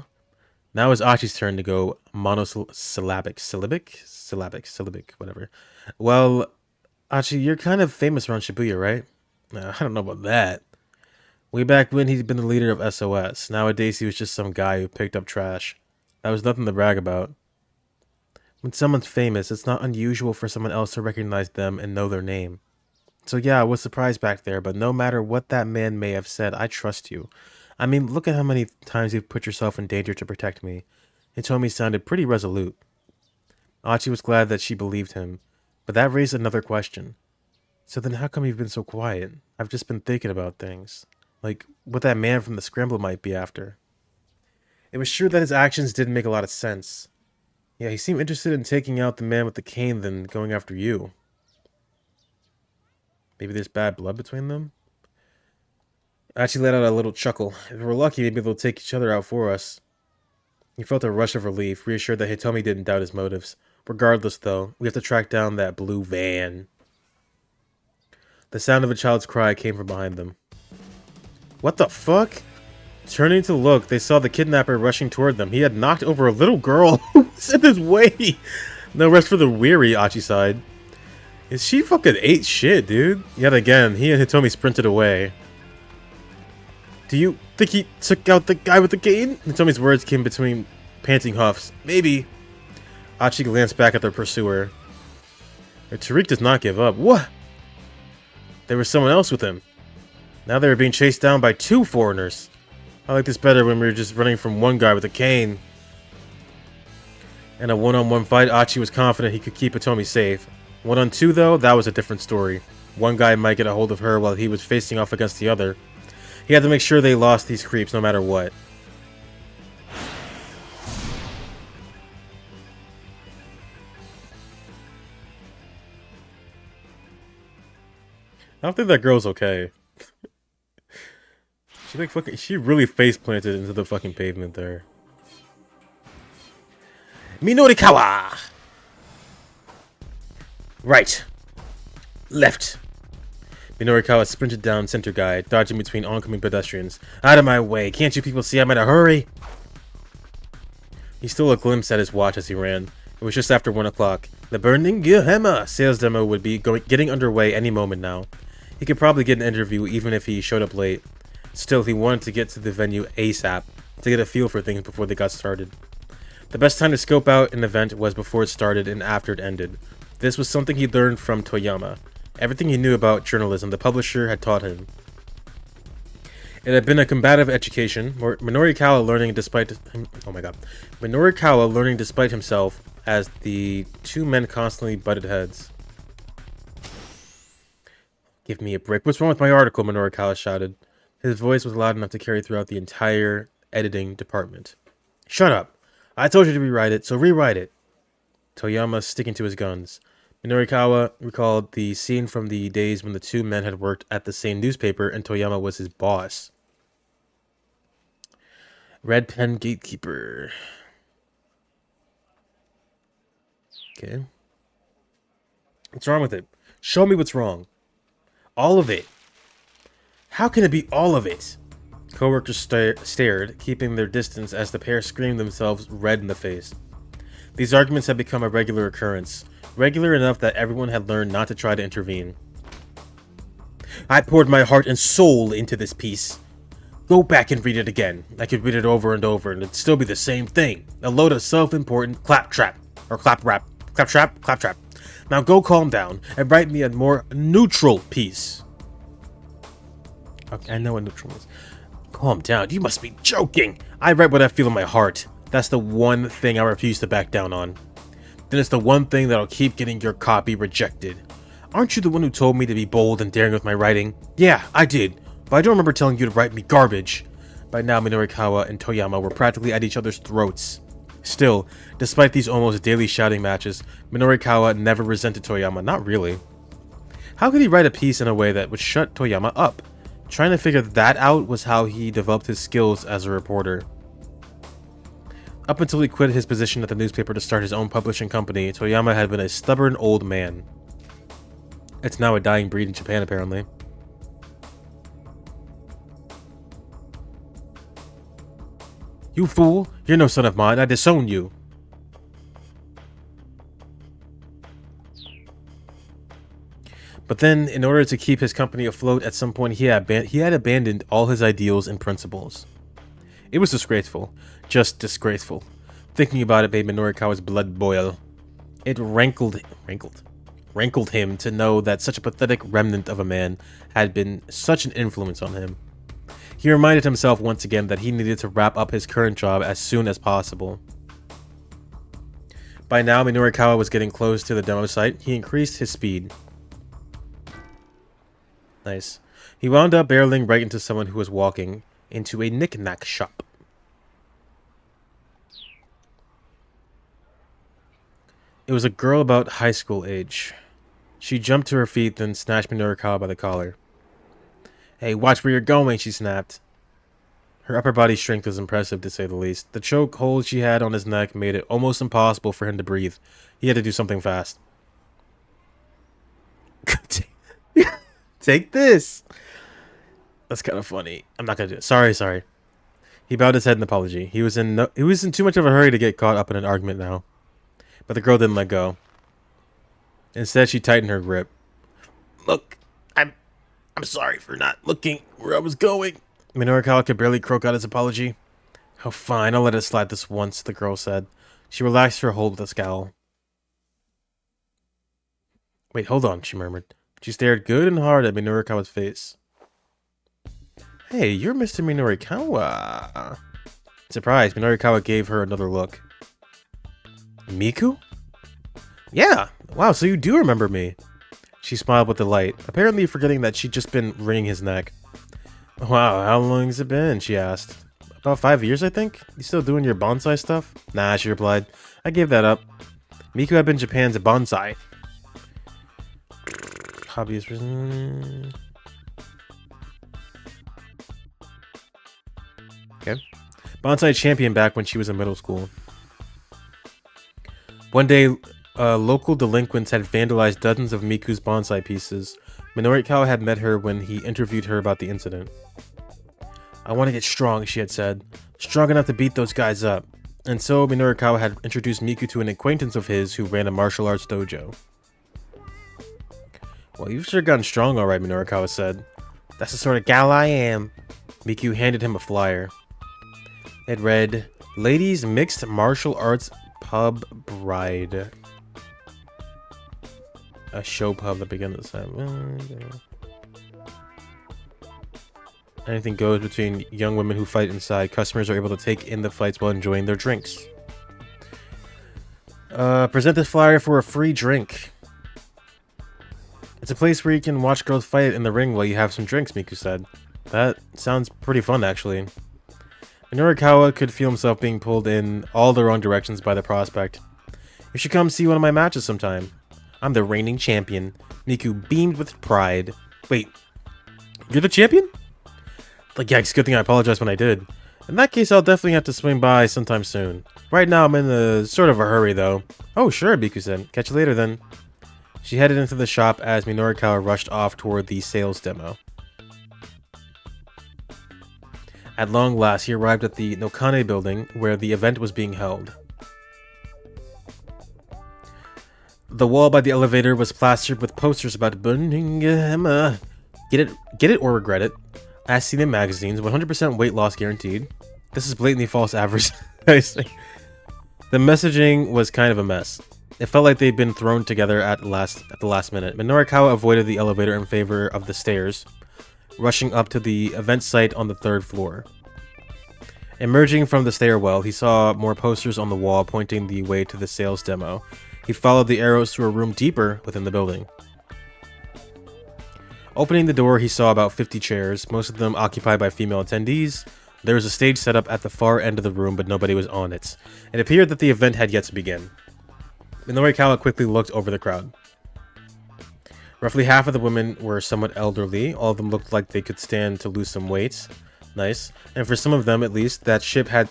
Now it's Achi's turn to go monosyllabic. Syllabic, whatever. Well, Achi, you're kind of famous around Shibuya, right? I don't know about that. Way back when, he'd been the leader of SOS. Nowadays, he was just some guy who picked up trash. That was nothing to brag about. When someone's famous, it's not unusual for someone else to recognize them and know their name. So yeah, I was surprised back there, but no matter what that man may have said, I trust you. I mean, look at how many times you've put yourself in danger to protect me. Hitomi sounded pretty resolute. Achi was glad that she believed him, but that raised another question. So then how come you've been so quiet? I've just been thinking about things. Like, what that man from the scramble might be after. It was true that his actions didn't make a lot of sense. Yeah, he seemed interested in taking out the man with the cane than going after you. Maybe there's bad blood between them? Achi let out a little chuckle. If we're lucky, maybe they'll take each other out for us. He felt a rush of relief, reassured that Hitomi didn't doubt his motives. Regardless, though, we have to track down that blue van. The sound of a child's cry came from behind them. What the fuck? Turning to look, they saw the kidnapper rushing toward them. He had knocked over a little girl who was in his way. No rest for the weary, Achi sighed. Is she fucking ate shit, dude? Yet again, he and Hitomi sprinted away. Do you think he took out the guy with the cane? Hitomi's words came between panting huffs. Maybe. Achi glanced back at their pursuer. Tariq does not give up. What? There was someone else with him. Now they were being chased down by two foreigners. I like this better when we were just running from one guy with a cane. In a one-on-one fight, Achi was confident he could keep Hitomi safe. One-on-two, though, that was a different story. One guy might get a hold of her while he was facing off against the other. He had to make sure they lost these creeps no matter what. I don't think that girl's okay. She really face planted into the fucking pavement there. Minorikawa! Right. Left. Minorikawa sprinted down Center Guide, dodging between oncoming pedestrians. Out of my way! Can't you people see I'm in a hurry? He stole a glimpse at his watch as he ran. It was just after 1 o'clock. The Burning Gehema sales demo would be getting underway any moment now. He could probably get an interview even if he showed up late. Still, he wanted to get to the venue ASAP to get a feel for things before they got started. The best time to scope out an event was before it started and after it ended. This was something he learned from Toyama. Everything he knew about journalism, the publisher had taught him. It had been a combative education, Minorikawa learning despite himself, as the two men constantly butted heads. Give me a break. What's wrong with my article? Minorikawa shouted. His voice was loud enough to carry throughout the entire editing department. Shut up! I told you to rewrite it, so rewrite it. Toyama sticking to his guns. Minorikawa recalled the scene from the days when the two men had worked at the same newspaper and Toyama was his boss. Red Pen Gatekeeper. Okay. What's wrong with it? Show me what's wrong. All of it. How can it be all of it? Coworkers stared, keeping their distance as the pair screamed themselves red in the face. These arguments had become a regular occurrence, regular enough that everyone had learned not to try to intervene. I poured my heart and soul into this piece. Go back and read it again. I could read it over and over and it'd still be the same thing. A load of self-important claptrap. Or claptrap. Claptrap. Now go calm down and write me a more neutral piece. Okay, I know what neutral is. Calm down. You must be joking. I write what I feel in my heart. That's the one thing I refuse to back down on. Then it's the one thing that'll keep getting your copy rejected. Aren't you the one who told me to be bold and daring with my writing? Yeah, I did. But I don't remember telling you to write me garbage. By now, Minorikawa and Toyama were practically at each other's throats. Still, despite these almost daily shouting matches, Minorikawa never resented Toyama, not really. How could he write a piece in a way that would shut Toyama up? Trying to figure that out was how he developed his skills as a reporter. Up until he quit his position at the newspaper to start his own publishing company, Toyama had been a stubborn old man. It's now a dying breed in Japan, apparently. You fool! You're no son of mine. I disown you. But then, in order to keep his company afloat, at some point he had abandoned all his ideals and principles. It was disgraceful. Just disgraceful. Thinking about it made Minorikawa's blood boil. It rankled him to know that such a pathetic remnant of a man had been such an influence on him. He reminded himself once again that he needed to wrap up his current job as soon as possible. By now, Minorikawa was getting close to the demo site. He increased his speed. Nice. He wound up barreling right into someone who was walking into a knick-knack shop. It was a girl about high school age. She jumped to her feet, then snatched Minorikawa by the collar. Hey, watch where you're going, she snapped. Her upper body strength was impressive, to say the least. The choke hold she had on his neck made it almost impossible for him to breathe. He had to do something fast. Take this! That's kind of funny. I'm not gonna do it. Sorry. He bowed his head in apology. He was in too much of a hurry to get caught up in an argument now. But the girl didn't let go. Instead, she tightened her grip. Look, I'm sorry for not looking where I was going. Minorikawa could barely croak out his apology. Oh, fine, I'll let it slide this once, the girl said. She relaxed her hold with a scowl. Wait, hold on, she murmured. She stared good and hard at Minorikawa's face. Hey, you're Mr. Minorikawa. Surprised, Minorikawa gave her another look. Miku? Yeah, wow, so you do remember me. She smiled with delight, apparently forgetting that she'd just been wringing his neck. Wow, how long has it been? She asked. About 5 years, I think? You still doing your bonsai stuff? Nah, she replied. I gave that up. Miku had been Japan's bonsai. Hobbyist. Okay. Bonsai champion back when she was in middle school. One day, local delinquents had vandalized dozens of Miku's bonsai pieces. Minorikawa had met her when he interviewed her about the incident. I want to get strong, she had said. Strong enough to beat those guys up. And so Minorikawa had introduced Miku to an acquaintance of his who ran a martial arts dojo. Well, you've sure gotten strong alright, Minorikawa said. That's the sort of gal I am. Miku handed him a flyer. It read, Ladies Mixed Martial Arts Pub Bride. A show pub that began at the time. Anything goes between young women who fight inside. Customers are able to take in the fights while enjoying their drinks. Present this flyer for a free drink. It's a place where you can watch girls fight in the ring while you have some drinks, Miku said. That sounds pretty fun, actually. Minorikawa could feel himself being pulled in all the wrong directions by the prospect. You should come see one of my matches sometime. I'm the reigning champion. Miku beamed with pride. Wait, you're the champion? Like, yeah, it's a good thing I apologized when I did. In that case, I'll definitely have to swing by sometime soon. Right now, I'm in a sort of a hurry, though. Oh, sure, Miku said. Catch you later, then. She headed into the shop as Minorikawa rushed off toward the sales demo. At long last, he arrived at the Nokane building, where the event was being held. The wall by the elevator was plastered with posters about burning Emma. Get it or regret it. As seen in magazines, 100% weight loss guaranteed. This is blatantly false advertising. The messaging was kind of a mess. It felt like they'd been thrown together at the last minute. Minorikawa avoided the elevator in favor of the stairs, rushing up to the event site on the 3rd floor. Emerging from the stairwell, he saw more posters on the wall pointing the way to the sales demo. He followed the arrows to a room deeper within the building. Opening the door, he saw about 50 chairs, most of them occupied by female attendees. There was a stage set up at the far end of the room, but nobody was on it. It appeared that the event had yet to begin. Minorikawa quickly looked over the crowd. Roughly half of the women were somewhat elderly. All of them looked like they could stand to lose some weight. Nice. And for some of them, at least, that ship had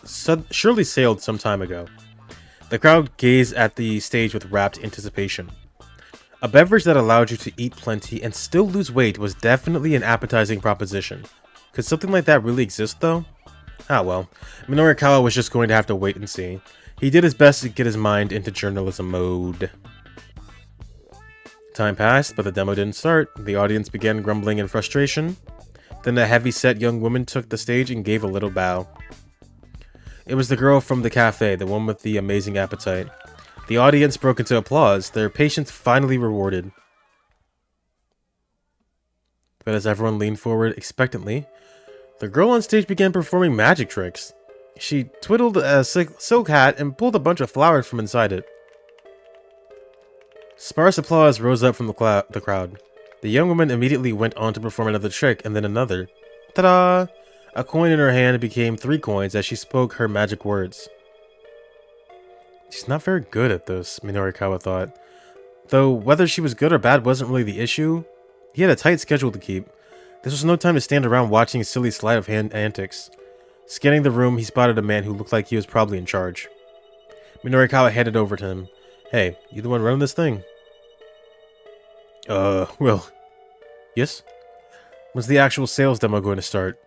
surely sailed some time ago. The crowd gazed at the stage with rapt anticipation. A beverage that allowed you to eat plenty and still lose weight was definitely an appetizing proposition. Could something like that really exist, though? Ah well, Minorikawa was just going to have to wait and see. He did his best to get his mind into journalism mode. Time passed, but the demo didn't start. The audience began grumbling in frustration. Then a heavy-set young woman took the stage and gave a little bow. It was the girl from the cafe, the one with the amazing appetite. The audience broke into applause, their patience finally rewarded. But as everyone leaned forward expectantly, the girl on stage began performing magic tricks. She twiddled a silk hat and pulled a bunch of flowers from inside it. Sparse applause rose up from the crowd. The young woman immediately went on to perform another trick, and then another. Ta-da! A coin in her hand became 3 coins as she spoke her magic words. She's not very good at this, Minorikawa thought. Though whether she was good or bad wasn't really the issue. He had a tight schedule to keep. This was no time to stand around watching silly sleight of hand antics. Scanning the room, he spotted a man who looked like he was probably in charge. Minorikawa handed over to him. Hey, you the one running this thing? Well... Yes? When's the actual sales demo going to start?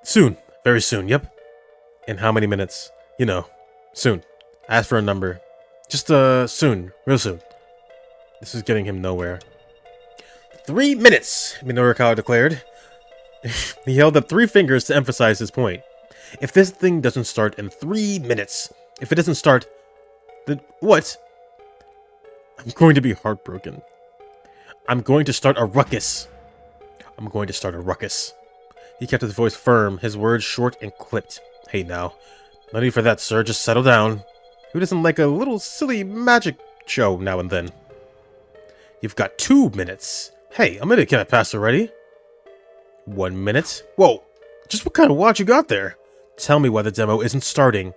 Soon. Very soon, yep. In how many minutes? You know. Soon. Ask for a number. Just, soon. Real soon. This is getting him nowhere. 3 minutes, Minorikawa declared. He held up 3 fingers to emphasize his point. If this thing doesn't start in 3 minutes, if it doesn't start, then what? I'm going to be heartbroken. I'm going to start a ruckus. I'm going to start a ruckus. He kept his voice firm, his words short and clipped. Hey now, no need for that, sir. Just settle down. Who doesn't like a little silly magic show now and then? You've got 2 minutes. Hey, a minute can't pass already. 1 minute? Whoa, just what kind of watch you got there? Tell me why the demo isn't starting.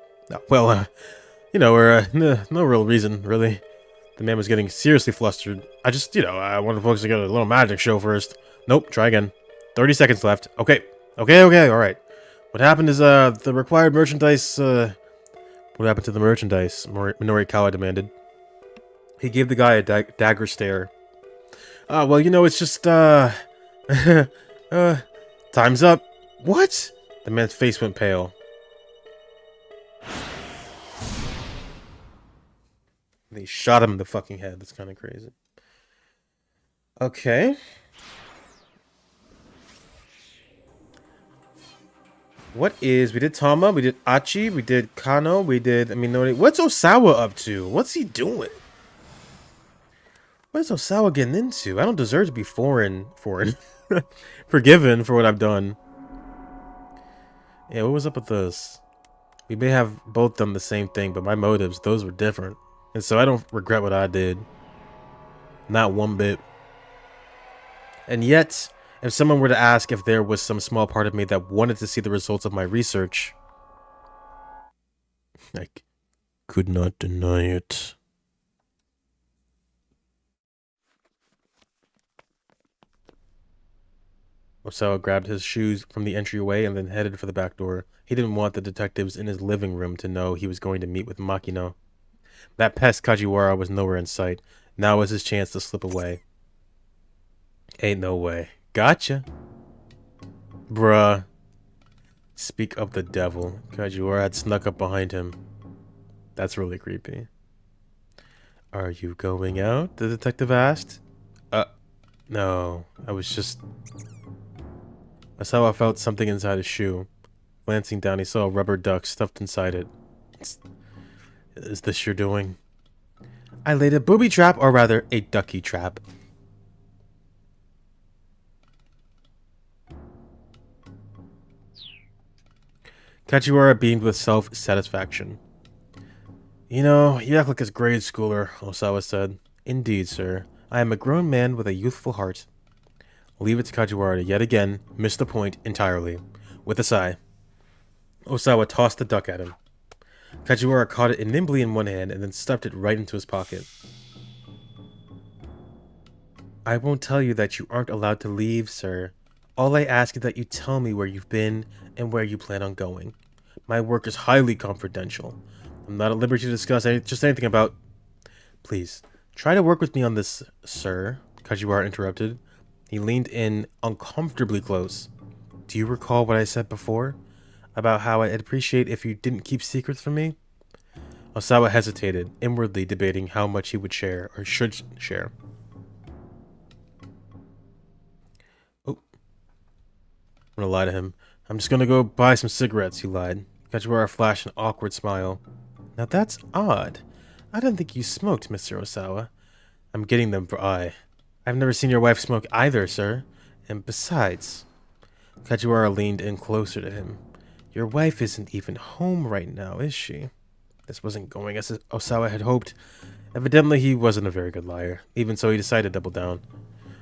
Well, you know, no real reason, really. The man was getting seriously flustered. I wanted folks to get a little magic show first. Nope, try again. 30 seconds left. Okay, alright. What happened is, the required merchandise, What happened to the merchandise? Minorikawa demanded. He gave the guy a dagger stare. Well, you know, it's just, time's up. What? The man's face went pale. They shot him in the fucking head. That's kind of crazy. Okay. We did Tama, we did Achi, we did Kano, we did Minori. What's Osawa up to? What's he doing? What is Osawa getting into? I don't deserve to be forgiven for what I've done. Yeah, what was up with this? We may have both done the same thing, but my motives, those were different. And so I don't regret what I did. Not one bit. And yet, if someone were to ask if there was some small part of me that wanted to see the results of my research, I could not deny it. Osawa grabbed his shoes from the entryway and then headed for the back door. He didn't want the detectives in his living room to know he was going to meet with Makino. That pest Kajiwara was nowhere in sight. Now was his chance to slip away. Ain't no way. Gotcha. Bruh. Speak of the devil. Kajiwara had snuck up behind him. That's really creepy. Are you going out? The detective asked. No. I felt something inside his shoe. Glancing down, he saw a rubber duck stuffed inside it. Is this your doing? I laid a booby trap, or rather, a ducky trap. Kajiwara beamed with self-satisfaction. You know, you act like a grade schooler, Osawa said. Indeed, sir. I am a grown man with a youthful heart. Leave it to Kajiwara to yet again miss the point entirely. With a sigh, Osawa tossed the duck at him. Kajiwara caught it nimbly in one hand and then stuffed it right into his pocket. I won't tell you that you aren't allowed to leave, sir. All I ask is that you tell me where you've been and where you plan on going. My work is highly confidential. I'm not at liberty to discuss just anything about... Please, try to work with me on this, sir, Kajiwara interrupted. He leaned in uncomfortably close. Do you recall what I said before? About how I'd appreciate if you didn't keep secrets from me? Osawa hesitated, inwardly debating how much he would share, or should share. Oh. I'm gonna lie to him. I'm just gonna go buy some cigarettes, he lied. Kajiwara flashed an awkward smile. Now that's odd. I don't think you smoked, Mr. Osawa. I'm getting them for I've never seen your wife smoke either, sir. And besides... Kajiwara leaned in closer to him. Your wife isn't even home right now, is she? This wasn't going as Osawa had hoped. Evidently, he wasn't a very good liar. Even so, he decided to double down.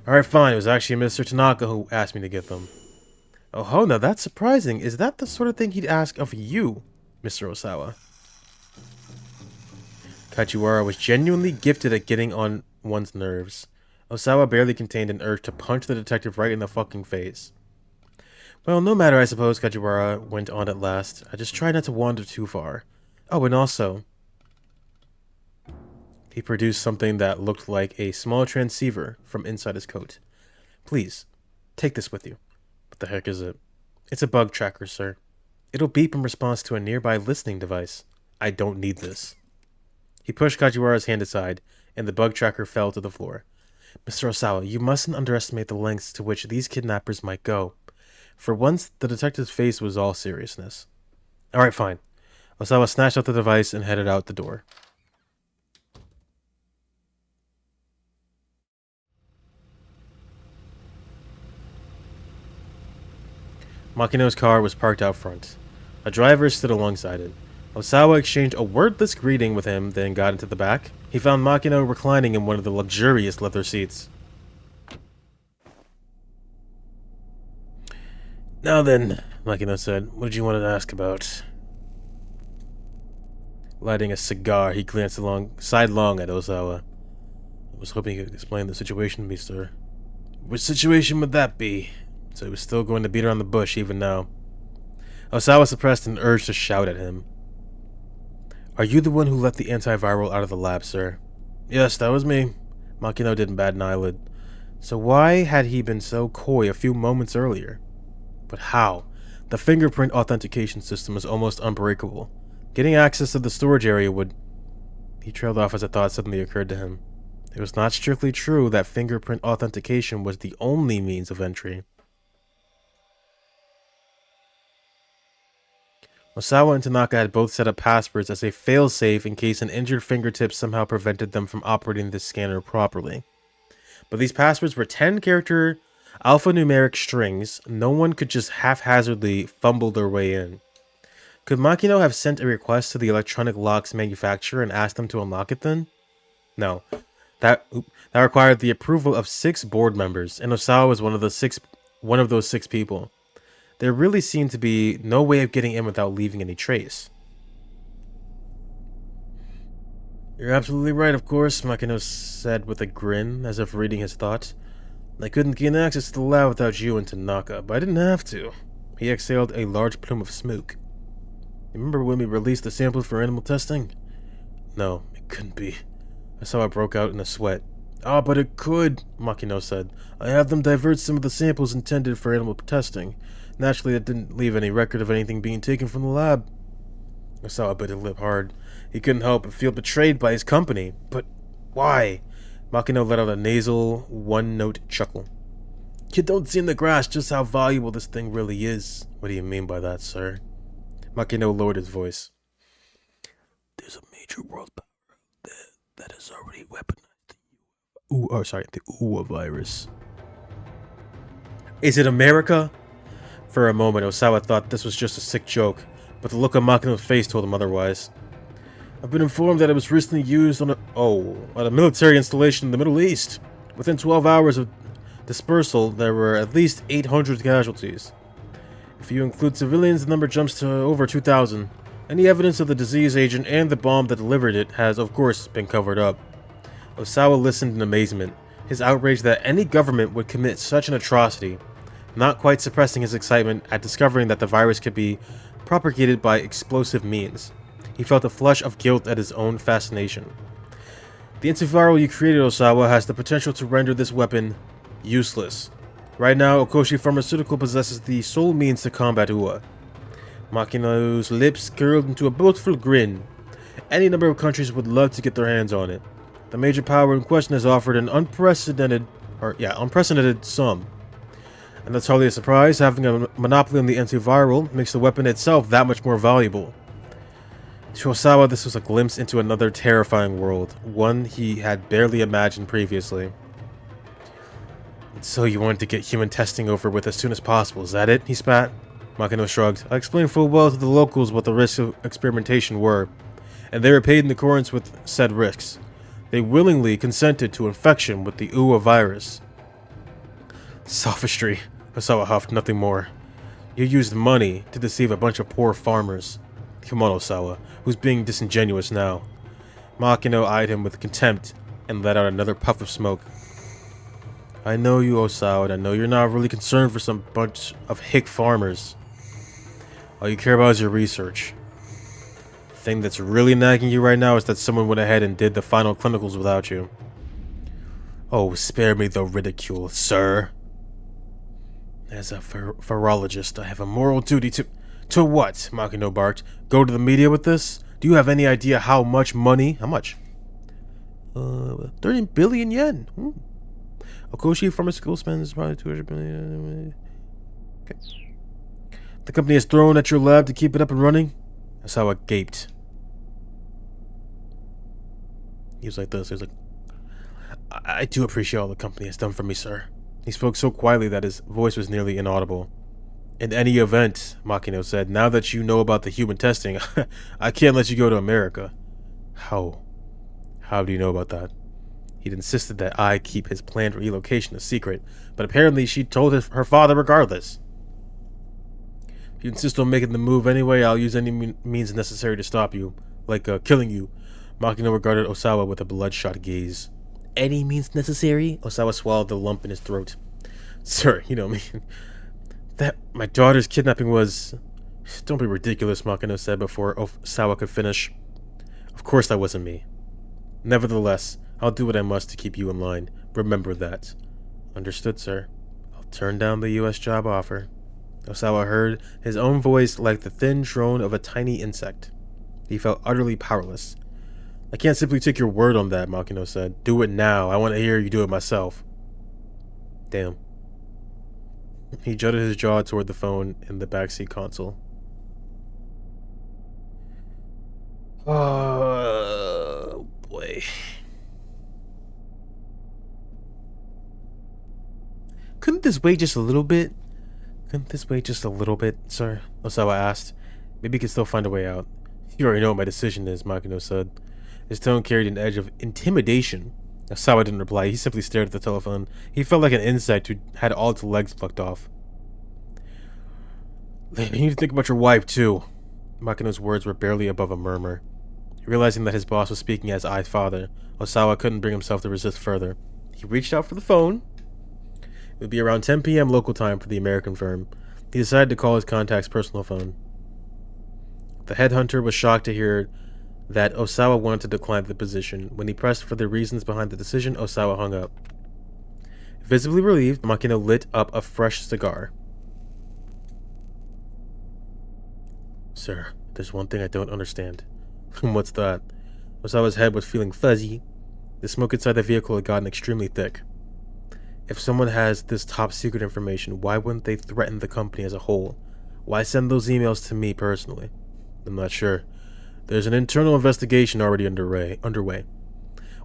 Alright, fine. It was actually Mr. Tanaka who asked me to get them. Oh ho, now that's surprising. Is that the sort of thing he'd ask of you, Mr. Osawa? Kajiwara was genuinely gifted at getting on one's nerves. Osawa barely contained an urge to punch the detective right in the fucking face. Well, no matter, I suppose, Kajiwara went on at last. I just try not to wander too far. Oh, and also... He produced something that looked like a small transceiver from inside his coat. Please, take this with you. What the heck is it? It's a bug tracker, sir. It'll beep in response to a nearby listening device. I don't need this. He pushed Kajiwara's hand aside, and the bug tracker fell to the floor. Mr. Osawa, you mustn't underestimate the lengths to which these kidnappers might go. For once, the detective's face was all seriousness. Alright, fine. Osawa snatched up the device and headed out the door. Makino's car was parked out front. A driver stood alongside it. Osawa exchanged a wordless greeting with him, then got into the back. He found Makino reclining in one of the luxurious leather seats. Now then, Makino said, what did you want to ask about? Lighting a cigar, he glanced sidelong at Osawa. I was hoping you could explain the situation to me, sir. Which situation would that be? So he was still going to beat around the bush even now. Osawa suppressed an urge to shout at him. Are you the one who let the antiviral out of the lab, sir? Yes, that was me. Makino didn't bat an eyelid. So why had he been so coy a few moments earlier? But how? The fingerprint authentication system is almost unbreakable. Getting access to the storage area would... He trailed off as a thought suddenly occurred to him. It was not strictly true that fingerprint authentication was the only means of entry. Osawa and Tanaka had both set up passwords as a failsafe in case an injured fingertip somehow prevented them from operating the scanner properly. But these passwords were 10-character alphanumeric strings. No one could just haphazardly fumble their way in. Could Makino have sent a request to the electronic locks manufacturer and asked them to unlock it then? No. That required the approval of 6 board members, and Osawa was one of those 6 people. There really seemed to be no way of getting in without leaving any trace. You're absolutely right, of course, Makino said with a grin, as if reading his thoughts. I couldn't gain access to the lab without you and Tanaka, but I didn't have to. He exhaled a large plume of smoke. Remember when we released the samples for animal testing? No, it couldn't be. Osawa broke out in a sweat. Ah, but it could, Makino said. I have them divert some of the samples intended for animal testing. Naturally, that didn't leave any record of anything being taken from the lab. Osawa bit his lip hard. He couldn't help but feel betrayed by his company. But Why? Makino let out a nasal, one-note chuckle. You don't seem to grasp just how valuable this thing really is. What do you mean by that, sir? Makino lowered his voice. There's a major world power that has already weaponized the Uwa virus. Is it America? For a moment, Osawa thought this was just a sick joke, but the look on Makino's face told him otherwise. I've been informed that it was recently used on a military installation in the Middle East. Within 12 hours of dispersal, there were at least 800 casualties. If you include civilians, the number jumps to over 2,000. Any evidence of the disease agent and the bomb that delivered it has, of course, been covered up. Osawa listened in amazement, his outrage that any government would commit such an atrocity, not quite suppressing his excitement at discovering that the virus could be propagated by explosive means. He felt a flush of guilt at his own fascination. The antiviral you created, Osawa, has the potential to render this weapon useless. Right now, Okoshi Pharmaceutical possesses the sole means to combat Uwa. Makino's lips curled into a boastful grin. Any number of countries would love to get their hands on it. The major power in question has offered an unprecedented sum. And that's hardly a surprise. Having a monopoly on the antiviral makes the weapon itself that much more valuable. To Osawa, this was a glimpse into another terrifying world, one he had barely imagined previously. So you wanted to get human testing over with as soon as possible, is that it? He spat. Makino shrugged. I explained full well to the locals what the risks of experimentation were, and they were paid in accordance with said risks. They willingly consented to infection with the Uwa virus. Sophistry, Osawa huffed, nothing more. You used money to deceive a bunch of poor farmers. Come on, Osawa, who's being disingenuous now? Makino eyed him with contempt and let out another puff of smoke. I know you, Osawa, and I know you're not really concerned for some bunch of hick farmers. All you care about is your research. The thing that's really nagging you right now is that someone went ahead and did the final clinicals without you. Oh, spare me the ridicule, sir. As a virologist, I have a moral duty to... To what? Makino barked. Go to the media with this? Do you have any idea how much money? How much? 30 billion yen. Okoshi Pharmaceutical spends probably 200 billion. Okay. The company has thrown at your lab to keep it up and running? Osawa gaped. He was like this. He was like, I do appreciate all the company has done for me, sir. He spoke so quietly that his voice was nearly inaudible. In any event, Makino said, now that you know about the human testing, I can't let you go to America. How? How do you know about that? He'd insisted that I keep his planned relocation a secret, but apparently she told her father regardless. If you insist on making the move anyway, I'll use any means necessary to stop you, like killing you. Makino regarded Osawa with a bloodshot gaze. Any means necessary? Osawa swallowed the lump in his throat. Sir, you know me. That my daughter's kidnapping was... Don't be ridiculous, Makino said before Osawa could finish. Of course that wasn't me. Nevertheless, I'll do what I must to keep you in line. Remember that. Understood, sir. I'll turn down the U.S. job offer. Osawa heard his own voice like the thin drone of a tiny insect. He felt utterly powerless. I can't simply take your word on that, Makino said. Do it now. I want to hear you do it myself. Damn. He jutted his jaw toward the phone in the backseat console. Oh, boy. Couldn't this wait just a little bit? Couldn't this wait just a little bit, sir? Osawa asked. Maybe he could still find a way out. You already know what my decision is, Makino said. His tone carried an edge of intimidation. Osawa didn't reply. He simply stared at the telephone. He felt like an insect who had all its legs plucked off. You need to think about your wife, too. Makino's words were barely above a murmur. Realizing that his boss was speaking as Ai's father, Osawa couldn't bring himself to resist further. He reached out for the phone. It would be around 10 p.m. local time for the American firm. He decided to call his contact's personal phone. The headhunter was shocked to hear that Osawa wanted to decline the position. When he pressed for the reasons behind the decision, Osawa hung up. Visibly relieved, Makino lit up a fresh cigar. Sir, there's one thing I don't understand. What's that? Osawa's head was feeling fuzzy. The smoke inside the vehicle had gotten extremely thick. If someone has this top secret information, why wouldn't they threaten the company as a whole? Why send those emails to me personally? I'm not sure. There's an internal investigation already underway.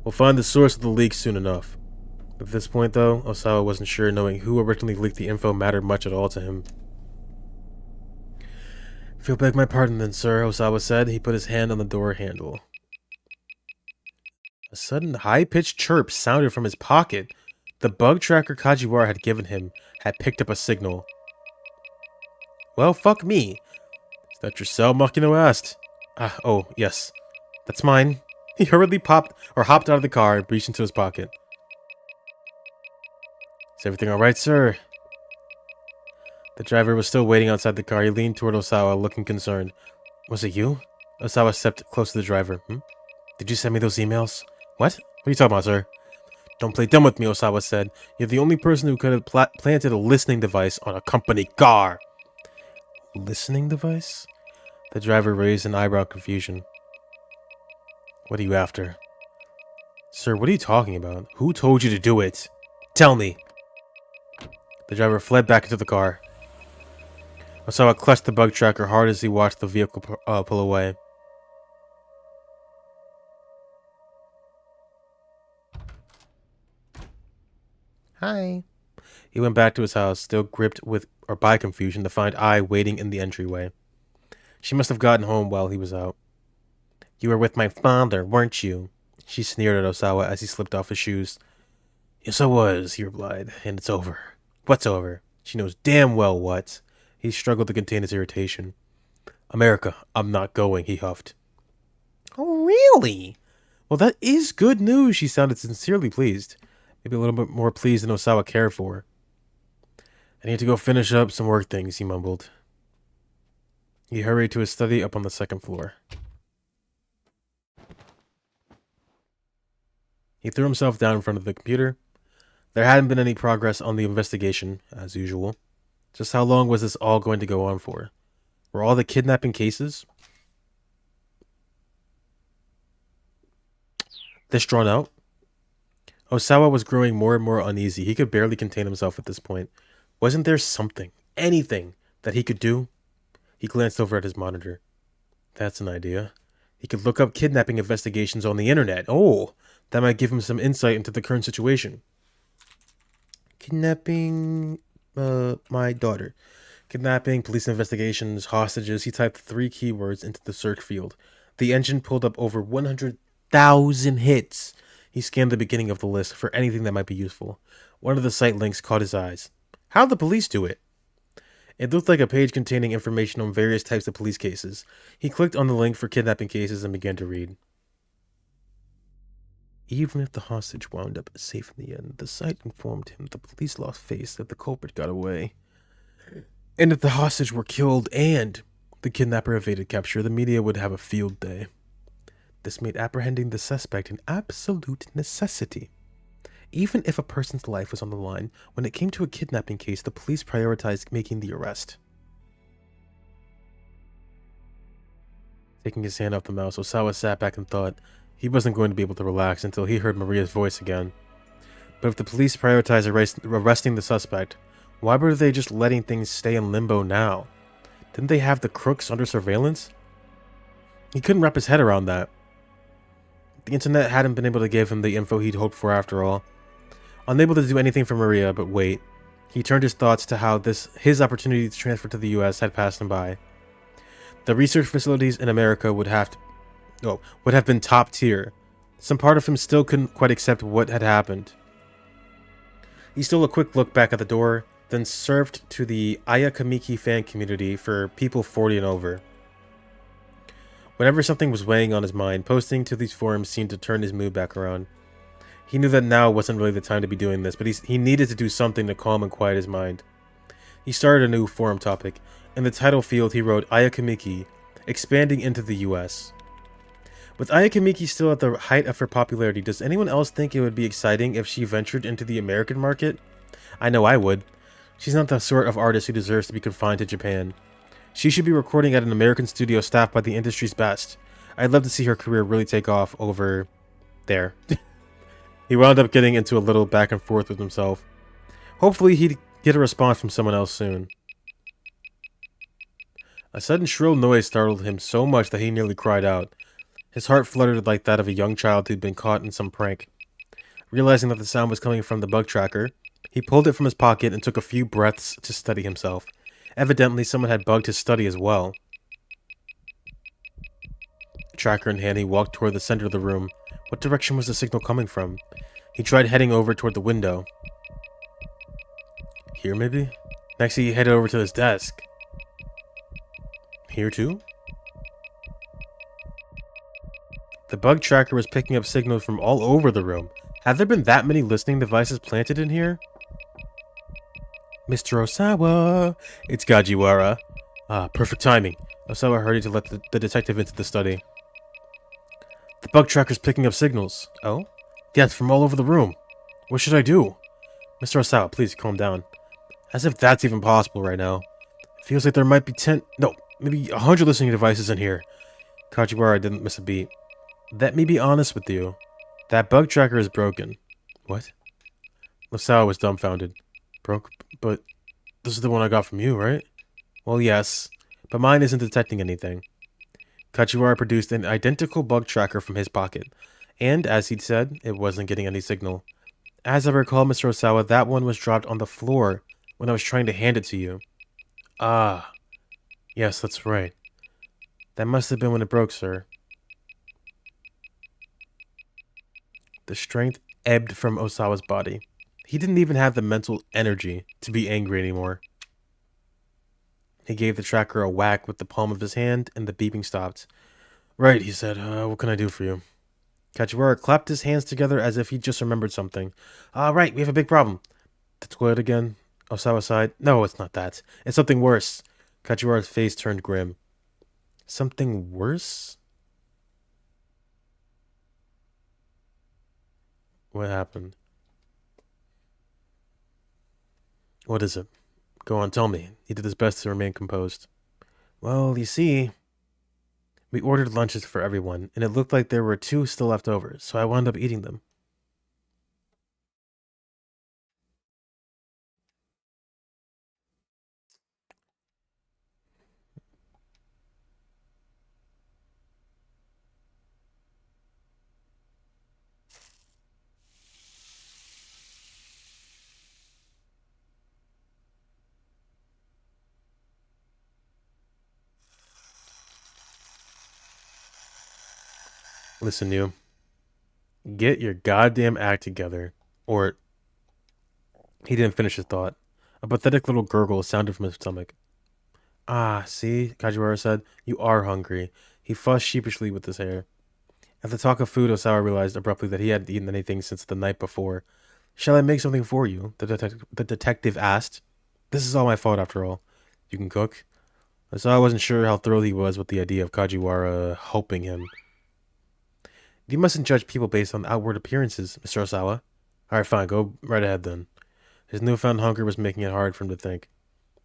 We'll find the source of the leak soon enough. At this point, though, Osawa wasn't sure knowing who originally leaked the info mattered much at all to him. If you'll beg my pardon then, sir, Osawa said. He put his hand on the door handle. A sudden high-pitched chirp sounded from his pocket. The bug tracker Kajiwara had given him had picked up a signal. Well, fuck me. Is that your cell? Makino asked. Oh, yes. That's mine. He hurriedly hopped out of the car and reached into his pocket. Is everything alright, sir? The driver was still waiting outside the car. He leaned toward Osawa, looking concerned. Was it you? Osawa stepped close to the driver. Did you send me those emails? What? What are you talking about, sir? Don't play dumb with me, Osawa said. You're the only person who could have planted a listening device on a company car. Listening device? The driver raised an eyebrow in confusion. What are you after? Sir, what are you talking about? Who told you to do it? Tell me. The driver fled back into the car. Osawa clutched the bug tracker hard as he watched the vehicle pull away. Hi. He went back to his house, still gripped by confusion, to find Ai waiting in the entryway. She must have gotten home while he was out. You were with my father, weren't you? She sneered at Osawa as he slipped off his shoes. Yes, I was, he replied, and it's over. What's over? She knows damn well what. He struggled to contain his irritation. America, I'm not going, he huffed. Oh, really? Well, that is good news, she sounded sincerely pleased. Maybe a little bit more pleased than Osawa cared for. I need to go finish up some work things, he mumbled. He hurried to his study up on the second floor. He threw himself down in front of the computer. There hadn't been any progress on the investigation, as usual. Just how long was this all going to go on for? Were all the kidnapping cases this drawn out? Osawa was growing more and more uneasy. He could barely contain himself at this point. Wasn't there something, anything, that he could do? He glanced over at his monitor. That's an idea. He could look up kidnapping investigations on the internet. Oh, that might give him some insight into the current situation. Kidnapping my daughter. Kidnapping, police investigations, hostages. He typed 3 keywords into the search field. The engine pulled up over 100,000 hits. He scanned the beginning of the list for anything that might be useful. One of the site links caught his eyes. How'd the police do it? It looked like a page containing information on various types of police cases. He clicked on the link for kidnapping cases and began to read. Even if the hostage wound up safe in the end, the site informed him the police lost faith that the culprit got away. And if the hostage were killed and the kidnapper evaded capture, the media would have a field day. This made apprehending the suspect an absolute necessity. Even if a person's life was on the line, when it came to a kidnapping case, the police prioritized making the arrest. Taking his hand off the mouse, Osawa sat back and thought he wasn't going to be able to relax until he heard Maria's voice again. But if the police prioritized arresting the suspect, why were they just letting things stay in limbo now? Didn't they have the crooks under surveillance? He couldn't wrap his head around that. The internet hadn't been able to give him the info he'd hoped for after all. Unable to do anything for Maria but wait, he turned his thoughts to how his opportunity to transfer to the US had passed him by. The research facilities in America would have been top tier. Some part of him still couldn't quite accept what had happened. He stole a quick look back at the door, then surfed to the Ayakamiki fan community for people 40 and over. Whenever something was weighing on his mind, posting to these forums seemed to turn his mood back around. He knew that now wasn't really the time to be doing this, but he needed to do something to calm and quiet his mind. He started a new forum topic. In the title field, he wrote Ayakamiki, expanding into the US. With Ayakamiki still at the height of her popularity, does anyone else think it would be exciting if she ventured into the American market? I know I would. She's not the sort of artist who deserves to be confined to Japan. She should be recording at an American studio staffed by the industry's best. I'd love to see her career really take off over there. He wound up getting into a little back and forth with himself. Hopefully he'd get a response from someone else soon. A sudden shrill noise startled him so much that he nearly cried out. His heart fluttered like that of a young child who'd been caught in some prank. Realizing that the sound was coming from the bug tracker, he pulled it from his pocket and took a few breaths to steady himself. Evidently, someone had bugged his study as well. Tracker in hand, he walked toward the center of the room. What direction was the signal coming from? He tried heading over toward the window. Here, maybe? Next, he headed over to his desk. Here, too? The bug tracker was picking up signals from all over the room. Have there been that many listening devices planted in here? Mr. Osawa! It's Gajiwara. Ah, perfect timing. Osawa hurried to let the detective into the study. The bug tracker's picking up signals. Oh? Yes, from all over the room. What should I do? Mr. Osawa, please calm down. As if that's even possible right now. Feels like there might be maybe 100 listening devices in here. Kajiwara didn't miss a beat. Let me be honest with you. That bug tracker is broken. What? Osawa was dumbfounded. Broke? But this is the one I got from you, right? Well, yes. But mine isn't detecting anything. Kajiwara produced an identical bug tracker from his pocket. And, as he'd said, it wasn't getting any signal. As I recall, Mr. Osawa, that one was dropped on the floor when I was trying to hand it to you. Ah. Yes, that's right. That must have been when it broke, sir. The strength ebbed from Osawa's body. He didn't even have the mental energy to be angry anymore. He gave the tracker a whack with the palm of his hand, and the beeping stopped. Right, he said. What can I do for you? Kajiwara clapped his hands together as if he just remembered something. Right, we have a big problem. The toilet again? Osawa sighed. No, it's not that. It's something worse. Kajiwara's face turned grim. Something worse? What happened? What is it? Go on, tell me. He did his best to remain composed. Well, you see, we ordered lunches for everyone, and it looked like there were 2 still left over, so I wound up eating them. Listen, you. Get your goddamn act together. Or... He didn't finish his thought. A pathetic little gurgle sounded from his stomach. Ah, see, Kajiwara said. You are hungry. He fussed sheepishly with his hair. At the talk of food, Osawa realized abruptly that he hadn't eaten anything since the night before. Shall I make something for you? The detective asked. This is all my fault, after all. You can cook? Osawa wasn't sure how thrilled he was with the idea of Kajiwara helping him. You mustn't judge people based on outward appearances, Mr. Osawa. Alright, fine, go right ahead then. His newfound hunger was making it hard for him to think.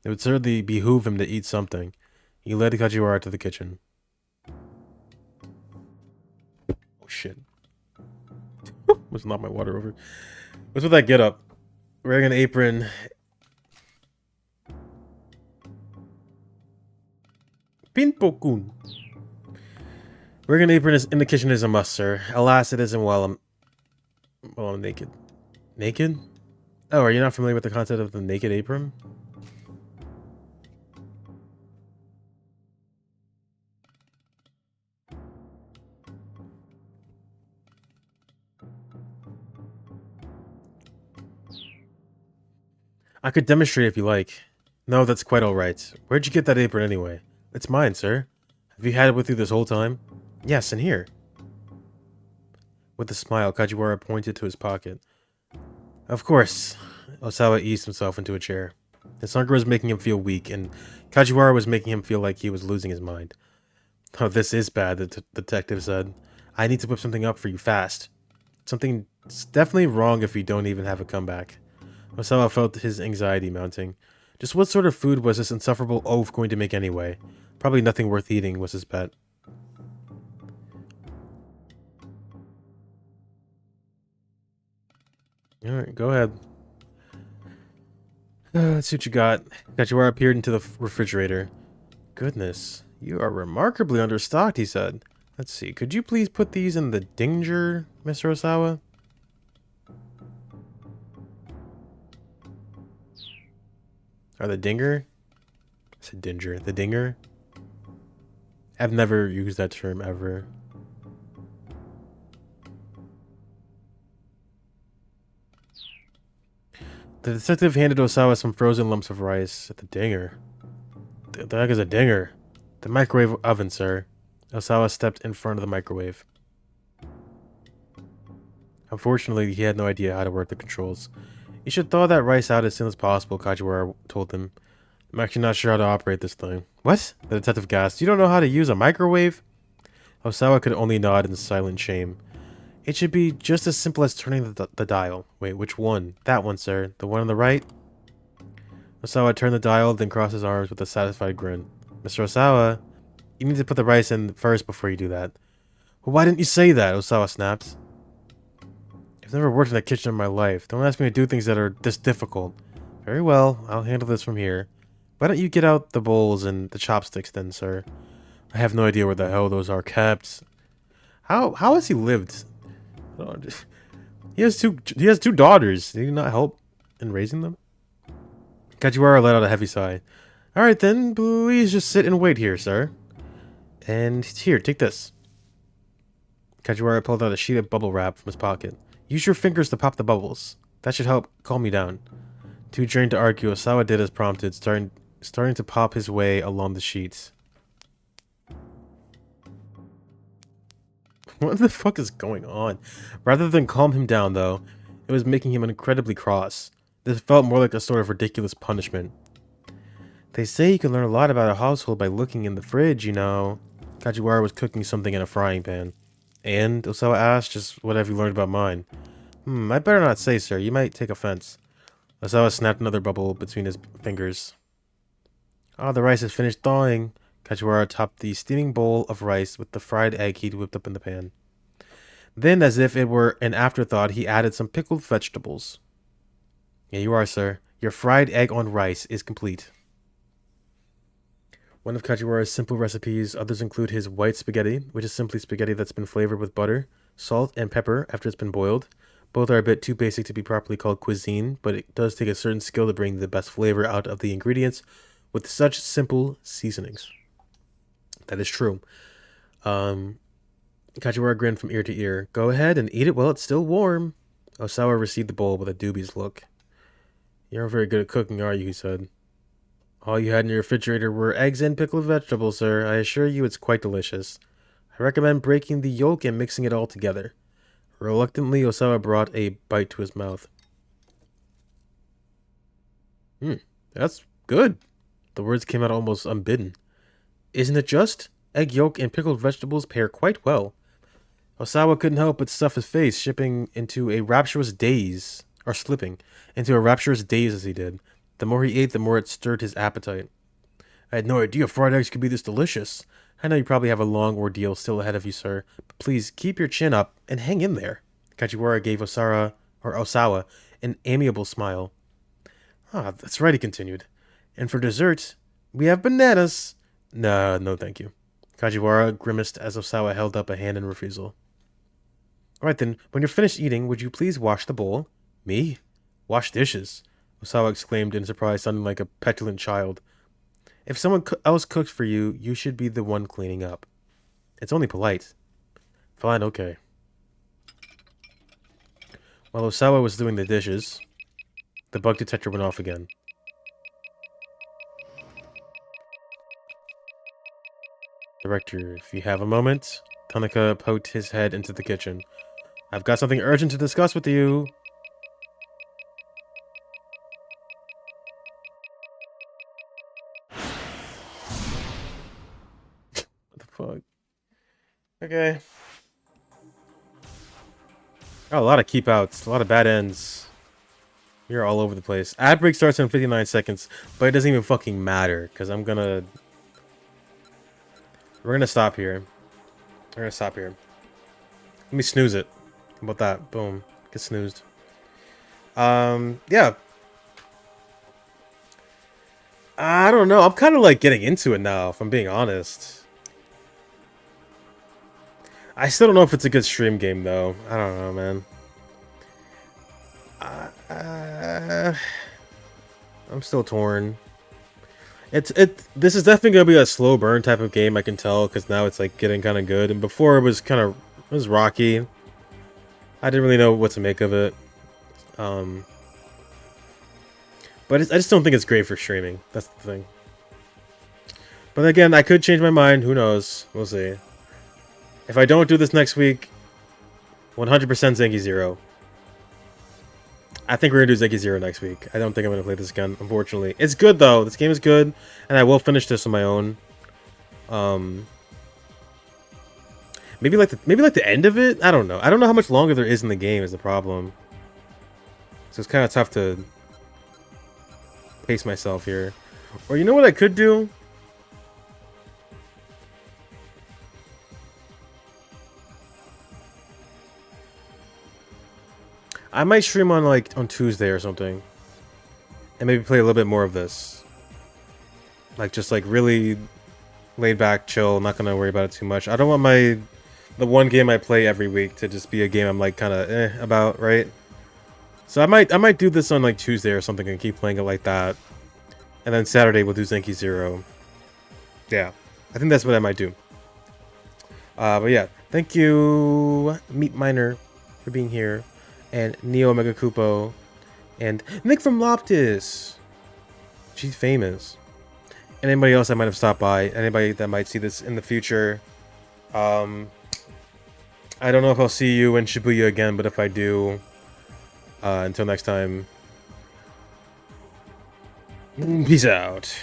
It would certainly behoove him to eat something. He led Kajiwara to the kitchen. Oh shit. Was not my water over. What's with that get up? Wearing an apron. Pinpokun. Wearing an apron in the kitchen is a must, sir. Alas, it isn't while I'm naked. Naked? Oh, are you not familiar with the concept of the naked apron? I could demonstrate if you like. No, that's quite alright. Where'd you get that apron anyway? It's mine, sir. Have you had it with you this whole time? Yes, in here. With a smile, Kajiwara pointed to his pocket. Of course. Osawa eased himself into a chair. His hunger was making him feel weak, and Kajiwara was making him feel like he was losing his mind. Oh, this is bad, the detective said. I need to whip something up for you fast. Something's definitely wrong if you don't even have a comeback. Osawa felt his anxiety mounting. Just what sort of food was this insufferable oaf going to make anyway? Probably nothing worth eating, was his bet. Alright, go ahead. Let's see what you got. Kajiwara peered into the refrigerator. Goodness, you are remarkably understocked, he said. Let's see, could you please put these in the dinger, Mr. Osawa? Or the dinger? I said dinger. The dinger? I've never used that term ever. The detective handed Osawa some frozen lumps of rice at the dinger. The heck is a dinger? The microwave oven, sir. Osawa stepped in front of the microwave. Unfortunately, he had no idea how to work the controls. You should thaw that rice out as soon as possible, Kajiwara told him. I'm actually not sure how to operate this thing. What? The detective gasped. You don't know how to use a microwave? Osawa could only nod in silent shame. It should be just as simple as turning the dial. Wait, which one? That one, sir. The one on the right? Osawa turned the dial, then crossed his arms with a satisfied grin. Mr. Osawa, you need to put the rice in first before you do that. Well, why didn't you say that? Osawa snapped. I've never worked in a kitchen in my life. Don't ask me to do things that are this difficult. Very well, I'll handle this from here. Why don't you get out the bowls and the chopsticks then, sir? I have no idea where the hell those are kept. How has he lived? He has two daughters. Did he not help in raising them? Kajiwara let out a heavy sigh. Alright then, please just sit and wait here, sir. And here, take this. Kajiwara pulled out a sheet of bubble wrap from his pocket. Use your fingers to pop the bubbles. That should help calm you down. Too drained to argue, Osawa did as prompted, starting to pop his way along the sheets. What the fuck is going on? Rather than calm him down, though, it was making him incredibly cross. This felt more like a sort of ridiculous punishment. They say you can learn a lot about a household by looking in the fridge, you know. Kajiwara was cooking something in a frying pan. And? Osawa asked, just what have you learned about mine? I better not say, sir. You might take offense. Osawa snapped another bubble between his fingers. Ah, the rice is finished thawing. Kajiwara topped the steaming bowl of rice with the fried egg he'd whipped up in the pan. Then, as if it were an afterthought, he added some pickled vegetables. Yeah, you are, sir. Your fried egg on rice is complete. One of Kajiwara's simple recipes, others include his white spaghetti, which is simply spaghetti that's been flavored with butter, salt, and pepper after it's been boiled. Both are a bit too basic to be properly called cuisine, but it does take a certain skill to bring the best flavor out of the ingredients with such simple seasonings. That is true. Kajiwara grinned from ear to ear. Go ahead and eat it while it's still warm. Osawa received the bowl with a dubious look. You're not very good at cooking, are you? He said. All you had in your refrigerator were eggs and pickled vegetables, sir. I assure you it's quite delicious. I recommend breaking the yolk and mixing it all together. Reluctantly, Osawa brought a bite to his mouth. That's good. The words came out almost unbidden. Isn't it just? Egg yolk and pickled vegetables pair quite well. Osawa couldn't help but stuff his face, slipping into a rapturous daze as he did. The more he ate, the more it stirred his appetite. I had no idea fried eggs could be this delicious. I know you probably have a long ordeal still ahead of you, sir, but please keep your chin up and hang in there. Kajiwara gave Osawa an amiable smile. Ah, that's right, he continued. And for dessert, we have bananas. No, thank you. Kajiwara grimaced as Osawa held up a hand in refusal. Alright then, when you're finished eating, would you please wash the bowl? Me? Wash dishes? Osawa exclaimed in surprise, sounding like a petulant child. If someone else cooks for you, you should be the one cleaning up. It's only polite. Fine, okay. While Osawa was doing the dishes, the bug detector went off again. Director, if you have a moment. Tanaka poked his head into the kitchen. I've got something urgent to discuss with you. What the fuck? Okay. Oh, a lot of keep outs, a lot of bad ends. You're all over the place. Ad break starts in 59 seconds, but it doesn't even fucking matter, because we're gonna stop here. Let me snooze it. How about that? Boom. Get snoozed. Yeah. I don't know. I'm kind of like getting into it now, if I'm being honest. I still don't know if it's a good stream game though. I don't know, man. I'm still torn. This is definitely gonna be a slow burn type of game. I can tell because now it's like getting kind of good, and before it was rocky. I didn't really know what to make of it. But I just don't think it's great for streaming. That's the thing. But again, I could change my mind. Who knows? We'll see. If I don't do this next week, 100% Zenki Zero. I think we're going to do Zenki Zero next week. I don't think I'm going to play this again, unfortunately. It's good, though. This game is good, and I will finish this on my own. Maybe like the end of it? I don't know. I don't know how much longer there is in the game is the problem. So it's kind of tough to pace myself here. Or you know what I could do? I might stream on on Tuesday or something. And maybe play a little bit more of this. Like just like really laid back, chill, not gonna worry about it too much. I don't want the one game I play every week to just be a game I'm like kinda about, right? So I might do this on like Tuesday or something and keep playing it like that. And then Saturday we'll do Zenki Zero. Yeah. I think that's what I might do. But yeah, thank you Meat Miner for being here. And Neo Mega Kupo. And Nick from Loptis. She's famous. And anybody else that might have stopped by. Anybody that might see this in the future. I don't know if I'll see you in Shibuya again, but if I do, until next time, peace out.